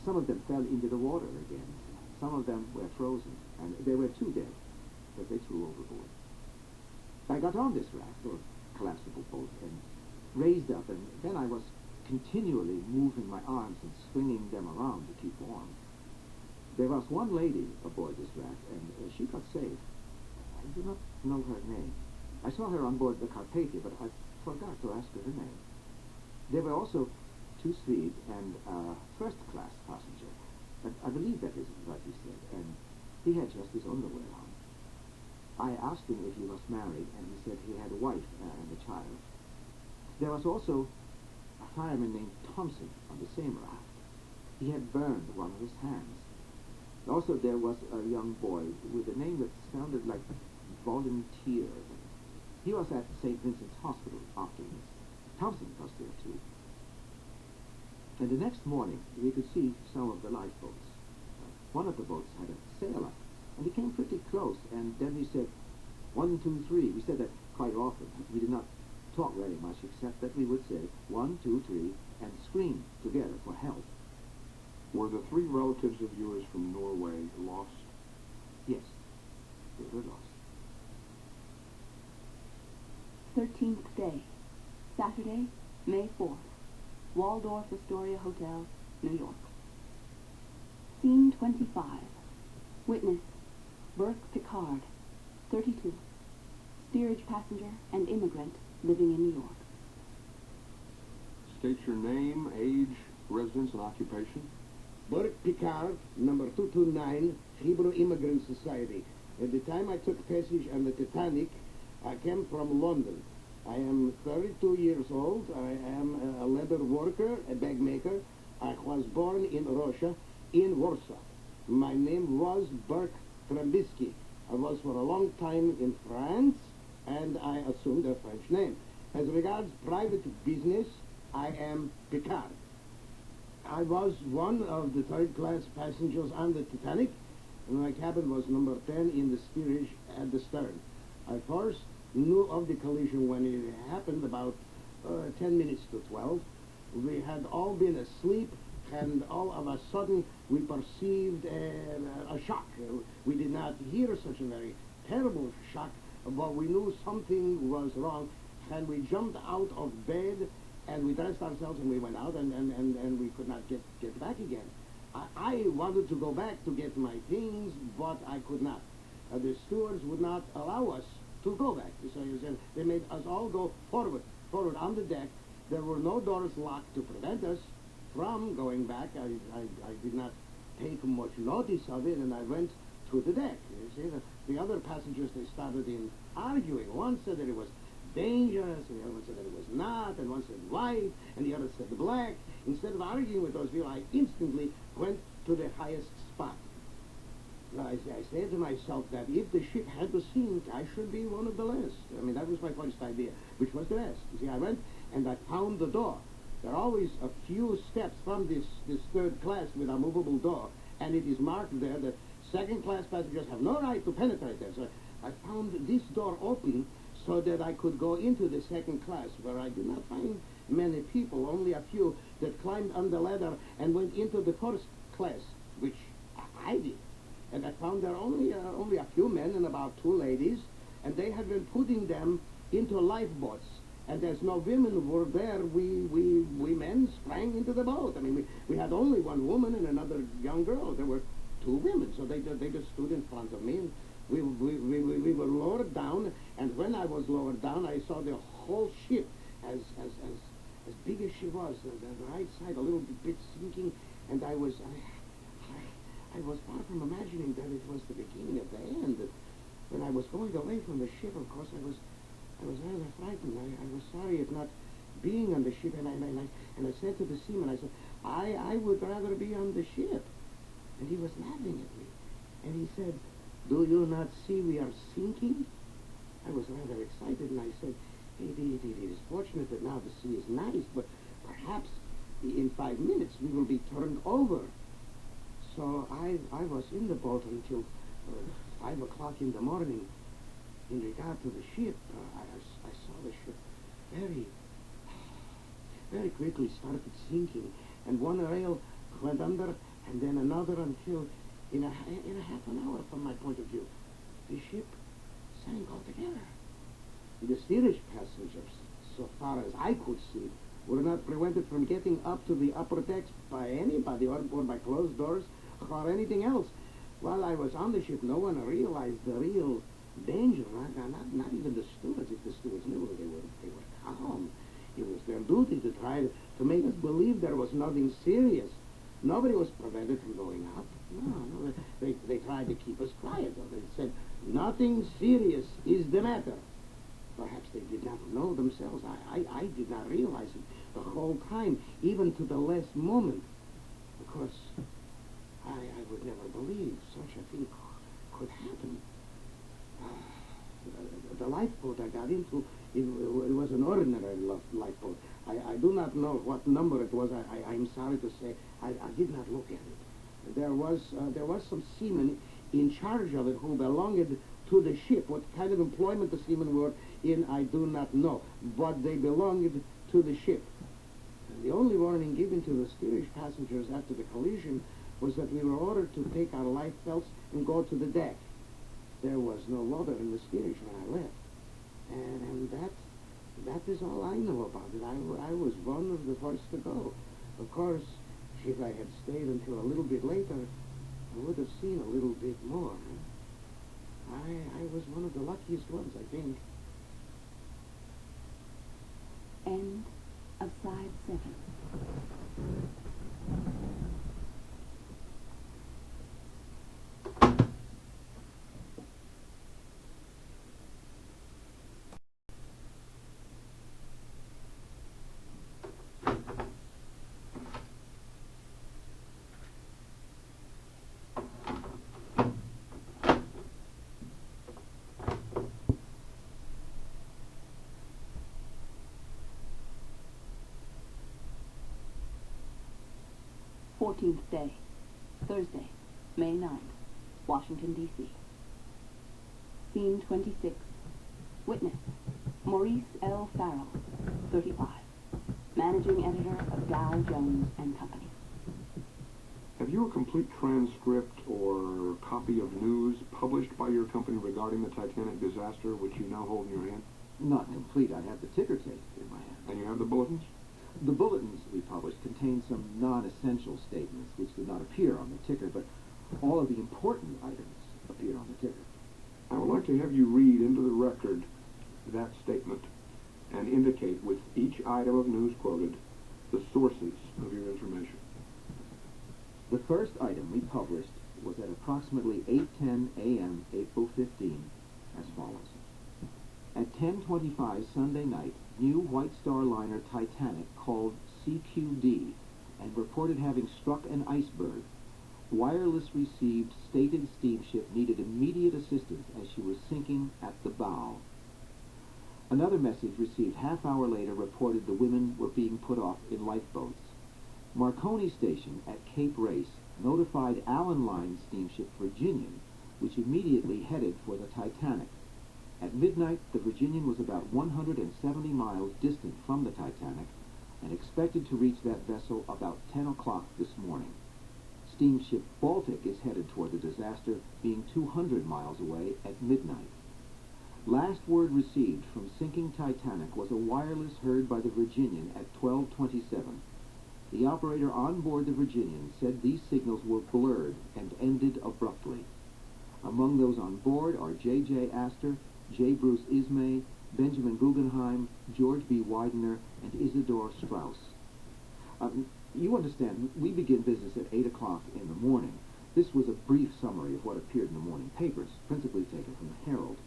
Some of them fell into the water again. Some of them were frozen, and there were 2 dead that they threw overboard. I got on this raft, or collapsible boat, and raised up, and then I was continually moving my arms and swinging them around to keep warm. There was one lady aboard this raft, and she got saved. I do not know her name. I saw her on board the Carpathia, but I forgot to ask her her name. There were also 2 Swedes and a first-class passenger. I believe that is what he said, and he had just his underwear on. I asked him if he was married, and he said he had a wife and a child. There was also a fireman named Thompson on the same raft. He had burned one of his hands. Also, there was a young boy with a name that sounded like Volunteer. He was at St. Vincent's Hospital afterwards. Thompson was there too. And the next morning, we could see some of the lifeboats. One of the boats had a sail up, and he came pretty close, and then we said, 1, 2, 3. We said that quite often. We did not talk very much, except that we would say 1, 2, 3, and scream together for help. Were the 3 relatives of yours from Norway lost? Yes, they were lost. 13th day, Saturday, May 4th. Waldorf Astoria Hotel, New York. Scene 25. Witness, Burke Picard, 32. Steerage passenger and immigrant living in New York. State your name, age, residence, and occupation. Burke Picard, number 229, Hebrew Immigrant Society. At the time I took passage on the Titanic, I came from London. I am 32 years old. I am a leather worker, a bag maker. I was born in Russia, in Warsaw. My name was Burke Trambisky. I was for a long time in France, and I assumed a French name. As regards private business, I am Picard. I was one of the third-class passengers on the Titanic, and my cabin was number 10 in the steerage at the stern. I first knew of the collision when it happened about 10 minutes to 12. We had all been asleep, and all of a sudden we perceived a shock. We did not hear such a very terrible shock, but we knew something was wrong, and we jumped out of bed, and we dressed ourselves, and we went out, and we could not get back again. I wanted to go back to get my things, but I could not. The stewards would not allow us to go back. So they made us all go forward on the deck. There were no doors locked to prevent us from going back. I did not take much notice of it, and I went to the deck. You see, the other passengers, they started in arguing. One said that it was dangerous, and the other one said that it was not, and one said white, and the other said black. Instead of arguing with those people, I instantly went to the highest spot. I said to myself that if the ship had to sink, I should be one of the last. I mean, that was my first idea, which was the last. You see, I went and I found the door. There are always a few steps from this third class with a movable door, and it is marked there that second-class passengers have no right to penetrate there. So I found this door open so that I could go into the second class, where I did not find many people, only a few that climbed on the ladder and went into the first class, which I did. And I found there only a few men and about 2 ladies, and they had been putting them into lifeboats. And as no women were there, we men sprang into the boat. I mean, we had only one woman and another young girl. There were 2 women, so they just stood in front of me, and we were lowered down. And when I was lowered down, I saw the whole ship as big as she was, the right side a little bit sinking, and I was far from imagining that it was the beginning of the end. When I was going away from the ship, of course, I was rather frightened. I was sorry at not being on the ship, and I said to the seaman, I said, I would rather be on the ship. And he was laughing at me, and he said, do you not see we are sinking? I was rather excited, and I said, it is fortunate that now the sea is nice, but perhaps in 5 minutes we will be turned over. So I was in the boat until 5 o'clock in the morning. In regard to the ship, I saw the ship very quickly started sinking, and one rail went under, and then another, until in a half an hour, from my point of view, the ship sank altogether. The steerage passengers, so far as I could see, were not prevented from getting up to the upper decks by anybody, or by closed doors, or anything else. While I was on the ship, no one realized the real danger, not even the stewards. If the stewards knew, they were calm. It was their duty to try to make us believe there was nothing serious. Nobody was prevented from going up. No, they tried to keep us quiet. They said, nothing serious is the matter. Perhaps they did not know themselves. I did not realize it the whole time, even to the last moment. Of course, I would never believe such a thing could happen. The lifeboat I got into, it was an ordinary lifeboat. I do not know what number it was. I'm sorry to say, I did not look at it. There was some seamen in charge of it who belonged to the ship. What kind of employment the seamen were in, I do not know, but they belonged to the ship. And the only warning given to the steerage passengers after the collision was that we were ordered to take our life belts and go to the deck. There was no water in the steerage when I left, and that is all I know about it. I was one of the first to go. Of course, if I had stayed until a little bit later, I would have seen a little bit more. I was one of the luckiest ones, I think. End of side 7. Fourteenth day, Thursday, May 9th, Washington, D.C. Scene 26. Witness, Maurice L. Farrell, 35, Managing Editor of Dow Jones and Company. Have you a complete transcript or copy of news published by your company regarding the Titanic disaster, which you now hold in your hand? Not complete. I have the ticker tape in my hand. And you have the bulletins? The bulletins we published contain some non-essential statements which did not appear on the ticker, but all of the important items appear on the ticker. I would like to have you read into the record that statement and indicate with each item of news quoted the sources of your information. The first item we published was at approximately 8:10 a.m. April 15, as follows. At 10:25 Sunday night, new White Star liner Titanic called CQD and reported having struck an iceberg. Wireless received stated steamship needed immediate assistance as she was sinking at the bow. Another message received half-hour later reported the women were being put off in lifeboats. Marconi Station at Cape Race notified Allen Line steamship Virginian, which immediately headed for the Titanic. At midnight, the Virginian was about 170 miles distant from the Titanic and expected to reach that vessel about 10 o'clock this morning. Steamship Baltic is headed toward the disaster, being 200 miles away at midnight. Last word received from sinking Titanic was a wireless heard by the Virginian at 12:27. The operator on board the Virginian said these signals were blurred and ended abruptly. Among those on board are J.J. Astor, J. Bruce Ismay, Benjamin Guggenheim, George B. Widener, and Isidore Strauss. You understand, we begin business at 8 o'clock in the morning. This was a brief summary of what appeared in the morning papers, principally taken from the Herald.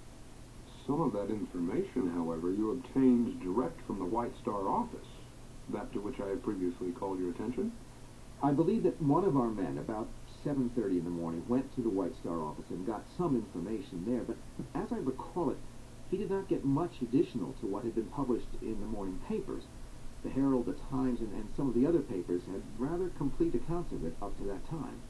Some of that information, however, you obtained direct from the White Star office, that to which I had previously called your attention. I believe that one of our men, about 7:30 in the morning, went to the White Star office and got some information there, but as I recall it, he did not get much additional to what had been published in the morning papers. The Herald, the Times, and some of the other papers had rather complete accounts of it up to that time.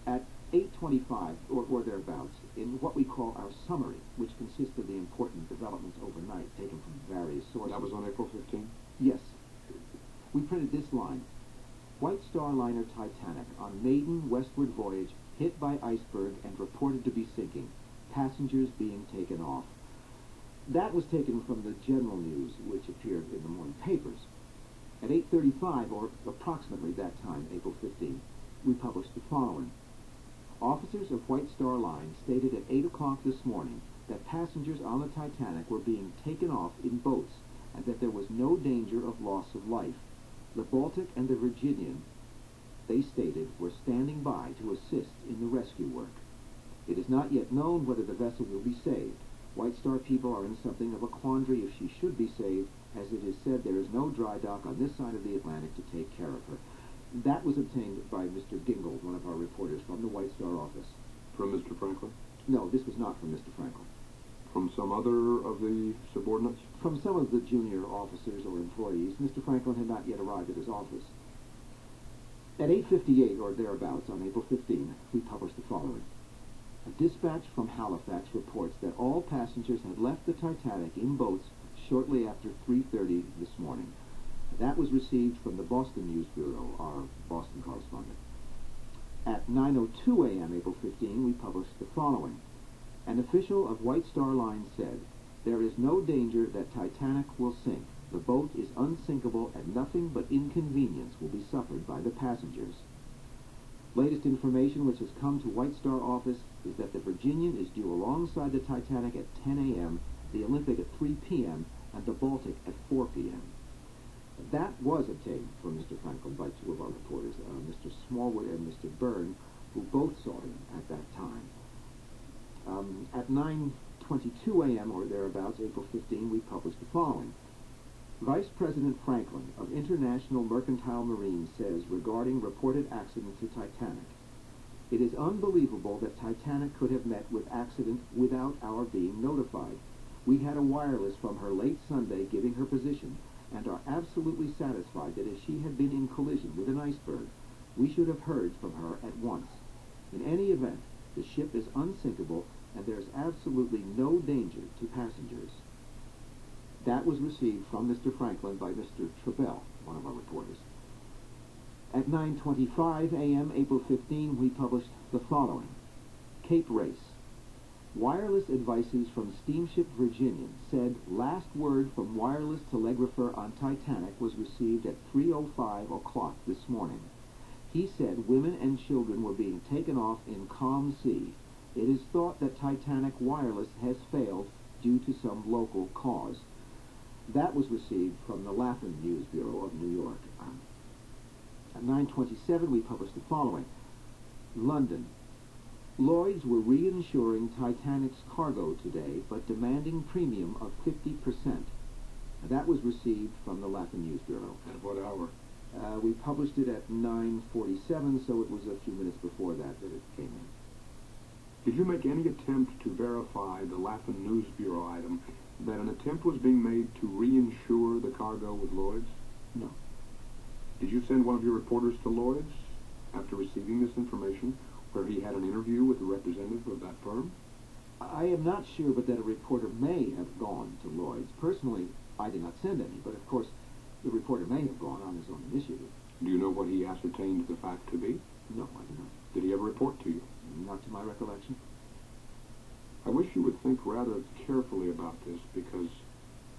At 8:25, or thereabouts, in what we call our summary, which consists of the important developments overnight taken from various sources. That was on April 15th? Yes. We printed this line. White Star liner Titanic on maiden westward voyage hit by iceberg and reported to be sinking. Passengers being taken off. That was taken from the general news which appeared in the morning papers. At 8:35, or approximately that time, April 15, we published the following. Officers of White Star Line stated at 8 o'clock this morning that passengers on the Titanic were being taken off in boats and that there was no danger of loss of life. The Baltic and the Virginian, they stated, were standing by to assist in the rescue work. It is not yet known whether the vessel will be saved. White Star people are in something of a quandary if she should be saved, as it is said there is no dry dock on this side of the Atlantic to take care of her. That was obtained by Mr. Gingold, one of our reporters from the White Star office. From Mr. Franklin? No, this was not from Mr. Franklin. From some other of the subordinates? From some of the junior officers or employees. Mr. Franklin had not yet arrived at his office. At 8:58 or thereabouts on April 15, we published the following. A dispatch from Halifax reports that all passengers had left the Titanic in boats shortly after 3:30 this morning. That was received from the Boston News Bureau, our Boston correspondent. At 9:02 a.m. April 15, we published the following. An official of White Star Line said, There is no danger that Titanic will sink. The boat is unsinkable and nothing but inconvenience will be suffered by the passengers. Latest information which has come to White Star office is that the Virginian is due alongside the Titanic at 10 a.m., the Olympic at 3 p.m., and the Baltic at 4 p.m. That was obtained from Mr. Franklin by two of our reporters, Mr. Smallwood and Mr. Byrne, who both saw him at that time. At 9:22 a.m. or thereabouts, April 15, we published the following. Vice President Franklin of International Mercantile Marine says regarding reported accident to Titanic, it is unbelievable that Titanic could have met with accident without our being notified. We had a wireless from her late Sunday giving her position and are absolutely satisfied that if she had been in collision with an iceberg, we should have heard from her at once. In any event, the ship is unsinkable and there is absolutely no danger to passengers. That was received from Mr. Franklin by Mr. Trebell, one of our reporters. At 9:25 a.m., April 15, we published the following. Cape Race. Wireless advices from steamship Virginian said last word from wireless telegrapher on Titanic was received at 3:05 o'clock this morning. He said women and children were being taken off in calm sea. It is thought that Titanic wireless has failed due to some local cause. That was received from the Laughlin News Bureau of New York. At 9:27, we published the following. London. Lloyd's were reinsuring Titanic's cargo today, but demanding premium of 50%. That was received from the Laughlin News Bureau. At what hour? We published it at 9:47, so it was a few minutes before that it came in. Did you make any attempt to verify the Laughlin News Bureau item that an attempt was being made to reinsure the cargo with Lloyd's? No. Did you send one of your reporters to Lloyd's after receiving this information, where he had an interview with the representative of that firm? I am not sure, but that a reporter may have gone to Lloyd's. Personally, I did not send any, but of course, the reporter may have gone on his own initiative. Do you know what he ascertained the fact to be? No, I do not. Did he ever report to you? Not to my recollection. I wish you would think rather carefully about this, because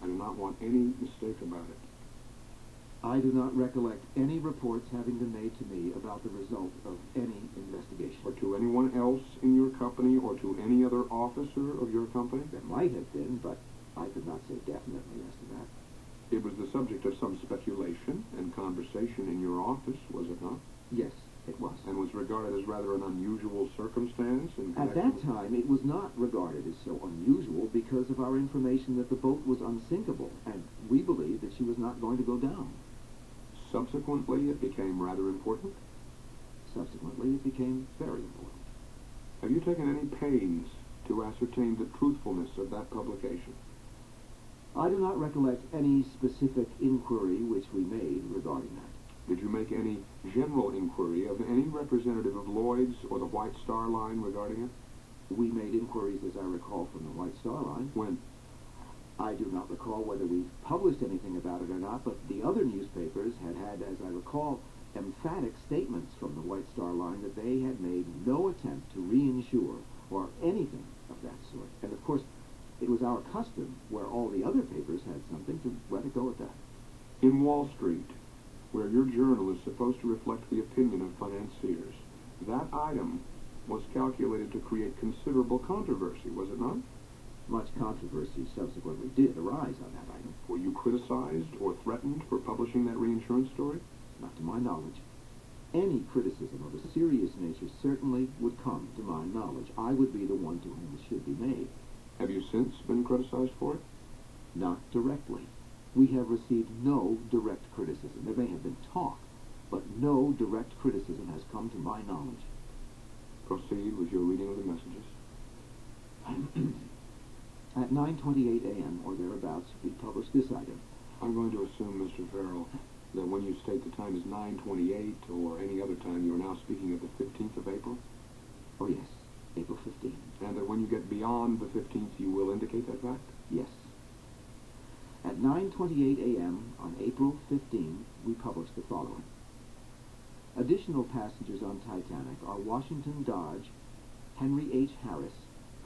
I do not want any mistake about it. I do not recollect any reports having been made to me about the result of any investigation. Or to anyone else in your company, or to any other officer of your company? There might have been, but I could not say definitely as to that. It was the subject of some speculation and conversation in your office, was it not? Yes, it was. And was regarded as rather an unusual circumstance? At that time, it was not regarded as so unusual because of our information that the boat was unsinkable, and we believed that she was not going to go down. Subsequently, it became rather important? Subsequently, it became very important. Have you taken any pains to ascertain the truthfulness of that publication? I do not recollect any specific inquiry which we made regarding that. Did you make any general inquiry of any representative of Lloyd's or the White Star Line regarding it? We made inquiries, as I recall, from the White Star Line. When? I do not recall whether we published anything about it or not, but the other newspapers had, as I recall, emphatic statements from the White Star Line that they had made no attempt to reinsure or anything of that sort. And, of course, it was our custom, where all the other papers had something, to let it go at that. In Wall Street, where your journal is supposed to reflect the opinion of financiers, that item was calculated to create considerable controversy, was it not? Much controversy subsequently did arise on that item. Were you criticized or threatened for publishing that reinsurance story? Not to my knowledge. Any criticism of a serious nature certainly would come to my knowledge. I would be the one to whom it should be made. Have you since been criticized for it? Not directly. We have received no direct criticism. There may have been talk, but no direct criticism has come to my knowledge. Proceed with your reading of the messages. At 9:28 a.m. or thereabouts, we published this item. I'm going to assume, Mr. Farrell, that when you state the time is 9:28 or any other time, you are now speaking of the 15th of April? Oh, yes, April 15th. And that when you get beyond the 15th, you will indicate that fact? Yes. At 9:28 a.m. on April 15, we published the following. Additional passengers on Titanic are Washington Dodge, Henry H. Harris,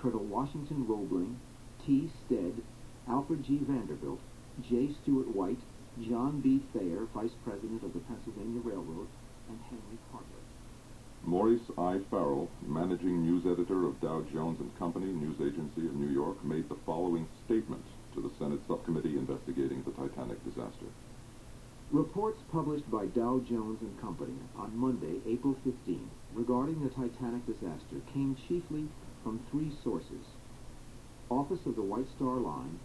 Colonel Washington Roebling, T. Stead, Alfred G. Vanderbilt, J. Stewart White, John B. Thayer, Vice President of the Pennsylvania Railroad, and Henry Cartlet. Maurice I. Farrell, managing news editor of Dow Jones and Company, news agency of New York, made the following statement to the Senate subcommittee investigating the Titanic disaster. Reports published by Dow Jones and Company on Monday, April 15, regarding the Titanic disaster came chiefly from three sources: Office of the White Star Line,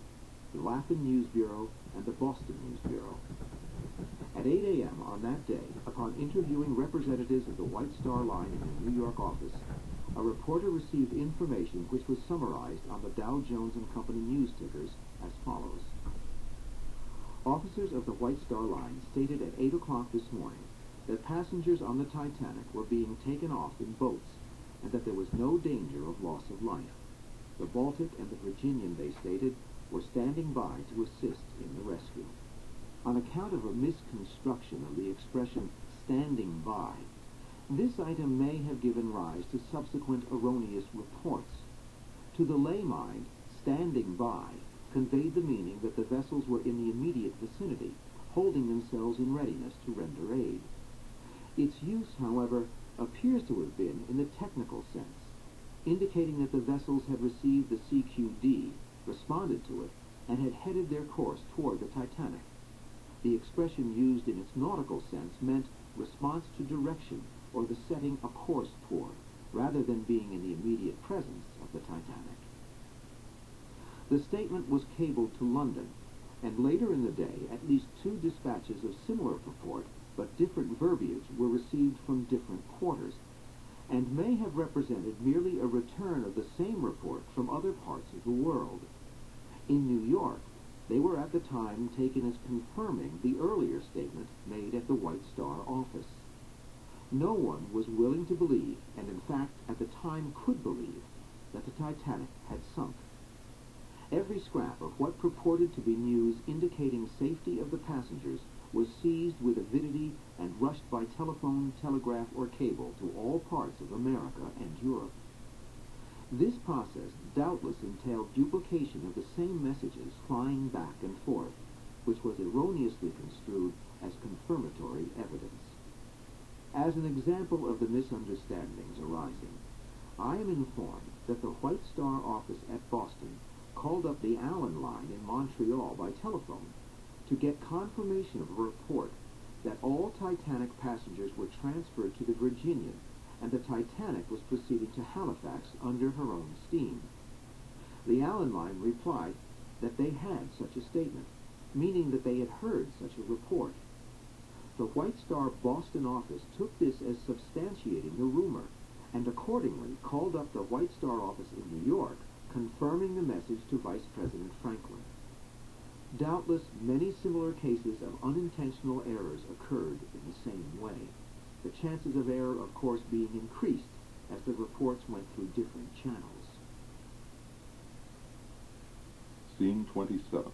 the Laughlin News Bureau, and the Boston News Bureau. At 8 a.m. on that day, upon interviewing representatives of the White Star Line in the New York office, a reporter received information which was summarized on the Dow Jones and Company news tickers as follows. Officers of the White Star Line stated at 8 o'clock this morning that passengers on the Titanic were being taken off in boats and that there was no danger of loss of life. The Baltic and the Virginian, they stated, were standing by to assist in the rescue. On account of a misconstruction of the expression standing by, this item may have given rise to subsequent erroneous reports. To the lay mind, standing by conveyed the meaning that the vessels were in the immediate vicinity, holding themselves in readiness to render aid. Its use, however, appears to have been in the technical sense, indicating that the vessels had received the CQD, responded to it, and had headed their course toward the Titanic. The expression used in its nautical sense meant response to direction or the setting a course toward, rather than being in the immediate presence of the Titanic. The statement was cabled to London, and later in the day at least two dispatches of similar purport, but different verbiage, were received from different quarters, and may have represented merely a return of the same report from other parts of the world. In New York, they were at the time taken as confirming the earlier statement made at the White Star office. No one was willing to believe, and in fact at the time could believe, that the Titanic had sunk. Every scrap of what purported to be news indicating safety of the passengers was seized with avidity and rushed by telephone, telegraph, or cable to all parts of America and Europe. This process doubtless entailed duplication of the same messages flying back and forth, which was erroneously construed as confirmatory evidence. As an example of the misunderstandings arising, I am informed that the White Star office at Boston called up the Allen line in Montreal by telephone to get confirmation of a report that all Titanic passengers were transferred to the Virginian and the Titanic was proceeding to Halifax under her own steam. The Allen line replied that they had such a statement, meaning that they had heard such a report. The White Star Boston office took this as substantiating the rumor, and accordingly called up the White Star office in New York, confirming the message to Vice President Franklin. Doubtless many similar cases of unintentional errors occurred in the same way, the chances of error, of course, being increased as the reports went through different channels. Scene 27.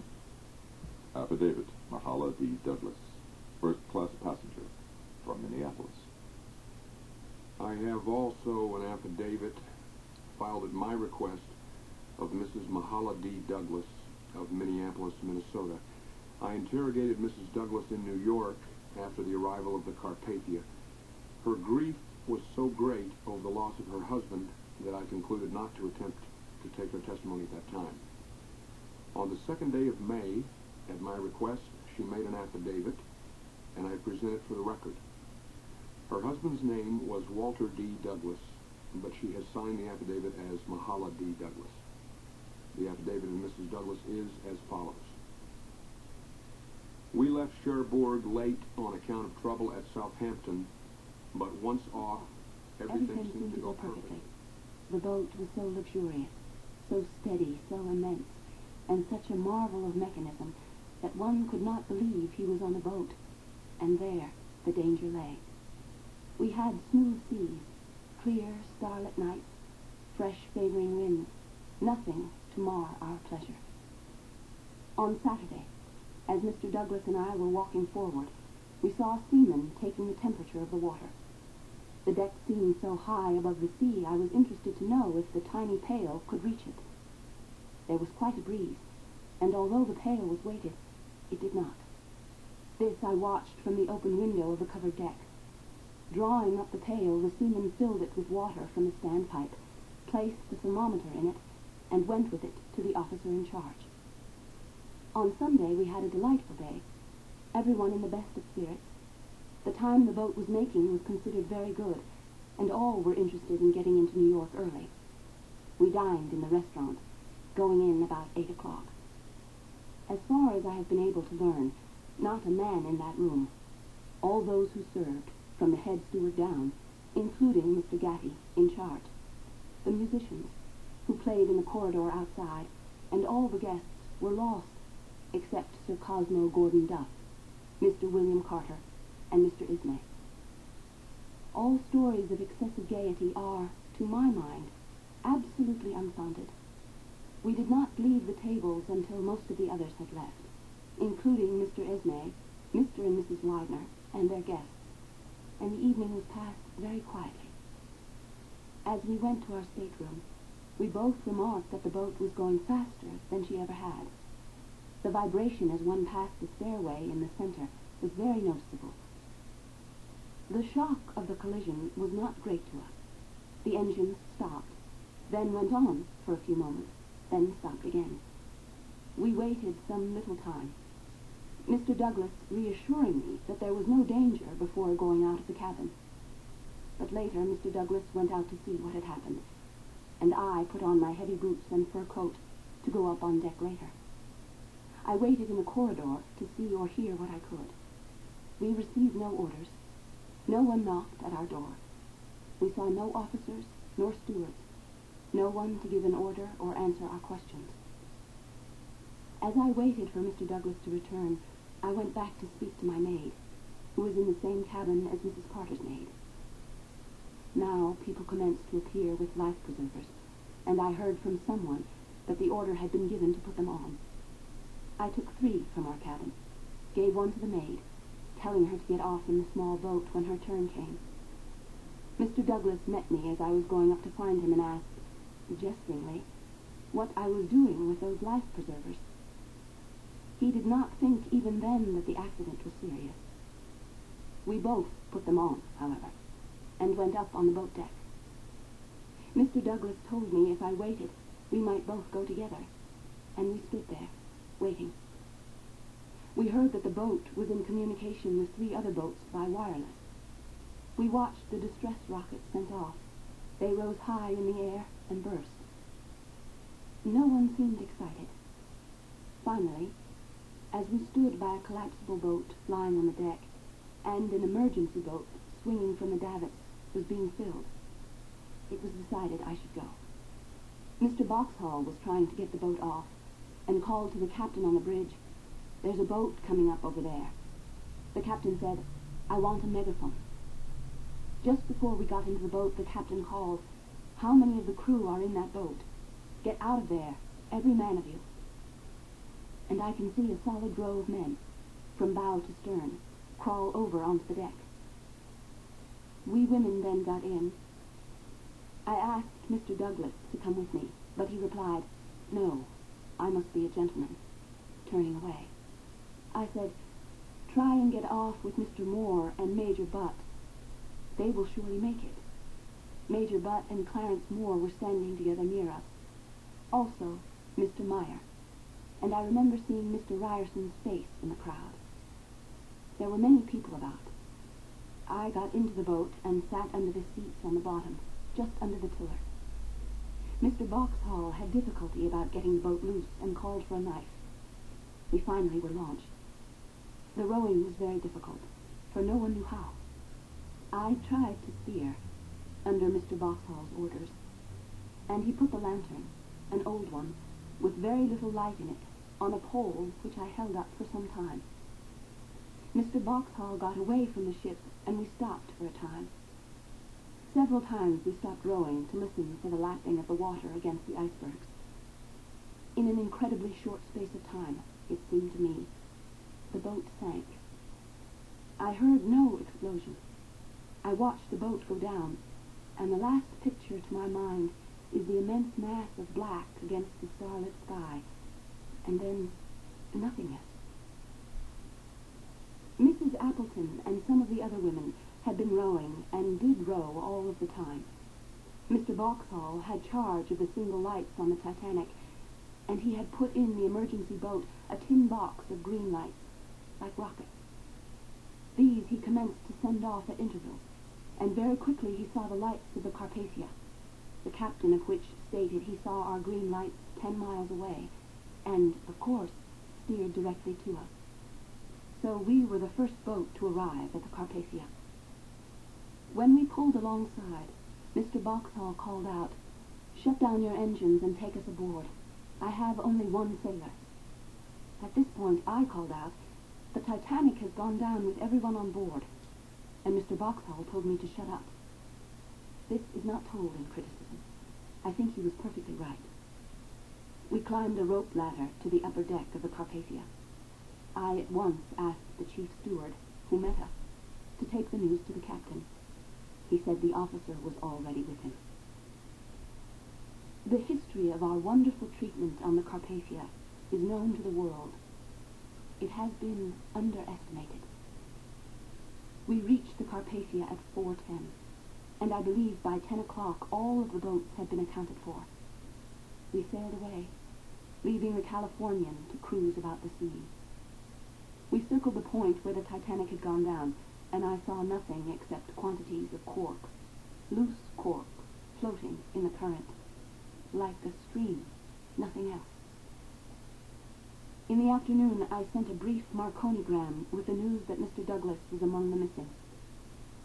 Affidavit, Mahala D. Douglas, first-class passenger, from Minneapolis. I have also an affidavit filed at my request of Mrs. Mahala D. Douglas of Minneapolis, Minnesota. I interrogated Mrs. Douglas in New York after the arrival of the Carpathia. Her grief was so great over the loss of her husband that I concluded not to attempt to take her testimony at that time. On the second day of May, at my request, she made an affidavit, and I present it for the record. Her husband's name was Walter D. Douglas, but she has signed the affidavit as Mahala D. Douglas. The affidavit of Mrs. Douglas is as follows. We left Cherbourg late on account of trouble at Southampton, but once off, everything seemed to go perfectly. The boat was so luxurious, so steady, so immense, and such a marvel of mechanism that one could not believe he was on a boat. And there the danger lay. We had smooth seas, clear, starlit nights, fresh, favoring winds, nothing to mar our pleasure. On Saturday, as Mr. Douglas and I were walking forward, we saw a seaman taking the temperature of the water. The deck seemed so high above the sea, I was interested to know if the tiny pail could reach it. There was quite a breeze, and although the pail was weighted, it did not. This I watched from the open window of the covered deck. Drawing up the pail, the seaman filled it with water from the standpipe, placed the thermometer in it, and went with it to the officer in charge. On Sunday we had a delightful day, everyone in the best of spirits. The time the boat was making was considered very good, and all were interested in getting into New York early. We dined in the restaurant, going in about 8 o'clock. As far as I have been able to learn, not a man in that room. All those who served, from the head steward down, including Mr. Gatty, in charge, the musicians, who played in the corridor outside, and all the guests were lost, except Sir Cosmo Gordon Duff, Mr. William Carter, and Mr. Ismay. All stories of excessive gaiety are, to my mind, absolutely unfounded. We did not leave the tables until most of the others had left, including Mr. Ismay, Mr. and Mrs. Widener, and their guests, and the evening was passed very quietly. As we went to our stateroom, we both remarked that the boat was going faster than she ever had. The vibration as one passed the stairway in the center was very noticeable. The shock of the collision was not great to us. The engines stopped, then went on for a few moments, then stopped again. We waited some little time, Mr. Douglas reassuring me that there was no danger before going out of the cabin. But later Mr. Douglas went out to see what had happened, and I put on my heavy boots and fur coat to go up on deck later. I waited in the corridor to see or hear what I could. We received no orders. No one knocked at our door. We saw no officers nor stewards, no one to give an order or answer our questions. As I waited for Mr. Douglas to return, I went back to speak to my maid, who was in the same cabin as Mrs. Carter's maid. Now people commenced to appear with life preservers, and I heard from someone that the order had been given to put them on. I took 3 from our cabin, gave one to the maid, telling her to get off in the small boat when her turn came. Mr. Douglas met me as I was going up to find him and asked, jestingly, what I was doing with those life preservers. He did not think even then that the accident was serious. We both put them on, however, and went up on the boat deck. Mr. Douglas told me if I waited, we might both go together, and we stood there, waiting. We heard that the boat was in communication with 3 other boats by wireless. We watched the distress rockets sent off. They rose high in the air and burst. No one seemed excited. Finally, as we stood by a collapsible boat lying on the deck, and an emergency boat swinging from the davits was being filled, it was decided I should go. Mr. Boxhall was trying to get the boat off, and called to the captain on the bridge, "There's a boat coming up over there." The captain said, "I want a megaphone." Just before we got into the boat, the captain called, "How many of the crew are in that boat? Get out of there, every man of you." And I can see a solid row of men, from bow to stern, crawl over onto the deck. We women then got in. I asked Mr. Douglas to come with me, but he replied, "No, I must be a gentleman," turning away. I said, "Try and get off with Mr. Moore and Major Butt. They will surely make it." Major Butt and Clarence Moore were standing together near us. Also, Mr. Meyer, and I remember seeing Mr. Ryerson's face in the crowd. There were many people about. I got into the boat and sat under the seats on the bottom, just under the tiller. Mr. Boxhall had difficulty about getting the boat loose and called for a knife. We finally were launched. The rowing was very difficult, for no one knew how. I tried to steer, under Mr. Boxhall's orders, and he put the lantern, an old one, with very little light in it, on a pole which I held up for some time. Mr. Boxhall got away from the ship, and we stopped for a time. Several times we stopped rowing to listen for the lapping of the water against the icebergs. In an incredibly short space of time, it seemed to me, the boat sank. I heard no explosion. I watched the boat go down, and the last picture to my mind is the immense mass of black against the starlit sky, and then nothingness. Mrs. Appleton and some of the other women had been rowing and did row all of the time. Mr. Vauxhall had charge of the single lights on the Titanic, and he had put in the emergency boat a tin box of green lights, like rockets. These he commenced to send off at intervals, and very quickly he saw the lights of the Carpathia, the captain of which stated he saw our green lights 10 miles away, and, of course, steered directly to us. So we were the first boat to arrive at the Carpathia. When we pulled alongside, Mr. Vauxhall called out, "Shut down your engines and take us aboard. I have only one sailor." At this point I called out, "The Titanic has gone down with everyone on board," and Mr. Vauxhall told me to shut up. This is not told in criticism. I think he was perfectly right. We climbed a rope ladder to the upper deck of the Carpathia. I at once asked the chief steward, who met us, to take the news to the captain. He said the officer was already with him. The history of our wonderful treatment on the Carpathia is known to the world. It has been underestimated. We reached the Carpathia at 4:10, and I believe by 10 o'clock all of the boats had been accounted for. We sailed away, leaving the Californian to cruise about the scene. We circled the point where the Titanic had gone down, and I saw nothing except quantities of cork, loose cork, floating in the current, like a stream, nothing else. In the afternoon, I sent a brief Marconigram with the news that Mr. Douglas was among the missing.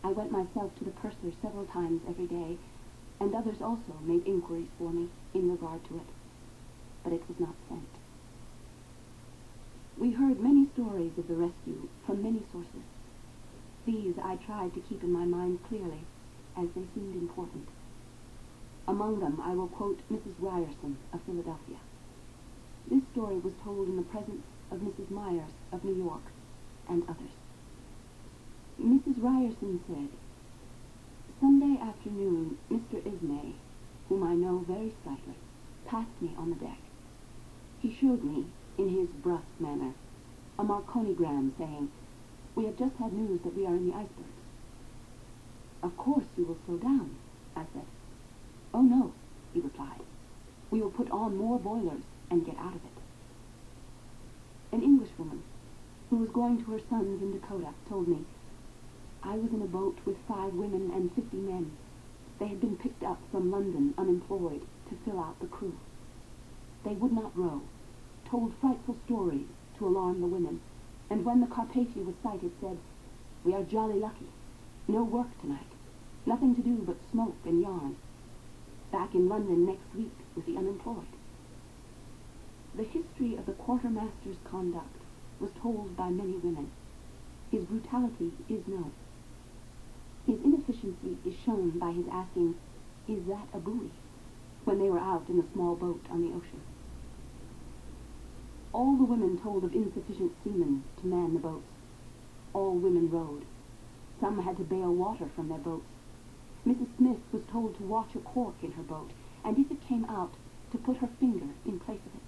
I went myself to the purser several times every day, and others also made inquiries for me in regard to it, but it was not sent. We heard many stories of the rescue from many sources. These I tried to keep in my mind clearly, as they seemed important. Among them I will quote Mrs. Ryerson of Philadelphia. This story was told in the presence of Mrs. Myers of New York, and others. Mrs. Ryerson said, "Sunday afternoon, Mr. Ismay, whom I know very slightly, passed me on the deck. He showed me, in his brusque manner, a Marconigram saying, 'We have just had news that we are in the icebergs.' 'Of course you will slow down,' I said. 'Oh no,' he replied. 'We will put on more boilers and get out of it.' An Englishwoman, who was going to her sons in Dakota, told me, 'I was in a boat with 5 women and 50 men. They had been picked up from London unemployed to fill out the crew. They would not row, told frightful stories to alarm the women, and when the Carpathia was sighted said, 'We are jolly lucky. No work tonight. Nothing to do but smoke and yarn. Back in London next week with the unemployed.' The history of the quartermaster's conduct was told by many women. His brutality is known. His inefficiency is shown by his asking, 'Is that a buoy?' when they were out in a small boat on the ocean. All the women told of insufficient seamen to man the boats. All women rowed. Some had to bail water from their boats. Mrs. Smith was told to watch a cork in her boat, and if it came out, to put her finger in place of it.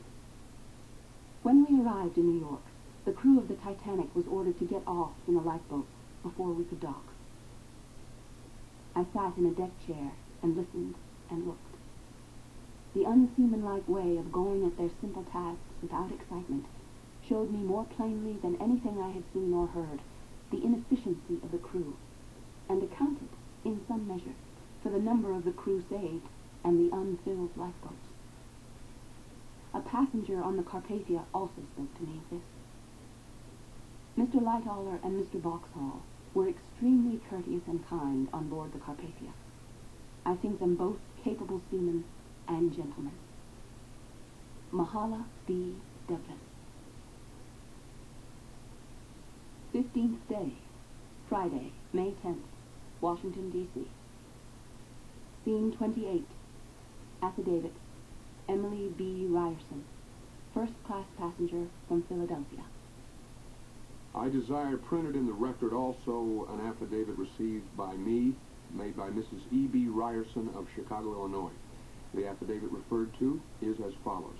When we arrived in New York, the crew of the Titanic was ordered to get off in the lifeboats before we could dock. I sat in a deck chair and listened and looked. The unseamanlike way of going at their simple tasks without excitement showed me more plainly than anything I had seen or heard the inefficiency of the crew, and accounted, in some measure, for the number of the crew saved and the unfilled lifeboats. A passenger on the Carpathia also spoke to me of this. Mr. Lightoller and Mr. Vauxhall were extremely courteous and kind on board the Carpathia. I think them both capable seamen and gentlemen. Mahala B. Douglas. 15th day, Friday, May 10th, Washington, D.C. Scene 28. Affidavit, Emily B. Ryerson, first-class passenger from Philadelphia. I desire printed in the record also an affidavit received by me, made by Mrs. E.B. Ryerson of Chicago, Illinois. The affidavit referred to is as follows.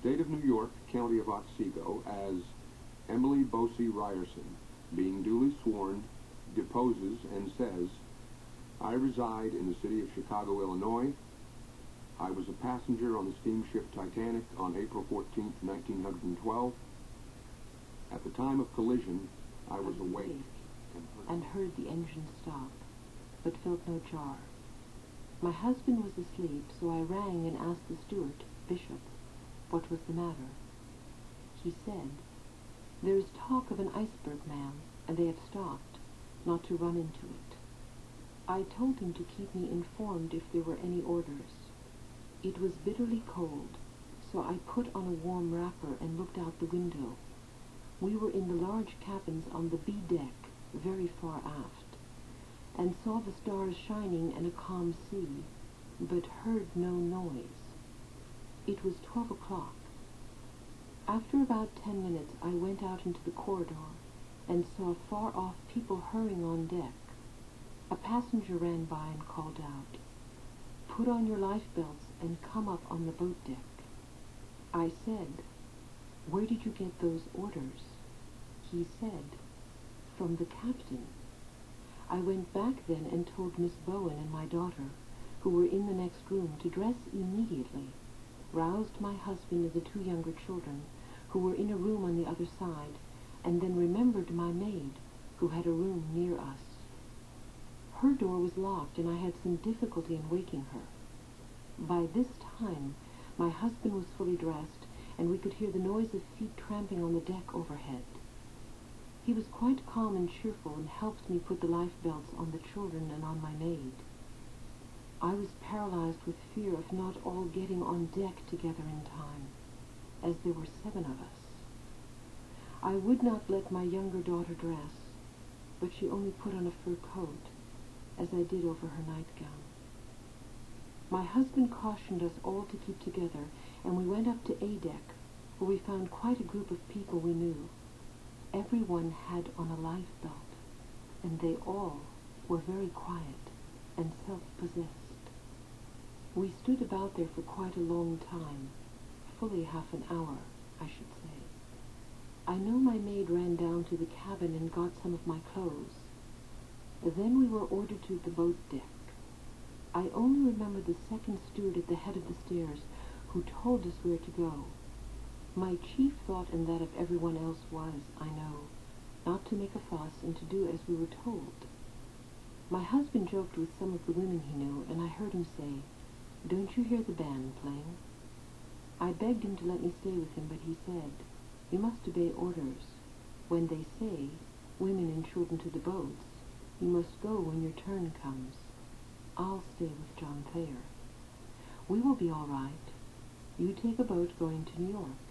State of New York, County of Otsego, as Emily Bosey Ryerson, being duly sworn, deposes and says, I reside in the city of Chicago, Illinois. I was a passenger on the steamship Titanic on April 14, 1912. At the time of collision, I was awake and heard the engine stop, but felt no jar. My husband was asleep, so I rang and asked the steward, Bishop, what was the matter. He said, there is talk of an iceberg, ma'am, and they have stopped, not to run into it. I told him to keep me informed if there were any orders. It was bitterly cold, so I put on a warm wrapper and looked out the window. We were in the large cabins on the B deck, very far aft, and saw the stars shining and a calm sea, but heard no noise. It was 12 o'clock. After about 10 minutes, I went out into the corridor and saw far off people hurrying on deck. A passenger ran by and called out, put on your life belts and come up on the boat deck. I said, where did you get those orders? He said, from the captain. I went back then and told Miss Bowen and my daughter, who were in the next room, to dress immediately, roused my husband and the 2 younger children, who were in a room on the other side, and then remembered my maid, who had a room near us. Her door was locked, and I had some difficulty in waking her. By this time, my husband was fully dressed, and we could hear the noise of feet tramping on the deck overhead. He was quite calm and cheerful, and helped me put the life belts on the children and on my maid. I was paralyzed with fear of not all getting on deck together in time, as there were 7 of us. I would not let my younger daughter dress, but she only put on a fur coat, as I did over her nightgown. My husband cautioned us all to keep together, and we went up to A deck, where we found quite a group of people we knew. Everyone had on a life belt, and they all were very quiet and self-possessed. We stood about there for quite a long time, fully half an hour, I should say. I know my maid ran down to the cabin and got some of my clothes. Then we were ordered to the boat deck. I only remember the second steward at the head of the stairs, who told us where to go. My chief thought, and that of everyone else, was, I know, not to make a fuss and to do as we were told. My husband joked with some of the women he knew, and I heard him say, don't you hear the band playing? I begged him to let me stay with him, but he said, you must obey orders. When they say, women and children to the boats, you must go when your turn comes. I'll stay with John Thayer. We will be all right. You take a boat going to New York.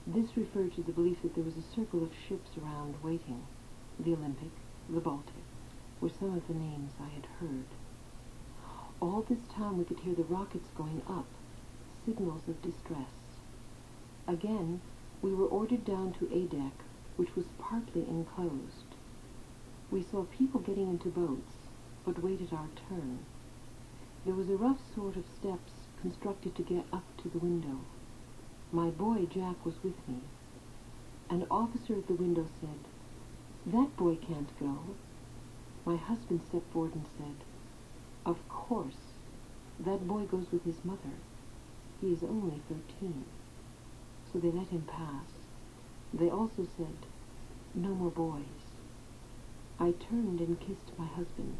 This referred to the belief that there was a circle of ships around waiting. The Olympic, the Baltic, were some of the names I had heard. All this time we could hear the rockets going up, signals of distress. Again, we were ordered down to A deck, which was partly enclosed. We saw people getting into boats, but waited our turn. There was a rough sort of steps constructed to get up to the window. My boy Jack was with me. An officer at the window said, that boy can't go. My husband stepped forward and said, of course, that boy goes with his mother. He is only 13. So they let him pass. They also said, no more boys. I turned and kissed my husband,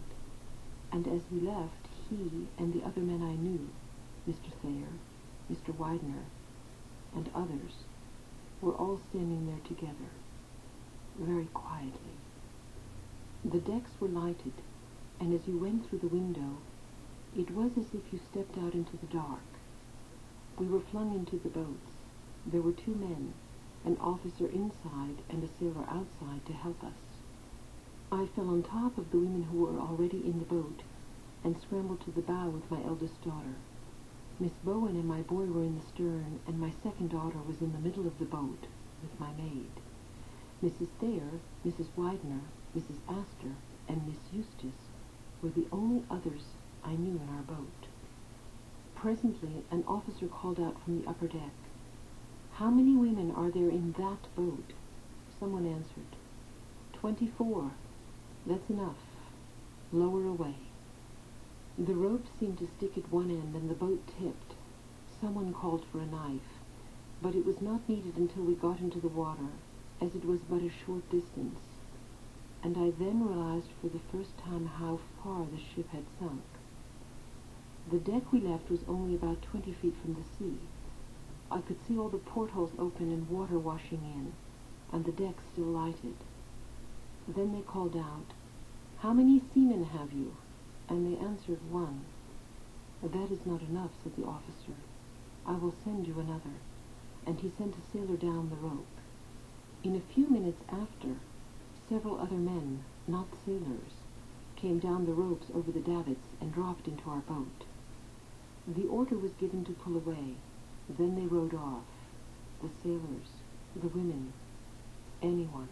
and as we left, he and the other men I knew, Mr. Thayer, Mr. Widener, and others, were all standing there together, very quietly. The decks were lighted, and as you went through the window, it was as if you stepped out into the dark. We were flung into the boats. There were 2 men, an officer inside and a sailor outside to help us. I fell on top of the women who were already in the boat and scrambled to the bow with my eldest daughter. Miss Bowen and my boy were in the stern, and my second daughter was in the middle of the boat with my maid. Mrs. Thayer, Mrs. Widener, Mrs. Astor, and Miss Eustace were the only others I knew in our boat. Presently, an officer called out from the upper deck, "How many women are there in that boat?" Someone answered, 24. "That's enough. Lower away." The rope seemed to stick at one end and the boat tipped. Someone called for a knife, but it was not needed until we got into the water, as it was but a short distance. And I then realized for the first time how far the ship had sunk. The deck we left was only about 20 feet from the sea. I could see all the portholes open and water washing in, and the deck still lighted. Then they called out, "How many seamen have you?" And they answered, "1. "That is not enough," said the officer. "I will send you another." And he sent a sailor down the rope. In a few minutes after, several other men, not sailors, came down the ropes over the davits and dropped into our boat. The order was given to pull away. Then they rowed off. The sailors, the women, anyone,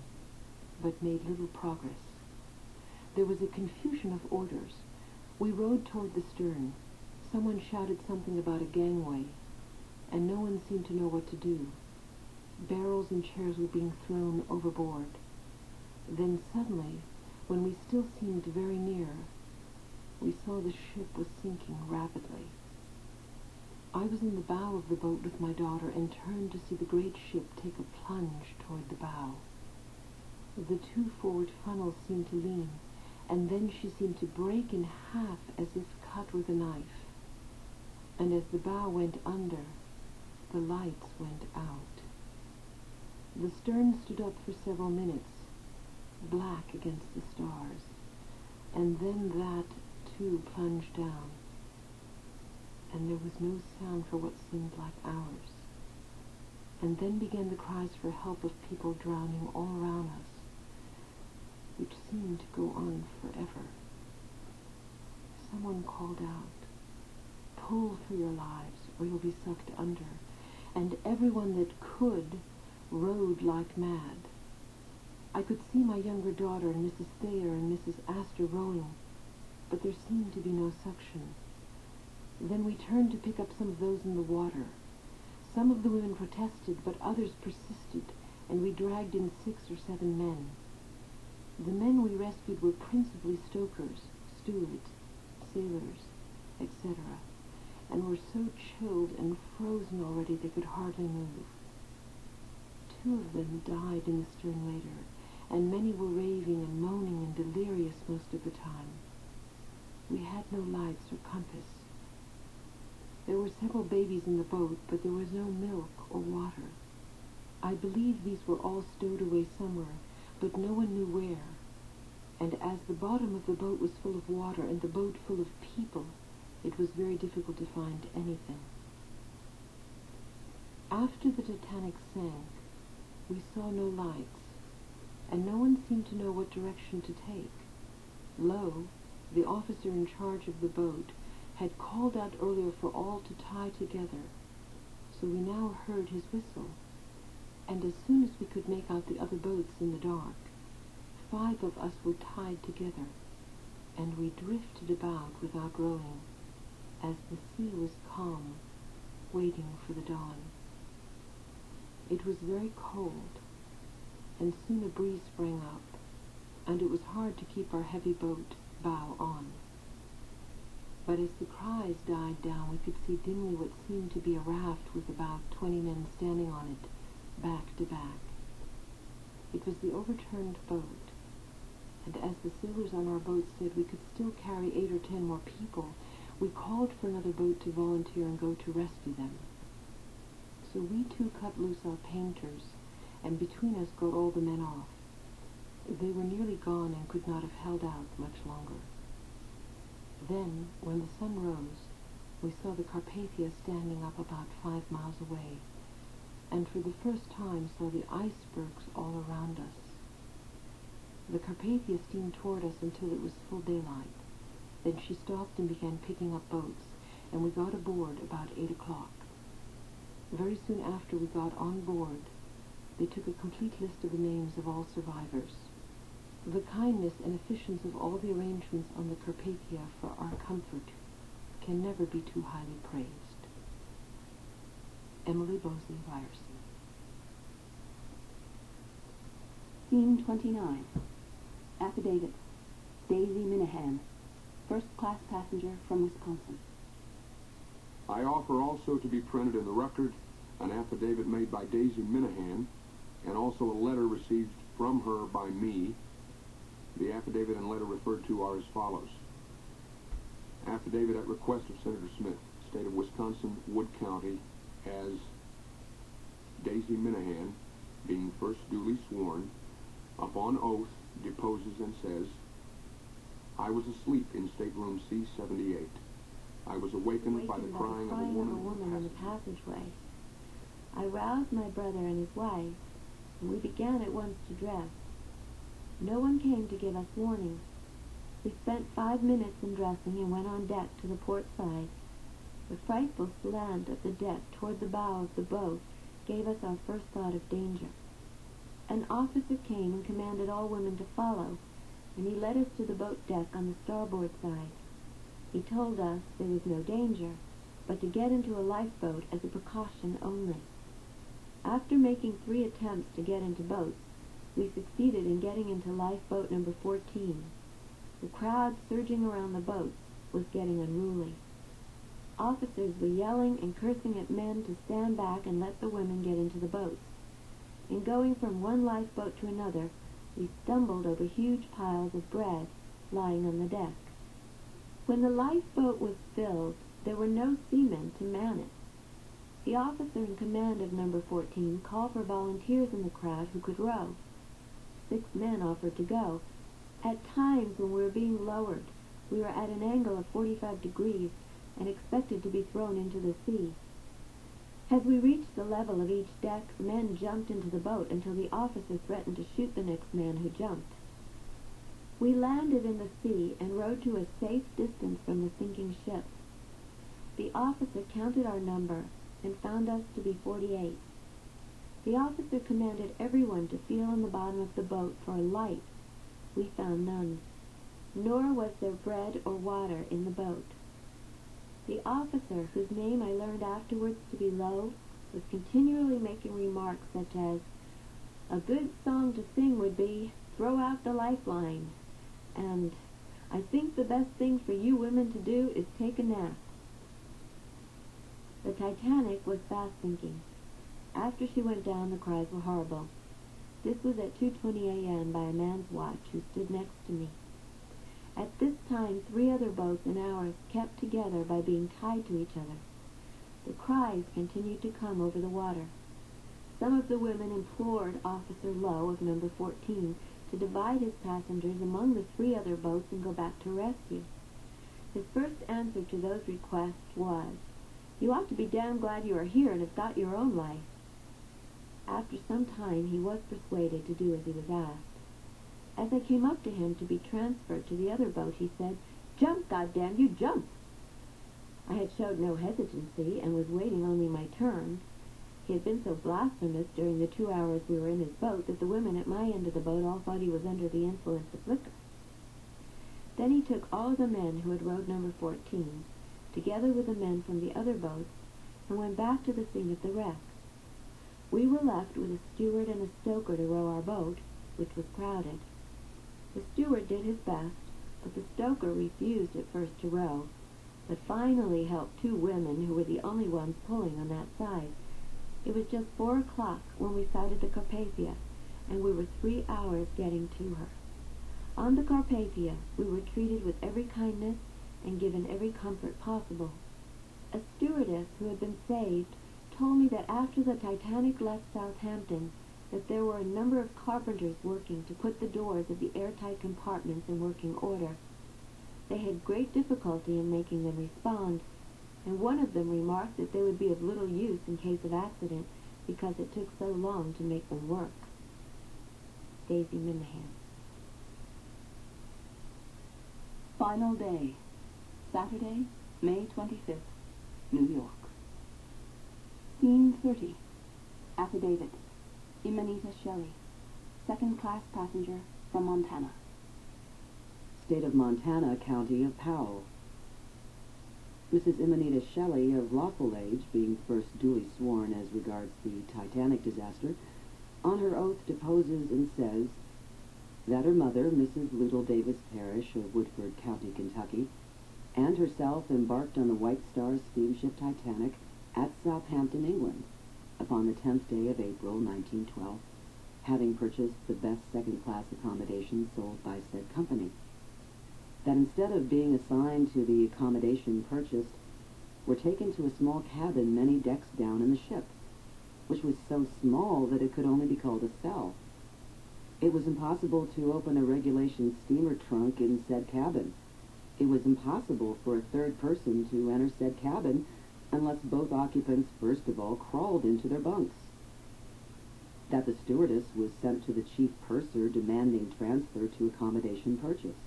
but made little progress. There was a confusion of orders. We rowed toward the stern. Someone shouted something about a gangway, and no one seemed to know what to do. Barrels and chairs were being thrown overboard. Then suddenly, when we still seemed very near, we saw the ship was sinking rapidly. I was in the bow of the boat with my daughter and turned to see the great ship take a plunge toward the bow. The two forward funnels seemed to lean, and then she seemed to break in half as if cut with a knife. And as the bow went under, the lights went out. The stern stood up for several minutes, black against the stars, and then that, too, plunged down, and there was no sound for what seemed like hours. And then began the cries for help of people drowning all around us, which seemed to go on forever. Someone called out, "Pull for your lives, or you'll be sucked under," and everyone that could rowed like mad. I could see my younger daughter and Mrs. Thayer and Mrs. Astor rowing, but there seemed to be no suction. Then we turned to pick up some of those in the water. Some of the women protested, but others persisted, and we dragged in 6 or 7 men. The men we rescued were principally stokers, stewards, sailors, etc., and were so chilled and frozen already they could hardly move. 2 of them died in the stern later, and many were raving and moaning and delirious most of the time. We had no lights or compass. There were several babies in the boat, but there was no milk or water. I believe these were all stowed away somewhere, but no one knew where. And as the bottom of the boat was full of water and the boat full of people, it was very difficult to find anything. After the Titanic sank, we saw no lights, and no one seemed to know what direction to take. Lowe, the officer in charge of the boat, had called out earlier for all to tie together, so we now heard his whistle, and as soon as we could make out the other boats in the dark, 5 of us were tied together, and we drifted about without rowing, as the sea was calm, waiting for the dawn. It was very cold, and soon a breeze sprang up, and it was hard to keep our heavy boat bow on. But as the cries died down, we could see dimly what seemed to be a raft with about 20 men standing on it, back to back. It was the overturned boat, and as the sailors on our boat said we could still carry 8 or 10 more people, we called for another boat to volunteer and go to rescue them. So we too cut loose our painters, and between us got all the men off. They were nearly gone and could not have held out much longer. Then, when the sun rose, we saw the Carpathia standing up about 5 miles away, and for the first time saw the icebergs all around us. The Carpathia steamed toward us until it was full daylight. Then she stopped and began picking up boats, and we got aboard about 8 o'clock. Very soon after we got on board, they took a complete list of the names of all survivors. The kindness and efficiency of all the arrangements on the Carpathia for our comfort can never be too highly praised. Emily Bosley Ryerson. Scene 29. Affidavit. Daisy Minahan, first-class passenger from Wisconsin. I offer also to be printed in the record an affidavit made by Daisy Minahan and also a letter received from her by me. The affidavit and letter referred to are as follows. Affidavit at request of Senator Smith, State of Wisconsin, Wood County, as Daisy Minahan, being first duly sworn, upon oath, deposes and says, I was asleep in stateroom C-78. I was awakened by the crying of a woman in the passageway. I roused my brother and his wife, and we began at once to dress. No one came to give us warning. We spent 5 minutes in dressing and went on deck to the port side. The frightful slant of the deck toward the bow of the boat gave us our first thought of danger. An officer came and commanded all women to follow, and he led us to the boat deck on the starboard side. He told us there was no danger, but to get into a lifeboat as a precaution only. After making 3 attempts to get into boats, we succeeded in getting into lifeboat number 14. The crowd surging around the boats was getting unruly. Officers were yelling and cursing at men to stand back and let the women get into the boats. In going from one lifeboat to another, we stumbled over huge piles of bread lying on the deck. When the lifeboat was filled, there were no seamen to man it. The officer in command of number 14 called for volunteers in the crowd who could row. 6 men offered to go. At times, when we were being lowered, we were at an angle of 45 degrees and expected to be thrown into the sea. As we reached the level of each deck, men jumped into the boat until the officer threatened to shoot the next man who jumped. We landed in the sea and rowed to a safe distance from the sinking ship. The officer counted our number and found us to be 48. The officer commanded everyone to feel in the bottom of the boat for a light. We found none, nor was there bread or water in the boat. The officer, whose name I learned afterwards to be Lowe, was continually making remarks such as, "A good song to sing would be, 'Throw out the lifeline,' and 'I think the best thing for you women to do is take a nap.'" The Titanic was fast sinking. After she went down, the cries were horrible. This was at 2:20 a.m. by a man's watch who stood next to me. At this time, 3 other boats and ours kept together by being tied to each other. The cries continued to come over the water. Some of the women implored Officer Lowe of number 14 to divide his passengers among the 3 other boats and go back to rescue. His first answer to those requests was, "You ought to be damn glad you are here and have got your own life." After some time, he was persuaded to do as he was asked. As I came up to him to be transferred to the other boat, he said, "Jump, goddamn you, jump!" I had showed no hesitancy and was waiting only my turn. He had been so blasphemous during the 2 hours we were in his boat that the women at my end of the boat all thought he was under the influence of liquor. Then he took all the men who had rowed number 14, together with the men from the other boats, and went back to the scene of the wreck. We were left with a steward and a stoker to row our boat, which was crowded. The steward did his best, but the stoker refused at first to row, but finally helped 2 women who were the only ones pulling on that side. It was just 4 o'clock when we sighted the Carpathia, and we were 3 hours getting to her. On the Carpathia, we were treated with every kindness and given every comfort possible. A stewardess who had been saved told me that after the Titanic left Southampton, that there were a number of carpenters working to put the doors of the airtight compartments in working order. They had great difficulty in making them respond, and one of them remarked that they would be of little use in case of accident because it took so long to make them work. Daisy Minahan. Final day. Saturday, May 25th, New York. Scene 30. Affidavit. Imanita Shelley, second-class passenger from Montana. State of Montana, County of Powell. Mrs. Imanita Shelley, of lawful age, being first duly sworn as regards the Titanic disaster, on her oath deposes and says that her mother, Mrs. Little Davis Parrish of Woodford County, Kentucky, and herself embarked on the White Star steamship Titanic at Southampton, England, upon the 10th day of April, 1912, having purchased the best second-class accommodation sold by said company. That instead of being assigned to the accommodation purchased, were taken to a small cabin many decks down in the ship, which was so small that it could only be called a cell. It was impossible to open a regulation steamer trunk in said cabin. It was impossible for a third person to enter said cabin unless both occupants first of all crawled into their bunks. That the stewardess was sent to the chief purser demanding transfer to accommodation purchased.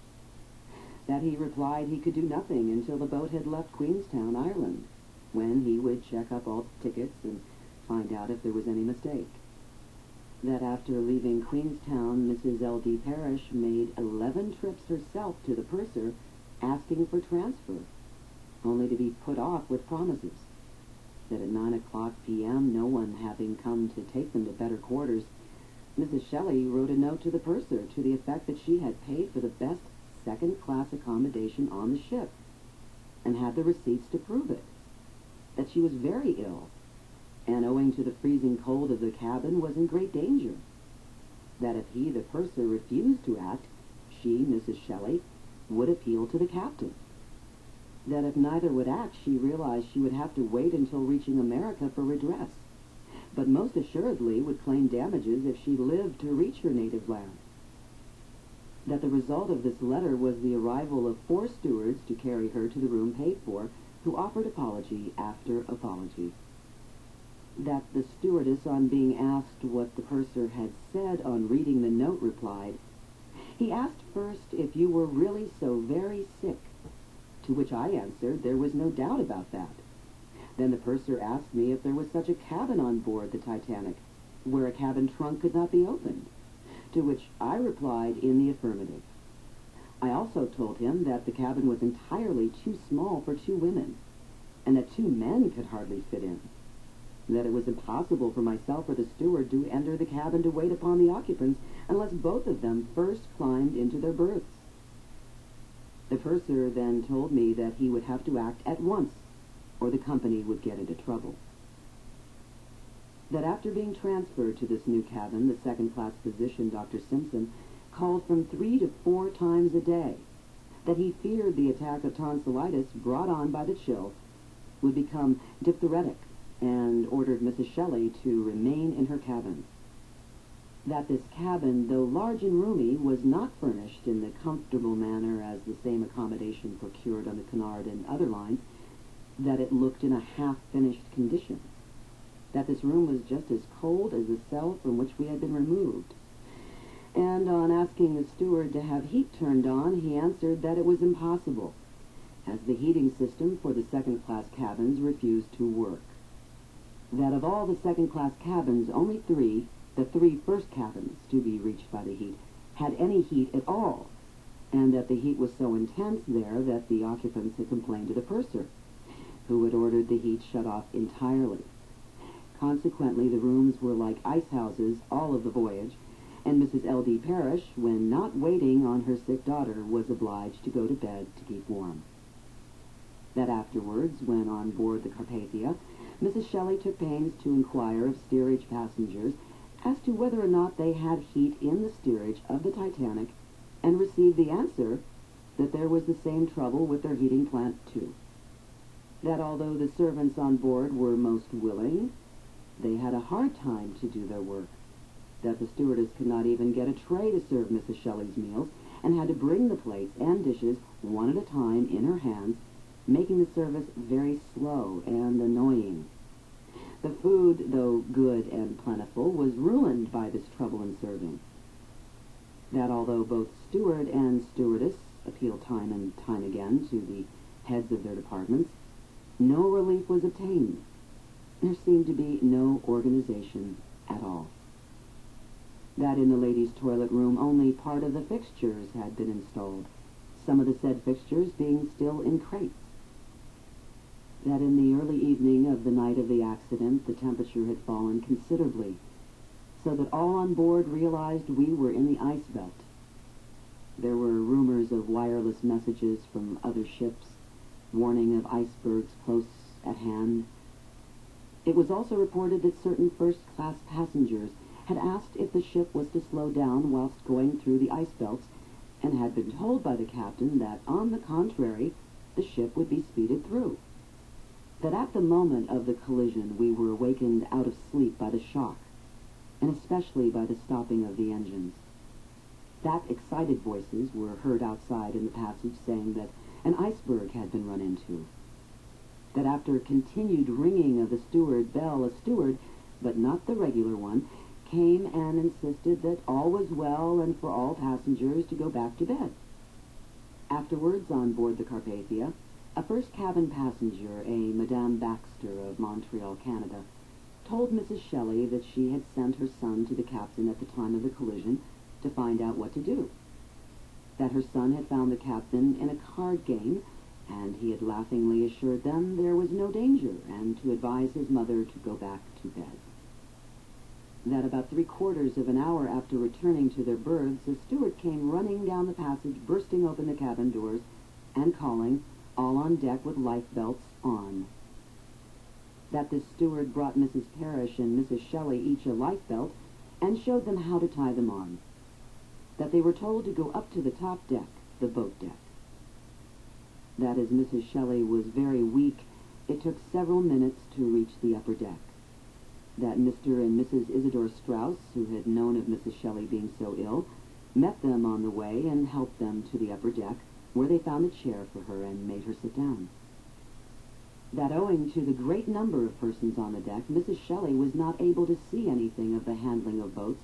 That he replied he could do nothing until the boat had left Queenstown, Ireland, when he would check up all the tickets and find out if there was any mistake. That after leaving Queenstown, Mrs. L.D. Parrish made 11 trips herself to the purser asking for transfer, only to be put off with promises. That at 9:00 p.m., no one having come to take them to better quarters, Mrs. Shelley wrote a note to the purser to the effect that she had paid for the best second-class accommodation on the ship, and had the receipts to prove it. That she was very ill, and owing to the freezing cold of the cabin was in great danger. That if he, the purser, refused to act, she, Mrs. Shelley, would appeal to the captain. That if neither would act, she realized she would have to wait until reaching America for redress, but most assuredly would claim damages if she lived to reach her native land. That the result of this letter was the arrival of 4 stewards to carry her to the room paid for, who offered apology after apology. That the stewardess, on being asked what the purser had said on reading the note, replied, "He asked first if you were really so very sick," to which I answered there was no doubt about that. Then the purser asked me if there was such a cabin on board the Titanic, where a cabin trunk could not be opened, to which I replied in the affirmative. I also told him that the cabin was entirely too small for 2 women, and that 2 men could hardly fit in. That it was impossible for myself or the steward to enter the cabin to wait upon the occupants unless both of them first climbed into their berths. The purser then told me that he would have to act at once, or the company would get into trouble. That after being transferred to this new cabin, the second-class physician, Dr. Simpson, called from 3 to 4 times a day. That he feared the attack of tonsillitis brought on by the chill would become diphtheritic, and ordered Mrs. Shelley to remain in her cabin. That this cabin, though large and roomy, was not furnished in the comfortable manner as the same accommodation procured on the Cunard and other lines. That it looked in a half-finished condition. That this room was just as cold as the cell from which we had been removed. And on asking the steward to have heat turned on, he answered that it was impossible, as the heating system for the second-class cabins refused to work. That of all the second-class cabins, only 3, the 3 first cabins to be reached by the heat, had any heat at all, and that the heat was so intense there that the occupants had complained to the purser, who had ordered the heat shut off entirely. Consequently, the rooms were like ice houses all of the voyage, and Mrs. L.D. Parrish, when not waiting on her sick daughter, was obliged to go to bed to keep warm. That afterwards, when on board the Carpathia, Mrs. Shelley took pains to inquire of steerage passengers as to whether or not they had heat in the steerage of the Titanic, and received the answer that there was the same trouble with their heating plant too. That although the servants on board were most willing, they had a hard time to do their work. That the stewardess could not even get a tray to serve Mrs. Shelley's meals, and had to bring the plates and dishes one at a time in her hands, making the service very slow and annoying. The food, though good and plentiful, was ruined by this trouble in serving. That although both steward and stewardess appealed time and time again to the heads of their departments, no relief was obtained. There seemed to be no organization at all. That in the ladies' toilet room only part of the fixtures had been installed, some of the said fixtures being still in crates. That in the early evening of the night of the accident, the temperature had fallen considerably, so that all on board realized we were in the ice belt. There were rumors of wireless messages from other ships, warning of icebergs close at hand. It was also reported that certain first-class passengers had asked if the ship was to slow down whilst going through the ice belts, and had been told by the captain that, on the contrary, the ship would be speeded through. That at the moment of the collision we were awakened out of sleep by the shock, and especially by the stopping of the engines. That excited voices were heard outside in the passage saying that an iceberg had been run into. That after continued ringing of the steward bell, a steward, but not the regular one, came and insisted that all was well and for all passengers to go back to bed. Afterwards, on board the Carpathia, a first cabin passenger, a Madame Baxter of Montreal, Canada, told Mrs. Shelley that she had sent her son to the captain at the time of the collision to find out what to do. That her son had found the captain in a card game, and he had laughingly assured them there was no danger, and to advise his mother to go back to bed. That about 3/4 of an hour after returning to their berths, a steward came running down the passage, bursting open the cabin doors, and calling, "All on deck with life belts on." That this steward brought Mrs. Parrish and Mrs. Shelley each a life belt, and showed them how to tie them on. That they were told to go up to the top deck, the boat deck. That as Mrs. Shelley was very weak, it took several minutes to reach the upper deck. That Mr. and Mrs. Isidore Strauss, who had known of Mrs. Shelley being so ill, met them on the way and helped them to the upper deck, where they found a chair for her and made her sit down. That owing to the great number of persons on the deck, Mrs. Shelley was not able to see anything of the handling of boats,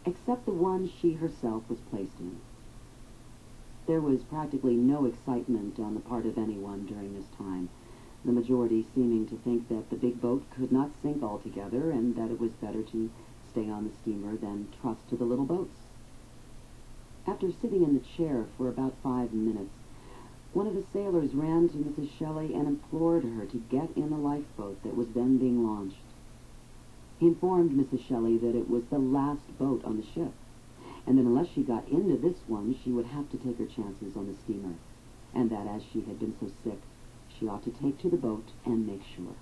except the one she herself was placed in. There was practically no excitement on the part of anyone during this time, the majority seeming to think that the big boat could not sink altogether, and that it was better to stay on the steamer than trust to the little boats. After sitting in the chair for about 5 minutes, one of the sailors ran to Mrs. Shelley and implored her to get in the lifeboat that was then being launched. He informed Mrs. Shelley that it was the last boat on the ship, and that unless she got into this one, she would have to take her chances on the steamer, and that as she had been so sick, she ought to take to the boat and make sure.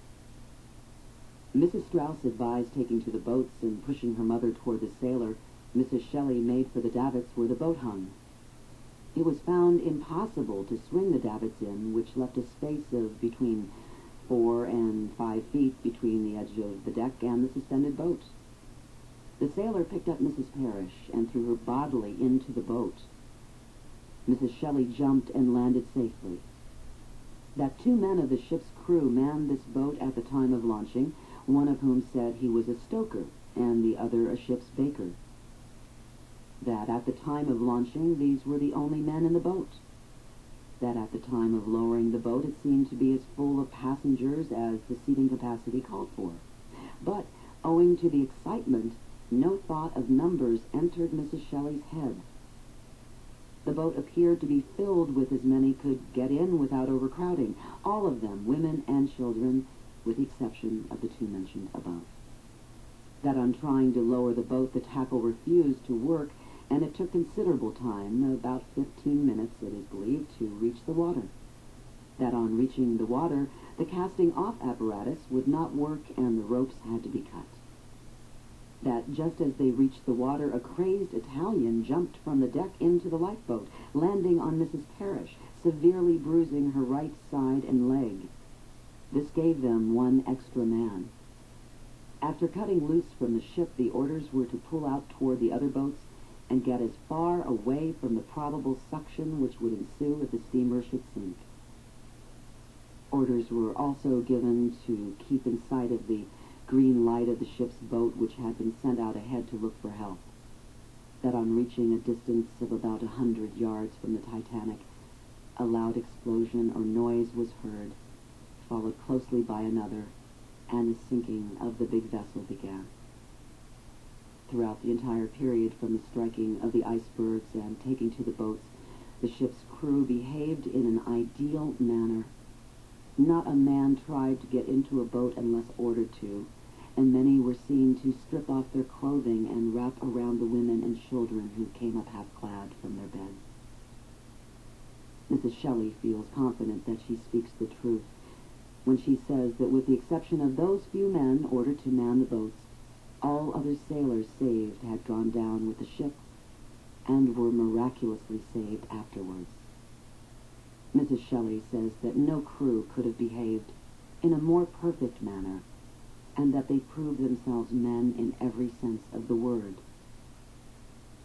Mrs. Strauss advised taking to the boats, and pushing her mother toward the sailor, Mrs. Shelley made for the davits where the boat hung. It was found impossible to swing the davits in, which left a space of between 4 and 5 feet between the edge of the deck and the suspended boat. The sailor picked up Mrs. Parrish and threw her bodily into the boat. Mrs. Shelley jumped and landed safely. That 2 men of the ship's crew manned this boat at the time of launching, one of whom said he was a stoker and the other a ship's baker. That at the time of launching these were the only men in the boat. That at the time of lowering the boat it seemed to be as full of passengers as the seating capacity called for. But, owing to the excitement, no thought of numbers entered Mrs. Shelley's head. The boat appeared to be filled with as many could get in without overcrowding, all of them women and children, with the exception of the 2 mentioned above. That on trying to lower the boat, the tackle refused to work, and it took considerable time, about 15 minutes, it is believed, to reach the water. That on reaching the water, the casting-off apparatus would not work and the ropes had to be cut. That just as they reached the water, a crazed Italian jumped from the deck into the lifeboat, landing on Mrs. Parrish, severely bruising her right side and leg. This gave them 1 extra man. After cutting loose from the ship, the orders were to pull out toward the other boats and get as far away from the probable suction which would ensue if the steamer should sink. Orders were also given to keep in sight of the green light of the ship's boat, which had been sent out ahead to look for help. That on reaching a distance of about 100 yards from the Titanic, a loud explosion or noise was heard, followed closely by another, and the sinking of the big vessel began. Throughout the entire period from the striking of the icebergs and taking to the boats, the ship's crew behaved in an ideal manner. Not a man tried to get into a boat unless ordered to, and many were seen to strip off their clothing and wrap around the women and children who came up half-clad from their beds. Mrs. Shelley feels confident that she speaks the truth when she says that with the exception of those few men ordered to man the boats, all other sailors saved had gone down with the ship and were miraculously saved afterwards. Mrs. Shelley says that no crew could have behaved in a more perfect manner, and that they proved themselves men in every sense of the word.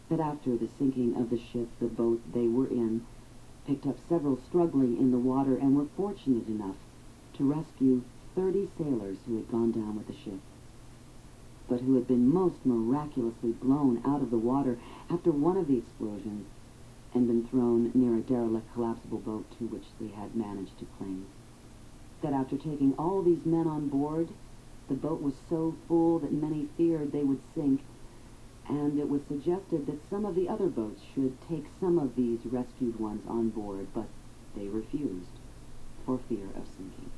But after the sinking of the ship, the boat they were in picked up several struggling in the water and were fortunate enough to rescue 30 sailors who had gone down with the ship, but who had been most miraculously blown out of the water after one of the explosions and been thrown near a derelict collapsible boat to which they had managed to cling. That after taking all these men on board, the boat was so full that many feared they would sink, and it was suggested that some of the other boats should take some of these rescued ones on board, but they refused for fear of sinking.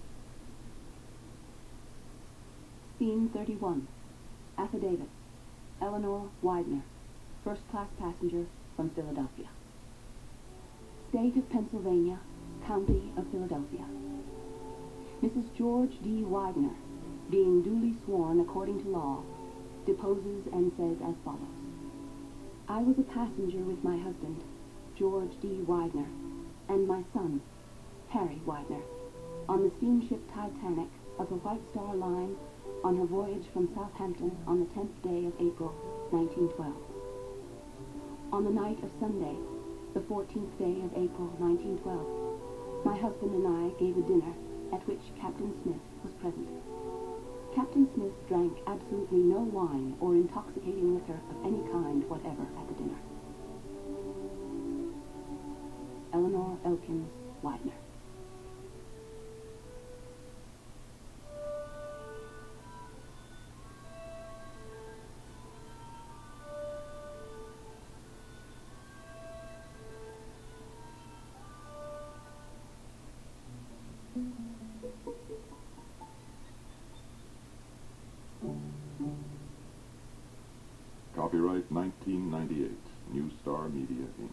Scene 31. Affidavit. Eleanor Widener, first-class passenger from Philadelphia. State of Pennsylvania, County of Philadelphia. Mrs. George D. Widener, being duly sworn according to law, deposes and says as follows. I was a passenger with my husband, George D. Widener, and my son, Harry Widener, on the steamship Titanic of the White Star Line on her voyage from Southampton on the 10th day of April, 1912. On the night of Sunday, the 14th day of April, 1912, my husband and I gave a dinner at which Captain Smith was present. Captain Smith drank absolutely no wine or intoxicating liquor of any kind whatever at the dinner. Eleanor Elkins Widener. Copyright 1998, New Star Media, Inc.